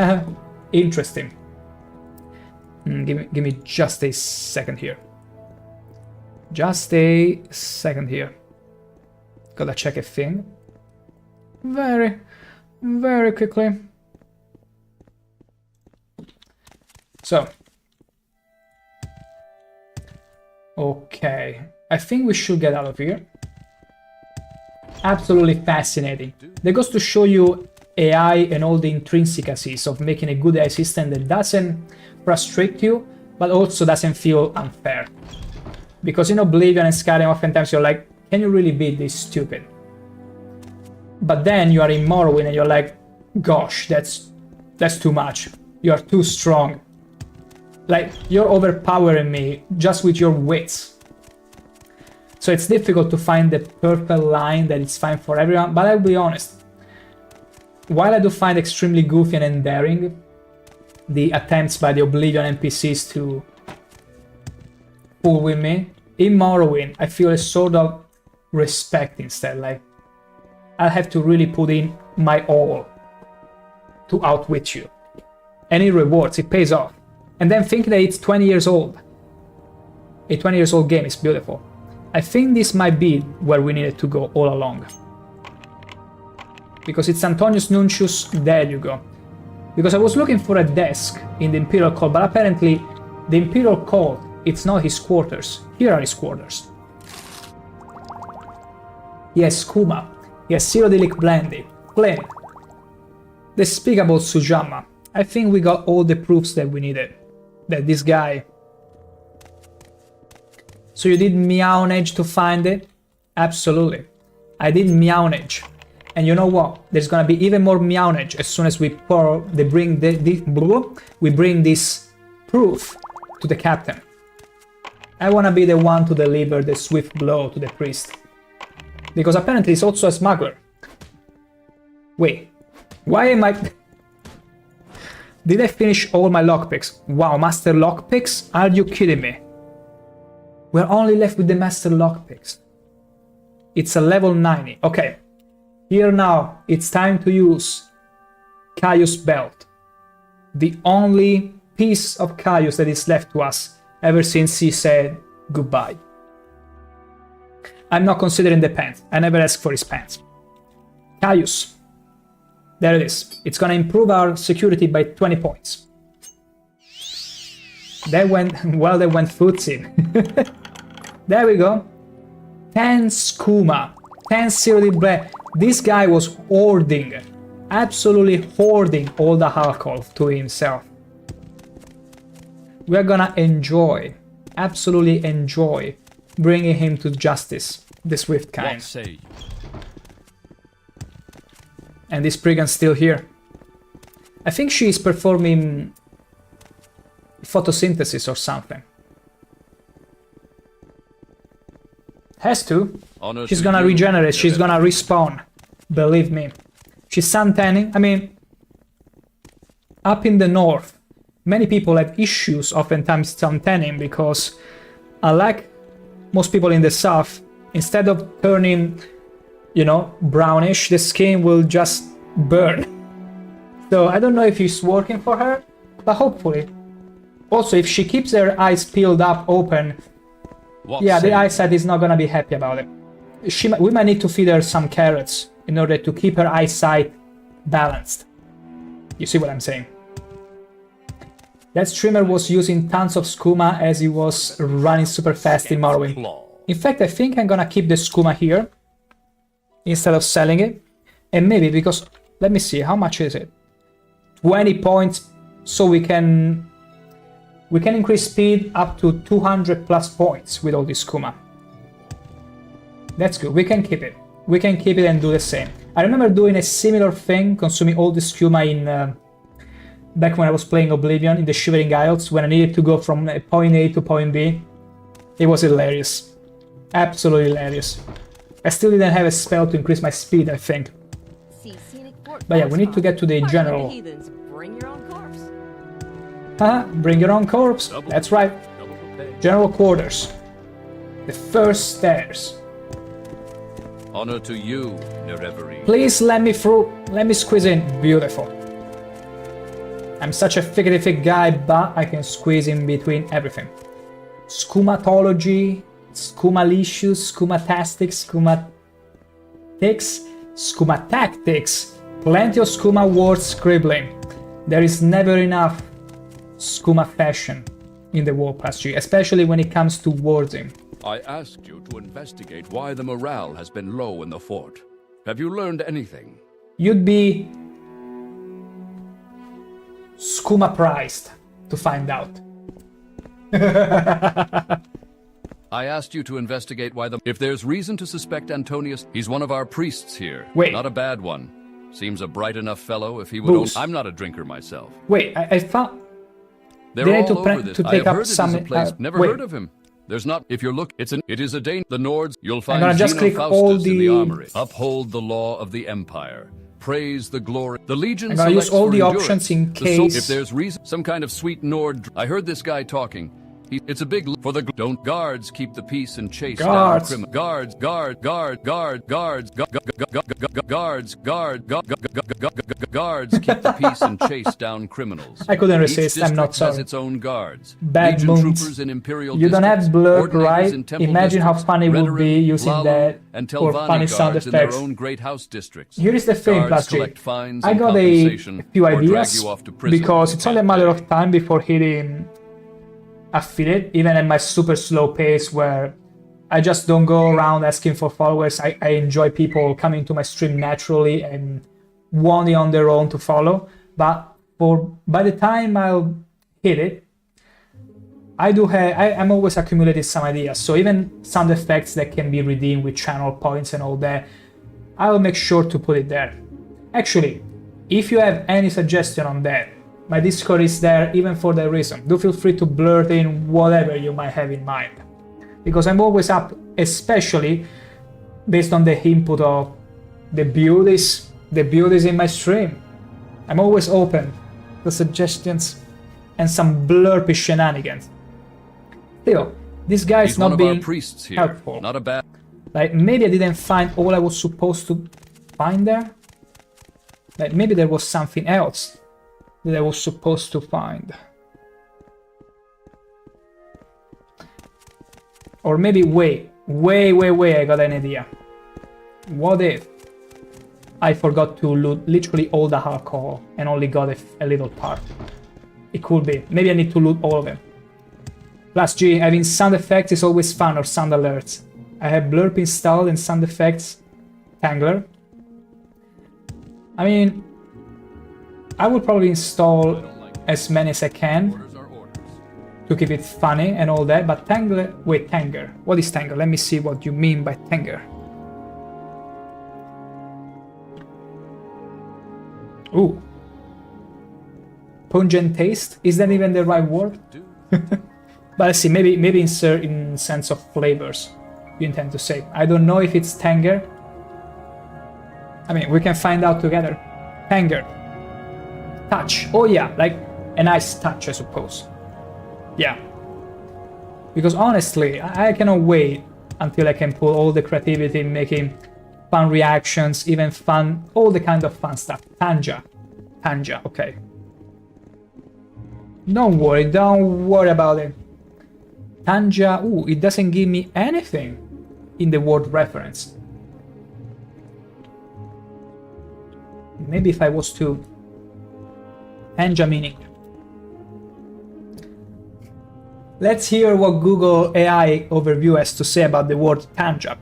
interesting. Give me just a second here. Just a second here. Gotta check a thing. Very, very quickly. So. Okay. I think we should get out of here. Absolutely fascinating. That goes to show you AI and all the intrinsicies of making a good AI system that doesn't frustrate you, but also doesn't feel unfair. Because in Oblivion and Skyrim, oftentimes you're like, can you really be this stupid? But then you are in Morrowind and you're like, gosh, that's too much. You are too strong. Like, you're overpowering me just with your wits. So it's difficult to find the perfect line that is fine for everyone, but I'll be honest. While I do find extremely goofy and endearing the attempts by the Oblivion NPCs to fool with me, in Morrowind I feel a sort of respect instead. Like, I have to really put in my all to outwit you. And it rewards, it pays off. And then think that it's 20 years old. A 20 years old game is beautiful. I think this might be where we needed to go all along. Because it's Antonius Nuncius, there you go. Because I was looking for a desk in the Imperial Court, but apparently the Imperial Court, it's not his quarters. Here are his quarters. He has skooma, he has Cyrodiilic Brandy, Flame, Despicable Sujamma. I think we got all the proofs that we needed. That this guy... So you did Meownage to find it? Absolutely. I did Meownage. And you know what? There's gonna be even more Meownage as soon as we bring this proof to the captain. I wanna be the one to deliver the swift blow to the priest. Because apparently he's also a smuggler. Wait, why am I... Did I finish all my lockpicks? Wow, master lockpicks? Are you kidding me? We're only left with the master lockpicks. It's a level 90. Okay. Here now, it's time to use Caius' belt. The only piece of Caius that is left to us ever since he said goodbye. I'm not considering the pants. I never asked for his pants. Caius. There it is. It's gonna improve our security by 20 points. That went... well, that went footsie. There we go. 10 skooma. 10 Cyrodiilic Brandy. This guy was hoarding absolutely hoarding all the alcohol to himself. We are gonna enjoy, absolutely enjoy, bringing him to justice, the Swift kind. What say you? And this brigand's still here. I think she is performing photosynthesis or something. Has to. She's gonna regenerate, she's gonna respawn. Believe me. She's suntanning. I mean, up in the north, many people have issues oftentimes suntanning because, unlike most people in the south, instead of turning, you know, brownish, the skin will just burn. So I don't know if it's working for her, but hopefully. Also, if she keeps her eyes peeled up open, yeah, the eyesight is not gonna be happy about it. We might need to feed her some carrots in order to keep her eyesight balanced. You see what I'm saying? That streamer was using tons of skooma as he was running super fast in Morrowind. In fact, I think I'm gonna keep the skooma here instead of selling it. And maybe because, let me see, how much is it? 20 points, so we can increase speed up to 200 plus points with all this skooma. That's good, we can keep it. We can keep it and do the same. I remember doing a similar thing, consuming all the skooma in back when I was playing Oblivion in the Shivering Isles, when I needed to go from point A to point B. It was hilarious. Absolutely hilarious. I still didn't have a spell to increase my speed, I think. But yeah, we need to get to the general. Bring your own corpse. Haha, bring your own corpse. That's right. General quarters. The first stairs. Honor to you, Nerevery. Please let me through. Let me squeeze in. Beautiful. I'm such a figurative guy, but I can squeeze in between everything. Scumatology, Scumalicious, Scumatastics, Scumatics, Scumatactics. Plenty of skooma word scribbling. There is never enough skooma fashion in the War Plus G, especially when it comes to wording. I asked you to investigate why the morale has been low in the fort. Have you learned anything? You'd be skooma-priced to find out. I asked you to investigate why If there's reason to suspect Antonius, he's one of our priests here. Wait. Not a bad one. Seems a bright enough fellow if he would I'm not a drinker myself. Wait, I found... They're all over this. I have heard some... Never wait. heard of him. There's not... If you're it is a danger. The Nords, you'll find I'm gonna just click all the... in the armory. Uphold the law of the Empire. Praise the glory. The Legion I'm gonna use all the options in case... If there's reason... Some kind of sweet Nord... I heard this guy talking. It's a big... For the... Don't guards keep the peace and chase down criminals. Guards keep the peace and chase down criminals. I couldn't resist, I'm not sorry. Has its own guards. Bad moons. You don't have blurb, right? Imagine how funny it would be using that for funny sound effects. Here is the thing, Plus G. I got a few ideas, because it's only a matter of time before hitting affiliate, even at my super slow pace where I just don't go around asking for followers. I enjoy people coming to my stream naturally and wanting on their own to follow. But by the time I'll hit it, I'm always accumulating some ideas. So even sound effects that can be redeemed with channel points and all that, I'll make sure to put it there. Actually, if you have any suggestion on that, my Discord is there even for that reason. Do feel free to blurt in whatever you might have in mind. Because I'm always up, especially based on the input of the beauties in my stream. I'm always open to suggestions and some blurpy shenanigans. Still, this guy is not being helpful. Not a bad... Like, maybe I didn't find all I was supposed to find there. Like, maybe there was something else that I was supposed to find. Or maybe, wait, I got an idea. What if I forgot to loot literally all the alcohol and only got a little part? It could be. Maybe I need to loot all of them. Plus G, having sound effects is always fun, or sound alerts. I have blurp installed and sound effects Tangler. I mean, I will probably install as many as I can to keep it funny and all that, but Tanger... Wait, Tanger. What is Tanger? Let me see what you mean by Tanger. Ooh. Pungent taste? Is that even the right word? But let's see, maybe in certain sense of flavors you intend to say. I don't know if it's Tanger. I mean, we can find out together. Tanger. Touch. Oh yeah, like a nice touch, I suppose. Yeah. Because honestly, I cannot wait until I can put all the creativity in making fun reactions, even fun, all the kind of fun stuff. Tanja. Tanja, okay. Don't worry about it. Tanja, ooh, it doesn't give me anything in the word reference. Maybe if I was to... Tanja meaning. Let's hear what Google AI overview has to say about the word tanja.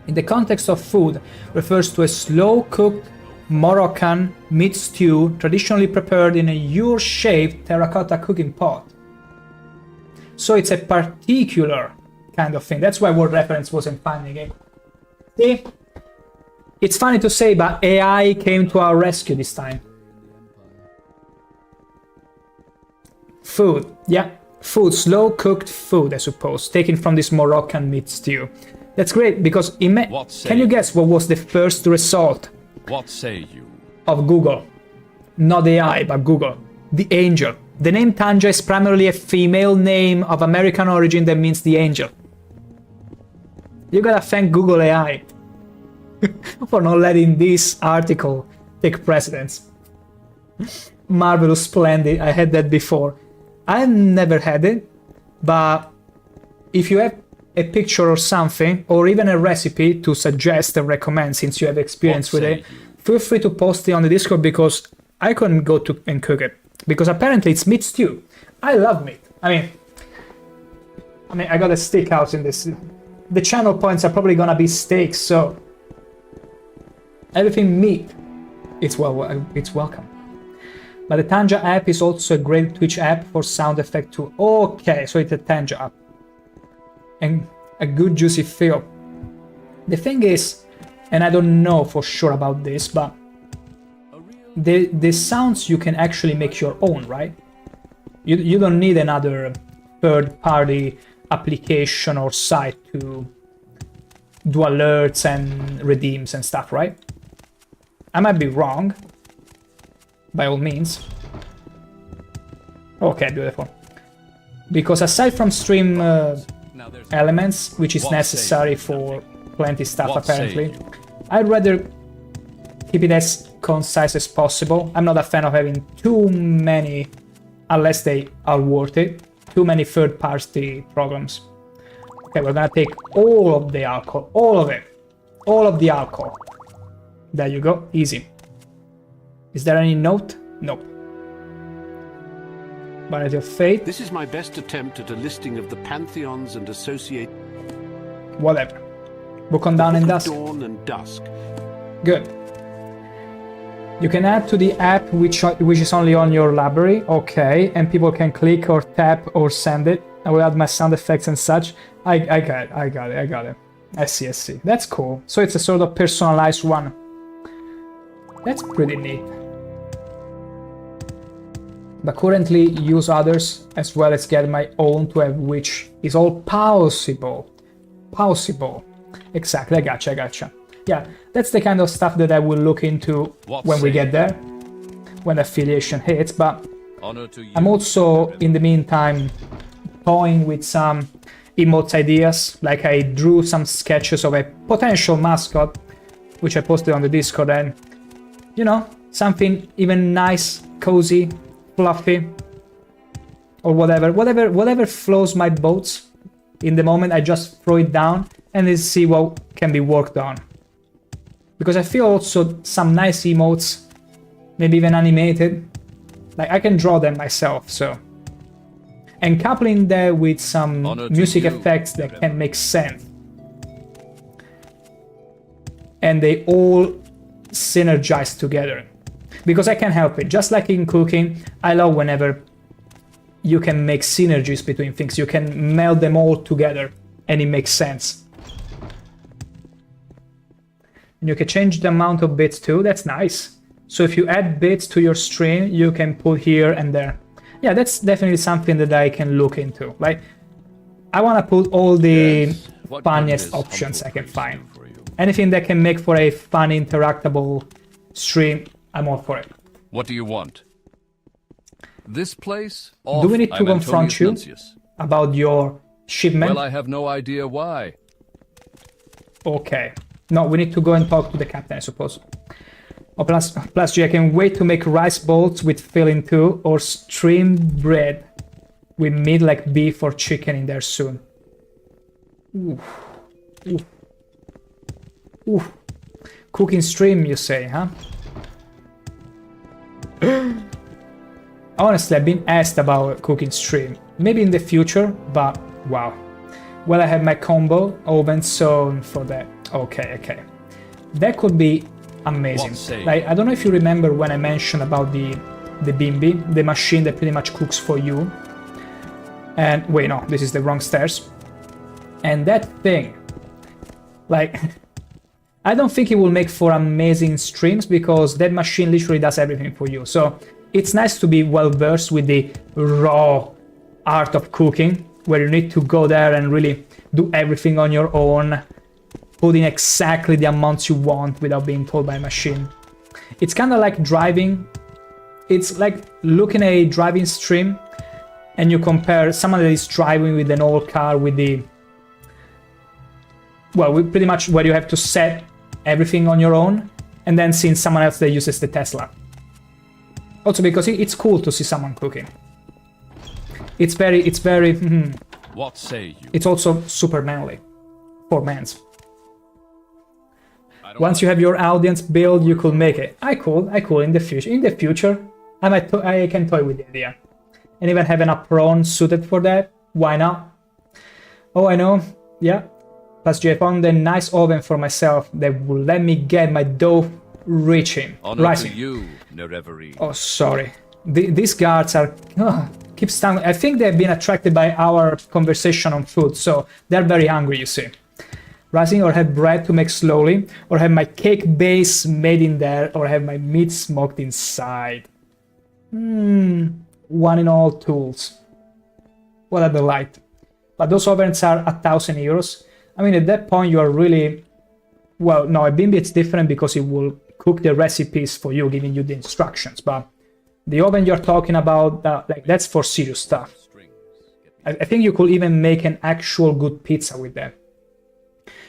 In the context of food, refers to a slow-cooked Moroccan meat stew traditionally prepared in a U-shaped terracotta cooking pot. So it's a particular kind of thing. That's why word reference wasn't finding it. See? It's funny to say, but AI came to our rescue this time. Food, yeah. Food, slow-cooked food, I suppose, taken from this Moroccan meat stew. That's great, because can you guess what was the first result? What say you? Of Google. Not AI, but Google. The angel. The name Tanja is primarily a female name of American origin that means the angel. You gotta thank Google AI for not letting this article take precedence. Marvelous, splendid, I had that before. I never had it, but if you have a picture or something, or even a recipe to suggest and recommend since you have experience with it, feel free to post it on the Discord because I couldn't go to and cook it. Because apparently it's meat stew. I love meat. I mean, I got a steakhouse in this. The channel points are probably gonna be steaks, so everything meat, it's welcome. But the Tanja app is also a great Twitch app for sound effect too. Okay, so it's a Tanja app. And a good juicy feel. The thing is, and I don't know for sure about this, but the sounds you can actually make your own, right? You don't need another third-party application or site to do alerts and redeems and stuff, right? I might be wrong. By all means. Okay, beautiful. Because aside from stream elements, which is necessary for plenty stuff apparently, I'd rather keep it as concise as possible. I'm not a fan of having too many, unless they are worth it, too many third-party programs. Okay, we're gonna take all of the alcohol, all of it, all of the alcohol. There you go, easy. Is there any note? Nope. Vanity of Fate. This is my best attempt at a listing of the pantheons and associate. Whatever. Book on Dawn and Dusk. Dawn and Dusk. Good. You can add to the app which is only on your library. Okay, and people can click or tap or send it. I will add my sound effects and such. I got it. I see. That's cool. So it's a sort of personalized one. That's pretty neat. But currently use others as well as get my own to have which is all possible. Exactly, I gotcha. Yeah, that's the kind of stuff that I will look into when we get there, when affiliation hits, but I'm also, in the meantime, toying with some emotes ideas, like I drew some sketches of a potential mascot, which I posted on the Discord, and, you know, something even nice, cozy, fluffy, or whatever flows my boats. In the moment, I just throw it down and then see what can be worked on. Because I feel also some nice emotes, maybe even animated, like I can draw them myself, so. And coupling that with some music effects that can make sense. And they all synergize together. because I can't help it. Just like in cooking, I love whenever you can make synergies between things. You can meld them all together and it makes sense. And you can change the amount of bits too. That's nice. So if you add bits to your stream, you can put here and there. Yeah, that's definitely something that I can look into. Like, I want to put all the funniest options I can find. Anything that can make for a fun, interactable stream, I'm all for it. What do you want? This place? Do we need to confront you about your shipment? Well, I have no idea why. Okay. No, we need to go and talk to the captain, I suppose. Oh, plus G, I can wait to make rice balls with filling too, or streamed bread with meat like beef or chicken in there soon. Ooh. Ooh. Ooh. Cooking stream, you say, huh? Honestly, I've been asked about cooking stream. Maybe in the future, but wow. Well, I have my combo oven, so for that. Okay. That could be amazing. Like, I don't know if you remember when I mentioned about the bimbi, the machine that pretty much cooks for you. And wait, no, this is the wrong stairs. And that thing, like, I don't think it will make for amazing streams because that machine literally does everything for you. So it's nice to be well versed with the raw art of cooking, where you need to go there and really do everything on your own, put in exactly the amounts you want without being told by a machine. It's kind of like driving. It's like looking at a driving stream and you compare someone that is driving with an old car with the, well, pretty much where you have to set everything on your own, and then seeing someone else that uses the Tesla. Also because it's cool to see someone cooking. It's very What say you? It's also super manly. For mans. Once you have your audience build, you could make it. I could in the future. In the future, I can toy with the idea. And even have an apron suited for that. Why not? Oh, I know. Yeah. Plus, I found a nice oven for myself that will let me get my dough rising. To you, Nereveri. Oh, sorry. These guards are keep stung. I think they've been attracted by our conversation on food, so they're very hungry, you see. Rising, or have bread to make slowly, or have my cake base made in there, or have my meat smoked inside. One in all tools. What a delight. But those ovens are 1,000 euros. I mean, at that point, you are really... Well, no, a bimbi it's different because it will cook the recipes for you, giving you the instructions. But the oven you're talking about, like, that's for serious stuff. I think you could even make an actual good pizza with that.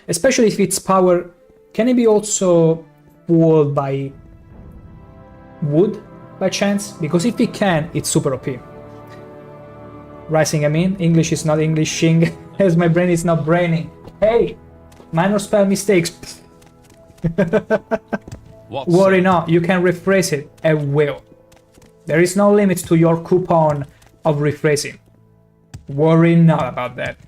Especially if it's powered... Can it be also fueled by wood, by chance? Because if it can, it's super OP. Rising, I mean. English is not Englishing, as my brain is not braining. Hey! Minor spell mistakes. Worry not, you can rephrase it at will. There is no limit to your coupon of rephrasing. Worry not about that.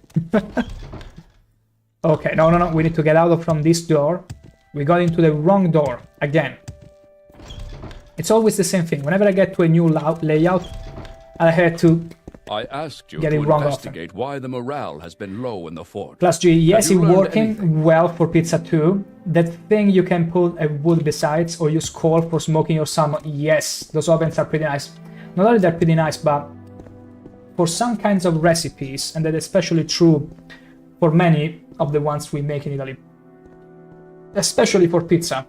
Okay, no, we need to get out from this door. We got into the wrong door, again. It's always the same thing. Whenever I get to a new layout, I had to I asked you get to it wrong investigate why the morale has been low in the fort. Plus G, yes, it's working anything? well for pizza too. That thing you can put a wood besides, or use coal for smoking your salmon. Yes, those ovens are pretty nice. Not only they're pretty nice, but for some kinds of recipes, and that's especially true for many of the ones we make in Italy, especially for pizza,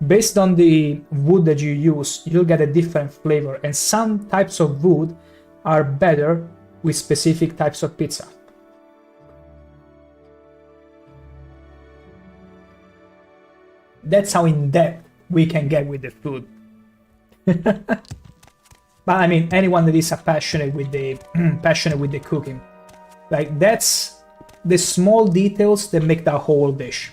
based on the wood that you use, you'll get a different flavor, and some types of wood are better with specific types of pizza. That's how in-depth we can get with the food. But I mean, anyone that is passionate with the cooking, like, that's the small details that make the whole dish.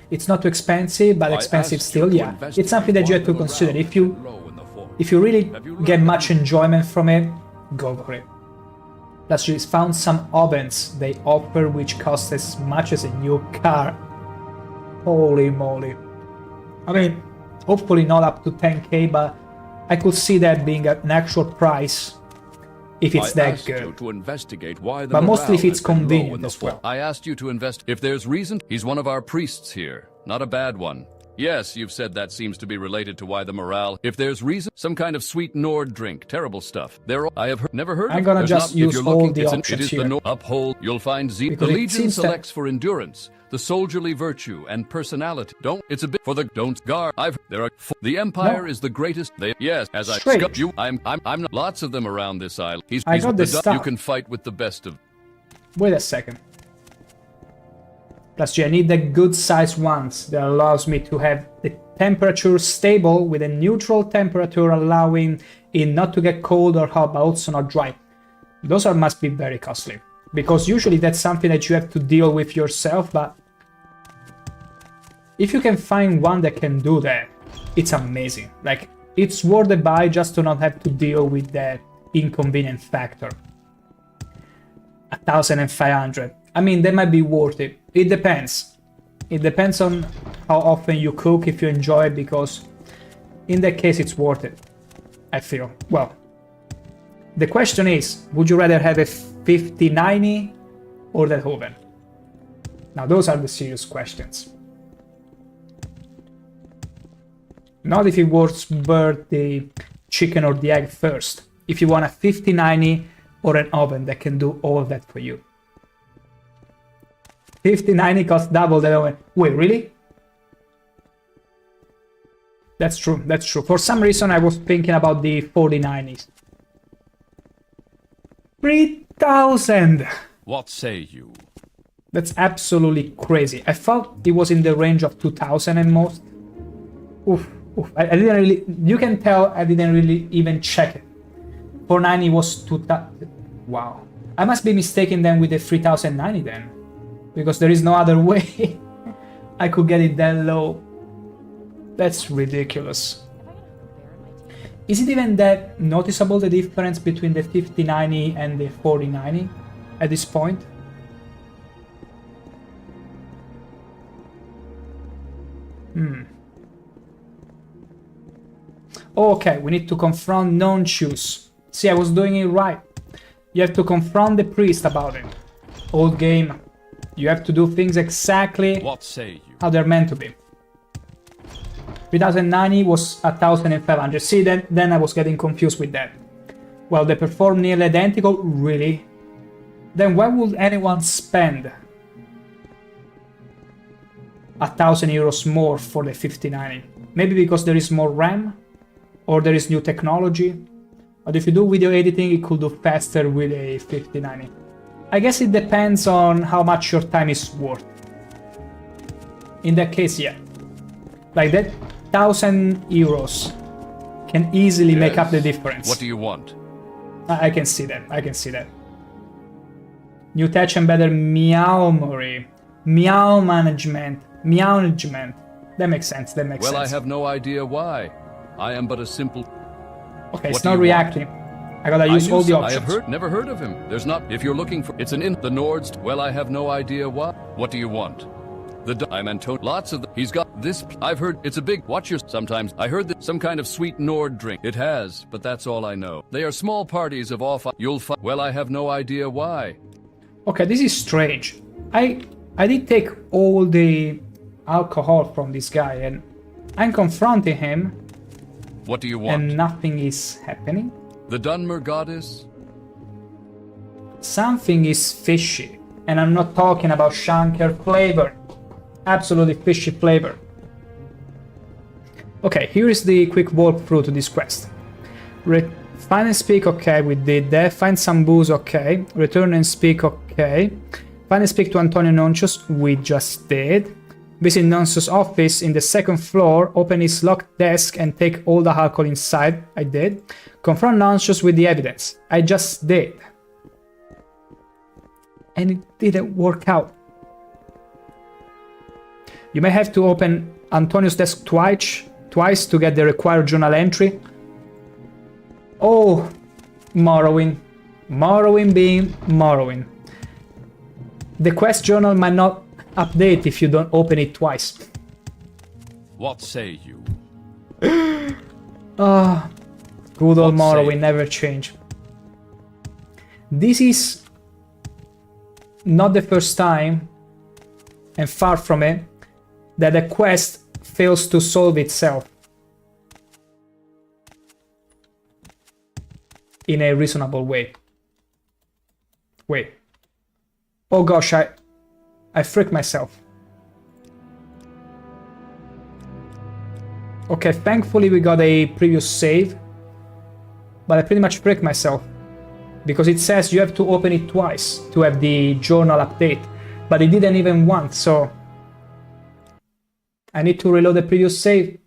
It's not too expensive, but expensive still, yeah. It's something that you have to consider. If you really get much enjoyment from it, go for it. Plus, you found some ovens they offer which cost as much as a new car. Holy moly. I mean, Hopefully not up to 10k, but I could see that being an actual price if it's that good. To investigate why the but mostly if morale it's has been low in convenient the as well. I asked you to invest. If there's reason, he's one of our priests here. Not a bad one. Yes, you've said that seems to be related to why the morale. If there's reason, some kind of sweet Nord drink, terrible stuff. I have never heard. I'm gonna just use all the options it is here. The uphold. You'll find the Legion selects for endurance, the soldierly virtue and personality. It's a bit for the don't guard. The Empire is the greatest. Yes, as I Straight. you, I'm not, lots of them around this island. I got this stuff. You can fight with the best of. Wait a second. Plus, I need the good size ones that allows me to have the temperature stable with a neutral temperature, allowing it not to get cold or hot, but also not dry. Those must be very costly, because usually that's something that you have to deal with yourself, but if you can find one that can do that, it's amazing. Like, it's worth the buy just to not have to deal with that inconvenient factor. 1,500. I mean, that might be worth it. It depends. It depends on how often you cook, if you enjoy it, because in that case it's worth it, I feel. Well, the question is, would you rather have a 5090 or that oven? Now those are the serious questions. Not if it was worth the chicken or the egg first. If you want a 5090 or an oven that can do all that for you. 5090 costs double that oven. Wait, really? That's true, that's true. For some reason I was thinking about the 4090s. 3,000! What say you? That's absolutely crazy. I thought it was in the range of 2,000 at most. Oof, oof. I didn't really... You can tell I didn't really even check it. 490 was 2,000. Wow. I must be mistaken then with the 3090 then. Because there is no other way I could get it that low. That's ridiculous. Is it even that noticeable, the difference between the 5090 and the 4090 at this point? Okay, we need to confront non-choose. See, I was doing it right. You have to confront the priest about it. Old game. You have to do things exactly how they're meant to be. 3090 was 1,500. See, then I was getting confused with that. Well, they perform nearly identical, really? Then why would anyone spend 1,000 euros more for the 5090? Maybe because there is more RAM? Or there is new technology? But if you do video editing, it could do faster with a 5090. I guess it depends on how much your time is worth. In that case, yeah. Like that 1,000 euros can easily make up the difference. What do you want? I can see that, I can see that. New tech and better meow-mory. Meow management. Meow-management. That makes sense, that makes sense. Well, I have no idea why. I am but a simple... Okay, it's not reacting. I gotta use all the options. I have never heard of him. There's not... If you're looking for... It's the Nords... Well, I have no idea why. What do you want? I'm Antonio. Lots of he's got this. I've heard it's a big. Watch your. Sometimes I heard that some kind of sweet Nord drink. It has, but that's all I know. They are small parties of off. You'll find. Well, I have no idea why. Okay, this is strange. I did take all the alcohol from this guy, and I'm confronting him. What do you want? And nothing is happening. The Dunmer goddess. Something is fishy, and I'm not talking about ShankH-ER flavor. Absolutely fishy flavor. Okay, here is the quick walkthrough to this quest. Find and speak, okay, we did that. Find some booze, okay. Return and speak, okay. Find and speak to Antonio Noncios, we just did. Visit Noncios' office in the second floor, open his locked desk and take all the alcohol inside, I did. Confront Noncios with the evidence, I just did. And it didn't work out. You may have to open Antonio's desk twice to get the required journal entry. Oh, Morrowind. Morrowind being Morrowind. The quest journal might not update if you don't open it twice. What say you? Ah, good old Morrowind never change. This is not the first time, and far from it, that a quest fails to solve itself in a reasonable way. Wait. Oh gosh, I freaked myself. Okay, thankfully we got a previous save, but I pretty much freaked myself because it says you have to open it twice to have the journal update, but it didn't even once, so I need to reload the previous save.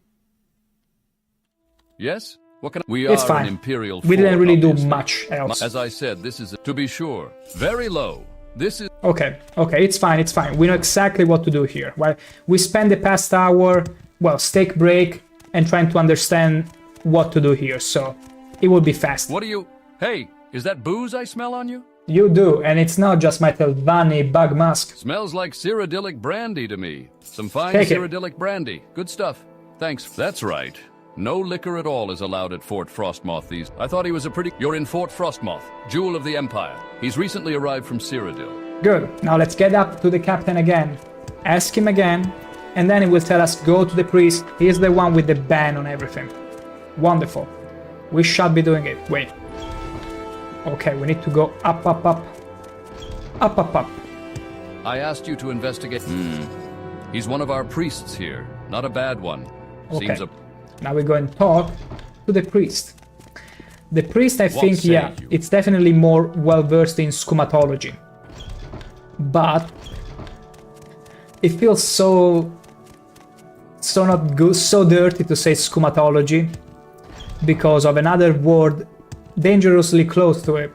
Yes? What can we it's are fine. An Imperial we didn't really obviously. do much else. As I said, this is, to be sure, very low. This is... Okay, it's fine. We know exactly what to do here. Well, we spent the past hour, well, stake break, and trying to understand what to do here, so it will be fast. What are you... Hey, is that booze I smell on you? You do, and it's not just my Telvanni bug mask. Smells like Cyrodiilic brandy to me. Some fine Take it. Cyrodiilic brandy. Good stuff. Thanks. That's right. No liquor at all is allowed at Fort Frostmoth these... I thought he was a pretty... You're in Fort Frostmoth, Jewel of the Empire. He's recently arrived from Cyrodiil. Good. Now let's get up to the captain again. Ask him again, and then he will tell us go to the priest. He is the one with the ban on everything. Wonderful. We shall be doing it. Wait. Okay, we need to go up, up, up. Up, up, up. I asked you to investigate... He's one of our priests here. Not a bad one. Okay. Seems a... Now we go and talk to the priest. The priest, I think, say yeah, you? it's definitely more well-versed in scumatology. But it feels so not good, so dirty to say scumatology because of another word dangerously close to it,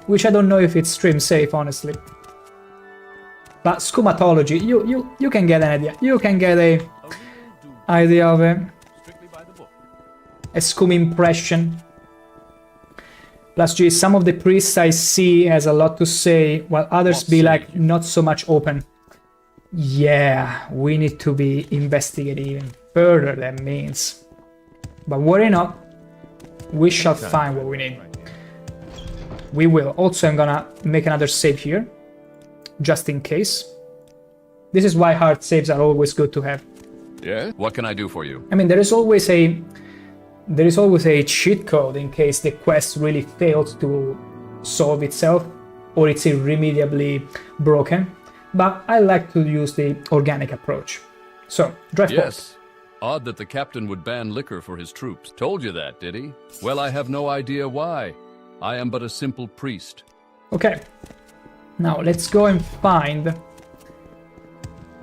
which I don't know if it's stream safe, honestly. But scumatology, you can get an idea. You can get a idea of a scum impression. Plus, gee, some of the priests I see has a lot to say, while others be like not so much open. Yeah, we need to be investigating even further, that means. But worry not, we shall find what we need. We will. Also, I'm gonna make another save here, just in case. This is why hard saves are always good to have. Yeah? What can I do for you? I mean, there is always a cheat code in case the quest really fails to solve itself or it's irremediably broken, but I like to use the organic approach. So, drive forward. Yes. Odd that the captain would ban liquor for his troops. Told you that, did he? Well, I have no idea why. I am but a simple priest. Okay. Now, let's go and find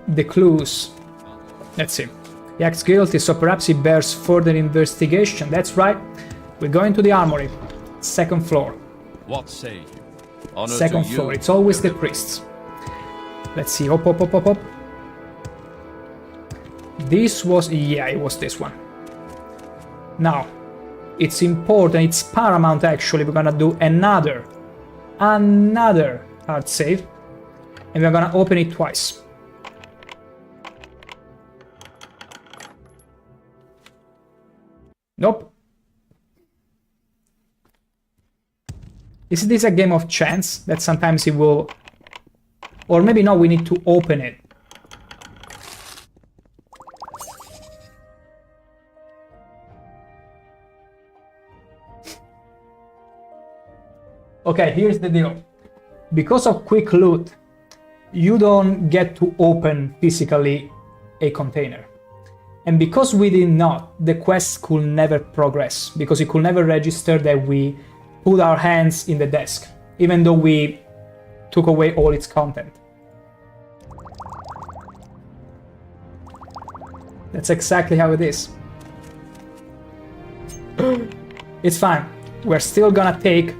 the clues. Let's see. He acts guilty, so perhaps he bears further investigation. That's right. We're going to the armory. Second floor. What say you? Honor Second to you. floor. It's always the priests. Let's see. Up, up, up, up, up. This was... yeah, it was this one. Now, it's important, it's paramount actually. We're gonna do another hard save. And we're gonna open it twice. Nope. Is this a game of chance that sometimes it will... or maybe no, we need to open it. Okay, here's the deal. Because of quick loot, you don't get to open physically a container. And because we did not, the quest could never progress, because it could never register that we put our hands in the desk, even though we took away all its content. That's exactly how it is. It's fine. We're still gonna take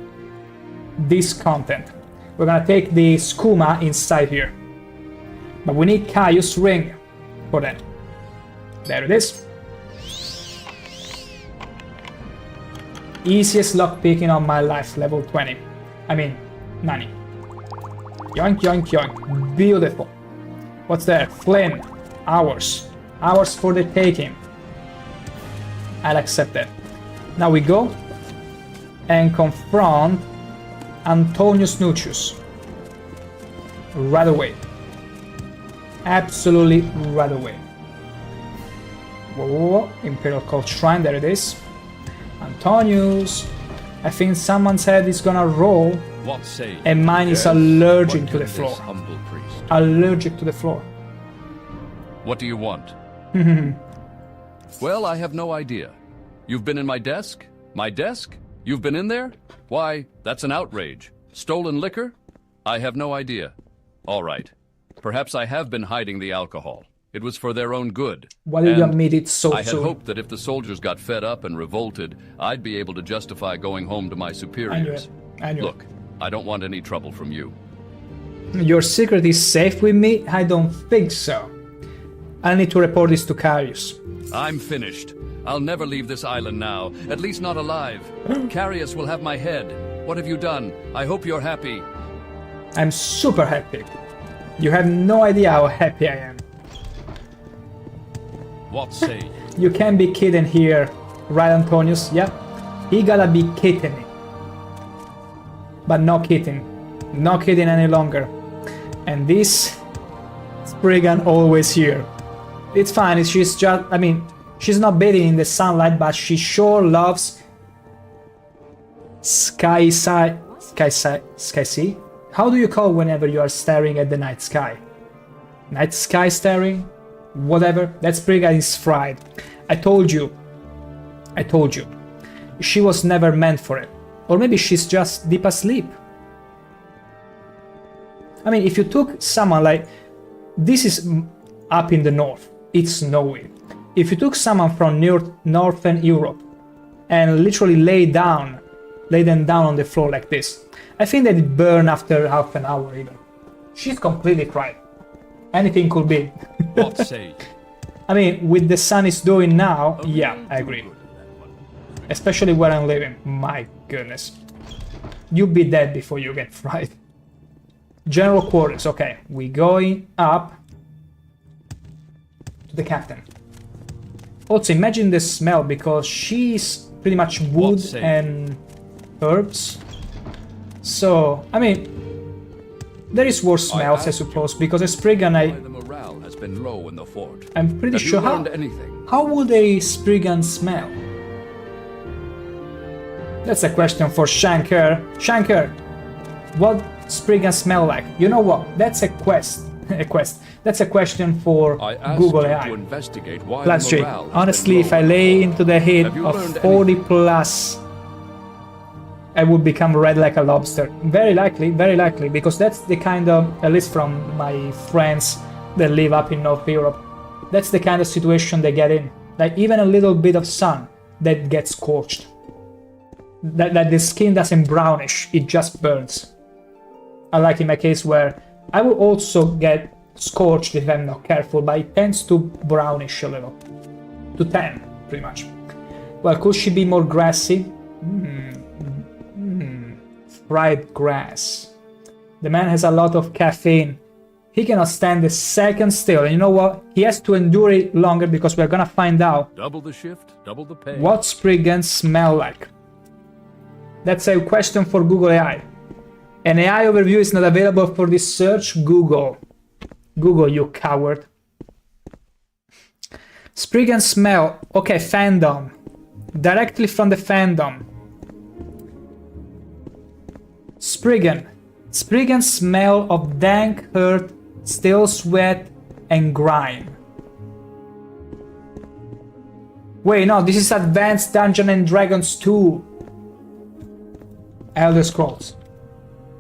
this content. We're gonna take the skooma inside here. But we need Caius' ring for that. There it is. Easiest lockpicking of my life, level 20. I mean, Nani. Yoink, yoink, yoink. Beautiful. What's there? Flynn. Hours. Hours for the taking. I'll accept that. Now we go and confront Antonius Nucius. Right away. Absolutely right away. Whoa, whoa, whoa. Imperial Cult Shrine, there it is. Antonius. I think someone said he's gonna roll. What say you? And mine is allergic to the floor. Humble priest? Allergic to the floor. What do you want? Well, I have no idea. You've been in my desk? My desk? You've been in there? Why, that's an outrage. Stolen liquor? I have no idea. All right. Perhaps I have been hiding the alcohol. It was for their own good. Why did you admit it so I had soon? hoped that if the soldiers got fed up and revolted, I'd be able to justify going home to my superiors. I knew it. Look, I don't want any trouble from you. Your secret is safe with me? I don't think so. I need to report this to Carius. I'm finished. I'll never leave this island now, at least not alive. Carius will have my head. What have you done? I hope you're happy. I'm super happy. You have no idea how happy I am. What say you? You can't be kidding here, right, Antonius? Yeah? He gotta be kidding me. But no kidding. No kidding any longer. And this Spriggan always here. It's fine, she's just, I mean, she's not bathing in the sunlight, but she sure loves sky sea? How do you call whenever you are staring at the night sky? Night sky staring? Whatever, that Spriggan is fried. I told you. She was never meant for it. Or maybe she's just deep asleep. I mean, if you took someone like... This is up in the north. It's snowy. If you took someone from northern Europe and literally lay them down on the floor like this, I think they'd burn after half an hour even. She's completely fried. Anything could be. What say you? I mean, with the sun is doing now, yeah, I agree. Especially where I'm living. My goodness. You'll be dead before you get fried. General quarters, okay. We're going up to the captain. Also, imagine the smell, because she's pretty much wood and herbs. So, I mean, there is worse smells, I suppose, because a Spriggan, the morale has been low in the fort. I'm pretty sure. How would a Spriggan smell? That's a question for ShankH-ER. ShankH-ER, what Spriggan smell like? You know what? That's a quest. That's a question for Google AI. To investigate why Plus the J. morale has Honestly, been if I low lay into the head Have you of learned 40 plus, I would become red like a lobster. Very likely, because that's the kind of, at least from my friends that live up in North Europe, that's the kind of situation they get in. Like even a little bit of sun that gets scorched. That the skin doesn't brownish, it just burns. Unlike in my case where I will also get scorched if I'm not careful, but it tends to brownish a little. To tan, pretty much. Well, could she be more grassy? Fried grass. The man has a lot of caffeine. He cannot stand a second still. And you know what? He has to endure it longer because we're gonna find out. Double the shift, double the pay. What Spriggans smell like? That's a question for Google AI. An AI overview is not available for this search. Google, you coward. Spriggan smell. Okay, fandom. Directly from the fandom. Spriggan smell of dank earth, stale sweat, and grime. Wait, no, this is Advanced Dungeons and Dragons 2. Elder Scrolls.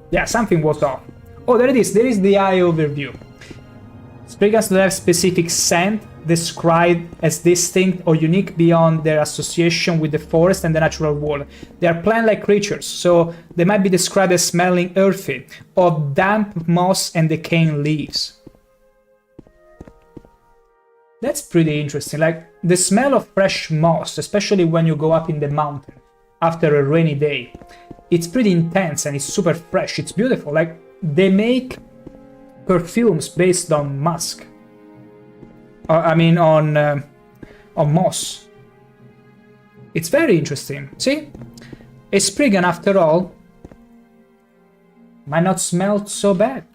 Yeah, something was off. Oh, there it is. There is the eye overview. Spriggans don't have specific scent, described as distinct or unique beyond their association with the forest and the natural world. They are plant-like creatures, so they might be described as smelling earthy, of damp moss and decaying leaves. That's pretty interesting. Like, the smell of fresh moss, especially when you go up in the mountain after a rainy day, it's pretty intense and it's super fresh. It's beautiful. Like, they make perfumes based on musk. I mean, on moss. It's very interesting. See? A Spriggan, after all, might not smell so bad.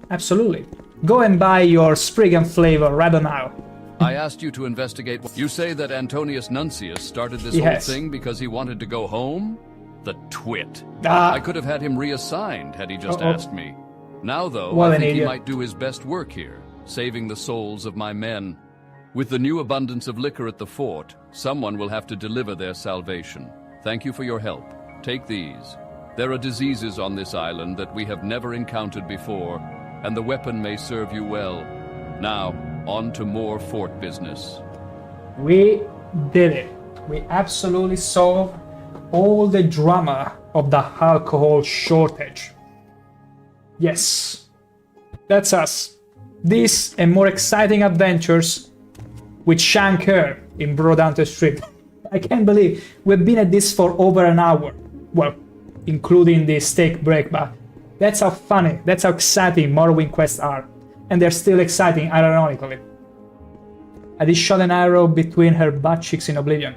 Absolutely. Go and buy your Spriggan flavor right now. I asked you to investigate. You say that Antonius Nuncius started this whole thing because he wanted to go home? The twit. I could have had him reassigned had he just asked me. Now, though, I think he might do his best work here, saving the souls of my men. With the new abundance of liquor at the fort, someone will have to deliver their salvation. Thank you for your help. Take these. There are diseases on this island that we have never encountered before, and the weapon may serve you well. Now, on to more fort business. We did it. We absolutely solved all the drama of the alcohol shortage. Yes, that's us. This and more exciting adventures with ShankH-ER in Brodante Street. I can't believe we've been at this for over an hour. Well, including the steak break, but that's how funny, that's how exciting Morrowind quests are. And they're still exciting, ironically. I just shot an arrow between her butt cheeks in Oblivion.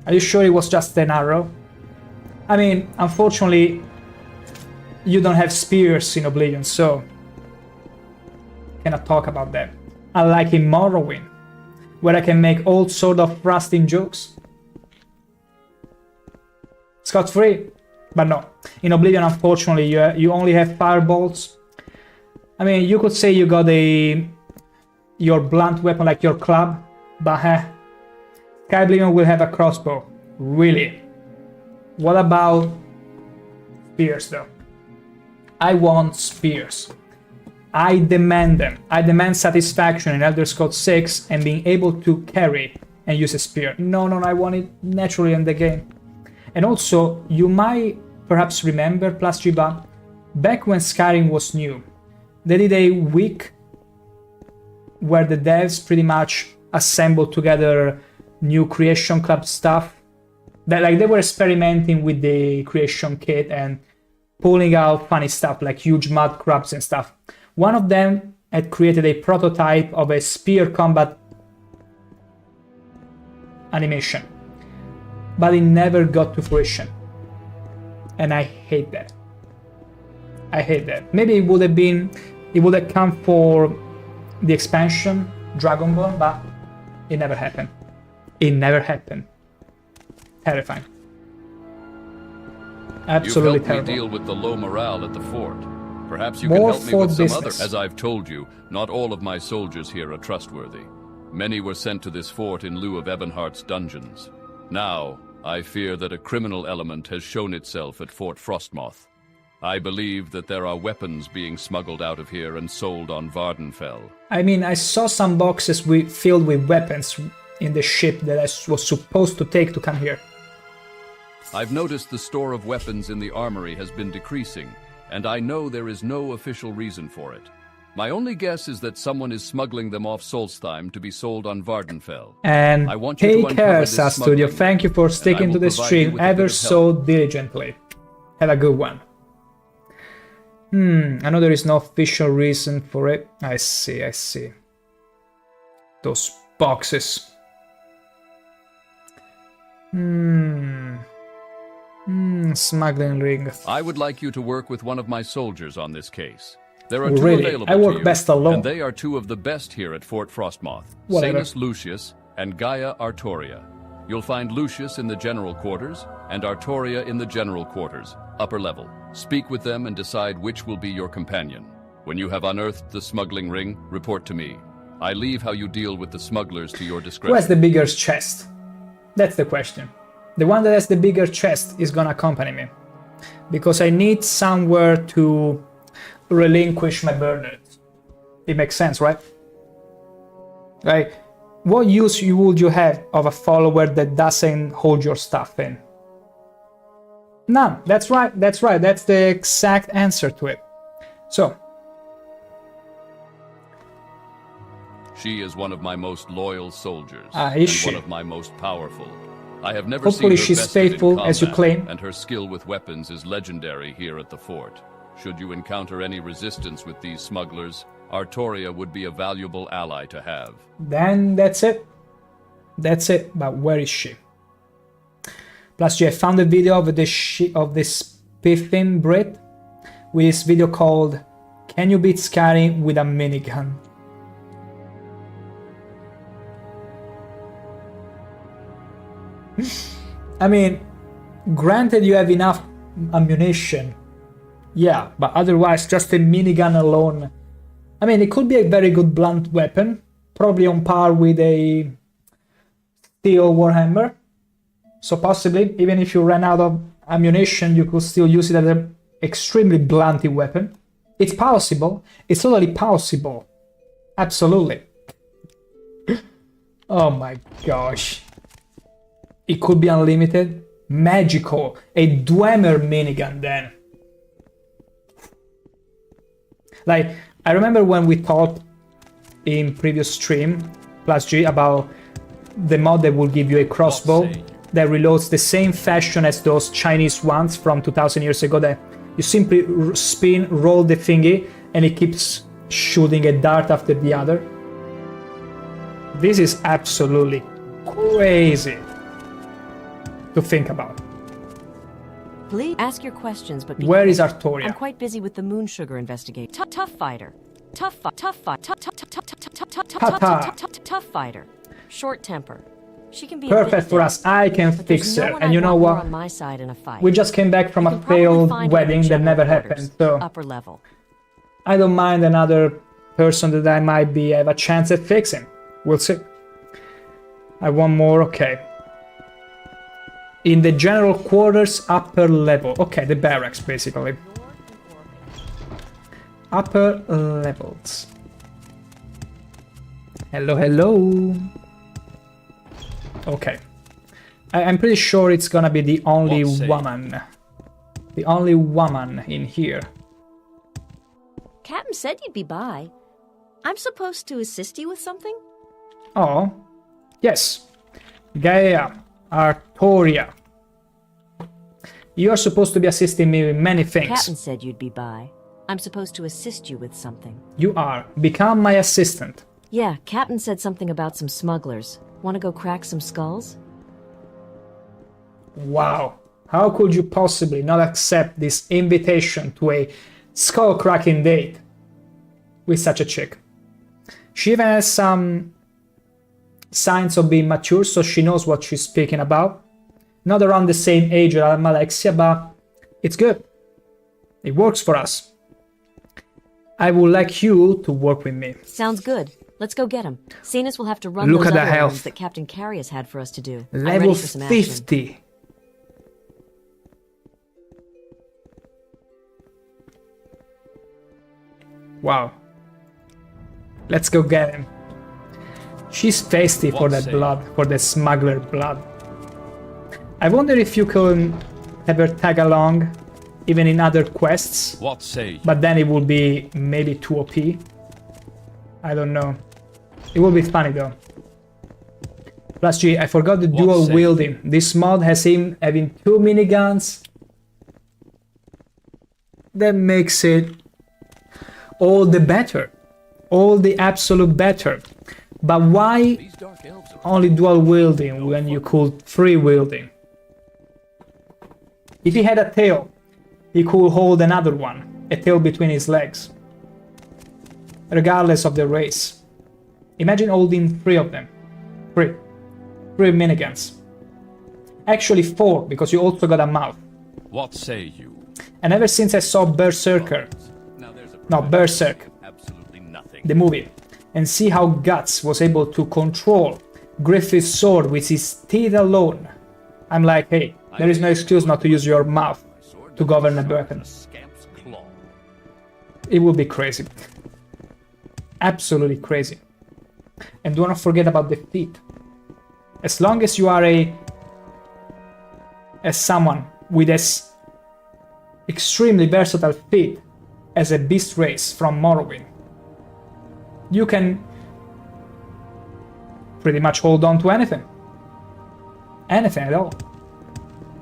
Are you sure it was just an arrow? I mean, unfortunately, you don't have spears in Oblivion, so cannot talk about that. Unlike in Morrowind, where I can make all sort of thrusting jokes. Scot-free, but no. In Oblivion, unfortunately, you only have firebolts. I mean, you could say you got your blunt weapon like your club, but Skyblion will have a crossbow. Really? What about spears, though? I want spears. I demand them. I demand satisfaction in Elder Scrolls 6 and being able to carry and use a spear. No, I want it naturally in the game. And also, you might perhaps remember, plus Jiba, back when Skyrim was new, they did a week where the devs pretty much assembled together new Creation Club stuff. They were experimenting with the Creation Kit and pulling out funny stuff like huge mud crabs and stuff. One of them had created a prototype of a spear combat animation, but it never got to fruition. And I hate that. I hate that. Maybe it would have come for the expansion, Dragonborn, but it never happened. It never happened. Terrifying. Absolutely terrible. You've helped terrible. me deal with the low morale at the fort. Perhaps you can help me with some other. As I've told you, not all of my soldiers here are trustworthy. Many were sent to this fort in lieu of Ebonheart's dungeons. Now, I fear that a criminal element has shown itself at Fort Frostmoth. I believe that there are weapons being smuggled out of here and sold on Vvardenfell. I mean, I saw some boxes filled with weapons in the ship that I was supposed to take to come here. I've noticed the store of weapons in the armory has been decreasing, and I know there is no official reason for it. My only guess is that someone is smuggling them off Solstheim to be sold on Vvardenfell. And I want you take care, Studio. Thank you for sticking to the stream ever so diligently. Have a good one. I know there is no official reason for it. I see. Those boxes. Smuggling ring. I would like you to work with one of my soldiers on this case. There are two available I work to you, best alone. and they are two of the best here at Fort Frostmoth. Whatever. Sanus Lucius and Gaia Artoria. You'll find Lucius in the general quarters and Artoria in the general quarters, upper level. Speak with them and decide which will be your companion. When you have unearthed the smuggling ring, report to me. I leave how you deal with the smugglers to your discretion. Who has the bigger chest? That's the question. The one that has the bigger chest is gonna accompany me. Because I need somewhere to relinquish my burdens. It makes sense, right? Like, what use would you have of a follower that doesn't hold your stuff in? None. That's right. That's the exact answer to it. So. She is one of my most loyal soldiers, Is and she? one of my most powerful. I have never Hopefully seen her she's bested in faithful, as you combat, claim. and her skill with weapons is legendary here at the fort. Should you encounter any resistance with these smugglers, Artoria would be a valuable ally to have. Then that's it. That's it, but where is she? Plus G, I found a video of this spiffing Brit with this video called "Can You Beat Skyrim with a Minigun?" I mean, granted you have enough ammunition, yeah, but otherwise just a minigun alone. I mean, it could be a very good blunt weapon, probably on par with a steel warhammer. So possibly, even if you ran out of ammunition, you could still use it as an extremely blunty weapon. It's possible. It's totally possible. Absolutely. Oh my gosh. It could be unlimited. Magical. A Dwemer minigun then. Like, I remember when we talked in previous stream, Plus G, about the mod that will give you a crossbow that reloads the same fashion as those Chinese ones from 2000 years ago, that you simply spin, roll the thingy, and it keeps shooting a dart after the other. This is absolutely crazy to think about. Please ask your questions, but where is Artoria? I'm quite busy with the Moon Sugar investigation. Tough fighter. Tough fighter. Short temper. She can be perfect for us. I can fix her. And you know what? On my side in a fight. We just came back from a failed wedding that never happened. So upper level. I don't mind another person that I might have a chance at fixing. We'll see. I want more. Okay. In the general quarters, upper level. Okay, the barracks basically. Upper levels. Hello, hello. Okay. I'm pretty sure it's gonna be the only woman. The only woman in here. Captain said you'd be by. I'm supposed to assist you with something? Oh, yes. Gaia, Artoria. You are supposed to be assisting me with many things. Captain said you'd be by. I'm supposed to assist you with something. You are. Become my assistant. Yeah, Captain said something about some smugglers. Want to go crack some skulls? Wow. How could you possibly not accept this invitation to a skull-cracking date with such a chick? She even has some signs of being mature, so she knows what she's speaking about. Not around the same age as Almalexia, but it's good. It works for us. I would like you to work with me. Sounds good. Let's go get him. Cenas will have to run Look those at the other health. errands that Captain Carius had for us to do. Level 50. Wow. Let's go get him. She's thirsty for that blood, for the smuggler blood. I wonder if you can have her tag along, even in other quests. What say you? But then it will be maybe too OP. I don't know. It will be funny though. Plus G, I forgot the dual wielding. This mod has him having 2 miniguns. That makes it all the better. All the absolute better. But why only dual wielding when you could free wielding? If he had a tail, he could hold another one, a tail between his legs. Regardless of the race. Imagine holding 3 of them. 3 miniguns. Actually 4, because you also got a mouth. What say you? And ever since I saw Berserker, Berserk, the movie, and see how Guts was able to control Griffith's sword with his teeth alone, I'm like, hey, there is no excuse not to use your mouth to govern a weapon. It will be crazy. Absolutely crazy. And do not forget about the feet. As long as you are someone with as extremely versatile feet as a beast race from Morrowind, you can pretty much hold on to anything. Anything at all.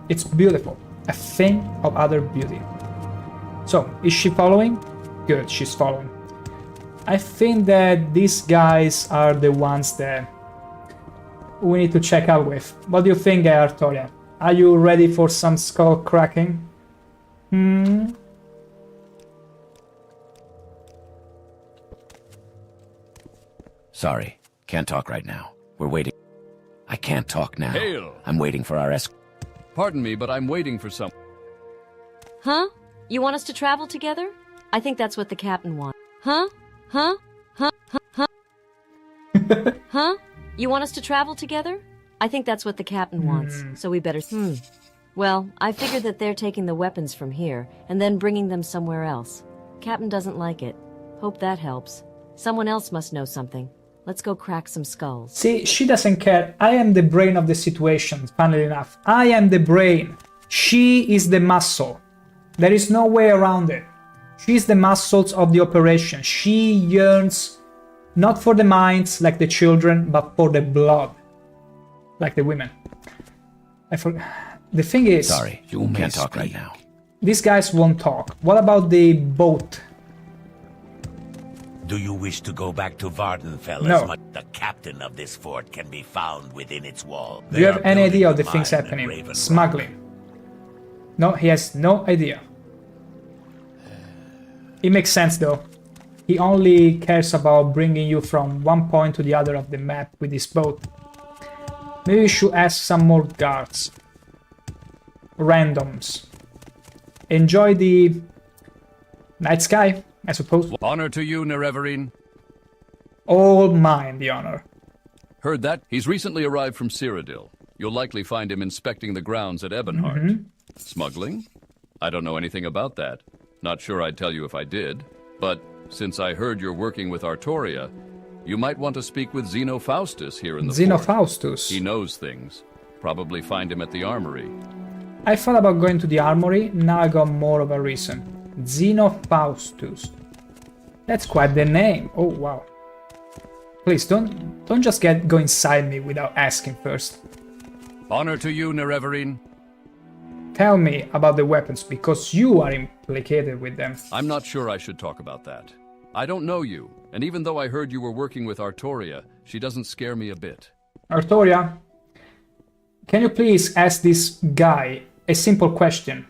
It's beautiful. A thing of utter beauty. So, is she following? Good, she's following. I think that these guys are the ones that we need to check out with. What do you think, Artoria? Are you ready for some skull cracking? Sorry, can't talk right now. We're waiting. I can't talk now. Hail! I'm waiting for our Pardon me, but I'm waiting for some... Huh? You want us to travel together? I think that's what the captain wants. Huh? Huh? Huh? Huh? Huh? Huh? You want us to travel together? I think that's what the captain wants, so we better... Well, I figured that they're taking the weapons from here, and then bringing them somewhere else. Captain doesn't like it. Hope that helps. Someone else must know something. Let's go crack some skulls. See, she doesn't care. I am the brain of the situation, funnily enough. I am the brain. She is the muscle. There is no way around it. She is the muscles of the operation. She yearns not for the minds like the children, but for the blood like the women. The thing is... Sorry, you can't talk right now. These guys won't talk. What about the boat? Do you wish to go back to Vardenfell? No. The captain of this fort can be found within its wall. Do you have any idea of the things happening? Smuggling. No, he has no idea. It makes sense though. He only cares about bringing you from one point to the other of the map with his boat. Maybe we should ask some more guards. Randoms. Enjoy the night sky, I suppose. Honor to you, Nerevarine. All mine, the honor. Heard that? He's recently arrived from Cyrodiil. You'll likely find him inspecting the grounds at Ebonheart. Smuggling? I don't know anything about that. Not sure I'd tell you if I did. But since I heard you're working with Artoria, you might want to speak with Xenofaustus here in the fort. Xenofaustus? He knows things. Probably find him at the armory. I thought about going to the armory, now I got more of a reason. Xenofaustus. That's quite the name. Oh wow. Please don't just go inside me without asking first. Honor to you, Nerevarine. Tell me about the weapons, because you are implicated with them. I'm not sure I should talk about that. I don't know you, and even though I heard you were working with Artoria, she doesn't scare me a bit. Artoria, can you please ask this guy a simple question?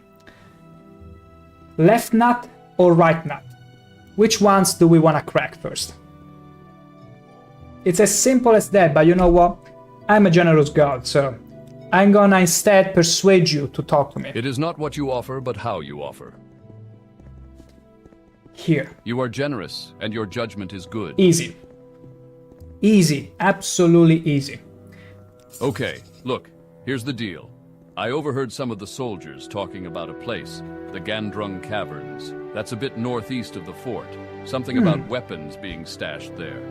Left nut or right nut? Which ones do we want to crack first? It's as simple as that, but you know what? I'm a generous god, so I'm gonna instead persuade you to talk to me. It is not what you offer, but how you offer. Here. You are generous, and your judgment is good. Easy. Easy. Absolutely easy. Okay, look, here's the deal. I overheard some of the soldiers talking about a place, the Gandrung Caverns. That's a bit northeast of the fort. Something about weapons being stashed there.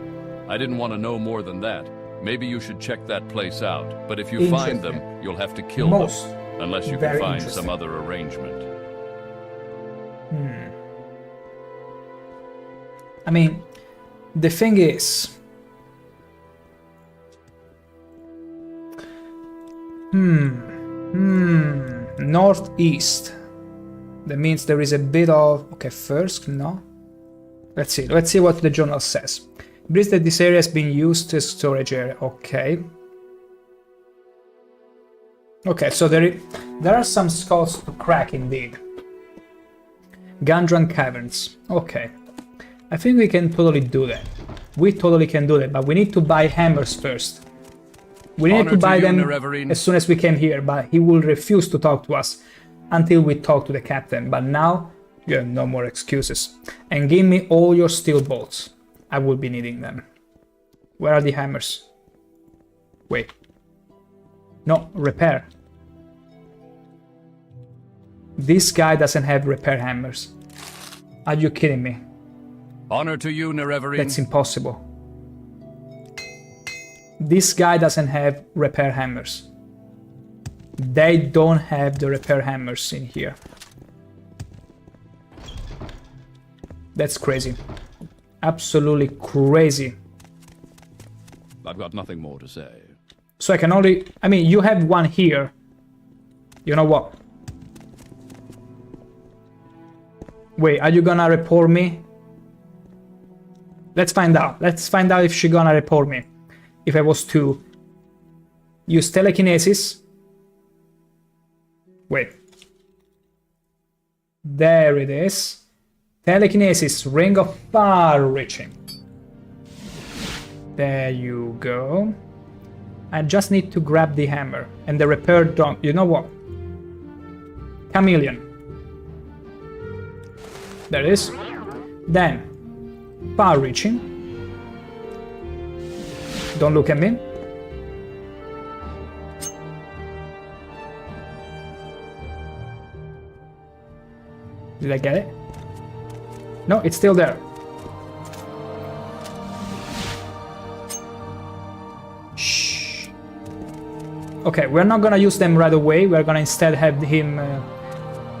I didn't want to know more than that. Maybe you should check that place out, but if you find them, you'll have to kill them. Unless you can find some other arrangement. I mean, the thing is... Northeast. That means there is a bit of... Okay, first, no. Let's see what the journal says. It believes that this area has been used as storage area. Okay. Okay, so there are some skulls to crack indeed. Gandrung Caverns. Okay. I think we can totally do that. We totally can do that, but we need to buy hammers first. We need to buy them as soon as we came here, but he will refuse to talk to us until we talk to the captain. But now, you have no more excuses. And give me all your steel bolts. I will be needing them. Where are the hammers? Wait. No, repair. This guy doesn't have repair hammers. Are you kidding me? Honor to you, Nerevarine. That's impossible. This guy doesn't have repair hammers. They don't have the repair hammers in here. That's crazy. Absolutely crazy. I've got nothing more to say. So I can only... I mean, you have one here. You know what? Wait, are you gonna report me? Let's find out. Let's find out if she's gonna report me. If I was to use telekinesis. Wait. There it is. Telekinesis, ring of far-reaching. There you go. I just need to grab the hammer and the repair drum. You know what? Chameleon. There it is. Then, far-reaching. Don't look at me. Did I get it? No, it's still there. Shh. Okay, we're not gonna use them right away. We're gonna instead have him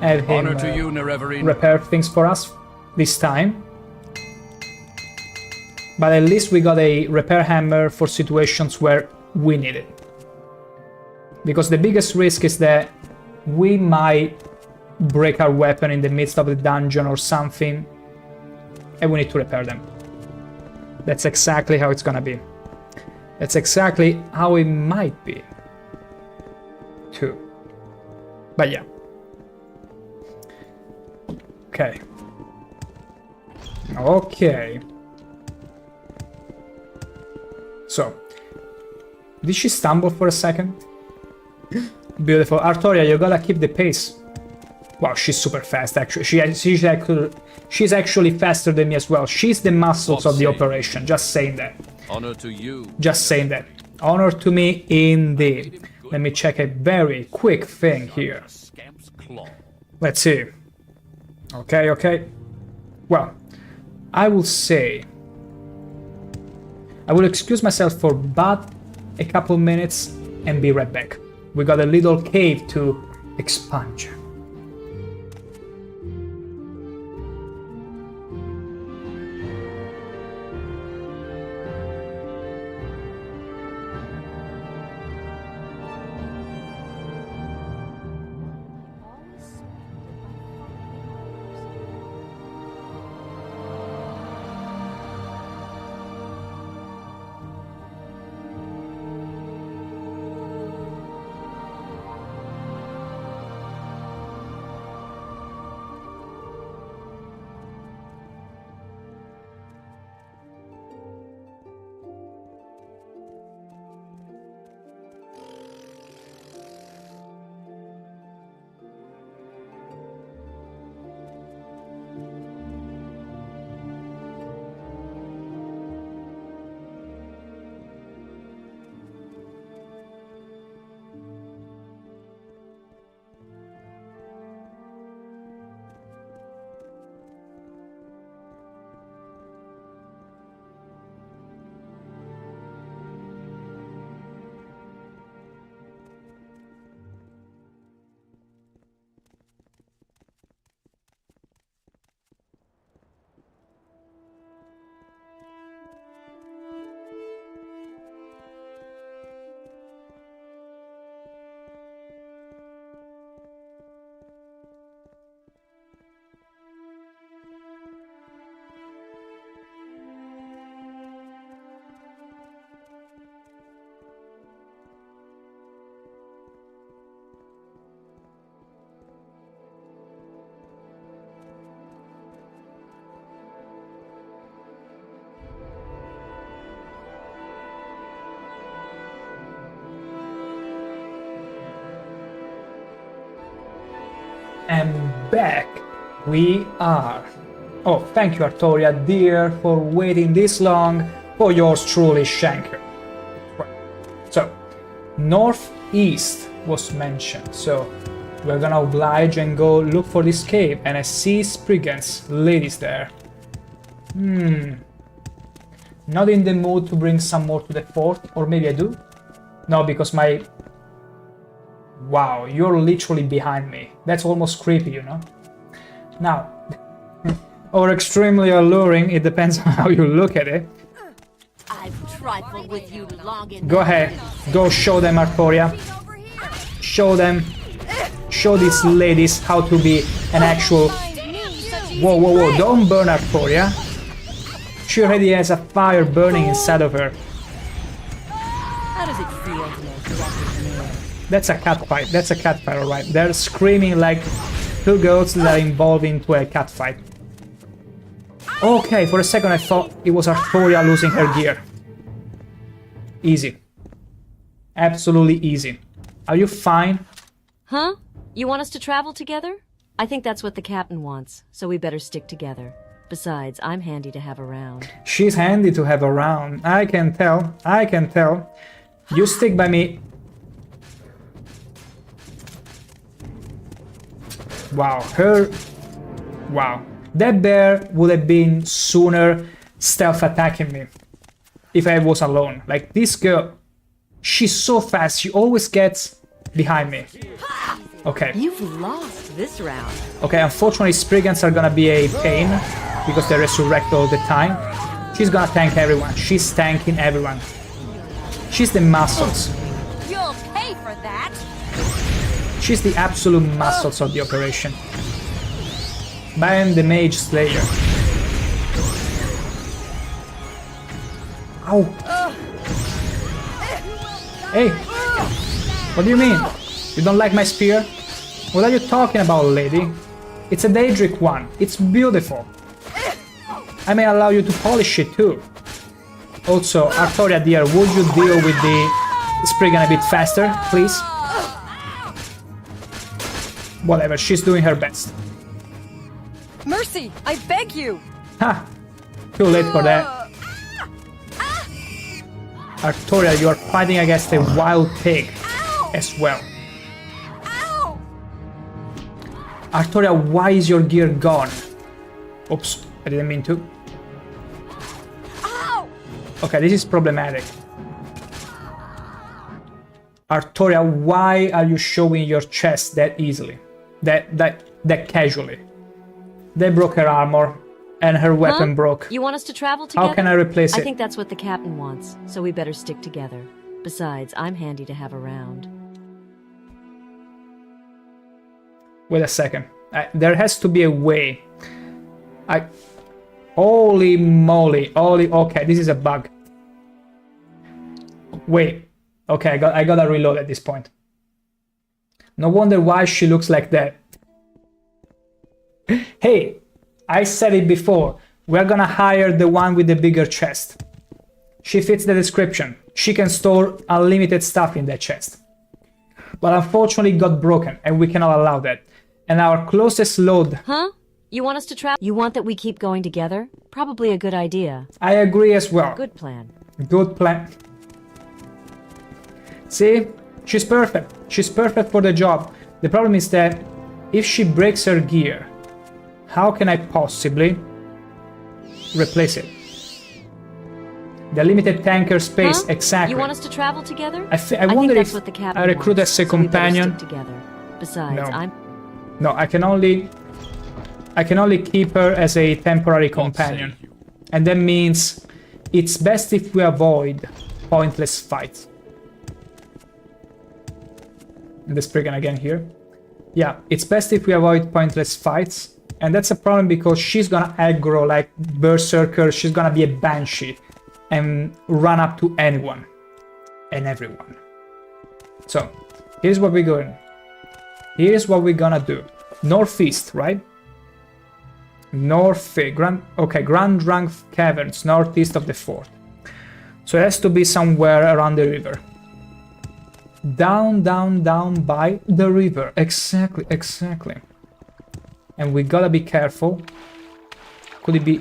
Honor to you, Nerevarine. repair things for us this time. But at least we got a repair hammer for situations where we need it. Because the biggest risk is that we might break our weapon in the midst of the dungeon or something, and we need to repair them. That's exactly how it's gonna be. That's exactly how it might be, too. But yeah. Okay. Okay. So, did she stumble for a second? Beautiful. Artoria, you gotta keep the pace. Wow, she's super fast, actually. She's actually faster than me as well. She's the muscles of the operation. Just saying that. Honor to you. Just saying that. Honor to me, indeed. Let me check a very quick thing here. Let's see. Okay, okay. Well, I will say... I will excuse myself for but a couple minutes and be right back. We got a little cave to expunge. And back we are. Oh, thank you, Artoria, dear, for waiting this long for yours truly, ShankH-ER. So, northeast was mentioned, so we're gonna oblige and go look for this cave, and I see Spriggan's ladies there. Not in the mood to bring some more to the fort, or maybe I do? No, because my... Wow, you're literally behind me. That's almost creepy, you know? Now, or extremely alluring, it depends on how you look at it. I've trifled with you long enough. Go ahead, go show them, Artoria. Show them, show these ladies how to be an actual... Whoa, whoa, whoa, don't burn Artoria. She already has a fire burning inside of her. How does it feel to make epic meal? That's a cat fight. That's a cat fight, alright. They're screaming like two goats that are involved into a cat fight. Okay, for a second I thought it was Artoria losing her gear. Easy. Absolutely easy. Are you fine? Huh? You want us to travel together? I think that's what the captain wants, so we better stick together. Besides, I'm handy to have around. She's handy to have around. I can tell. I can tell. You stick by me. Wow, her... Wow. That bear would have been sooner stealth attacking me if I was alone. Like, this girl, she's so fast, she always gets behind me. Okay. You've lost this round. Okay, unfortunately Spriggans are gonna be a pain because they resurrect all the time. She's gonna tank everyone. She's tanking everyone. She's the muscles. You'll pay for that. She's the absolute muscles of the operation. But I am the Mage Slayer. Ow! Hey! What do you mean? You don't like my spear? What are you talking about, lady? It's a Daedric one. It's beautiful. I may allow you to polish it too. Also, Artoria dear, would you deal with the Spriggan a bit faster, please? Whatever, she's doing her best. Mercy, I beg you! Ha! Too late for that. Artoria, you are fighting against a wild pig as well. Artoria, why is your gear gone? Oops, I didn't mean to. Okay, this is problematic. Artoria, why are you showing your chest that easily? That casually? They broke her armor, and her weapon broke. You want us to travel together? How can I replace it? I think that's what the captain wants, so we better stick together. Besides, I'm handy to have around. Wait a second. There has to be a way. Holy moly. Okay, this is a bug. Wait. Okay, I gotta reload at this point. No wonder why she looks like that. Hey, I said it before. We're gonna hire the one with the bigger chest. She fits the description. She can store unlimited stuff in that chest. But unfortunately it got broken, and we cannot allow that. And our closest load... Huh? You want us to travel? You want that we keep going together? Probably a good idea. I agree as well. Good plan. Good plan. See? She's perfect. She's perfect for the job. The problem is that if she breaks her gear, how can I possibly replace it? The limited tanker space, exactly. You want us to travel together? I wonder if I recruit as a companion. Together. Besides, No, I can only keep her as a temporary companion. And that means it's best if we avoid pointless fights. And the Spriggan again here. Yeah, it's best if we avoid pointless fights. And that's a problem because she's gonna aggro like Berserker, she's gonna be a Banshee and run up to anyone and everyone. So, here's what we're going. Here's what we're gonna do. Northeast, right? Northeast, Grand Rank Caverns, northeast of the fort. So it has to be somewhere around the river. Down by the river. Exactly. And we gotta be careful. Could it be...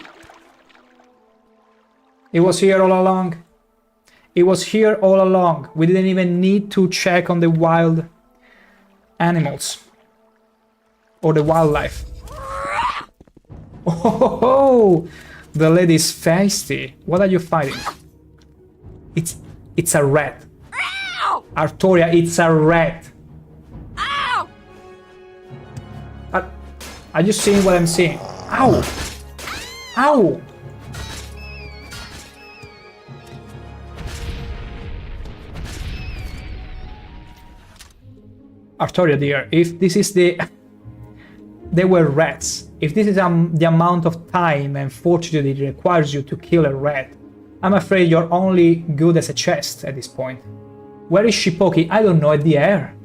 It was here all along. It was here all along. We didn't even need to check on the wild animals. Or the wildlife. Oh, the lady's feisty. What are you fighting? It's a rat. Artoria, it's a rat. Are you seeing what I'm seeing? Ow! Ow! Artoria dear, if this is the... They were rats. If this is the amount of time and fortitude it requires you to kill a rat, I'm afraid you're only good as a chest at this point. Where is she poking? I don't know, at the air.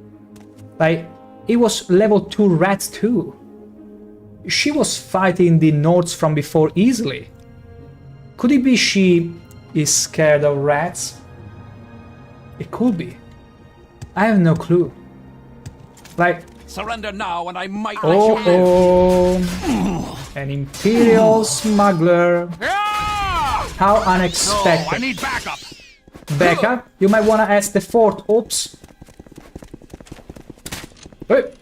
Like, it was level 2 rats too. She was fighting the Nords from before easily. Could it be she is scared of rats? It could be. I have no clue. Like... Surrender now and I might An Imperial smuggler. How unexpected. No, I need backup. Backup? You might want to ask the fort. Oops. Hey.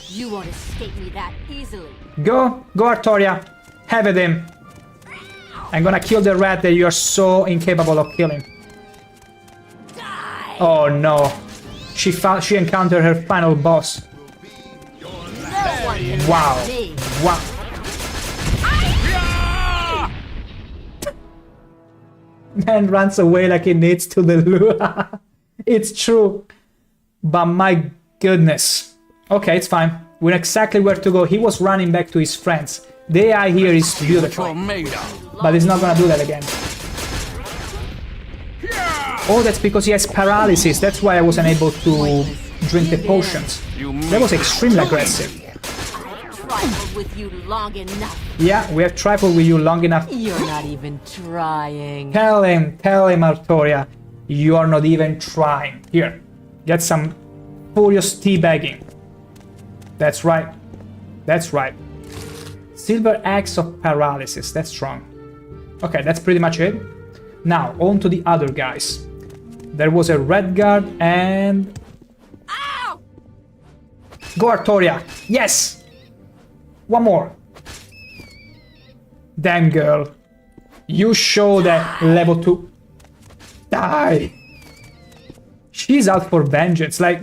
You won't escape me that easily. Go Artoria. Have at him. I'm gonna kill the rat that you are so incapable of killing. Die. Oh no. She encountered her final boss. Wow. Wow. Man runs away like he needs to the lure. It's true. But my goodness. Okay, it's fine. We know exactly where to go. He was running back to his friends. The AI here is beautiful. But he's not gonna do that again. Oh, that's because he has paralysis. That's why I wasn't able to drink the potions. That was extremely aggressive. Trifled with you long enough. Yeah, we have trifled with you long enough. You're not even trying. Tell him, Artoria. You are not even trying. Here, get some furious teabagging. That's right. That's right. Silver Axe of Paralysis. That's strong. Okay, that's pretty much it. Now, on to the other guys. There was a red guard and... Ow! Go Artoria! Yes! One more. Damn girl. You show that level 2. Die! She's out for vengeance. Like,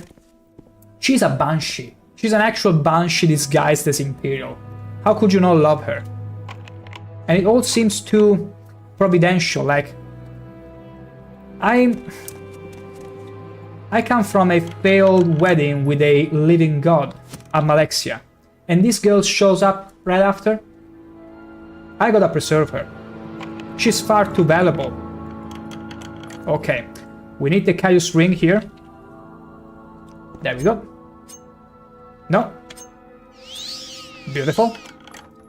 she's a banshee. She's an actual banshee disguised as Imperial. How could you not love her? And it all seems too providential. Like, I come from a failed wedding with a living god, Almalexia, and this girl shows up right after. I gotta preserve her. She's far too valuable. Okay, we need the Caius ring here. There we go. No. Beautiful.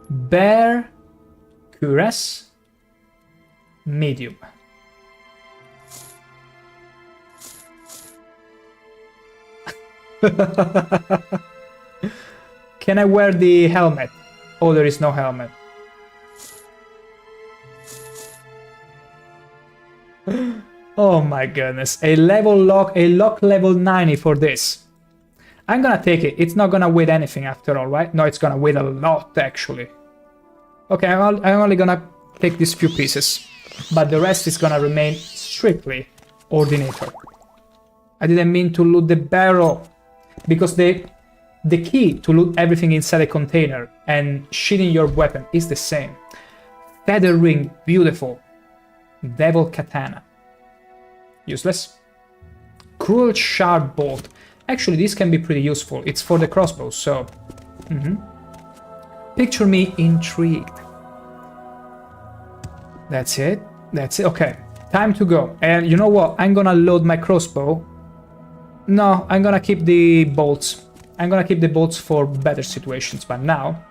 Bear, cuirass, medium. Can I wear the helmet? Oh, there is no helmet. Oh my goodness. A lock level 90 for this. I'm gonna take it. It's not gonna weigh anything after all, right? No, it's gonna weigh a lot, actually. Okay, I'm only gonna take these few pieces. But the rest is gonna remain strictly Ordinator. I didn't mean to loot the barrel. Because the key to loot everything inside a container and shielding your weapon is the same. Feather ring, beautiful. Devil katana. Useless. Cruel sharp bolt. Actually, this can be pretty useful. It's for the crossbow, so... Picture me intrigued. That's it. That's it. Okay. Time to go. And you know what? I'm gonna load my crossbow. No, I'm gonna keep the bolts. I'm gonna keep the bolts for better situations. But now,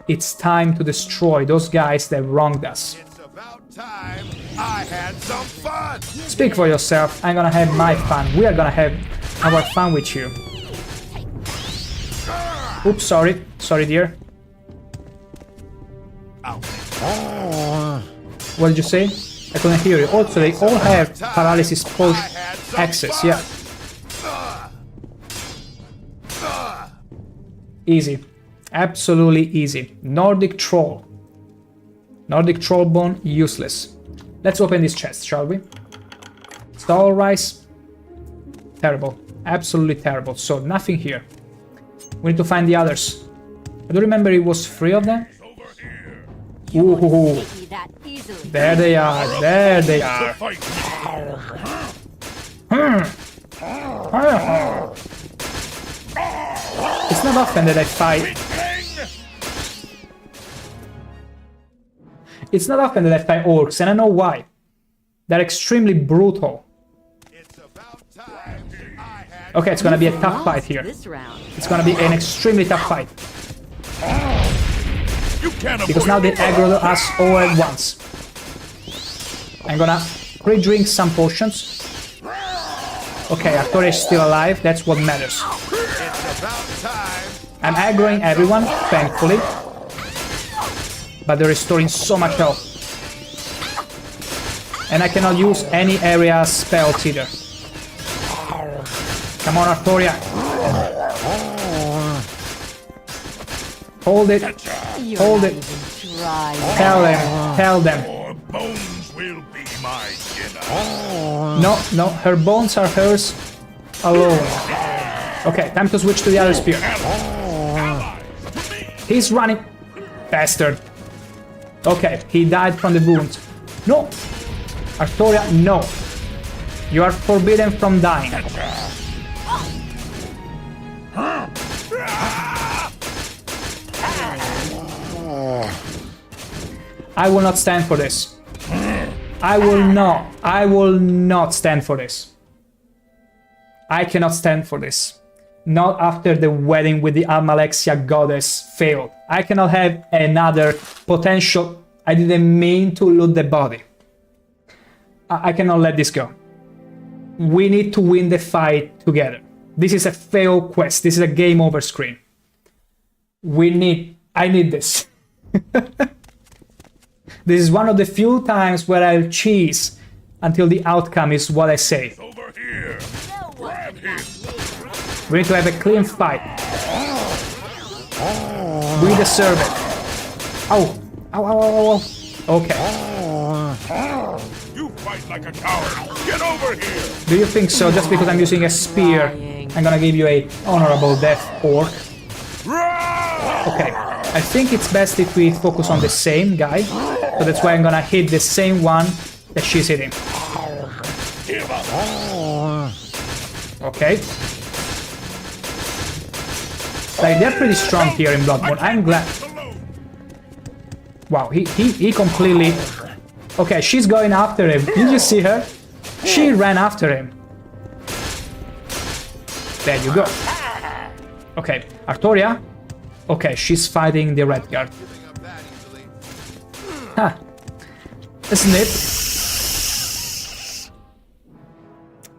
it's time to destroy those guys that wronged us. It's about time I had some fun. Speak for yourself. I'm gonna have my fun. We are gonna have our fun with you. Oops, sorry. Sorry, dear. What did you say? I couldn't hear you. Also, they all have paralysis post access, yeah. Easy. Absolutely easy. Nordic Troll. Nordic Troll Bone, useless. Let's open this chest, shall we? Stall rice. Terrible. Absolutely terrible. So, nothing here. We need to find the others. I do remember it was 3 of them. Ooh. There they are. There they are. It's not often that I fight. It's not often that I fight orcs, and I know why. They're extremely brutal. Okay, it's gonna be a tough fight here. It's gonna be an extremely tough fight. Because now they aggro us all at once. I'm gonna pre-drink some potions. Okay, Artoria is still alive, that's what matters. I'm aggroing everyone, thankfully. But they're restoring so much health. And I cannot use any area spells either. Come on, Artoria. Hold it. Hold it. Tell them. Tell them. Bones will be my dinner. No, no, her bones are hers alone. Okay, time to switch to the other spear. He's running. Bastard. Okay, he died from the wound. No! Artoria, no. You are forbidden from dying. I will not stand for this. I will not stand for this. I cannot stand for this. Not after the wedding with the Almalexia goddess failed. I cannot have another potential. I didn't mean to loot the body. I cannot let this go. We need to win the fight together. This is a failed quest. This is a game over screen. I need this. This is one of the few times where I'll cheese until the outcome is what I say. Over here. Grab him. We need to have a clean fight. We deserve it. Ow. Ow, ow, ow, ow. Okay. You fight like a coward. Get over here. Do you think so? Just because I'm using a spear, I'm gonna give you a honorable death, orc. Okay. I think it's best if we focus on the same guy. So that's why I'm gonna hit the same one that she's hitting. Okay. Like, they're pretty strong here in Bloodborne. I'm glad. Wow, he completely... Okay, she's going after him. Did you see her? She ran after him. There you go. Okay, Artoria. Okay, she's fighting the red guard. Huh. Snip.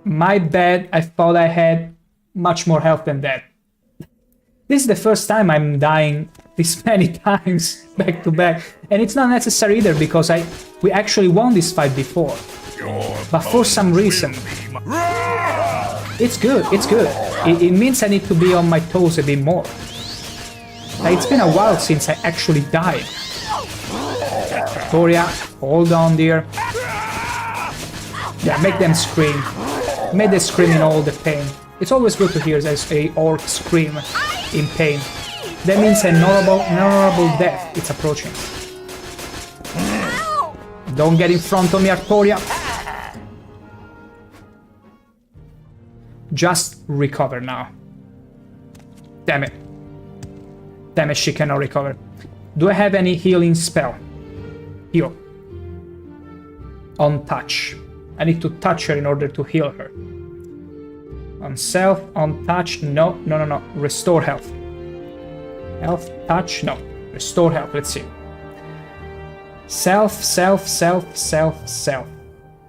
My bad, I thought I had much more health than that. This is the first time I'm dying this many times back to back. And it's not necessary either because we actually won this fight before. But for some reason... It's good, it's good. It means I need to be on my toes a bit more. Like, it's been a while since I actually died. Victoria, hold on, dear. Yeah, make them scream. Make them scream in all the pain. It's always good to hear a orc scream in pain. That means an honorable death is approaching. Don't get in front of me, Artoria. Just recover now. Damn it. Damn it, she cannot recover. Do I have any healing spell? Heal. On touch. I need to touch her in order to heal her. On self, on touch, no. Restore health. Health, touch, no. Restore health, let's see. Self.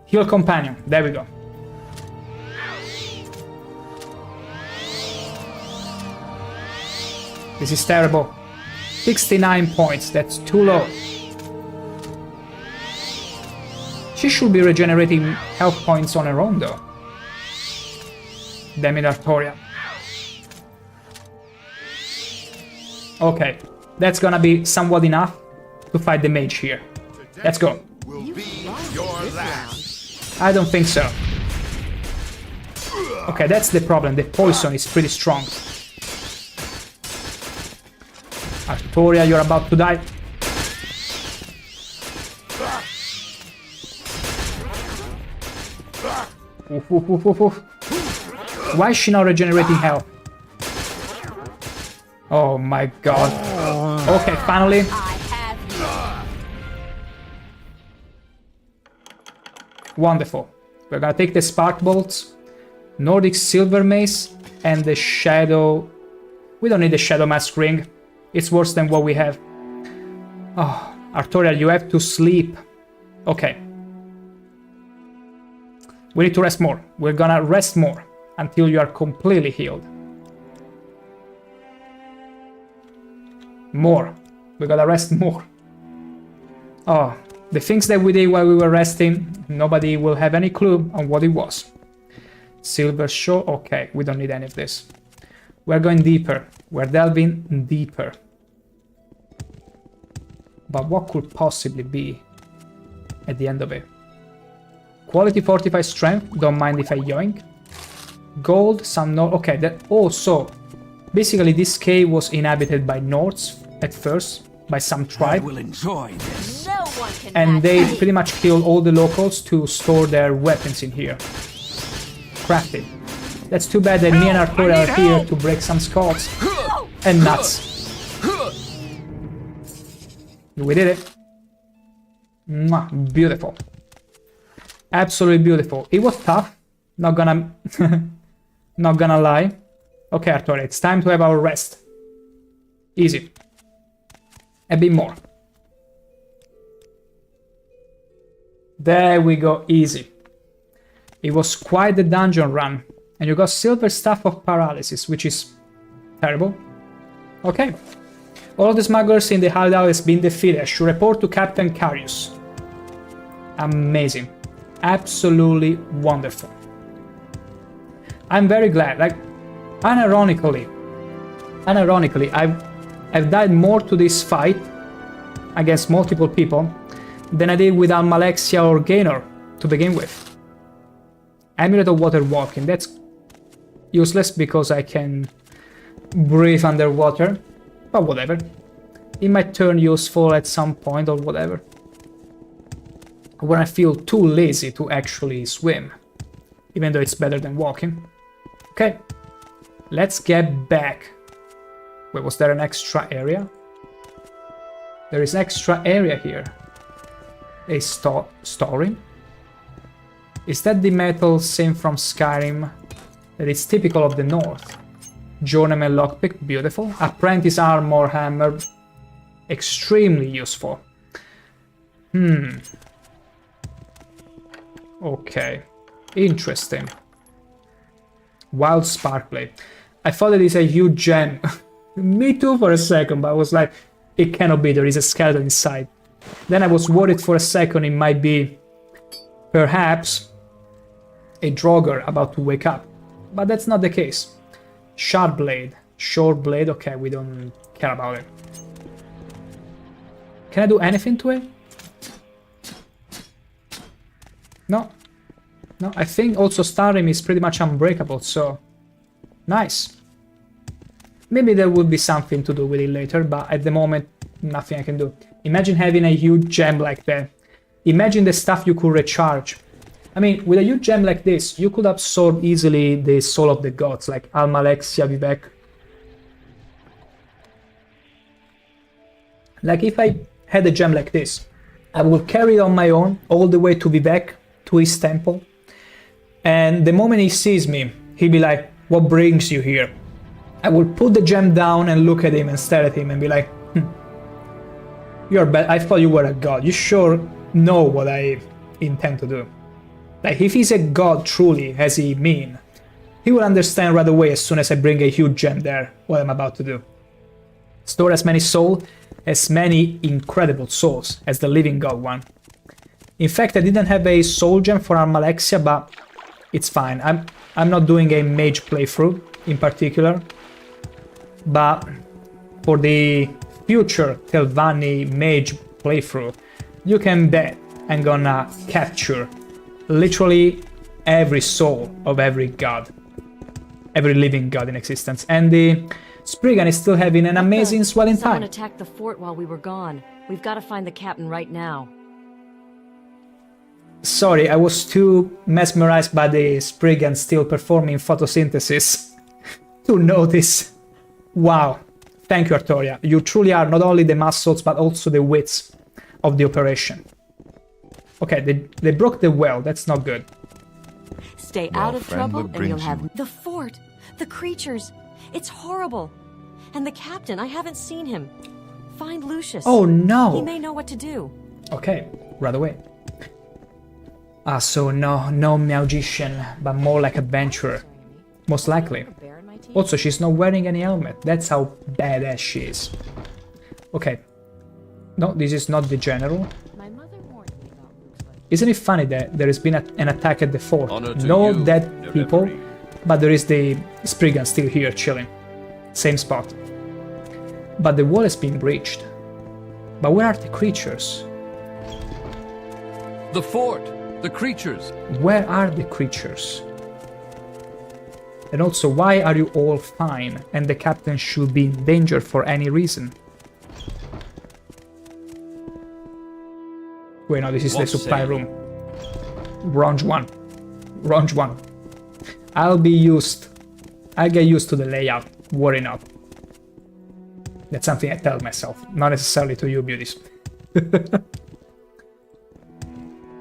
Heal companion, there we go. This is terrible. 69 points, that's too low. She should be regenerating health points on her own though. Damn it, Artoria. Okay, that's gonna be somewhat enough to fight the mage here. Let's go. I don't think so. Okay, that's the problem. The poison is pretty strong. Artoria, you're about to die. Oof. Why is she not regenerating health? Oh my god. Okay, finally. Wonderful. We're gonna take the spark bolts, Nordic silver mace, and the shadow. We don't need the shadow mask ring. It's worse than what we have. Oh, Artoria, you have to sleep. Okay. We need to rest more. We're gonna rest more until you are completely healed. More. We gotta rest more. Oh, the things that we did while we were resting, nobody will have any clue on what it was. Silver show. Okay, we don't need any of this. We're going deeper. We're delving deeper. But what could possibly be at the end of it? Quality fortified strength. Don't mind if I yoink. Gold, some no. Okay, that. Oh, so basically this cave was inhabited by Nords at first, by some tribe. I will enjoy this. No one can And they match me. pretty much killed all the locals to store their weapons in here. Crafted. That's too bad that me and Artoria are here to break some skulls and nuts. We did it. Mwah, beautiful. Absolutely beautiful. It was tough. Not gonna not gonna lie. Okay, Artoria, it's time to have our rest. Easy. A bit more. There we go, easy. It was quite the dungeon run. And you got silver staff of paralysis, which is terrible. Okay. All of the smugglers in the hideout has been defeated. I should report to Captain Carius. Amazing. Absolutely wonderful. I'm very glad. Like, unironically, I've died more to this fight against multiple people than I did with Almalexia or Gaynor to begin with. Amulet of Water Walking. That's useless because I can breathe underwater. But whatever. It might turn useful at some point or whatever. When I feel too lazy to actually swim. Even though it's better than walking. Okay. Let's get back. Wait, was there an extra area? There is extra area here. A storing? Is that the metal same from Skyrim that is typical of the north? Journeyman lockpick, beautiful. Apprentice armor hammer, extremely useful. Okay, interesting. Wild sparkblade. I thought it is a huge gem. Me too for a second, but I was like, it cannot be, there is a skeleton inside. Then I was worried for a second it might be, perhaps, a Draugr about to wake up. But that's not the case. Sharp blade. Short blade, okay, we don't care about it. Can I do anything to it? No. No, I think also Starim is pretty much unbreakable, so... Nice. Maybe there will be something to do with it later, but at the moment, nothing I can do. Imagine having a huge gem like that. Imagine the stuff you could recharge. I mean, with a huge gem like this, you could absorb easily the soul of the gods, like Almalexia, Vivek. Like if I had a gem like this, I would carry it on my own all the way to Vivek, to his temple. And the moment he sees me, he'd be like, what brings you here? I would put the gem down and look at him and stare at him and be like, you're bad. I thought you were a god. You sure know what I intend to do. Like, if he's a god truly, as he mean, he will understand right away as soon as I bring a huge gem there, what I'm about to do. Store as many souls, as many incredible souls as the living god one. In fact, I didn't have a soul gem for Almalexia, but it's fine. I'm not doing a mage playthrough in particular, but for the future Telvanni mage playthrough, you can bet I'm gonna capture literally every soul of every god, every living god in existence. And the Spriggan is still having an amazing swelling time. Someone attacked the fort while we were gone. We've got to find the captain right now. Sorry, I was too mesmerized by the Spriggan still performing photosynthesis to notice. Wow. Thank you, Artoria. You truly are not only the muscles, but also the wits of the operation. Okay, they broke the well. That's not good. Stay out of trouble and you'll have... The fort! The creatures! It's horrible! And the captain, I haven't seen him. Find Lucius. Oh no! He may know what to do. Okay, right away. Ah, so no magician, but more like adventurer. Most likely. Also, she's not wearing any helmet. That's how badass she is. Okay. No, this is not the general. Isn't it funny that there has been an attack at the fort? No dead people, but there is the Spriggan still here chilling. Same spot. But the wall has been breached. But where are the creatures? The fort! The creatures! Where are the creatures? And also, why are you all fine and the captain should be in danger for any reason? Wait, no, this is the supply room. Range 1. Range 1. I'll get used to the layout. Worry not. That's something I tell myself, not necessarily to you beauties.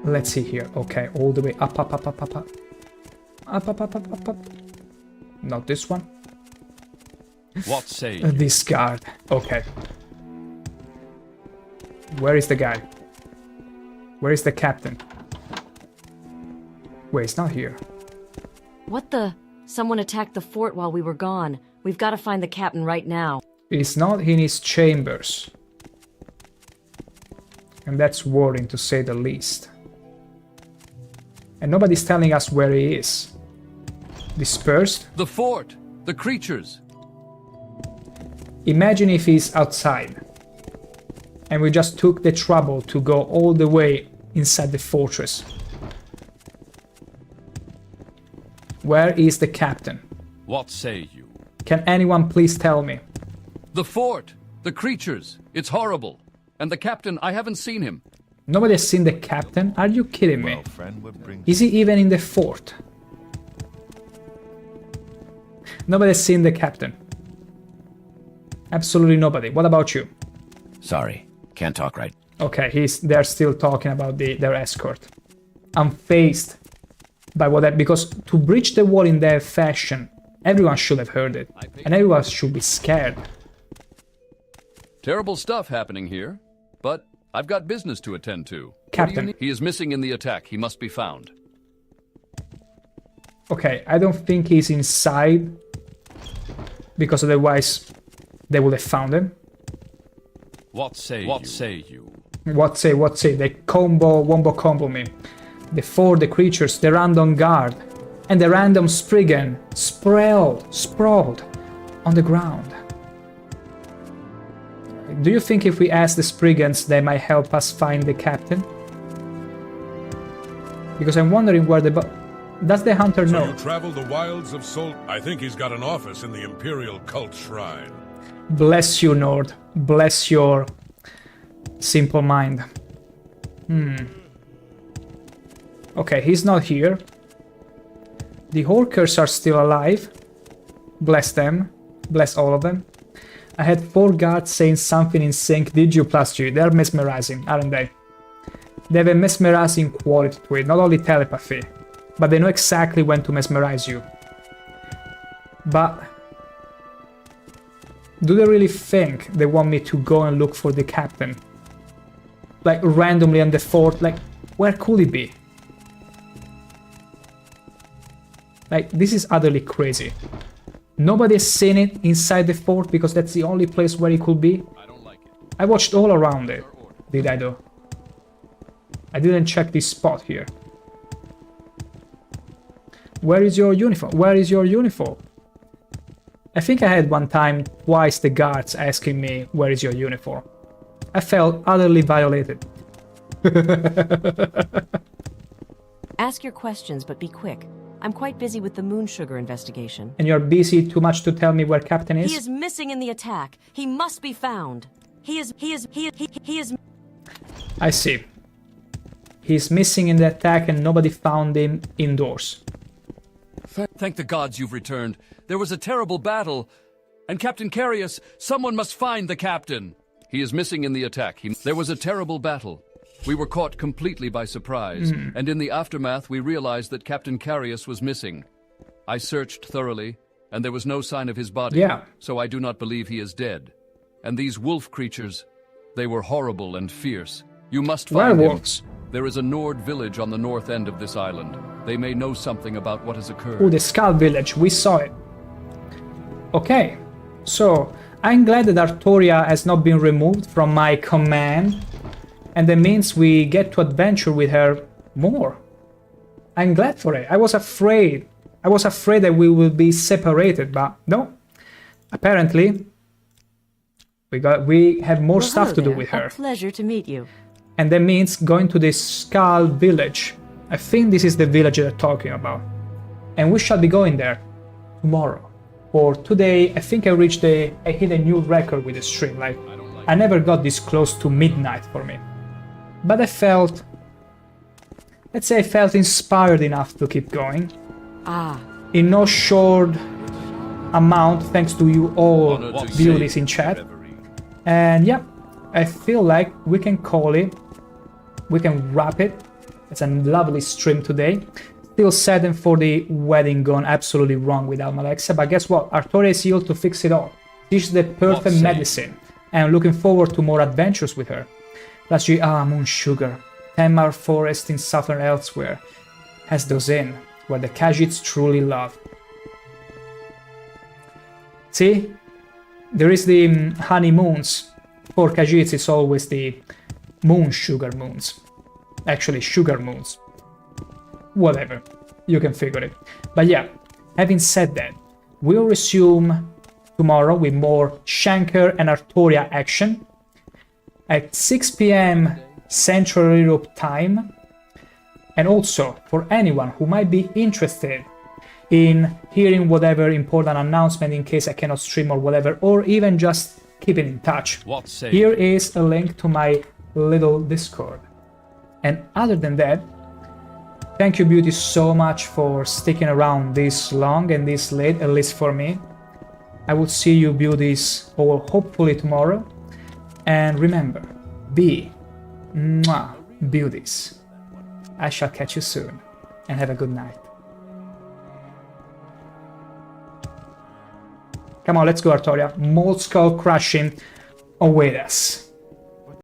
Let's see here. Okay, all the way up. Up. Not this one. What say you? This guard. Okay. Where is the guy? Where is the captain? Wait, it's not here. What the? Someone attacked the fort while we were gone. We've got to find the captain right now. He's not in his chambers. And that's worrying to say the least. And nobody's telling us where he is. Dispersed? The fort! The creatures! Imagine if he's outside. And we just took the trouble to go all the way inside the fortress. Where is the captain? What say you? Can anyone please tell me? The fort! The creatures! It's horrible! And the captain, I haven't seen him. Nobody has seen the captain? Are you kidding me? Is he even in the fort? Nobody has seen the captain. Absolutely nobody. What about you? Sorry, can't talk right. Okay, they're still talking about their escort. I'm fazed by what because to breach the wall in that fashion, everyone should have heard it, and everyone should be scared. Terrible stuff happening here, but I've got business to attend to. Captain. He is missing in the attack. He must be found. Okay, I don't think he's inside, because otherwise they would have found him. What say you? What say? They wombo combo me. The fort, the creatures, the random guard, and the random Spriggan sprawled on the ground. Do you think if we ask the Spriggans, they might help us find the captain? Because I'm wondering where does the hunter know? So you travel the wilds of Sol? I think he's got an office in the Imperial Cult Shrine. Bless you, Nord. Bless your simple mind. Okay, he's not here. The Horkers are still alive. Bless them. Bless all of them. I had 4 guards saying something in sync. Did you plus G? They're mesmerizing, aren't they? They have a mesmerizing quality to it, not only telepathy, but they know exactly when to mesmerize you. But do they really think they want me to go and look for the captain? Like randomly on the fort, like where could he be? Like this is utterly crazy. Nobody has seen it inside the fort because that's the only place where he could be. I don't like it. I watched all around it. Did I though? I didn't check this spot here. Where is your uniform? Where is your uniform? I think I had one time twice the guards asking me, where is your uniform? I felt utterly violated. Ask your questions, but be quick. I'm quite busy with the moon sugar investigation. And you're busy too much to tell me where Captain is? He is missing in the attack. He must be found. He is. I see. He's missing in the attack and nobody found him indoors. Thank the gods you've returned. There was a terrible battle. And Captain Carius, someone must find the captain. He is missing in the attack. There was a terrible battle. We were caught completely by surprise, and in the aftermath we realized that Captain Carius was missing. I searched thoroughly, and there was no sign of his body, so I do not believe he is dead. And these wolf creatures, they were horrible and fierce. You must find werewolves. him. There is a Nord village on the north end of this island. They may know something about what has occurred. Oh, the Skull Village, we saw it. Okay, so I'm glad that Artoria has not been removed from my command, and that means we get to adventure with her more. I'm glad for it. I was afraid that we will be separated, but no. Apparently, we have more stuff to do with her. A pleasure to meet you. And that means going to this Skull Village. I think this is the village they're talking about. And we shall be going there tomorrow. For today, I think I hit a new record with the stream. Like, I never got this close to midnight for me. But I felt, let's say I felt inspired enough to keep going. In no short amount, thanks to you all beauties in chat. And yeah, I feel like we can call it, we can wrap it. It's a lovely stream today. Still saddened for the wedding gone absolutely wrong with Almalexia, but guess what? Artoria is here to fix it all. She's the perfect medicine, and I'm looking forward to more adventures with her. Lastly, Moon Sugar. Tamar Forest in southern elsewhere has those in, where the Khajiits truly love. See? There is the honeymoons. For Khajiits, it's always the moon sugar moons. Actually, sugar moons. Whatever. You can figure it. But yeah, having said that, we'll resume tomorrow with more ShankH-ER and Artoria action at 6 p.m. Central Europe time. And also, for anyone who might be interested in hearing whatever important announcement in case I cannot stream or whatever, or even just keeping in touch, here is a link to my little Discord. And other than that, thank you beauty so much for sticking around this long and this late, at least for me. I will see you beauties all hopefully tomorrow. And remember, be beauties. I shall catch you soon, and have a good night. Come on, let's go Artoria. Mold skull crushing await us.